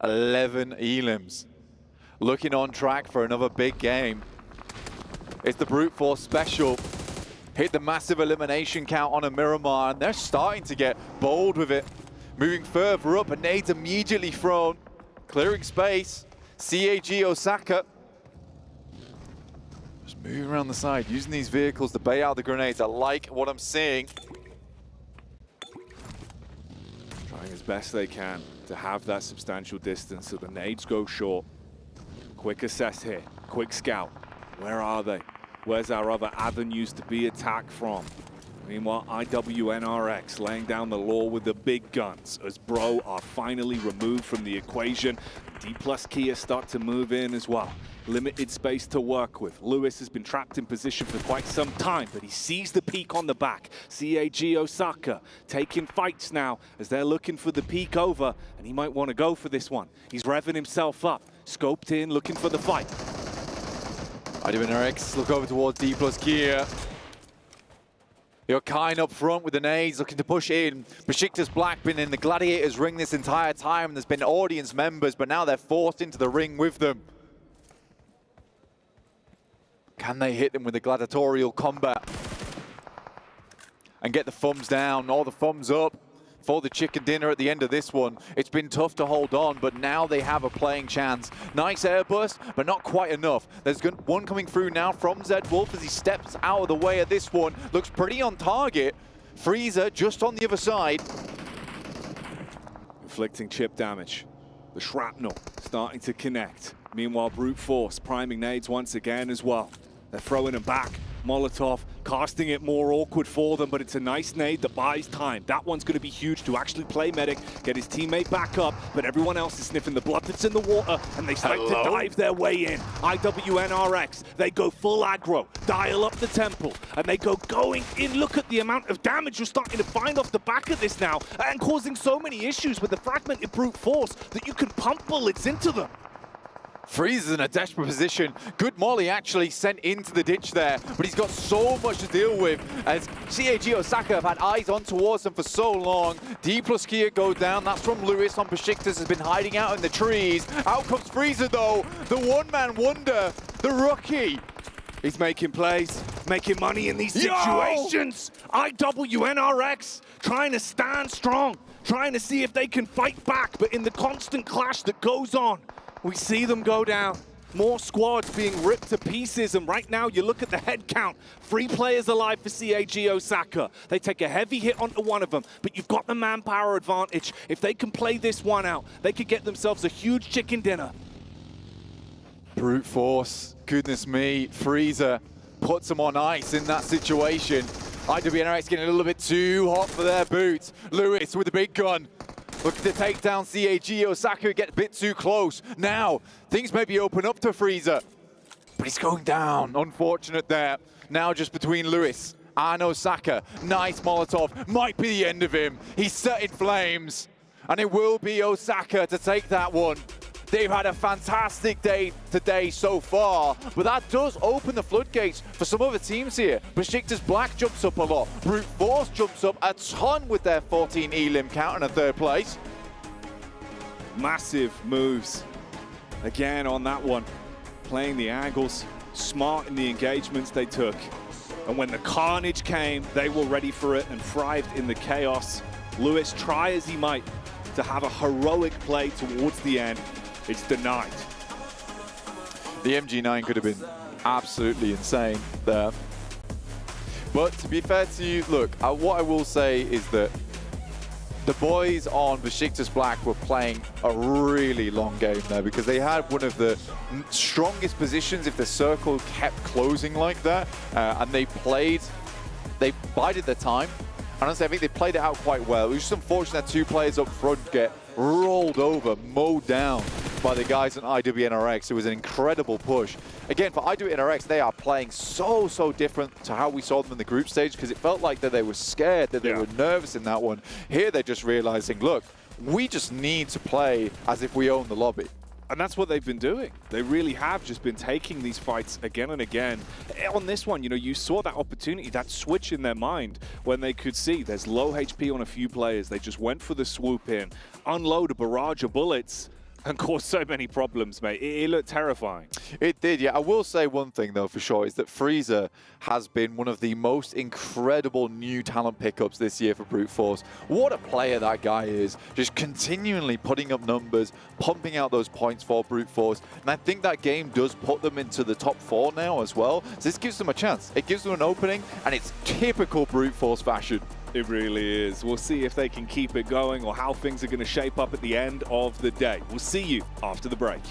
11 elims. Looking on track for another big game. It's the Brute Force special. Hit the massive elimination count on a Miramar, and they're starting to get bold with it. Moving further up, a nade's immediately thrown. Clearing space. CAG Osaka. Just moving around the side, using these vehicles to bait out the grenades. I like what I'm seeing. Trying as best they can to have that substantial distance so the nades go short. Quick assess here, quick scout. Where are they? Where's our other avenues to be attacked from? Meanwhile, IWNRX laying down the law with the big guns as Bro are finally removed from the equation. D plus Kia start to move in as well. Limited space to work with. Lewis has been trapped in position for quite some time, but he sees the peak on the back. CAG Osaka taking fights now as they're looking for the peak over, and he might want to go for this one. He's revving himself up, scoped in, looking for the fight. IWNRX look over towards D plus Kia. You're kind up front with the nades, looking to push in. Besiktas Black been in the Gladiators ring this entire time. There's been audience members, but now they're forced into the ring with them. Can they hit them with the gladiatorial combat? And get the thumbs down or the thumbs up for the chicken dinner at the end of this one. It's been tough to hold on, but now they have a playing chance. Nice airburst, but not quite enough. There's one coming through now from Zed Wolf as he steps out of the way of this one. Looks pretty on target. Freezer just on the other side. Inflicting chip damage. The shrapnel starting to connect. Meanwhile, Brute Force priming nades once again as well. They're throwing them back. Molotov casting it more awkward for them, but it's a nice nade that buys time. That one's going to be huge to actually play medic, get his teammate back up, but everyone else is sniffing the blood that's in the water, and they start to dive their way in. IWNRX, they go full aggro, dial up the temple, and they go going in. Look at the amount of damage you're starting to find off the back of this now, and causing so many issues with the fragmented Brute Force that you can pump bullets into them. Freeze is in a desperate position. Good molly actually sent into the ditch there, but he's got so much to deal with as CAG Osaka have had eyes on towards them for so long. D plus Kia go down. That's from Lewis on Besiktas, has been hiding out in the trees. Out comes Freezer though, the one-man wonder, the rookie. He's making plays, making money in these situations. IWNRX trying to stand strong, trying to see if they can fight back, but in the constant clash that goes on, we see them go down. More squads being ripped to pieces, and right now you look at the head count. 3 players alive for CAG Osaka. They take a heavy hit onto one of them, but you've got the manpower advantage. If they can play this one out, they could get themselves a huge chicken dinner. Brute Force, goodness me, Freezer puts them on ice in that situation. IWNRX getting a little bit too hot for their boots. Lewis with the big gun. Looking to take down CAG Osaka, get a bit too close. Now, things maybe open up to Freezer, but he's going down. Unfortunate there. Now just between Lewis and Osaka. Nice Molotov, might be the end of him. He's set in flames, and it will be Osaka to take that one. They've had a fantastic day today so far, but that does open the floodgates for some other teams here. Besiktas Black jumps up a lot. Brute Force jumps up a ton with their 14 elim count in a 3rd place. Massive moves. Again on that one. Playing the angles, smart in the engagements they took. And when the carnage came, they were ready for it and thrived in the chaos. Lewis, try as he might to have a heroic play towards the end. It's denied. The MG9 could have been absolutely insane there. But to be fair to you, look, what I will say is that the boys on Besiktas Black were playing a really long game there because they had one of the strongest positions if the circle kept closing like that. And they bided their time. Honestly, I think they played it out quite well. It was just unfortunate that 2 players up front get rolled over, mowed down by the guys on IWNRX. It was an incredible push. Again, for IWNRX, they are playing so different to how we saw them in the group stage because it felt like that they were scared, that they were nervous in that one. Here, they're just realizing, look, we just need to play as if we own the lobby. And that's what they've been doing. They really have just been taking these fights again and again. On this one, you know, you saw that opportunity, that switch in their mind when they could see there's low HP on a few players. They just went for the swoop in, unload a barrage of bullets, and caused so many problems, mate. It looked terrifying. It did, yeah. I will say one thing, though, for sure, is that Freezer has been one of the most incredible new talent pickups this year for Brute Force. What a player that guy is. Just continually putting up numbers, pumping out those points for Brute Force. And I think that game does put them into the top 4 now as well. So this gives them a chance. It gives them an opening, and it's typical Brute Force fashion. It really is. We'll see if they can keep it going or how things are going to shape up at the end of the day. We'll see you after the break.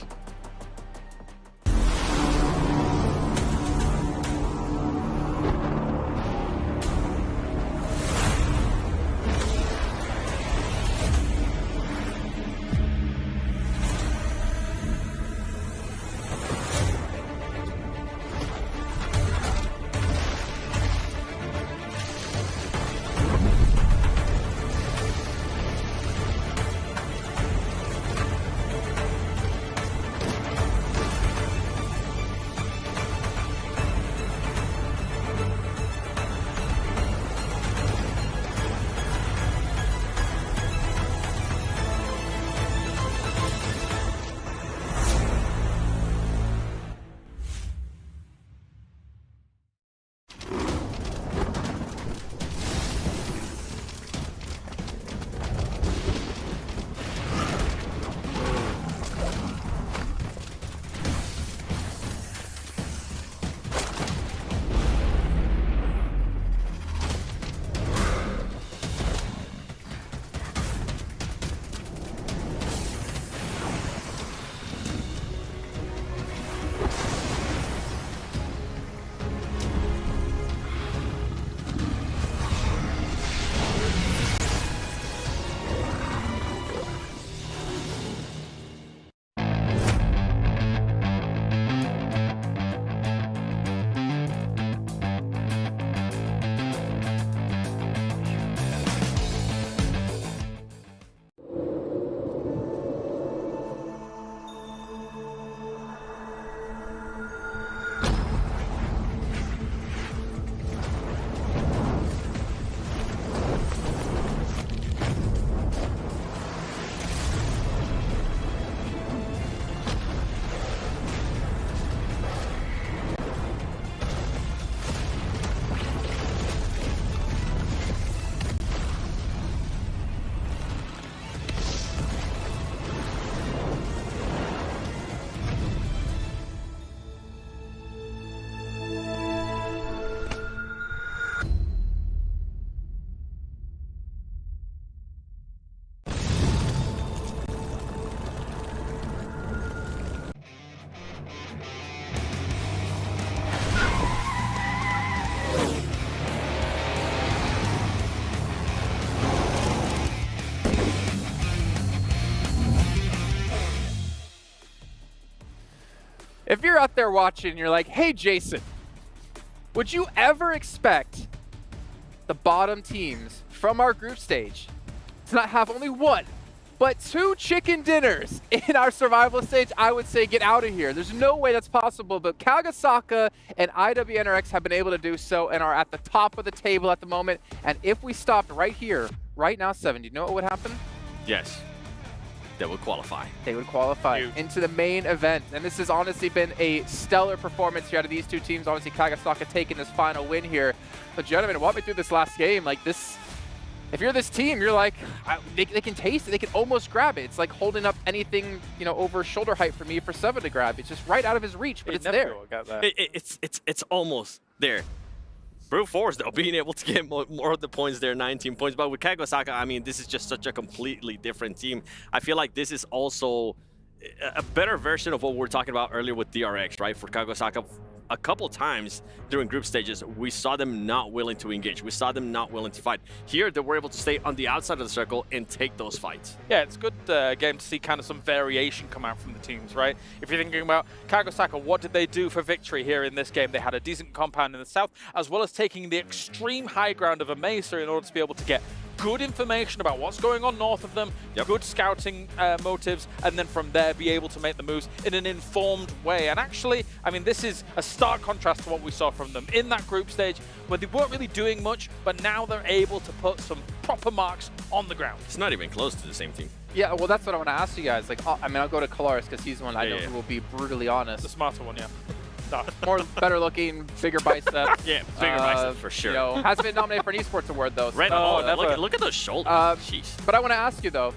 If you're out there watching and you're like, hey, Jason, would you ever expect the bottom teams from our group stage to not have only one, but 2 chicken dinners in our survival stage? I would say get out of here. There's no way that's possible, but Kagasaka and IWNRX have been able to do so and are at the top of the table at the moment. And if we stopped right here, right now, 7, do you know what would happen? Yes. They would qualify. They would qualify into the main event. And this has honestly been a stellar performance here out of these 2 teams. Obviously, Kagasaka taking this final win here. But gentlemen, walk me through this last game. Like this, if you're this team, you're like, they can taste it. They can almost grab it. It's like holding up anything, you know, over shoulder height for me for 7 to grab. It's just right out of his reach, but it's there. It's almost there. Brute Force, though, being able to get more of the points there, 19 points. But with Kagasaka, I mean, this is just such a completely different team. I feel like this is also a better version of what we were talking about earlier with DRX, right? For Kagasaka, a couple times during group stages, we saw them not willing to engage. We saw them not willing to fight. Here, they were able to stay on the outside of the circle and take those fights. Yeah, it's a good game to see kind of some variation come out from the teams, right? If you're thinking about Kagasaka, what did they do for victory here in this game? They had a decent compound in the south, as well as taking the extreme high ground of EMEA in order to be able to get good information about what's going on north of them, good scouting motives, and then from there be able to make the moves in an informed way. And actually, I mean, this is a stark contrast to what we saw from them in that group stage, where they weren't really doing much, but now they're able to put some proper marks on the ground. It's not even close to the same team. Yeah, well, that's what I want to ask you guys. Like, I mean, I'll go to Kalaris because he's the one I know who will be brutally honest. The smarter one, yeah. More better looking, bigger biceps. Yeah, bigger biceps for sure. You know, hasn't been nominated for an esports award though. Right. So, look at those shoulders. Jeez. But I want to ask you though,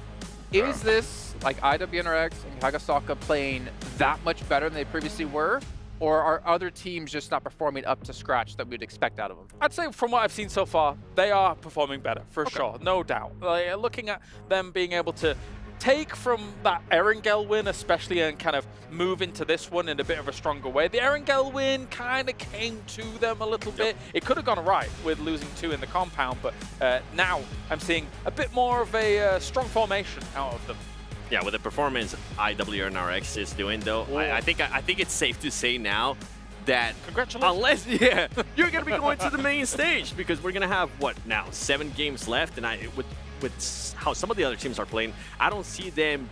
is this like IWNRX and Kagasaka playing that much better than they previously were? Or are other teams just not performing up to scratch that we'd expect out of them? I'd say from what I've seen so far, they are performing better, for sure, no doubt. Like, looking at them being able to take from that Erangel win, especially, and kind of move into this one in a bit of a stronger way. The Erangel win kind of came to them a little bit. It could have gone right with losing 2 in the compound, but now I'm seeing a bit more of a strong formation out of them. Yeah, with the performance IWNRX is doing, though, I think it's safe to say now that congratulations, unless you're gonna be going to the main stage, because we're gonna have what now 7 games left, and with how some of the other teams are playing, I don't see them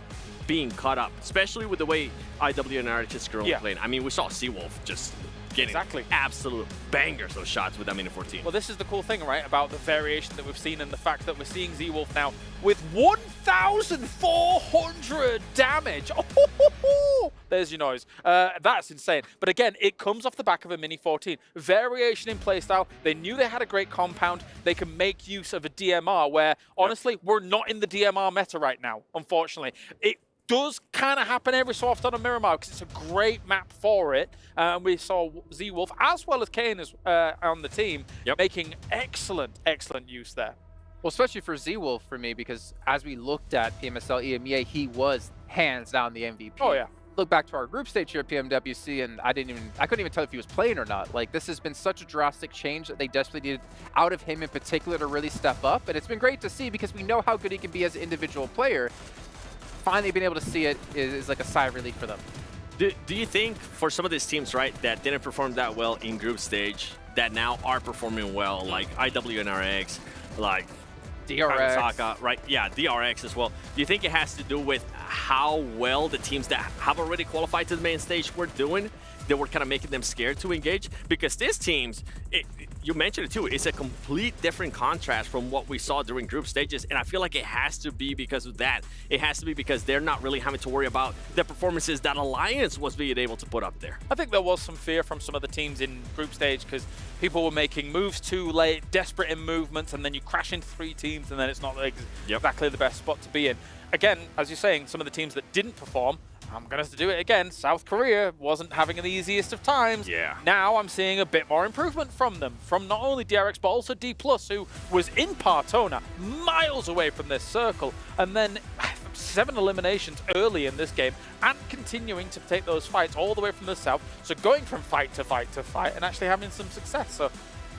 being caught up, especially with the way IWNRX is currently playing. I mean, we saw Seawolf just getting absolute bangers of shots with that Mini 14. Well, this is the cool thing, right, about the variation that we've seen and the fact that we're seeing Seawolf now with 1,400 damage. Oh, there's your noise. That's insane. But again, it comes off the back of a Mini 14. Variation in playstyle. They knew they had a great compound. They can make use of a DMR where, honestly, we're not in the DMR meta right now, unfortunately. It does kind of happen every so often on Miramar because it's a great map for it. We saw Z-Wolf as well as Kane on the team making excellent use there. Well, especially for Z-Wolf for me, because as we looked at PMSL EMEA, he was hands down the MVP. Oh, yeah. Look back to our group stage here at PMWC, and I couldn't even tell if he was playing or not. Like, this has been such a drastic change that they desperately needed out of him in particular to really step up. And it's been great to see because we know how good he can be as an individual player. Finally being able to see it is like a sigh of relief for them. Do you think for some of these teams, right, that didn't perform that well in group stage, that now are performing well, like IWNRX, like DRX, Kagasaka, right? Yeah, DRX as well. Do you think it has to do with how well the teams that have already qualified to the main stage were doing? They were kind of making them scared to engage? Because these teams, you mentioned it too, it's a complete different contrast from what we saw during group stages, and I feel like it has to be because of that. It has to be because they're not really having to worry about the performances that Alliance was being able to put up there. I think there was some fear from some of the teams in group stage because people were making moves too late, desperate in movements, and then you crash into 3 teams, and then it's not exactly the best spot to be in. Again, as you're saying, some of the teams that didn't perform, I'm going to do it again. South Korea wasn't having the easiest of times. Yeah. Now I'm seeing a bit more improvement from them, from not only DRX, but also D+, who was in Partona, miles away from this circle, and then 7 eliminations early in this game, and continuing to take those fights all the way from the south. So going from fight to fight to fight, and actually having some success. So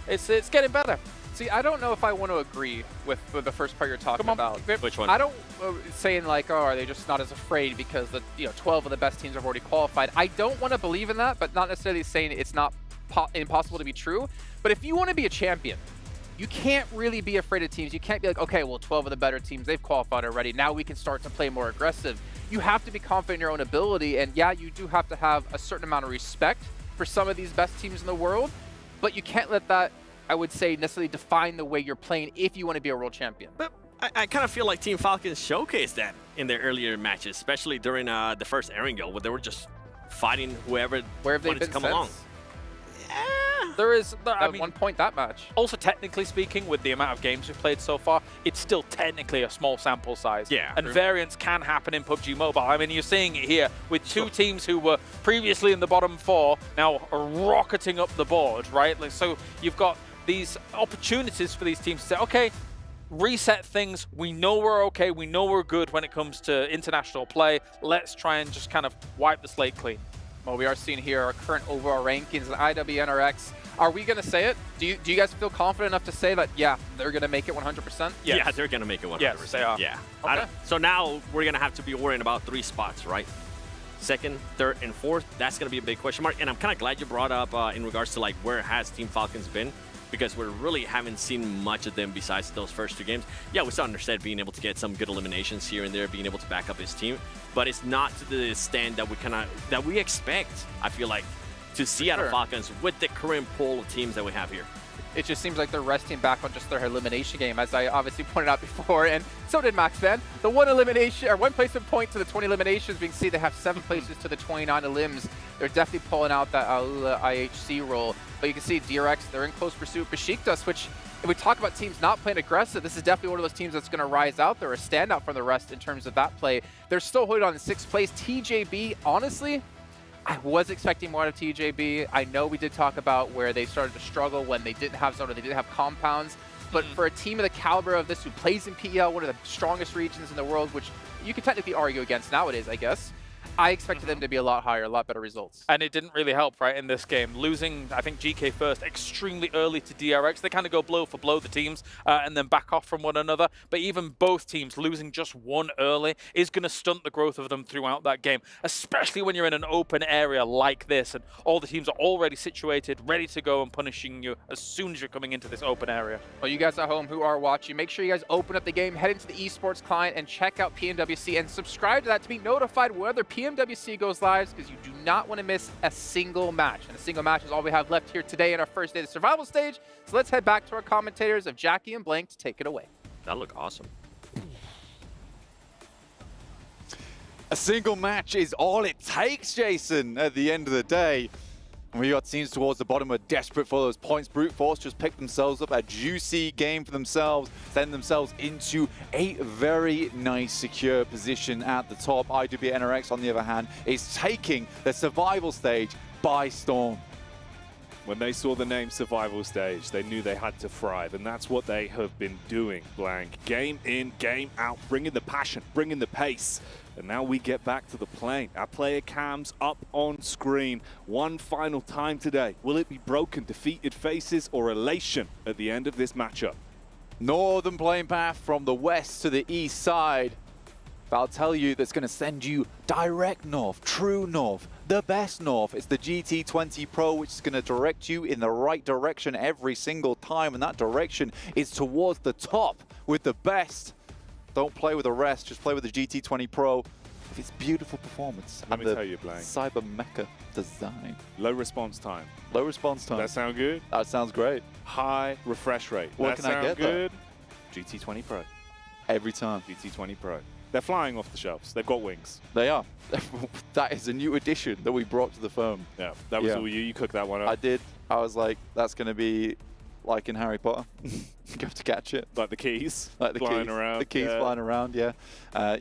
it's getting better. See, I don't know if I want to agree with the first part you're talking about. Which one? I don't saying like, oh, are they just not as afraid because the 12 of the best teams have already qualified. I don't want to believe in that, but not necessarily saying it's not impossible to be true. But if you want to be a champion, you can't really be afraid of teams. You can't be like, okay, well, 12 of the better teams, they've qualified already. Now we can start to play more aggressive. You have to be confident in your own ability, and yeah, you do have to have a certain amount of respect for some of these best teams in the world, but you can't let that, I would say, necessarily define the way you're playing if you want to be a world champion. But I kind of feel like Team Falcons showcased that in their earlier matches, especially during the first Erangel, where they were just fighting whoever wanted to come along. There is, I mean, 1 point that match. Also, technically speaking, with the amount of games we've played so far, it's still technically a small sample size. Yeah. And variance can happen in PUBG Mobile. I mean, you're seeing it here with 2 teams who were previously in the bottom 4, now are rocketing up the board, right? Like, so you've got these opportunities for these teams to say, okay, reset things. We know we're okay. We know we're good when it comes to international play. Let's try and just kind of wipe the slate clean. Well, we are seeing here our current overall rankings in IWNRX. Are we going to say it? Do you guys feel confident enough to say that, yeah, they're going to make it 100%? Yes. Yeah, they're going to make it 100%. Yes, they are. Yeah. Okay. So now we're going to have to be worrying about 3 spots, right? 2nd, 3rd, and 4th. That's going to be a big question mark. And I'm kind of glad you brought up in regards to like where has Team Falcons been, because we really haven't seen much of them besides those first 2 games. Yeah, we saw Understead being able to get some good eliminations here and there, being able to back up his team, but it's not to the stand that we expect, I feel like, to see out of Falcons with the current pool of teams that we have here. it just seems like they're resting back on just their elimination game, as I obviously pointed out before, and so did Max Ben. The one elimination, or one placement point to the 20 eliminations, we can see they have 7 places to the 29 elims. They're definitely pulling out that Aula IHC role, but you can see DRX, they're in close pursuit. Besiktas, which, if we talk about teams not playing aggressive, this is definitely one of those teams that's going to rise out there, a standout from the rest in terms of that play. They're still holding on in 6th place. TJB, honestly, I was expecting more out of TJB. I know we did talk about where they started to struggle when they didn't have zone or they didn't have compounds, but for a team of the caliber of this who plays in PEL, one of the strongest regions in the world, which you could technically argue against nowadays, I guess, I expected them to be a lot higher, a lot better results. And it didn't really help, right, in this game. Losing, I think, GK first extremely early to DRX. They kind of go blow for blow, the teams, and then back off from one another. But even both teams losing just one early is going to stunt the growth of them throughout that game, especially when you're in an open area like this and all the teams are already situated, ready to go and punishing you as soon as you're coming into this open area. Well, you guys at home who are watching, make sure you guys open up the game, head into the esports client, and check out PMWC and subscribe to that to be notified whether PMWC goes live, because you do not want to miss a single match. And a single match is all we have left here today in our first day of the survival stage. So let's head back to our commentators of Jackie and Blank to take it away. That looked awesome. A single match is all it takes, Jason, at the end of the day. And we got teams towards the bottom who are desperate for those points. Brute Force just picked themselves up a juicy game for themselves, send themselves into a very nice, secure position at the top. IWB NRX, on the other hand, is taking the survival stage by storm. When they saw the name Survival Stage, they knew they had to thrive, and that's what they have been doing, Blank. Game in, game out, bringing the passion, bringing the pace. And now we get back to the plane. Our player cams up on screen. One final time today. Will it be broken, defeated faces, or elation at the end of this matchup? Northern playing path from the west to the east side. But I'll tell you, that's going to send you direct north, true north, the best north. It's the GT20 Pro, which is going to direct you in the right direction every single time. And that direction is towards the top with the best. Don't play with the rest, just play with the GT20 Pro. With its beautiful performance. Let me tell you, Blank. Cyber mecha design. Low response time. Low response time. That sound good? That sounds great. High refresh rate. What that can I get good? GT20 Pro. Every time. GT20 Pro. They're flying off the shelves. They've got wings. They are. That is a new addition that we brought to the phone. Yeah, that was all you. You cooked that one up. I did. I was like, that's going to be like in Harry Potter. You have to catch it. Like the keys like the flying keys. around. The keys flying around, yeah.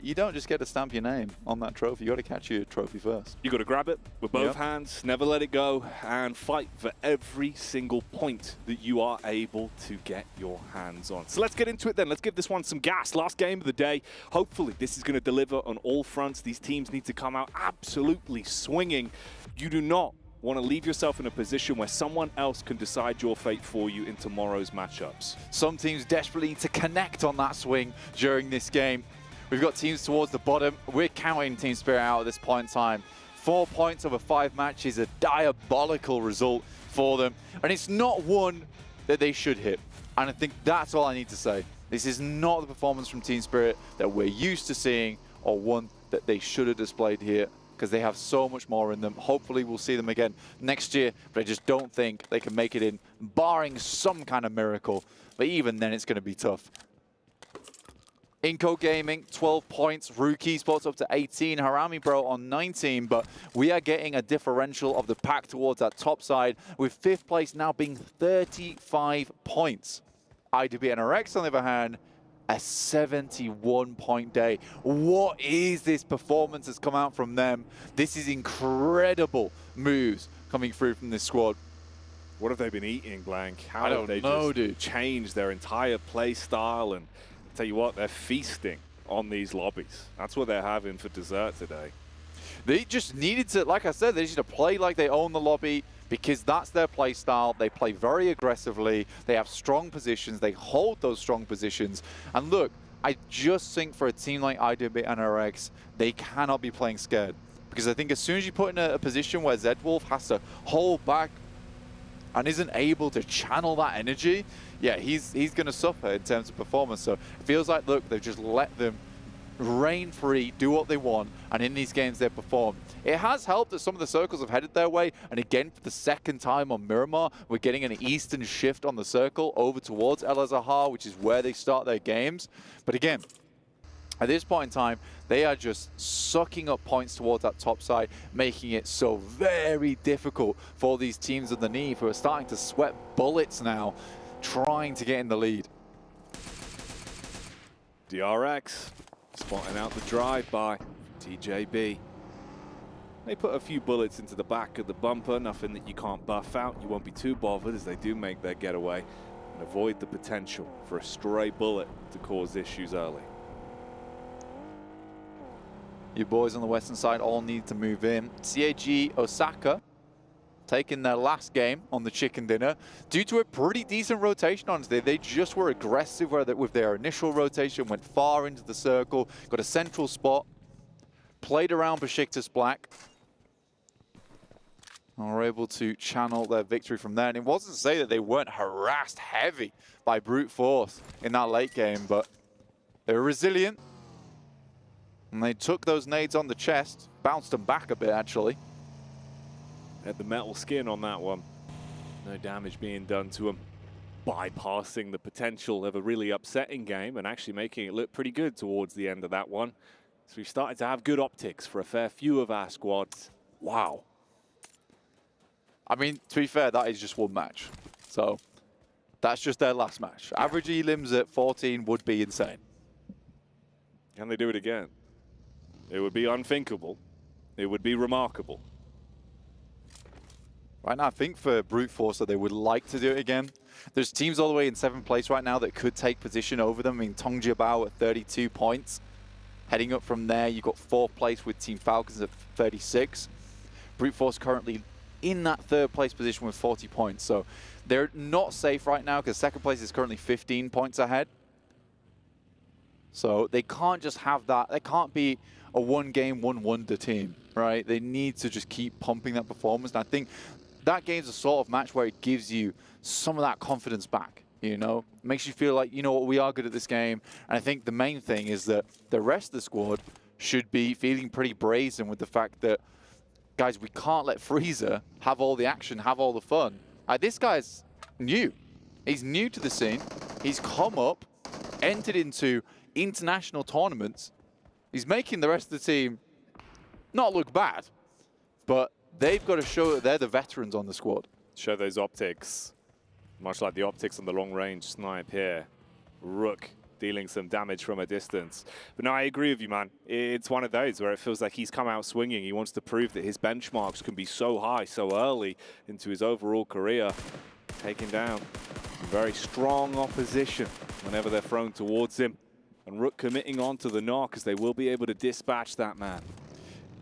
You don't just get to stamp your name on that trophy. You got to catch your trophy first. You got to grab it with both hands, never let it go, and fight for every single point that you are able to get your hands on. So let's get into it then. Let's give this one some gas. Last game of the day. Hopefully this is going to deliver on all fronts. These teams need to come out absolutely swinging. You do not want to leave yourself in a position where someone else can decide your fate for you in tomorrow's matchups. Some teams desperately need to connect on that swing during this game. We've got teams towards the bottom. We're counting Team Spirit out at this point in time. 4 points over 5 matches, a diabolical result for them. And it's not one that they should hit. And I think that's all I need to say. This is not the performance from Team Spirit that we're used to seeing, or one that they should have displayed here, because they have so much more in them. Hopefully we'll see them again next year, but I just don't think they can make it in, barring some kind of miracle. But even then, it's going to be tough. Inco Gaming, 12 points. Rookie spots up to 18. Harami Bro on 19, but we are getting a differential of the pack towards that top side, with 5th place now being 35 points. IWB NRX, on the other hand, a 71-point day. What is this performance that's come out from them? This is incredible moves coming through from this squad. What have they been eating, Blank? How I have don't they know, just dude. changed their entire play style? And I'll tell you what, they're feasting on these lobbies. That's what they're having for dessert today. They just needed to, like I said, they just need to play like they own the lobby, because that's their play style. They play very aggressively. They have strong positions. They hold those strong positions. And look, I just think for a team like IWB NRX, they cannot be playing scared. Because I think as soon as you put in a position where Zedwolf has to hold back and isn't able to channel that energy, yeah, he's going to suffer in terms of performance. So it feels like, look, they've just let them reign free, do what they want, and in these games they perform. It has helped that some of the circles have headed their way, and again, for the second time on Miramar, we're getting an eastern shift on the circle over towards El Azahar, which is where they start their games. But again, at this point in time, they are just sucking up points towards that top side, making it so very difficult for these teams underneath who are starting to sweat bullets now, trying to get in the lead. DRX spotting out the drive-by. TJB. They put a few bullets into the back of the bumper, nothing that you can't buff out. You won't be too bothered as they do make their getaway and avoid the potential for a stray bullet to cause issues early. You boys on the western side all need to move in. CAG Osaka taking their last game on the chicken dinner due to a pretty decent rotation, honestly. They just were aggressive with their initial rotation, went far into the circle, got a central spot, played around Besiktas Black, and were able to channel their victory from there. And it wasn't to say that they weren't harassed heavy by brute force in that late game, but they were resilient. And they took those nades on the chest, bounced them back a bit, actually. Had the metal skin on that one. No damage being done to him. Bypassing the potential of a really upsetting game and actually making it look pretty good towards the end of that one. So we've started to have good optics for a fair few of our squads. Wow. I mean, to be fair, that is just one match. So that's just their last match. Yeah. Average elims at 14 would be insane. Can they do it again? It would be unthinkable. It would be remarkable. Right now, I think for brute force that they would like to do it again. There's teams all the way in 7th place right now that could take position over them. I mean, Tongjiabao at 32 points. Heading up from there, you've got 4th place with Team Falcons at 36. Brute force currently in that 3rd place position with 40 points. So they're not safe right now because 2nd place is currently 15 points ahead. So they can't just have that. They can't be a one-game, one-wonder team, right? They need to just keep pumping that performance. And I think that game's a sort of match where it gives you some of that confidence back, you know? Makes you feel like, you know what, we are good at this game. And I think the main thing is that the rest of the squad should be feeling pretty brazen with the fact that, guys, we can't let Freezer have all the action, have all the fun. This guy's new. He's new to the scene. He's come up, entered into international tournaments. He's making the rest of the team not look bad, but they've got to show that they're the veterans on the squad. Show those optics. Much like the optics on the long-range snipe here. Rook dealing some damage from a distance. But no, I agree with you, man. It's one of those where it feels like he's come out swinging. He wants to prove that his benchmarks can be so high so early into his overall career. Taking down some very strong opposition whenever they're thrown towards him. And Rook committing on to the knock as they will be able to dispatch that man.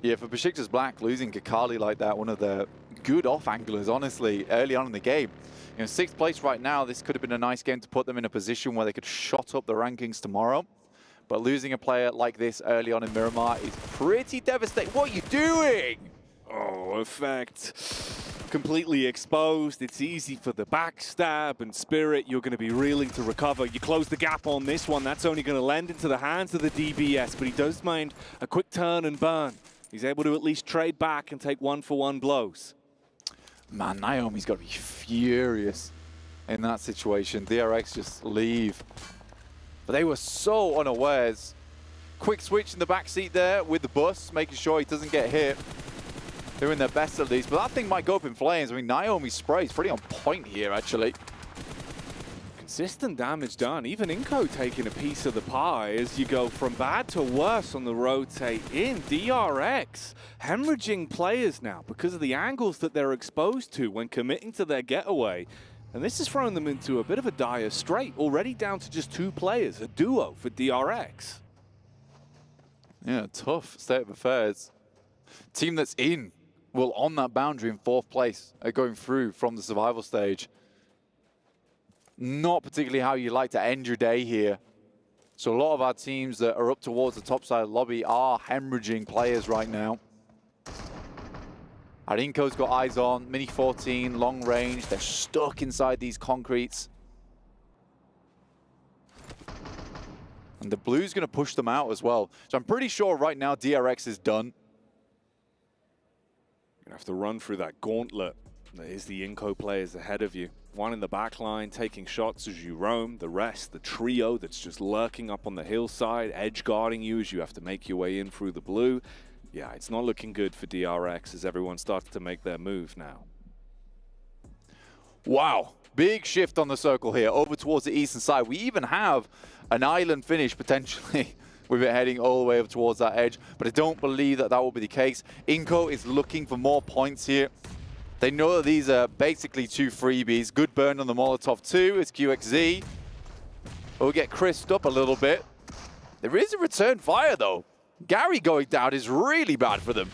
Yeah, for Besiktas Black, losing Kakali like that, one of the good off-anglers, honestly, early on in the game. You know, 6th place right now, this could have been a nice game to put them in a position where they could shot up the rankings tomorrow. But losing a player like this early on in Miramar is pretty devastating. What are you doing? Oh, effect. Completely exposed. It's easy for the backstab and Spirit. You're going to be reeling to recover. You close the gap on this one. That's only going to lend into the hands of the DBS, but he does mind a quick turn and burn. He's able to at least trade back and take 1-for-1 blows. Man, Naomi's got to be furious in that situation. DRX just leave. But they were so unawares. Quick switch in the backseat there with the bus, making sure he doesn't get hit. Doing their best at least, but that thing might go up in flames. I mean, Naomi's spray is pretty on point here, actually. Consistent damage done. Even Inko taking a piece of the pie as you go from bad to worse on the rotate in. DRX hemorrhaging players now because of the angles that they're exposed to when committing to their getaway. And this has thrown them into a bit of a dire strait. Already down to just 2 players, a duo for DRX. Yeah, tough state of affairs. Team that's in. Well, on that boundary in 4th place, going through from the survival stage. Not particularly how you like to end your day here. So a lot of our teams that are up towards the top side of the lobby are hemorrhaging players right now. Arinko's got eyes on, Mini 14, long range. They're stuck inside these concretes. And the blue's going to push them out as well. So I'm pretty sure right now DRX is done. You're going to have to run through that gauntlet that is the Inco players ahead of you. One in the back line, taking shots as you roam. The rest, the trio that's just lurking up on the hillside, edge guarding you as you have to make your way in through the blue. Yeah, it's not looking good for DRX as everyone starts to make their move now. Wow, big shift on the circle here, over towards the eastern side. We even have an island finish potentially with it heading all the way up towards that edge, but I don't believe that that will be the case. Inco is looking for more points here. They know that these are basically 2 freebies. Good burn on the Molotov too. It's QXZ. We'll get crisped up a little bit. There is a return fire though. Gary going down is really bad for them.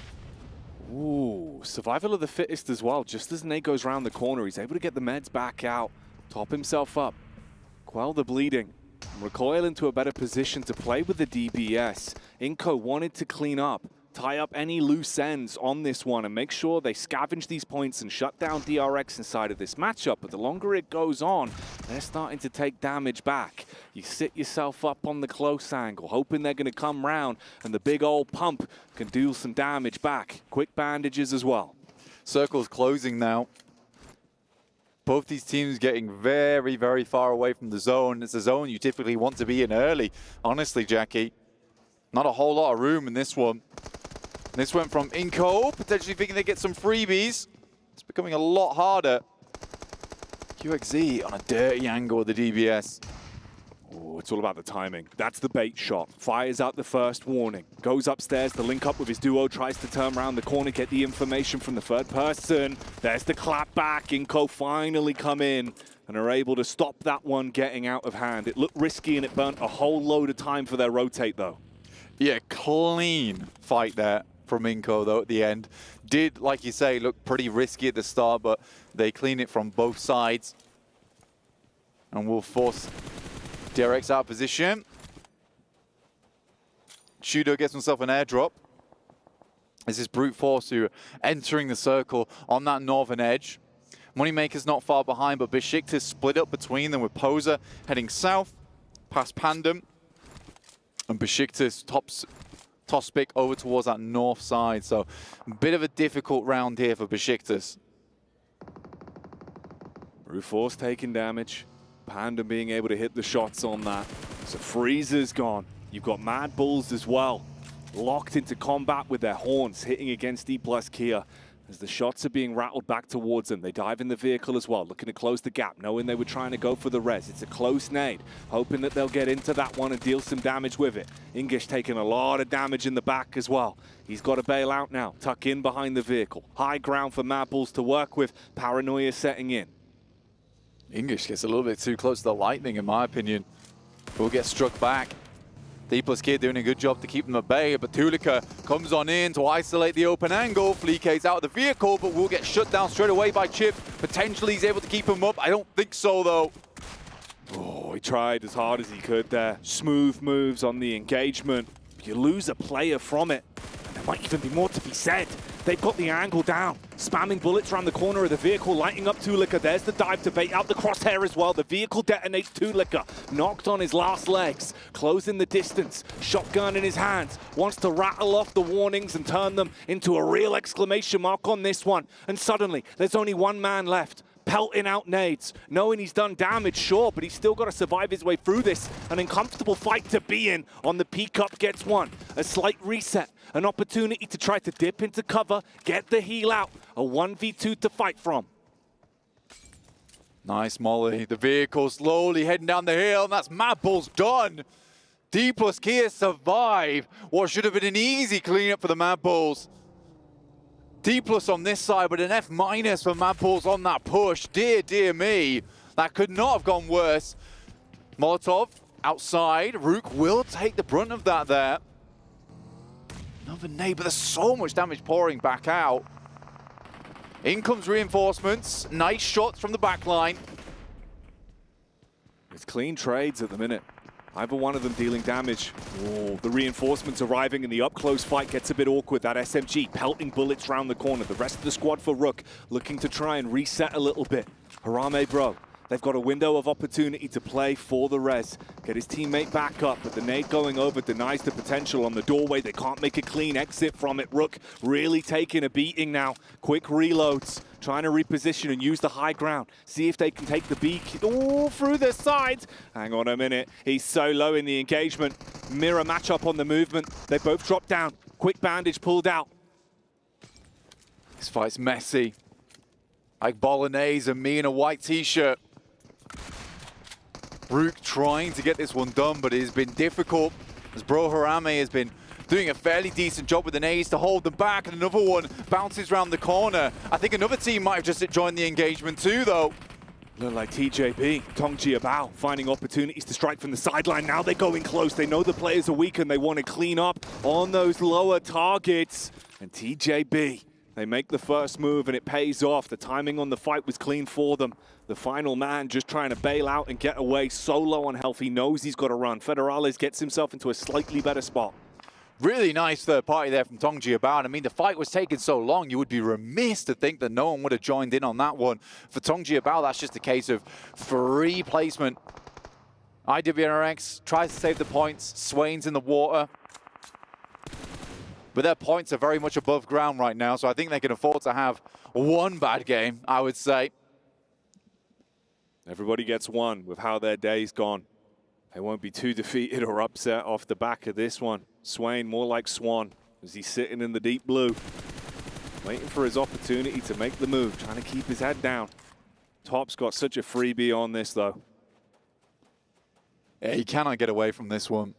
Ooh, survival of the fittest as well. Just as Nate goes around the corner, he's able to get the meds back out, top himself up, quell the bleeding, recoil into a better position to play with the DBS. Inco wanted to clean up, tie up any loose ends on this one and make sure they scavenge these points and shut down DRX inside of this matchup. But the longer it goes on, they're starting to take damage back. You sit yourself up on the close angle, hoping they're going to come round and the big old pump can do some damage back. Quick bandages as well. Circle's closing now. Both these teams getting very, very far away from the zone. It's a zone you typically want to be in early. Honestly, Jackie, not a whole lot of room in this one. This went from Inco, potentially thinking they get some freebies. It's becoming a lot harder. QXZ on a dirty angle with the DBS. Oh, it's all about the timing. That's the bait shot. Fires out the first warning. Goes upstairs to link up with his duo, tries to turn around the corner, get the information from the third person. There's the clap back. Inco finally come in and are able to stop that one getting out of hand. It looked risky and it burnt a whole load of time for their rotate though. Yeah, clean fight there from Inco though at the end. Did, like you say, look pretty risky at the start, but they clean it from both sides. And will force DRX out of position. Shudo gets himself an airdrop. This is Brute Force who are entering the circle on that northern edge. Moneymaker's not far behind, but Besiktas split up between them with Poser heading south past Pandem. And Besiktas toss pick over towards that north side. So a bit of a difficult round here for Besiktas. Brute Force taking damage. Panda being able to hit the shots on that. So Freezer's gone. You've got Mad Bulls as well. Locked into combat with their horns, hitting against E+ Kia. As the shots are being rattled back towards them, they dive in the vehicle as well, looking to close the gap, knowing they were trying to go for the res. It's a close nade, hoping that they'll get into that one and deal some damage with it. Ingish taking a lot of damage in the back as well. He's got to bail out now, tuck in behind the vehicle. High ground for Mad Bulls to work with, paranoia setting in. English gets a little bit too close to the lightning, in my opinion. Will get struck back. D+ Kid doing a good job to keep them at bay, but Tulika comes on in to isolate the open angle. Fleeka's out of the vehicle, but will get shut down straight away by Chip. Potentially he's able to keep him up. I don't think so, though. Oh, he tried as hard as he could there. Smooth moves on the engagement. You lose a player from it, and there might even be more to be said. They've got the angle down, spamming bullets around the corner of the vehicle, lighting up Tulika. There's the dive to bait out the crosshair as well. The vehicle detonates Tulika, knocked on his last legs, closing the distance, shotgun in his hands, wants to rattle off the warnings and turn them into a real exclamation mark on this one. And suddenly, there's only one man left. Pelting out nades, knowing he's done damage, sure, but he's still got to survive his way through this. An uncomfortable fight to be in on the P-Cup gets one. A slight reset, an opportunity to try to dip into cover, get the heal out. A 1v2 to fight from. Nice molly. The vehicle slowly heading down the hill, and that's Mad Bulls done. D+ Kia survive what should have been an easy cleanup for the Mad Bulls. D+ on this side, but an F- for Mad Bulls on that push. Dear, dear me. That could not have gone worse. Molotov outside. Rook will take the brunt of that there. Another nade, but there's so much damage pouring back out. In comes reinforcements. Nice shots from the back line. It's clean trades at the minute. Either one of them dealing damage. Oh, the reinforcements arriving and the up-close fight gets a bit awkward. That SMG pelting bullets round the corner. The rest of the squad for Rook looking to try and reset a little bit. Harame Bro They've got a window of opportunity to play for the res. Get his teammate back up, but the nade going over denies the potential on the doorway. They can't make a clean exit from it. Rook really taking a beating now. Quick reloads, trying to reposition and use the high ground. See if they can take the beak through the sides. Hang on a minute. He's so low in the engagement. Mirror matchup on the movement. They both drop down. Quick bandage pulled out. This fight's messy. Like bolognese and me in a white t-shirt. Rook trying to get this one done, but it has been difficult as Bro Harame has been doing a fairly decent job with the nades to hold them back, and another one bounces around the corner. I think another team might have just joined the engagement too, though. Look like TJB, Tong Jiabao, finding opportunities to strike from the sideline. Now they're going close. They know the players are weak and they want to clean up on those lower targets. And TJB, they make the first move and it pays off. The timing on the fight was clean for them. The final man just trying to bail out and get away. So low on health, he knows he's got to run. Federales gets himself into a slightly better spot. Really nice third party there from Tong Jiabao. I mean, the fight was taking so long, you would be remiss to think that no one would have joined in on that one. For Tong Jiabao, that's just a case of free placement. IWNRX tries to save the points. Swain's in the water. But their points are very much above ground right now, so I think they can afford to have one bad game, I would say. Everybody gets one with how their day's gone. They won't be too defeated or upset off the back of this one. Swain more like Swan as he's sitting in the deep blue, waiting for his opportunity to make the move, trying to keep his head down. Top's got such a freebie on this, though. Yeah, he cannot get away from this one.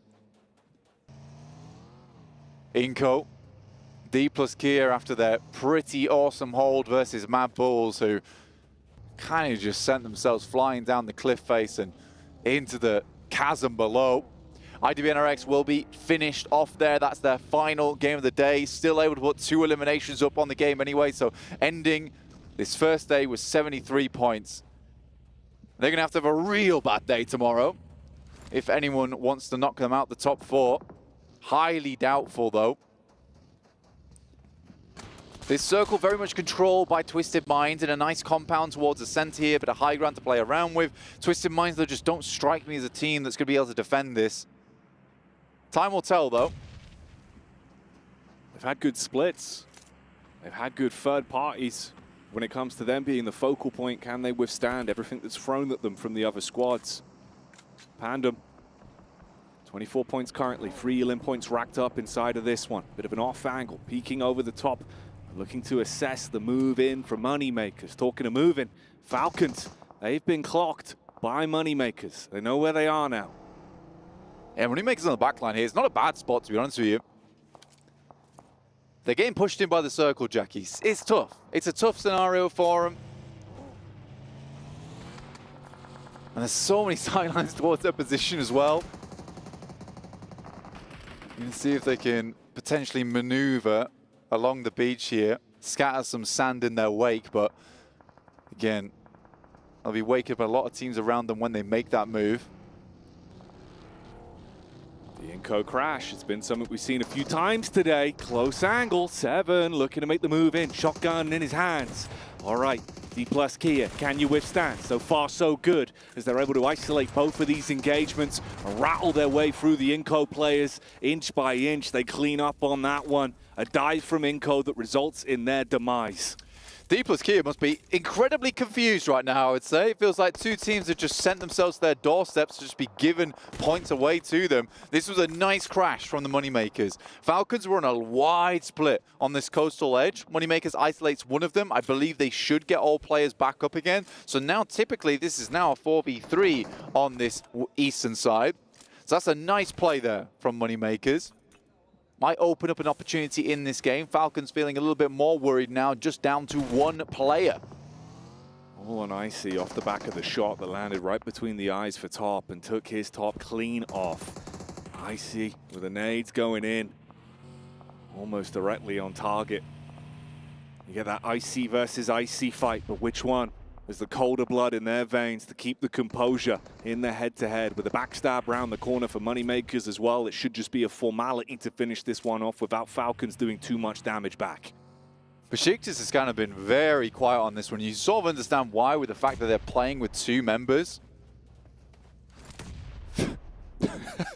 Inco, D plus Kia after their pretty awesome hold versus Mad Bulls, who kind of just sent themselves flying down the cliff face and into the chasm below. IWNRX will be finished off there. That's their final game of the day. Still able to put 2 eliminations up on the game anyway, so ending this first day with 73 points. They're going to have a real bad day tomorrow if anyone wants to knock them out the top 4. Highly doubtful, though. This circle very much controlled by Twisted Minds in a nice compound towards the center here, but a high ground to play around with. Twisted Minds, though, just don't strike me as a team that's going to be able to defend this. Time will tell, though. They've had good splits. They've had good third parties. When it comes to them being the focal point, can they withstand everything that's thrown at them from the other squads? Pandem, 24 points currently, 3 elim points racked up inside of this one. Bit of an off angle, peeking over the top. Looking to assess the move in from Moneymakers. Talking of moving, Falcons, they've been clocked by Moneymakers. They know where they are now. Yeah, Moneymakers on the back line here. It's not a bad spot, to be honest with you. They're getting pushed in by the circle, Jackie. It's tough. It's a tough scenario for them. And there's so many sidelines towards their position as well. You can see if they can potentially maneuver along the beach here, scatter some sand in their wake, but again, they'll be waking up a lot of teams around them when they make that move. The Inco crash, it's been something we've seen a few times today. Close angle, 7, looking to make the move in, shotgun in his hands. All right, D plus Kia, can you withstand? So far, so good, as they're able to isolate both of these engagements, rattle their way through the Inco players, inch by inch. They clean up on that one. A dive from Inco that results in their demise. D plus Kia must be incredibly confused right now, I would say. It feels like 2 teams have just sent themselves to their doorsteps to just be given points away to them. This was a nice crash from the Moneymakers. Falcons were on a wide split on this coastal edge. Moneymakers isolates one of them. I believe they should get all players back up again. So now typically this is now a 4v3 on this eastern side. So that's a nice play there from Moneymakers. Might open up an opportunity in this game. Falcons feeling a little bit more worried now, just down to 1 player. All on Icy off the back of the shot that landed right between the eyes for Top and took his top clean off. Icy with the nades going in, almost directly on target. You get that Icy versus Icy fight, but which one? There's the colder blood in their veins to keep the composure in the head-to-head. With a backstab round the corner for Moneymakers as well, it should just be a formality to finish this one off without Falcons doing too much damage back. Besiktas has kind of been very quiet on this one. You sort of understand why with the fact that they're playing with 2 members.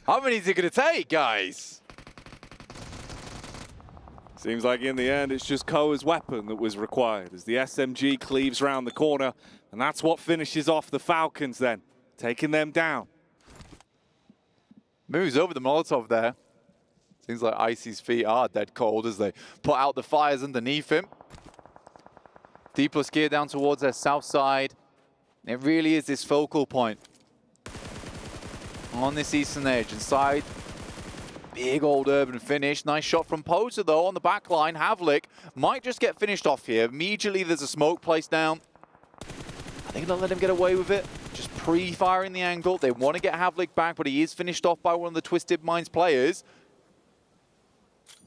How many is it going to take, guys? Seems like in the end, it's just Koa's weapon that was required as the SMG cleaves round the corner. And that's what finishes off the Falcons then, taking them down. Moves over the Molotov there. Seems like Icy's feet are dead cold as they put out the fires underneath him. D plus gear down towards their south side. It really is this focal point on this eastern edge. Inside, big old urban finish. Nice shot from Poser though on the back line. Havlik might just get finished off here. Immediately there's a smoke placed down. I think they'll let him get away with it. Just pre-firing the angle. They want to get Havlik back, but he is finished off by one of the Twisted Minds players.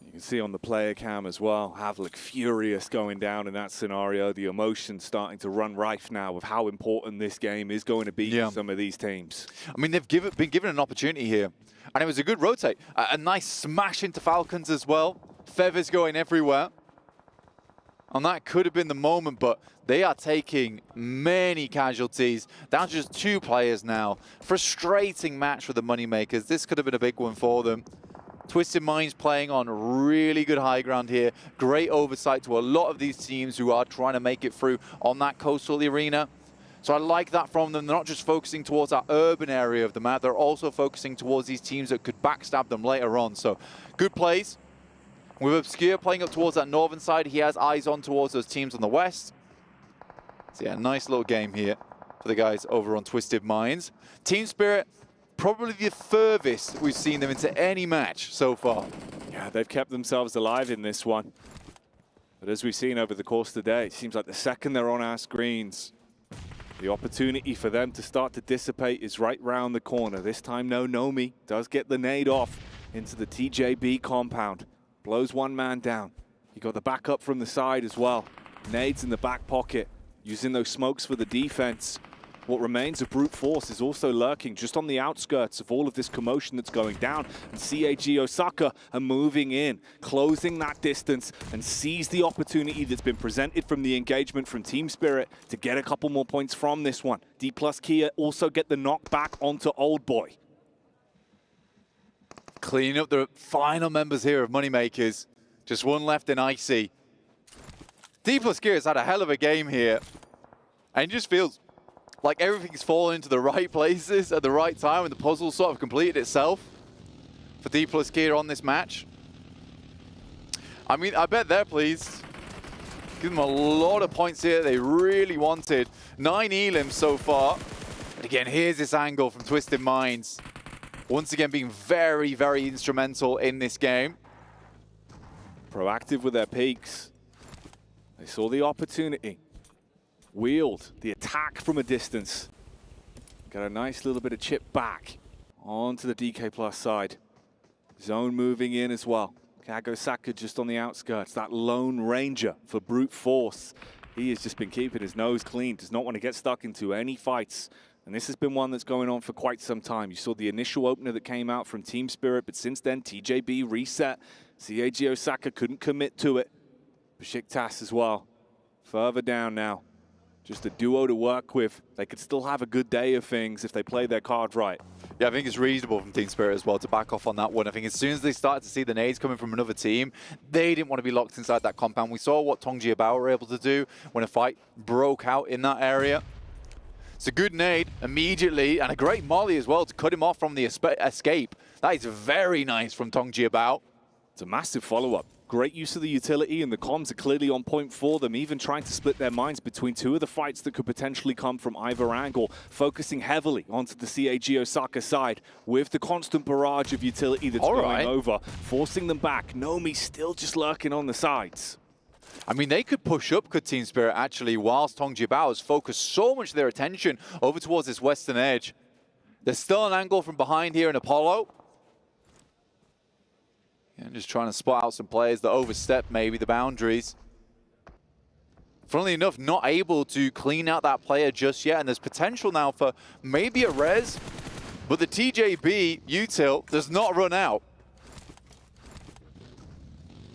You can see on the player cam as well, Havlik furious going down in that scenario. The emotions starting to run rife now of how important this game is going to be for some of these teams. I mean, they've been given an opportunity here, and it was a good rotate. A nice smash into Falcons as well. Feathers going everywhere. And that could have been the moment, but they are taking many casualties. Down to just 2 players now. Frustrating match for the Moneymakers. This could have been a big one for them. Twisted Minds playing on really good high ground here. Great oversight to a lot of these teams who are trying to make it through on that coastal arena. So I like that from them. They're not just focusing towards that urban area of the map. They're also focusing towards these teams that could backstab them later on. So good plays. With Obscure playing up towards that northern side, he has eyes on towards those teams on the west. So yeah, nice little game here for the guys over on Twisted Minds. Team Spirit, probably the furthest we've seen them into any match so far. Yeah, they've kept themselves alive in this one. But as we've seen over the course of the day, it seems like the second they're on our screens, the opportunity for them to start to dissipate is right round the corner. This time, no Nomi does get the nade off into the TJB compound. Blows one man down. You got the backup from the side as well. Nades in the back pocket, using those smokes for the defense. What remains of brute force is also lurking just on the outskirts of all of this commotion that's going down. And CAG Osaka are moving in, closing that distance, and seize the opportunity that's been presented from the engagement from Team Spirit to get a couple more points from this one. D plus Kia also get the knock back onto Old Boy. Cleaning up the final members here of Moneymakers. Just one left in Icy. D plus Gear has had a hell of a game here. And it just feels like everything's fallen into the right places at the right time and the puzzle sort of completed itself for D plus Gear on this match. I mean, I bet they're pleased. Give them a lot of points here they really wanted. 9 elims so far. But again, here's this angle from Twisted Minds. Once again, being very, very instrumental in this game. Proactive with their peaks. They saw the opportunity. Wheeled the attack from a distance. Got a nice little bit of chip back onto the DK Plus side. Zone moving in as well. Kago Saka just on the outskirts. That lone ranger for brute force. He has just been keeping his nose clean. Does not want to get stuck into any fights. And this has been one that's going on for quite some time. You saw the initial opener that came out from Team Spirit, but since then, TJB reset. CAG Osaka couldn't commit to it. Besiktas as well. Further down now. Just a duo to work with. They could still have a good day of things if they play their card right. Yeah, I think it's reasonable from Team Spirit as well to back off on that one. I think as soon as they started to see the nades coming from another team, they didn't want to be locked inside that compound. We saw what Tongji Abao were able to do when a fight broke out in that area. It's a good nade immediately, and a great molly as well to cut him off from the escape. That is very nice from Tongji Abao. It's a massive follow-up. Great use of the utility, and the comms are clearly on point for them, even trying to split their minds between 2 of the fights that could potentially come from either angle, focusing heavily onto the CAG Osaka side with the constant barrage of utility that's going over, forcing them back. Nomi still just lurking on the sides. I mean, they could push up, could Team Spirit, actually, whilst Tongji Abao has focused so much of their attention over towards this western edge. There's still an angle from behind here in Apollo. And just trying to spot out some players that overstep maybe the boundaries. Funnily enough, not able to clean out that player just yet, and there's potential now for maybe a res, but the TJB util does not run out.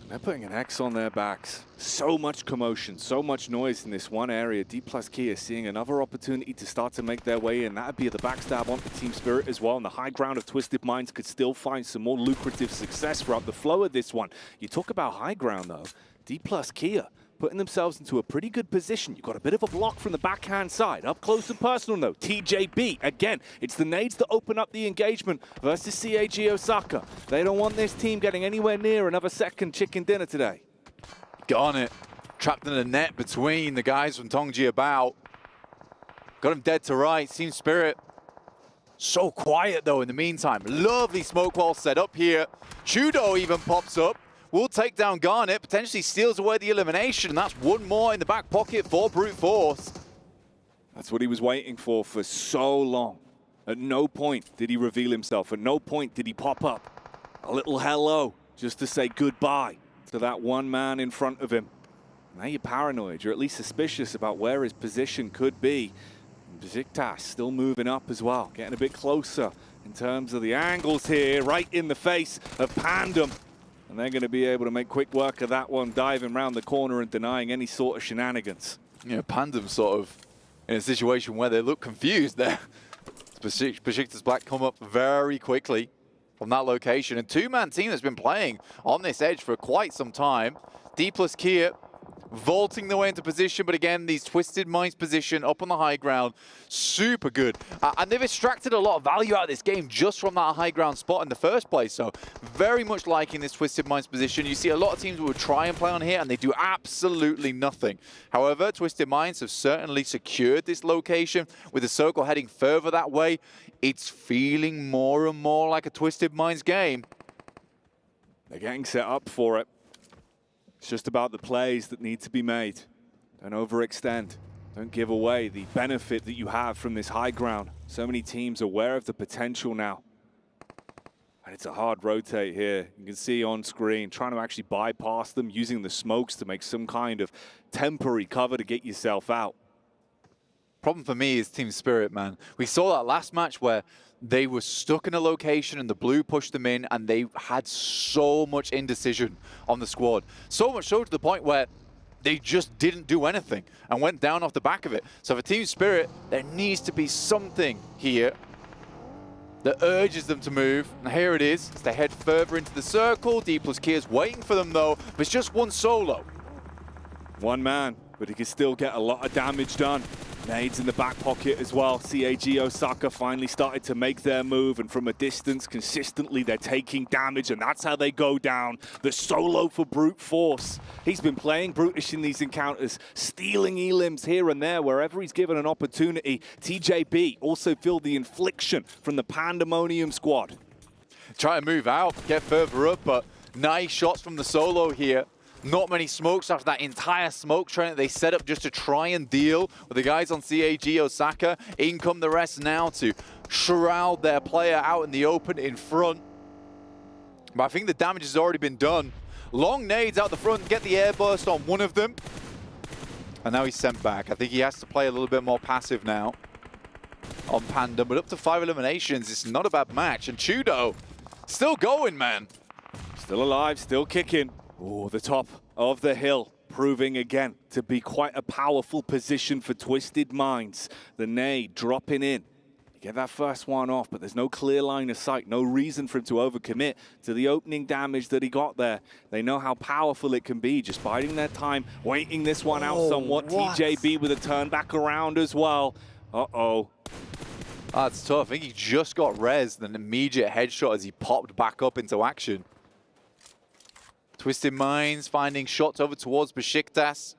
They're putting an X on their backs. So much commotion, so much noise in this one area. D plus Kia seeing another opportunity to start to make their way in. That would be the backstab onto Team Spirit as well. And the high ground of Twisted Minds could still find some more lucrative success throughout the flow of this one. You talk about high ground though. D plus Kia putting themselves into a pretty good position. You've got a bit of a block from the backhand side. Up close and personal though. TJB, again, it's the nades that open up the engagement versus CAG Osaka. They don't want this team getting anywhere near another second chicken dinner today. Garnet trapped in a net between the guys from Tongji About. Got him dead to right. Team Spirit so quiet though in the meantime. Lovely smoke wall set up here. Chudo even pops up. Will take down Garnet, potentially steals away the elimination, and that's one more in the back pocket for Brute Force. That's what he was waiting for so long. At no point did he reveal himself. At no point did he pop up. A little hello, just to say goodbye to that one man in front of him. Now you're paranoid. You're at least suspicious about where his position could be. Besiktas still moving up as well, getting a bit closer in terms of the angles here, right in the face of Pandem. And they're going to be able to make quick work of that one, diving around the corner and denying any sort of shenanigans. You know, Pandem sort of in a situation where they look confused there. Besiktas Black come up very quickly from that location. And two-man team that's been playing on this edge for quite some time. D plus Kia vaulting their way into position, but again, these Twisted Minds position up on the high ground, super good. And they've extracted a lot of value out of this game just from that high ground spot in the first place. So very much liking this Twisted Minds position. You see a lot of teams would try and play on here and they do absolutely nothing. However, Twisted Minds have certainly secured this location with the circle heading further that way. It's feeling more and more like a Twisted Minds game. They're getting set up for it. It's just about the plays that need to be made. Don't overextend. Don't give away the benefit that you have from this high ground. So many teams aware of the potential now. And it's a hard rotate here. You can see on screen, trying to actually bypass them, using the smokes to make some kind of temporary cover to get yourself out. Problem for me is Team Spirit, man. We saw that last match where they were stuck in a location and the blue pushed them in and they had so much indecision on the squad. So much so to the point where they just didn't do anything and went down off the back of it. So for Team Spirit, there needs to be something here that urges them to move. And here it is. As they head further into the circle. D plus Kia's waiting for them though, but it's just one solo. One man, but he can still get a lot of damage done. Nades in the back pocket as well. CAG Osaka finally started to make their move, and from a distance, consistently, they're taking damage, and that's how they go down. The solo for Brute Force. He's been playing brutish in these encounters, stealing elims here and there wherever he's given an opportunity. TJB also feel the infliction from the Pandemonium squad. Try to move out, get further up, but nice shots from the solo here. Not many smokes after that entire smoke train that they set up just to try and deal with the guys on CAG Osaka. In come the rest now to shroud their player out in the open in front. But I think the damage has already been done. Long nades out the front, get the airburst on one of them. And now he's sent back. I think he has to play a little bit more passive now on Panda. But up to 5 eliminations, it's not a bad match. And Chudo still going, man. Still alive, still kicking. Oh, the top of the hill, proving again to be quite a powerful position for Twisted Minds. The nade dropping in. You get that first one off, but there's no clear line of sight, no reason for him to overcommit to the opening damage that he got there. They know how powerful it can be, just biding their time, waiting this one out somewhat. What? TJB with a turn back around as well. Uh-oh. That's tough. I think he just got rezzed, an immediate headshot as he popped back up into action. Twisted Minds finding shots over towards Besiktas.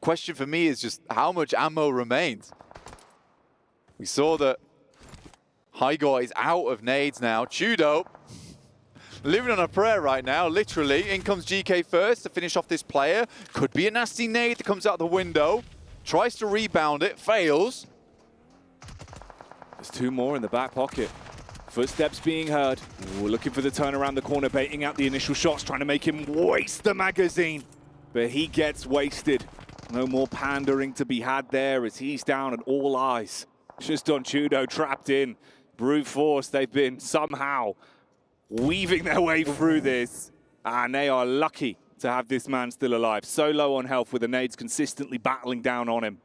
Question for me is just how much ammo remains. We saw that Hygor is out of nades now. Chudo living on a prayer right now, literally. In comes GK first to finish off this player. Could be a nasty nade that comes out the window. Tries to rebound it, fails. There's two more in the back pocket. Footsteps being heard. Ooh, looking for the turn around the corner, baiting out the initial shots, trying to make him waste the magazine. But he gets wasted. No more pandering to be had there as he's down at all eyes. Just on Chudo, trapped in. Brute Force, they've been somehow weaving their way through this. And they are lucky to have this man still alive. So low on health with the nades consistently battling down on him.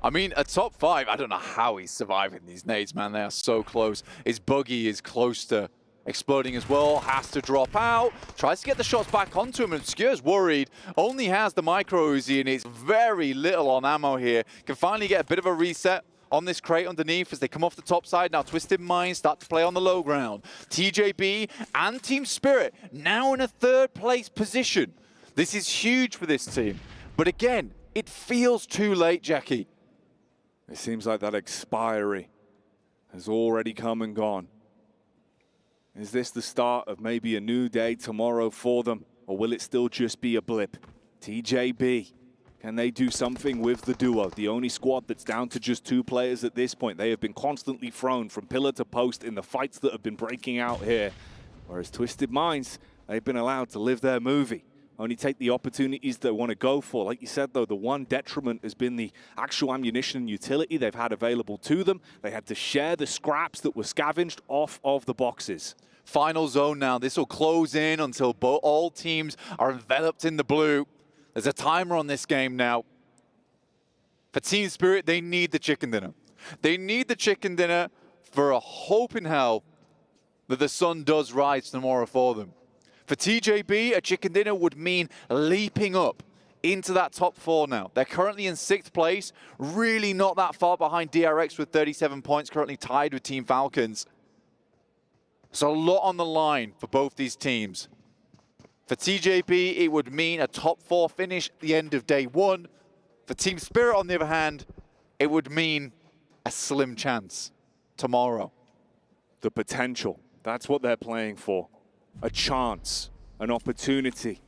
I mean, a top 5, I don't know how he's surviving these nades, man. They are so close. His buggy is close to exploding as well. Has to drop out. Tries to get the shots back onto him. And Obscure's worried. Only has the micro Uzi and it's very little on ammo here. Can finally get a bit of a reset on this crate underneath as they come off the top side. Now Twisted Minds start to play on the low ground. TJB and Team Spirit now in a 3rd place position. This is huge for this team. But again, it feels too late, Jackie. It seems like that expiry has already come and gone. Is this the start of maybe a new day tomorrow for them? Or will it still just be a blip? TJB, can they do something with the duo? The only squad that's down to just 2 players at this point. They have been constantly thrown from pillar to post in the fights that have been breaking out here. Whereas Twisted Minds, they've been allowed to live their movie. Only take the opportunities they want to go for. Like you said, though, the one detriment has been the actual ammunition and utility they've had available to them. They had to share the scraps that were scavenged off of the boxes. Final zone now. This will close in until all teams are enveloped in the blue. There's a timer on this game now. For Team Spirit, they need the chicken dinner. They need the chicken dinner for a hope in hell that the sun does rise tomorrow for them. For TJB, a chicken dinner would mean leaping up into that top 4 now. They're currently in 6th place, really not that far behind DRX with 37 points, currently tied with Team Falcons. So a lot on the line for both these teams. For TJB, it would mean a top 4 finish at the end of day 1. For Team Spirit, on the other hand, it would mean a slim chance tomorrow. The potential, that's what they're playing for. A chance, an opportunity.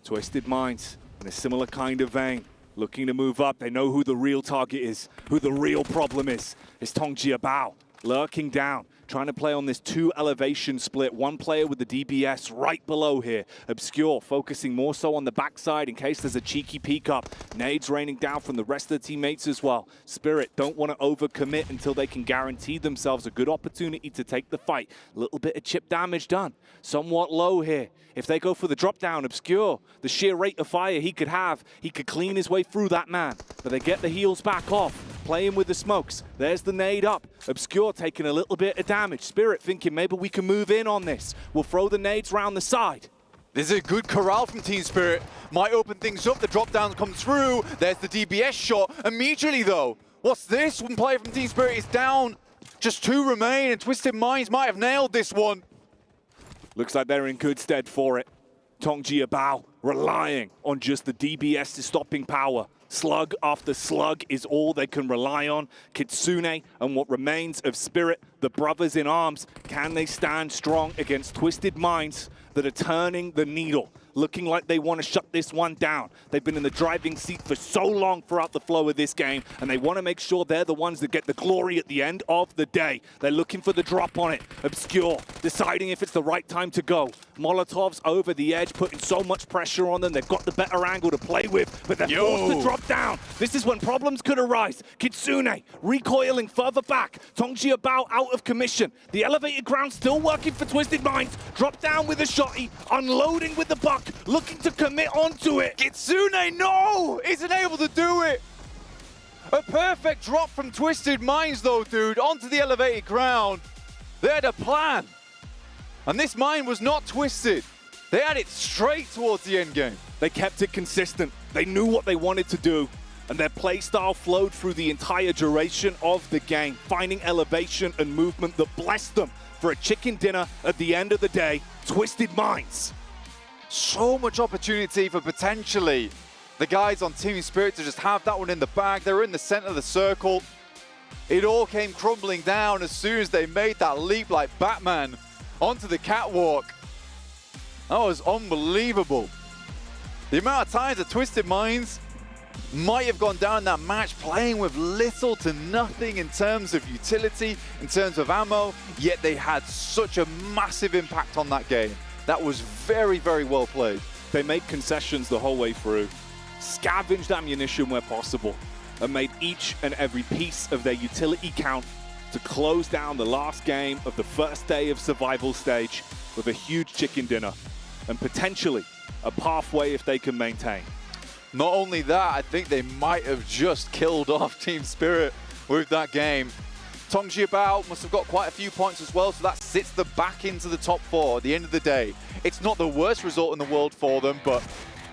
Twisted Minds, in a similar kind of vein, looking to move up. They know who the real target is, who the real problem is. It's Tongjia Bao, lurking down, trying to play on this 2 elevation split. 1 player with the DBS right below here. Obscure, focusing more so on the backside in case there's a cheeky peek up. Nades raining down from the rest of the teammates as well. Spirit don't want to overcommit until they can guarantee themselves a good opportunity to take the fight. Little bit of chip damage done. Somewhat low here. If they go for the drop down, Obscure, the sheer rate of fire he could have, he could clean his way through that man. But they get the heals back off, playing with the smokes. There's the nade up. Obscure taking a little bit of damage. Spirit thinking maybe we can move in on this. We'll throw the nades round the side. This is a good corral from Team Spirit. Might open things up. The drop down comes through. There's the DBS shot. Immediately though, what's this? One player from Team Spirit is down. Just 2 remain and Twisted Minds might have nailed this one. Looks like they're in good stead for it. Tongjia Bao relying on just the DBS's stopping power. Slug after slug is all they can rely on. Kitsune and what remains of Spirit, the brothers in arms, can they stand strong against Twisted Minds that are turning the needle? Looking like they want to shut this one down. They've been in the driving seat for so long throughout the flow of this game, and they want to make sure they're the ones that get the glory at the end of the day. They're looking for the drop on it. Obscure, deciding if it's the right time to go. Molotov's over the edge, putting so much pressure on them. They've got the better angle to play with, but they're forced to drop down. This is when problems could arise. Kitsune recoiling further back. Tongjia Bao out of commission. The elevated ground still working for Twisted Minds. Drop down with a shotty, unloading with the buck. Looking to commit onto it. Kitsune, no! Isn't able to do it. A perfect drop from Twisted Minds though, dude, onto the elevated ground. They had a plan. And this mine was not twisted. They had it straight towards the end game. They kept it consistent. They knew what they wanted to do. And their play style flowed through the entire duration of the game, finding elevation and movement that blessed them for a chicken dinner at the end of the day. Twisted Minds. So much opportunity for potentially the guys on Team Spirit to just have that one in the bag. They were in the center of the circle. It all came crumbling down as soon as they made that leap like Batman onto the catwalk. That was unbelievable. The amount of times that Twisted Minds might have gone down that match playing with little to nothing in terms of utility, in terms of ammo, yet they had such a massive impact on that game. That was very, very well played. They made concessions the whole way through, scavenged ammunition where possible, and made each and every piece of their utility count to close down the last game of the first day of survival stage. with a huge chicken dinner and potentially a pathway if they can maintain. Not only that, I think they might have just killed off Team Spirit with that game. Tongji Bao must have got quite a few points as well, so that sits them back into the top 4 at the end of the day. It's not the worst result in the world for them, but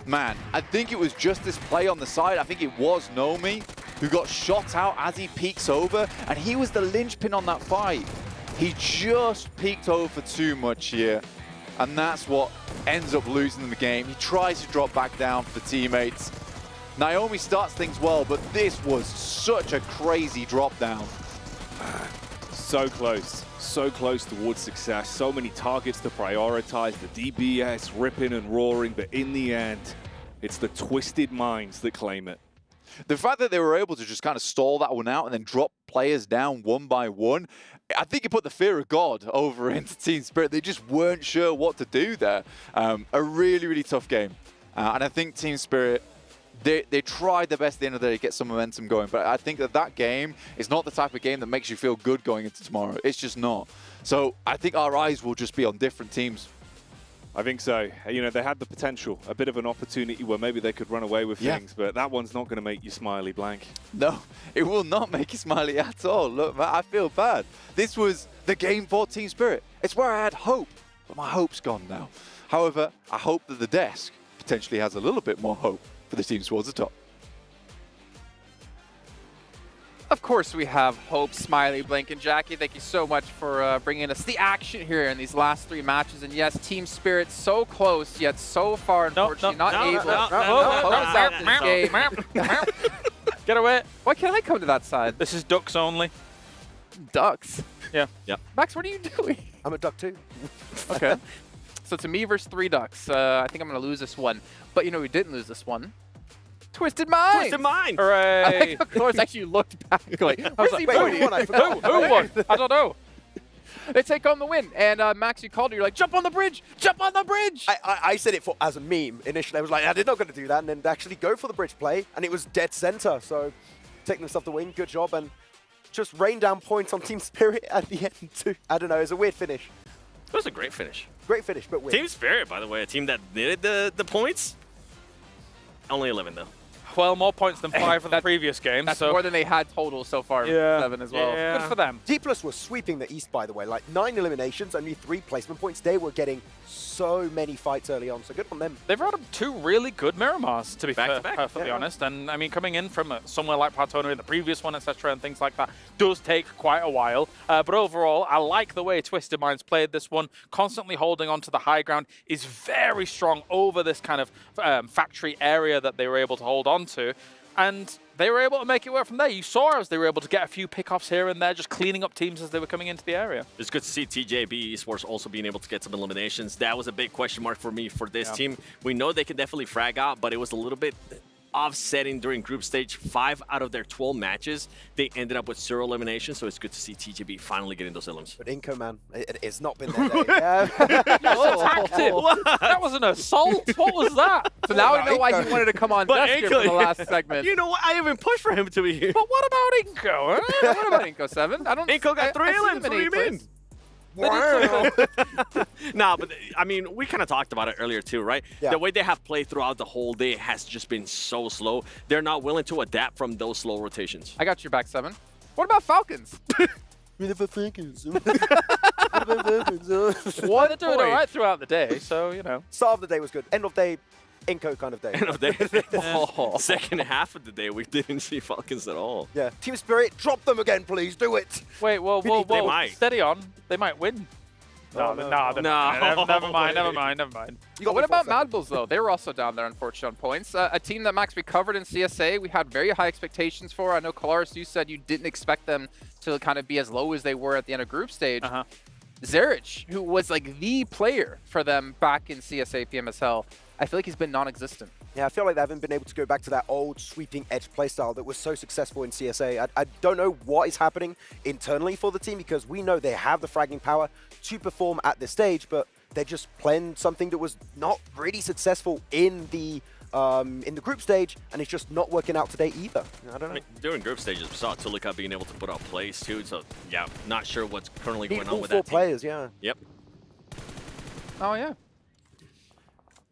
man, I think it was just this play on the side. I think it was Nomi who got shot out as he peeks over, and he was the linchpin on that fight. He just peeked over too much here, and that's what ends up losing them the game. He tries to drop back down for the teammates. Naomi starts things well, but this was such a crazy drop down. So close towards success. So many targets to prioritize, the DBS ripping and roaring, but in the end, it's the Twisted Minds that claim it. The fact that they were able to just kind of stall that one out and then drop players down one by one, I think it put the fear of God over into Team Spirit. They just weren't sure what to do there. A really, really tough game. And I think Team Spirit, they tried their best at the end of the day to get some momentum going, but I think that game is not the type of game that makes you feel good going into tomorrow. It's just not. So I think our eyes will just be on different teams. I think so. You know, they had the potential, a bit of an opportunity where maybe they could run away with things, but that one's not going to make you smiley blank. No, it will not make you smiley at all. Look, man, I feel bad. This was the game for Team Spirit. It's where I had hope, but my hope's gone now. However, I hope that the desk potentially has a little bit more hope for the teams towards the top. Of course we have hope, Smiley, Blink, and Jackie. Thank you so much for bringing us the action here in these last 3 matches. And yes, Team Spirit so close, yet so far, unfortunately, not able to close out this game. Get away. Why can't I come to that side? This is ducks only. Ducks? Yeah. Yep. Max, what are you doing? I'm a duck too. Okay. So it's me versus 3 ducks. I think I'm going to lose this one. But you know who didn't lose this one? Twisted Minds! Twisted Minds! Hooray! Of course, actually you looked back. Like, I was like, who won? I forgot. Who won? I don't know. They take home the win. And Max, you called it. You're like, jump on the bridge! Jump on the bridge! I said it as a meme initially. I was like, they're not going to do that. And then they actually go for the bridge play. And it was dead center. So taking themselves to win. Good job. And just rain down points on Team Spirit at the end too. I don't know. It was a weird finish. It was a great finish. Great finish, but weird. Team Spirit, by the way, a team that needed the points. Only 11, though. Well, more points than 5 for the previous game. That's so more than they had total so far. Yeah. 7 as well. Yeah. Good for them. D+ was sweeping the East, by the way. Like 9 eliminations, only 3 placement points. They were getting so many fights early on, so good on them. They've had 2 really good Miramars, to be perfectly Yeah. honest. And I mean, coming in from somewhere like Partona in the previous one, etc., and things like that, does take quite a while. But overall, I like the way Twisted Minds played this one. Constantly holding on to the high ground is very strong over this kind of factory area that they were able to hold on to. And they were able to make it work from there. You saw as they were able to get a few pickoffs here and there, just cleaning up teams as they were coming into the area. It's good to see TJB Esports also being able to get some eliminations. That was a big question mark for me for this team. We know they can definitely frag out, but it was a little bit offsetting during group stage. 5 out of their 12 matches, they ended up with 0 eliminations, so it's good to see TJB finally getting those elims. But Inco, man, it's not been their day. Attacked him. That was an assault. What was that? So now I know why he wanted to come on desk here for the last segment. You know what? I even pushed for him to be here. But what about Inco? Huh? What about Inco 7? I don't. Inco got 3 elims. What do you mean? Wow. Nah, but I mean, we kind of talked about it earlier too, right? Yeah. The way they have played throughout the whole day has just been so slow. They're not willing to adapt from those slow rotations. I got your back 7. What about Falcons? Falcons? Well, they're doing all right throughout the day, so, you know. Start of the day was good. End of day, Inco kind of day. End of day. Second half of the day, we didn't see Falcons at all. Yeah. Team Spirit, drop them again, please. Do it. Wait, whoa, They might. steady on. They might win. No. Never mind. What about Mad Bulls, though? They were also down there, unfortunately, on points. A team that Max recovered in CSA, we had very high expectations for. I know, Kalaris, you said you didn't expect them to kind of be as low as they were at the end of group stage. Zerich, who was like the player for them back in CSA PMSL, I feel like he's been non-existent. Yeah, I feel like they haven't been able to go back to that old sweeping edge playstyle that was so successful in CSA. I don't know what is happening internally for the team, because we know they have the fragging power to perform at this stage, but they're just playing something that was not really successful in the group stage, and it's just not working out today either. I don't know. During group stages, we saw Tulika being able to put out plays too, so yeah, not sure what's currently Need going all on with 4 that team. players, yeah. Yep. Oh yeah.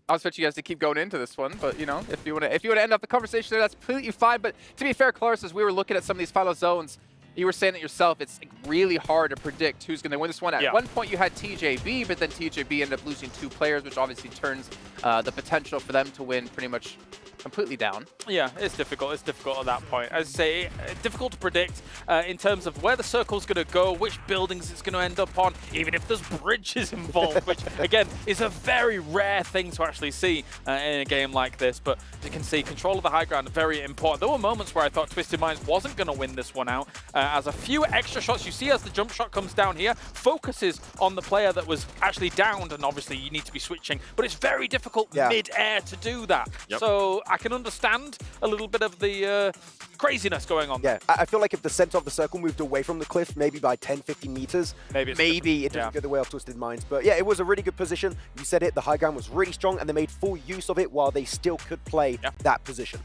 I was expecting you guys to keep going into this one, but you know, if you want to end up the conversation there, that's completely fine. But to be fair, Clarus, as we were looking at some of these final zones, you were saying it yourself, it's really hard to predict who's going to win this one. At one point you had TJB, but then TJB ended up losing 2 players, which obviously turns the potential for them to win pretty much completely down. Yeah, it's difficult. It's difficult at that point. As I say, difficult to predict in terms of where the circle's going to go, which buildings it's going to end up on, even if there's bridges involved, which, again, is a very rare thing to actually see in a game like this. But as you can see, control of the high ground, very important. There were moments where I thought Twisted Minds wasn't going to win this one out, as a few extra shots you see as the jump shot comes down here, focuses on the player that was actually downed, and obviously you need to be switching, but it's very difficult mid-air to do that. So I can understand a little bit of the craziness going on. Yeah, I feel like if the center of the circle moved away from the cliff, maybe by 10, 15 meters, maybe it doesn't go the way of Twisted Minds. But yeah, it was a really good position. You said it, the high ground was really strong, and they made full use of it while they still could play that position.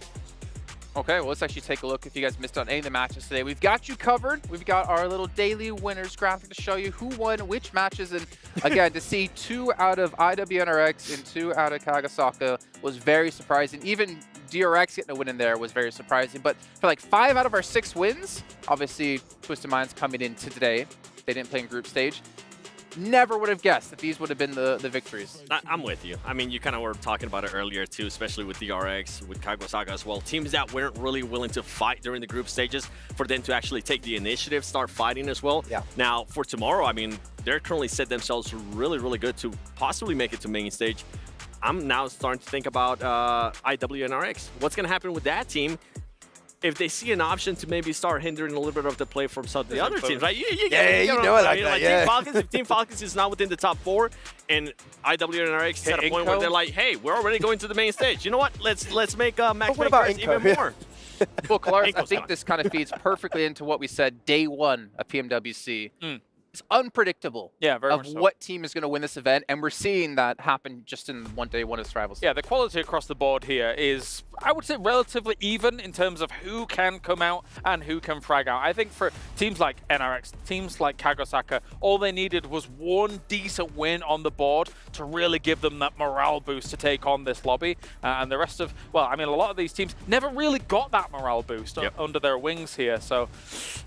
Okay, well, let's actually take a look if you guys missed on any of the matches today. We've got you covered. We've got our little daily winners graphic to show you who won which matches. And again, to see 2 out of IWNRX and 2 out of Kagasaka was very surprising. Even DRX getting a win in there was very surprising. But for like 5 out of our 6 wins, obviously Twisted Minds coming into today. They didn't play in group stage. Never would have guessed that these would have been the victories. I'm with you. I mean, you kind of were talking about it earlier too, especially with DRX, with Kagosaga as well. Teams that weren't really willing to fight during the group stages, for them to actually take the initiative, start fighting as well. Now, for tomorrow, I mean, they're currently set themselves really, really good to possibly make it to main stage. I'm now starting to think about IWNRX. What's going to happen with that team if they see an option to maybe start hindering a little bit of the play from some of the other teams, right? You know it like that, Team Falcons, if Team Falcons is not within the top 4, and IWNRX is at a point where they're like, hey, we're already going to the main stage. You know what? Let's make matchmakers even more. Well, Clark, I think this kind of feeds perfectly into what we said day 1 of PMWC. It's unpredictable of what team is going to win this event, and we're seeing that happen just in day 1 of Survival Stage. Yeah, the quality across the board here is, I would say, relatively even in terms of who can come out and who can frag out. I think for teams like NRX, teams like Kagasaka, all they needed was one decent win on the board to really give them that morale boost to take on this lobby. And the rest of, well, I mean, a lot of these teams never really got that morale boost under their wings here. So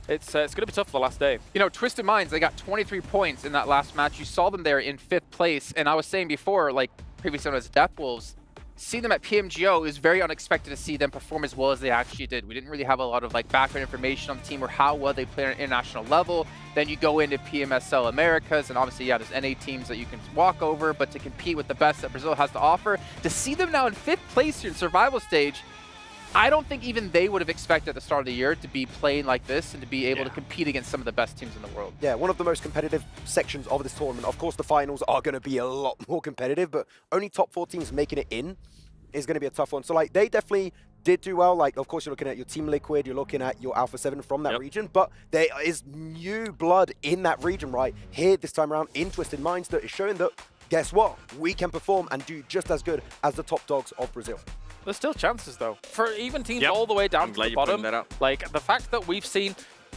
it's going to be tough for the last day. You know, Twisted Minds, they got 23 points in that last match. You saw them there in 5th place. And I was saying before, like previously known as Death Wolves, seeing them at PMGO is very unexpected to see them perform as well as they actually did. We didn't really have a lot of like background information on the team or how well they play on an international level. Then you go into PMSL Americas, and obviously, yeah, there's NA teams that you can walk over, but to compete with the best that Brazil has to offer, to see them now in 5th place here in Survival Stage, I don't think even they would have expected at the start of the year to be playing like this and to be able to compete against some of the best teams in the world. Yeah, one of the most competitive sections of this tournament. Of course, the finals are going to be a lot more competitive, but only top 4 teams making it in is going to be a tough one. So, like, they definitely did do well. Like, of course, you're looking at your Team Liquid, you're looking at your Alpha 7 from that region, but there is new blood in that region right here this time around in Twisted Minds that is showing that, guess what? We can perform and do just as good as the top dogs of Brazil. There's still chances, though, for even teams all the way down to the bottom. Like, the fact that we've seen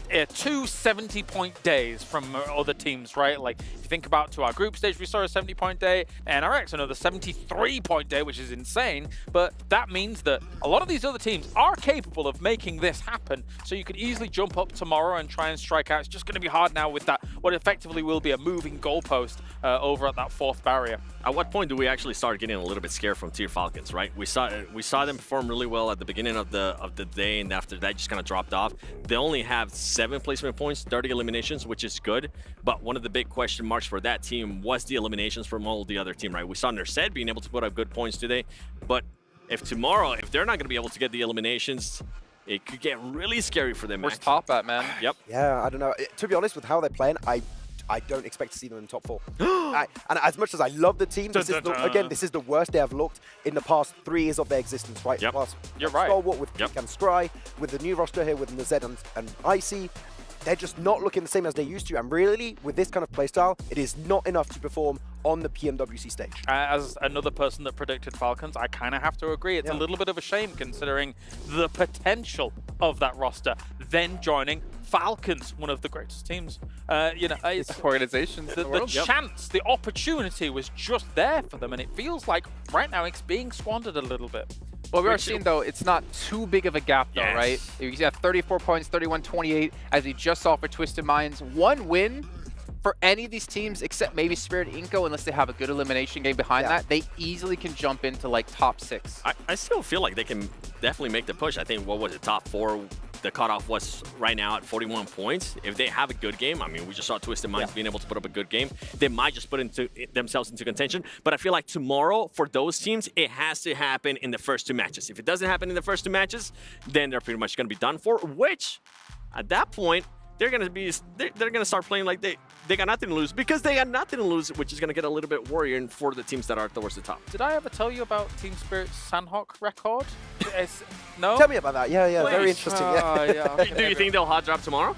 2 70-point days from other teams, right? Like, if you think about to our group stage, we saw a 70-point day, NRX another 73-point day, which is insane. But that means that a lot of these other teams are capable of making this happen. So you could easily jump up tomorrow and try and strike out. It's just going to be hard now with that, what effectively will be a moving goalpost over at that 4th barrier. At what point do we actually start getting a little bit scared from Tier Falcons, right? We saw them perform really well at the beginning of the day, and after that just kind of dropped off. They only have 7 placement points, 30 eliminations, which is good. But one of the big question marks for that team was the eliminations from all the other team, right? We saw Nerced being able to put up good points today, but if tomorrow, if they're not going to be able to get the eliminations, it could get really scary for them. Where's top at, man? Yep. Yeah, I don't know. To be honest, with how they're playing, I don't expect to see them in top 4. And as much as I love the team, this is the worst they have looked in the past 3 years of their existence, right? You're right. Stalwart with Peak and Scry, with the new roster here with Nazed and Icy, they're just not looking the same as they used to. And really, with this kind of playstyle, it is not enough to perform on the PMWC stage. As another person that predicted Falcons, I kind of have to agree. It's a little bit of a shame considering the potential of that roster, then joining Falcons, one of the greatest teams. You know, it's organizations in the world. chance, the opportunity was just there for them, and it feels like right now it's being squandered a little bit. Well, we are seeing, though, it's not too big of a gap, though, right? You have 34 points, 31-28, as we just saw for Twisted Minds. One win for any of these teams, except maybe Spirit Inco, unless they have a good elimination game behind that, they easily can jump into, like, top 6. I still feel like they can definitely make the push. I think, what was it, top 4? The cutoff was right now at 41 points. If they have a good game, I mean, we just saw Twisted Minds being able to put up a good game. They might just put themselves into contention. But I feel like tomorrow, for those teams, it has to happen in the first 2 matches. If it doesn't happen in the first 2 matches, then they're pretty much going to be done for, which, at that point, they're going to start playing like they got nothing to lose, because they got nothing to lose, which is going to get a little bit worrying for the teams that are towards the top. Did I ever tell you about Team Spirit's Sandhawk record? No? Tell me about that. Yeah, yeah, very Please. interesting. Yeah. Do you think they'll hot drop tomorrow?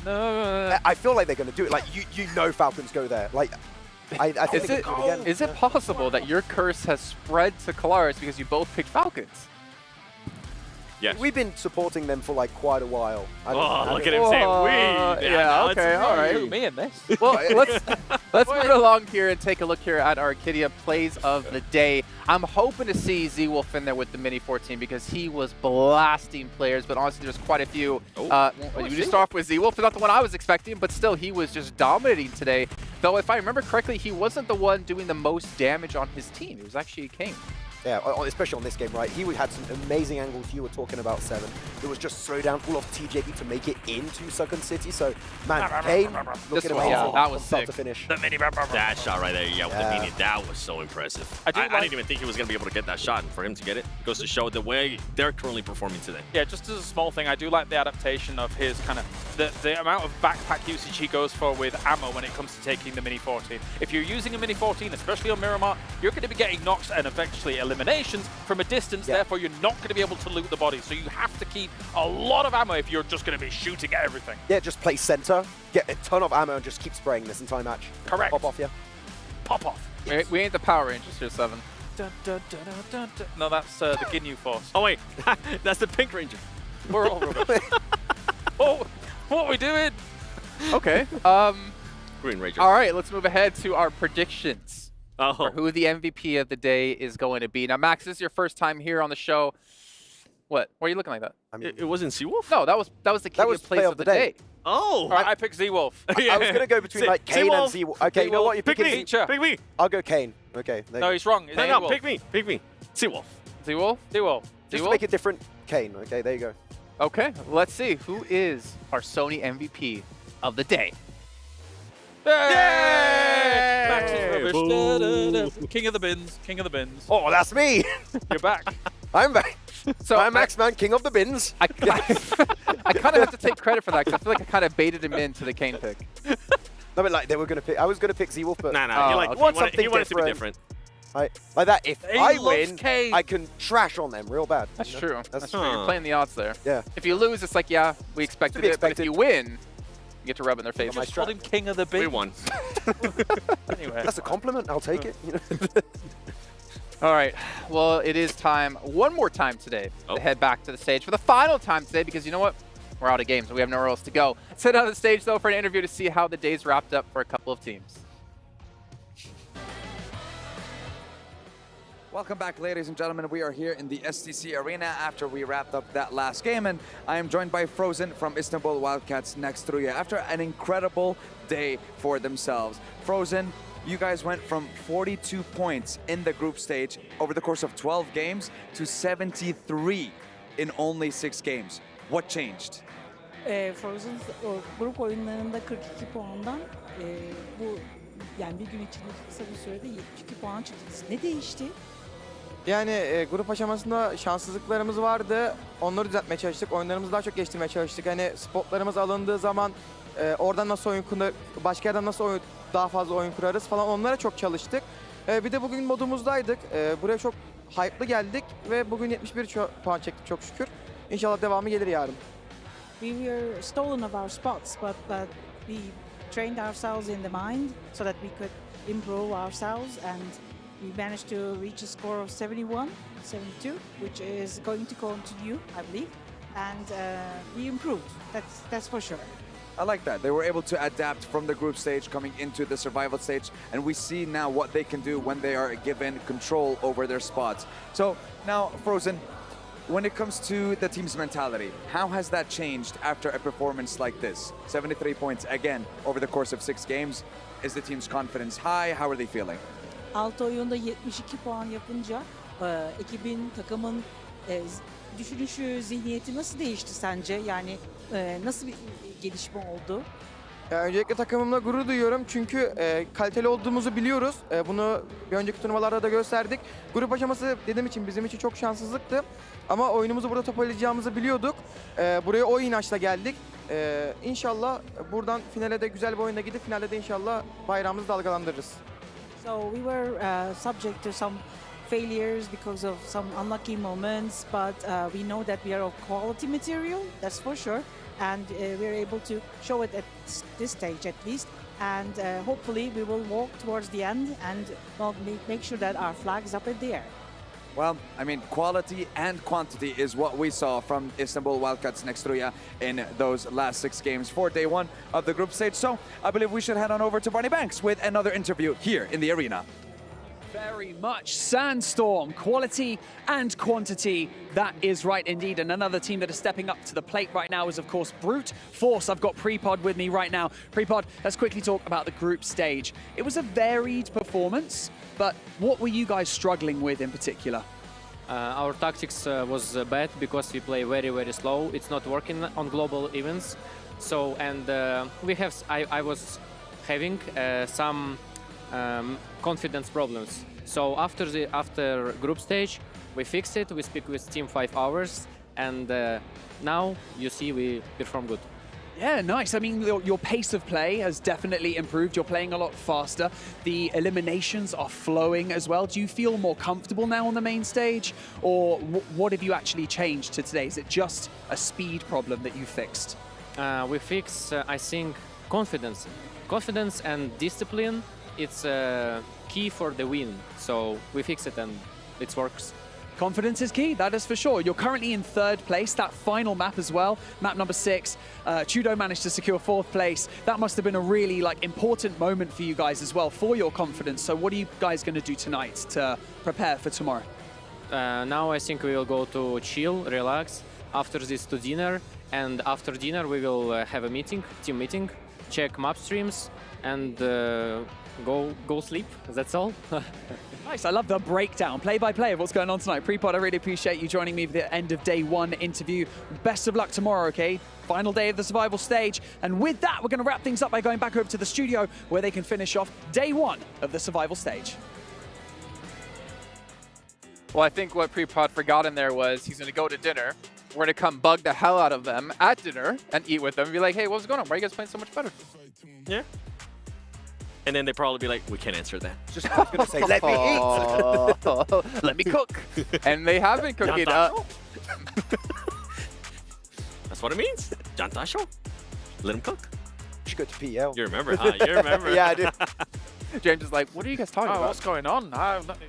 No. I feel like they're going to do it. Like, you know Falcons go there. Like, I think they can do it again. Is it possible that your curse has spread to Kalaris because you both picked Falcons? Yes. We've been supporting them for like quite a while. Look at him say we. Yeah, okay, all right. Me in this. Well, let's move along here and take a look here at Arcadia plays of the day. I'm hoping to see Z-Wolf in there with the Mini 14 because he was blasting players, but honestly, there's quite a few. You just start off with Z-Wolf, not the one I was expecting, but still, he was just dominating today. Though, if I remember correctly, he wasn't the one doing the most damage on his team. It was actually Kane. Yeah, especially on this game, right? He had some amazing angles. You were talking about 7. It was just slow down all of TJB to make it into Second City. So, man, Kane, look at him. That was start sick. to finish. The mini that shot right there, with the mini, that was so impressive. I didn't even think he was going to be able to get that shot, and for him to get it goes to show the way they're currently performing today. Yeah, just as a small thing, I do like the adaptation of his kind of the amount of backpack usage he goes for with ammo when it comes to taking the Mini 14. If you're using a Mini 14, especially on Miramar, you're going to be getting knocks and eventually eliminations from a distance, therefore you're not going to be able to loot the body. So you have to keep a lot of ammo if you're just going to be shooting at everything. Yeah, just play center, get a ton of ammo, and just keep spraying this entire match. Correct. Pop off, yeah. Pop off. We ain't the Power Rangers here, 7. Dun, dun, dun, dun, dun, dun. No, that's the Ginyu Force. Oh, wait. That's the Pink Ranger. We're all rubbish. Oh, what are we doing? Okay. Green Ranger. All right, let's move ahead to our predictions. For who the MVP of the day is going to be. Now, Max, this is your first time here on the show. What? Why are you looking like that? I mean, it wasn't Seawolf? No, that was the King of Plays of the day. Oh. All right, I picked Z-Wolf. I was going to go between like Kane and Z-Wolf. Okay, you know what? You pick me. Pick me. I'll go Kane. Okay. No, he's wrong. It's No, pick me. Pick me. Seawolf. Z-Wolf? Z-Wolf. Just to make it different, Kane. Okay, there you go. Okay, let's see. Who is our Sony MVP of the day? Yay! Max is rubbish. King of the bins. King of the bins. Oh, that's me. You're back. I'm back. So I'm Max Man, King of the Bins. I kind of have to take credit for that because I feel like I kind of baited him into the Kane pick. No, but like they were gonna pick. I was gonna pick Z-Wolf, but Nah. Oh, You want something you want it to be different. different. Like that. If He I loves win, Kane. I can trash on them real bad. That's you know? true. That's true. Huh. You're playing the odds there. Yeah. If you lose, it's like, yeah, we expected it. But if you win, you get to rub it in their face. Just called him King of the bins. We won. Anyway. That's a compliment. I'll take it. You know? All right. Well, it is time, one more time today, to head back to the stage for the final time today because you know what? We're out of games. We have nowhere else to go. Let's head on the stage, though, for an interview to see how the day's wrapped up for a couple of teams. Welcome back, ladies and gentlemen. We are here in the STC Arena after we wrapped up that last game, and I am joined by Frozen from Istanbul Wildcats next Truya after an incredible day for themselves. Frozen, you guys went from 42 points in the group stage over the course of 12 games to 73 in only 6 games. What changed? Frozen grup oyunlarında 42 puandan bu yani bir gün içinde kısa bir sürede 72 puan çıktınız. Ne değişti? Yani grup aşamasında şanssızlıklarımız vardı. Onları düzeltmeye çalıştık. Oyunlarımızı daha çok geliştirmeye çalıştık. Hani spotlarımız alındığı zaman oradan nasıl oyun kurar, başka yerden nasıl daha fazla oyun kurarız falan onlara çok çalıştık. Bir de bugün modumuzdaydık. Buraya çok hype'lı geldik ve bugün 71 puan çektik çok şükür. İnşallah devamı gelir yarın. We were stolen of our spots, but we trained ourselves in the mind so that we could improve ourselves, and we managed to reach a score of 71, 72, which is going to continue, I believe. and we improved. That's for sure. I like that. They were able to adapt from the group stage coming into the survival stage, and we see now what they can do when they are given control over their spots. So now, Frozen, when it comes to the team's mentality, how has that changed after a performance like this? 73 points again over the course of 6 games. Is the team's confidence high? How are they feeling? 6 oyunda 72 puan yapınca ekibin, takımın düşünüşü, zihniyeti nasıl değişti sence? Yani nasıl bir gelişme oldu? Öncelikle takımımla gurur duyuyorum çünkü kaliteli olduğumuzu biliyoruz. Bunu bir önceki turnuvalarda da gösterdik. Grup aşaması dediğim için bizim için çok şanssızlıktı. Ama oyunumuzu burada toparlayacağımızı biliyorduk. Buraya o inançla geldik. İnşallah buradan finale de güzel bir oyunda gidip finalde de inşallah bayrağımızı dalgalandırırız. So we were subject to some failures because of some unlucky moments, but we know that we are of quality material, that's for sure. And we're able to show it at this stage at least. And hopefully we will walk towards the end and make sure that our flag is up in the air. Well, I mean, quality and quantity is what we saw from Istanbul Wildcats Nextruya in those last 6 games for day 1 of the group stage. So I believe we should head on over to Barney Banks with another interview here in the arena. Very much. Sandstorm, quality and quantity. That is right indeed. And another team that is stepping up to the plate right now is, of course, Brute Force. I've got Prepod with me right now. Prepod, let's quickly talk about the group stage. It was a varied performance, but what were you guys struggling with in particular? Our tactics was bad because we play very, very slow. It's not working on global events. So, and I was having some confidence problems. So after group stage, we fixed it. We speak with team 5 hours, and now you see we perform good. Yeah, nice. I mean, your pace of play has definitely improved. You're playing a lot faster. The eliminations are flowing as well. Do you feel more comfortable now on the main stage? Or what have you actually changed to today? Is it just a speed problem that you fixed? We fix, I think, confidence. Confidence and discipline, it's key for the win. So we fix it and it works. Confidence is key, that is for sure. You're currently in 3rd place, that final map as well, map number 6. Chudo managed to secure 4th place. That must have been a really important moment for you guys as well, for your confidence. So what are you guys going to do tonight to prepare for tomorrow? Now I think we will go to chill, relax, after this to dinner, and after dinner we will have a meeting, team meeting, check map streams, and go sleep. That's all. Nice, I love the breakdown, play-by-play of what's going on tonight. Prepod, I really appreciate you joining me for the end of day 1 interview. Best of luck tomorrow, okay? Final day of the survival stage. And with that, we're going to wrap things up by going back over to the studio where they can finish off day 1 of the survival stage. Well, I think what Prepod forgot in there was he's going to go to dinner. We're going to come bug the hell out of them at dinner and eat with them and be like, hey, what's going on? Why are you guys playing so much better? Yeah. And then they probably be like, we can't answer that. Just I was going to say, let me eat. Let me cook. And they have been cooking. That's what it means. Jantasho. Let him cook. You should go to PL. You remember, huh? You remember. Yeah, I do. James is like, what are you guys talking about? What's going on?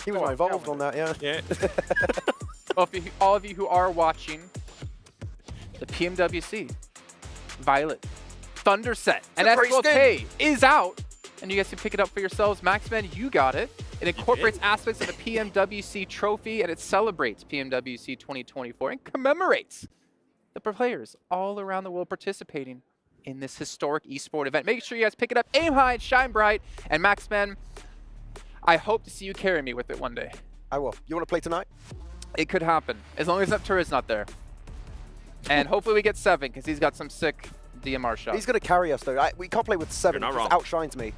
He was involved on that, yeah. Yeah. Well, all of you who are watching the PMWC, Violet, Thunder set, and SLK is out. And you guys can pick it up for yourselves. Maxman, you got it. It incorporates aspects of the PMWC trophy, and it celebrates PMWC 2024 and commemorates the players all around the world participating in this historic esport event. Make sure you guys pick it up. Aim high and shine bright. And Maxman, I hope to see you carry me with it one day. I will. You want to play tonight? It could happen, as long as Neptura's not there. And hopefully we get 7, because he's got some sick DMR shots. He's going to carry us, though. We can't play with 7. You're not wrong. Outshines me.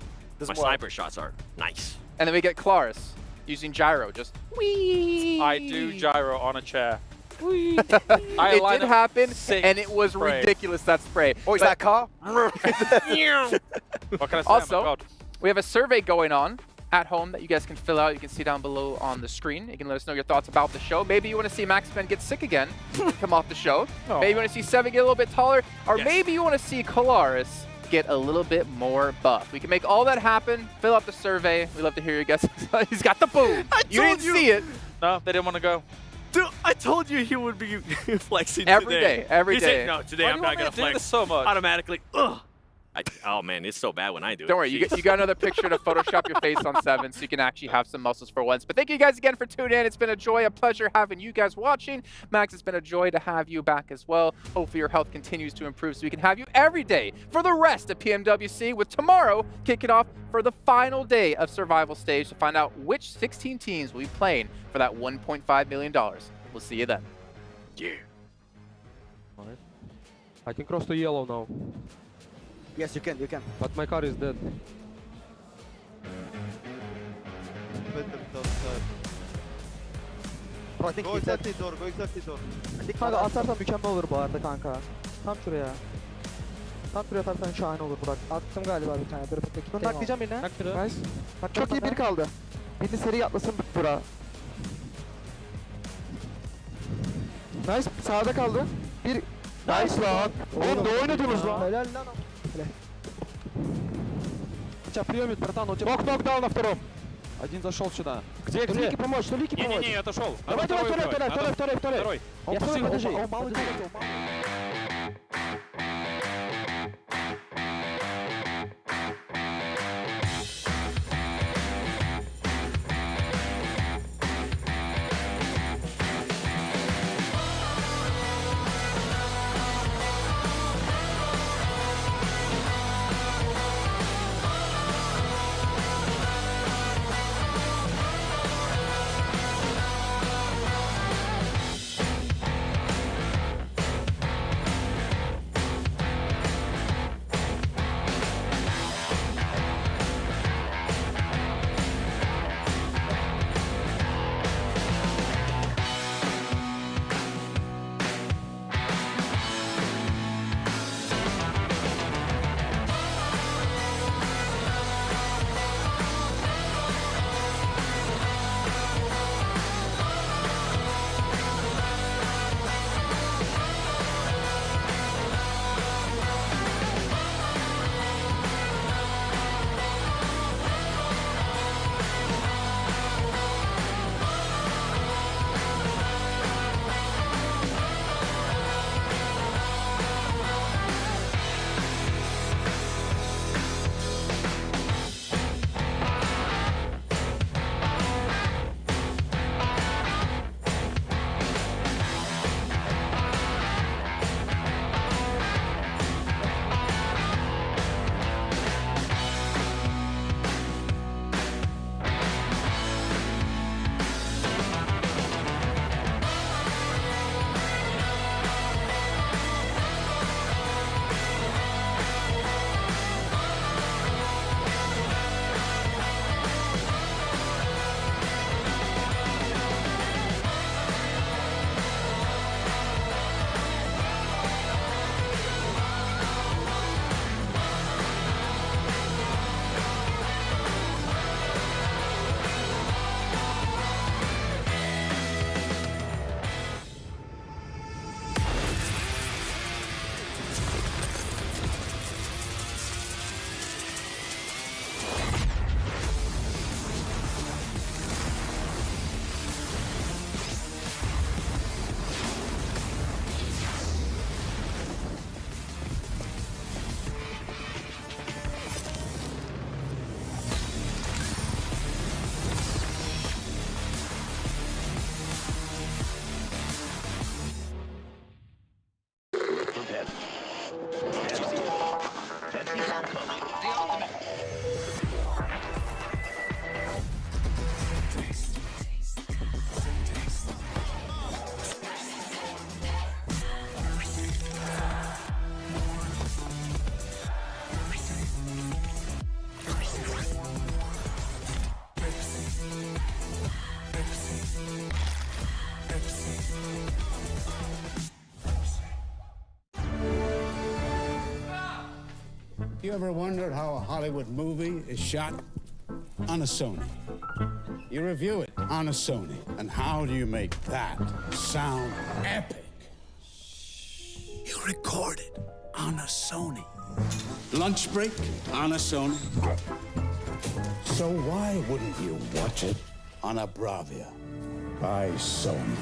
My sniper shots are nice. And then we get Claris using gyro, just whee. I do gyro on a chair. Whee. It did happen, and it was ridiculous, that spray. Oh, is that car? What can I say? Also, we have a survey going on at home that you guys can fill out. You can see down below on the screen. You can let us know your thoughts about the show. Maybe you want to see Maxman get sick again, come off the show. Oh. Maybe you want to see 7 get a little bit taller, or maybe you want to see Kalaris get a little bit more buff. We can make all that happen. Fill out the survey. We love to hear your guesses. He's got the boom. You didn't see it. No, they didn't want to go. Dude, I told you he would be flexing Every today. day, every He day. said, no, today Why do I'm you not want me going to to do flex this so much? automatically. Ugh. Oh, man, it's so bad when I do it. Don't worry, you got another picture to Photoshop your face on 7 so you can actually have some muscles for once. But thank you guys again for tuning in. It's been a joy, a pleasure having you guys watching. Max, it's been a joy to have you back as well. Hopefully your health continues to improve so we can have you every day for the rest of PMWC, with tomorrow kicking off for the final day of Survival Stage to find out which 16 teams will be playing for that $1.5 million. We'll see you then. Yeah. I can cross to yellow now. Yes, you can. But my car is dead. Go exactly door. Kanka atarsan mükemmel olur bu arada kanka. Tam şuraya. Tam şuraya atarsan şahane olur Burak. Attım galiba bir tane. Dur bekle. Bunu naklayacağım birine. Nice. Bak çok iyi bir kaldı. Birini seri atlasın Burak. Nice. Sağda kaldı. Bir. Nice lan. Oğlum ne oynadınız lan? Helal lan. Сейчас приемет, братан, у тебя... Нокдаун на втором. Один зашел сюда. Где? Толики помочь. Не-не-не, я отошел. Давай. Второй. Я стой, подожди. Он малый You ever wondered how a Hollywood movie is shot? On a Sony. You review it on a Sony. And how do you make that sound epic? You record it on a Sony. Lunch break on a Sony. So why wouldn't you watch it on a Bravia? by Sony.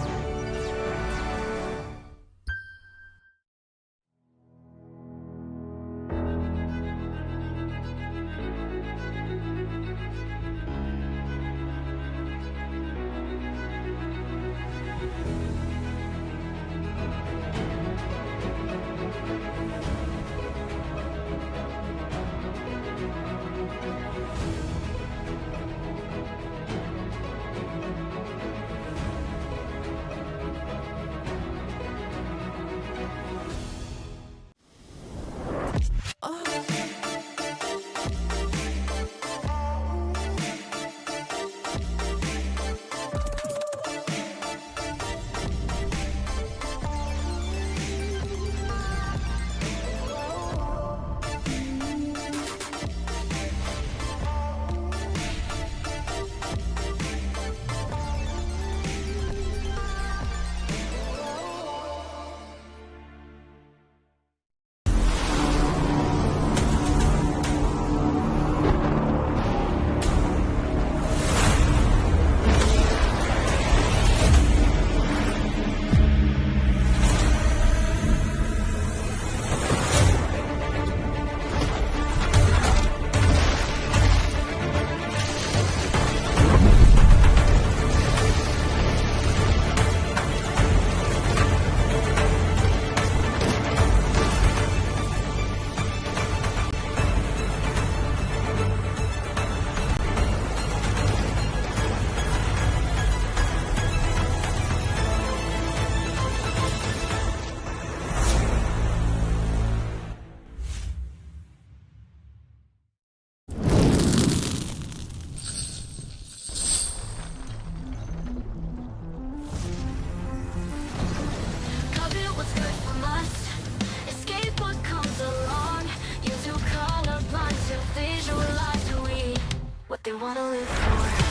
They wanna live for.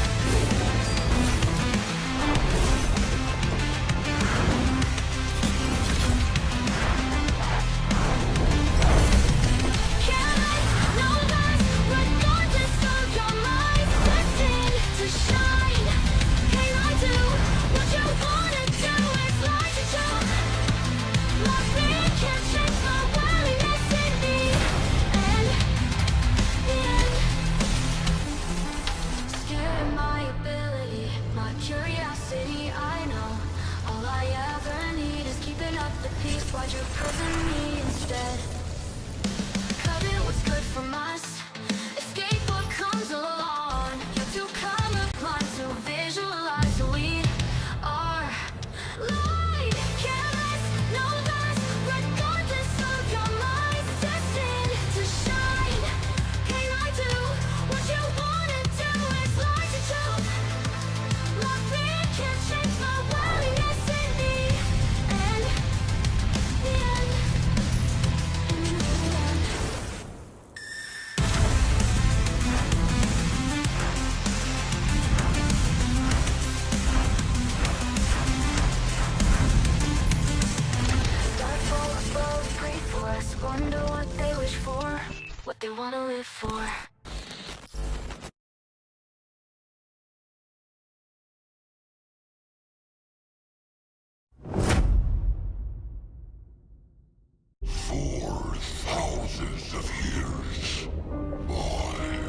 Why'd you prison me instead? Cut it, what's good from us? Escape what comes along. You're too colorblind to visualize who we are. Light, careless, no less. Regardless of your mind, destined to shine. Can I do what you wanna do? It's like a joke. My fear can't change my willingness in me. Wonder what they wish for, what they wanna live for. For thousands of years, boy,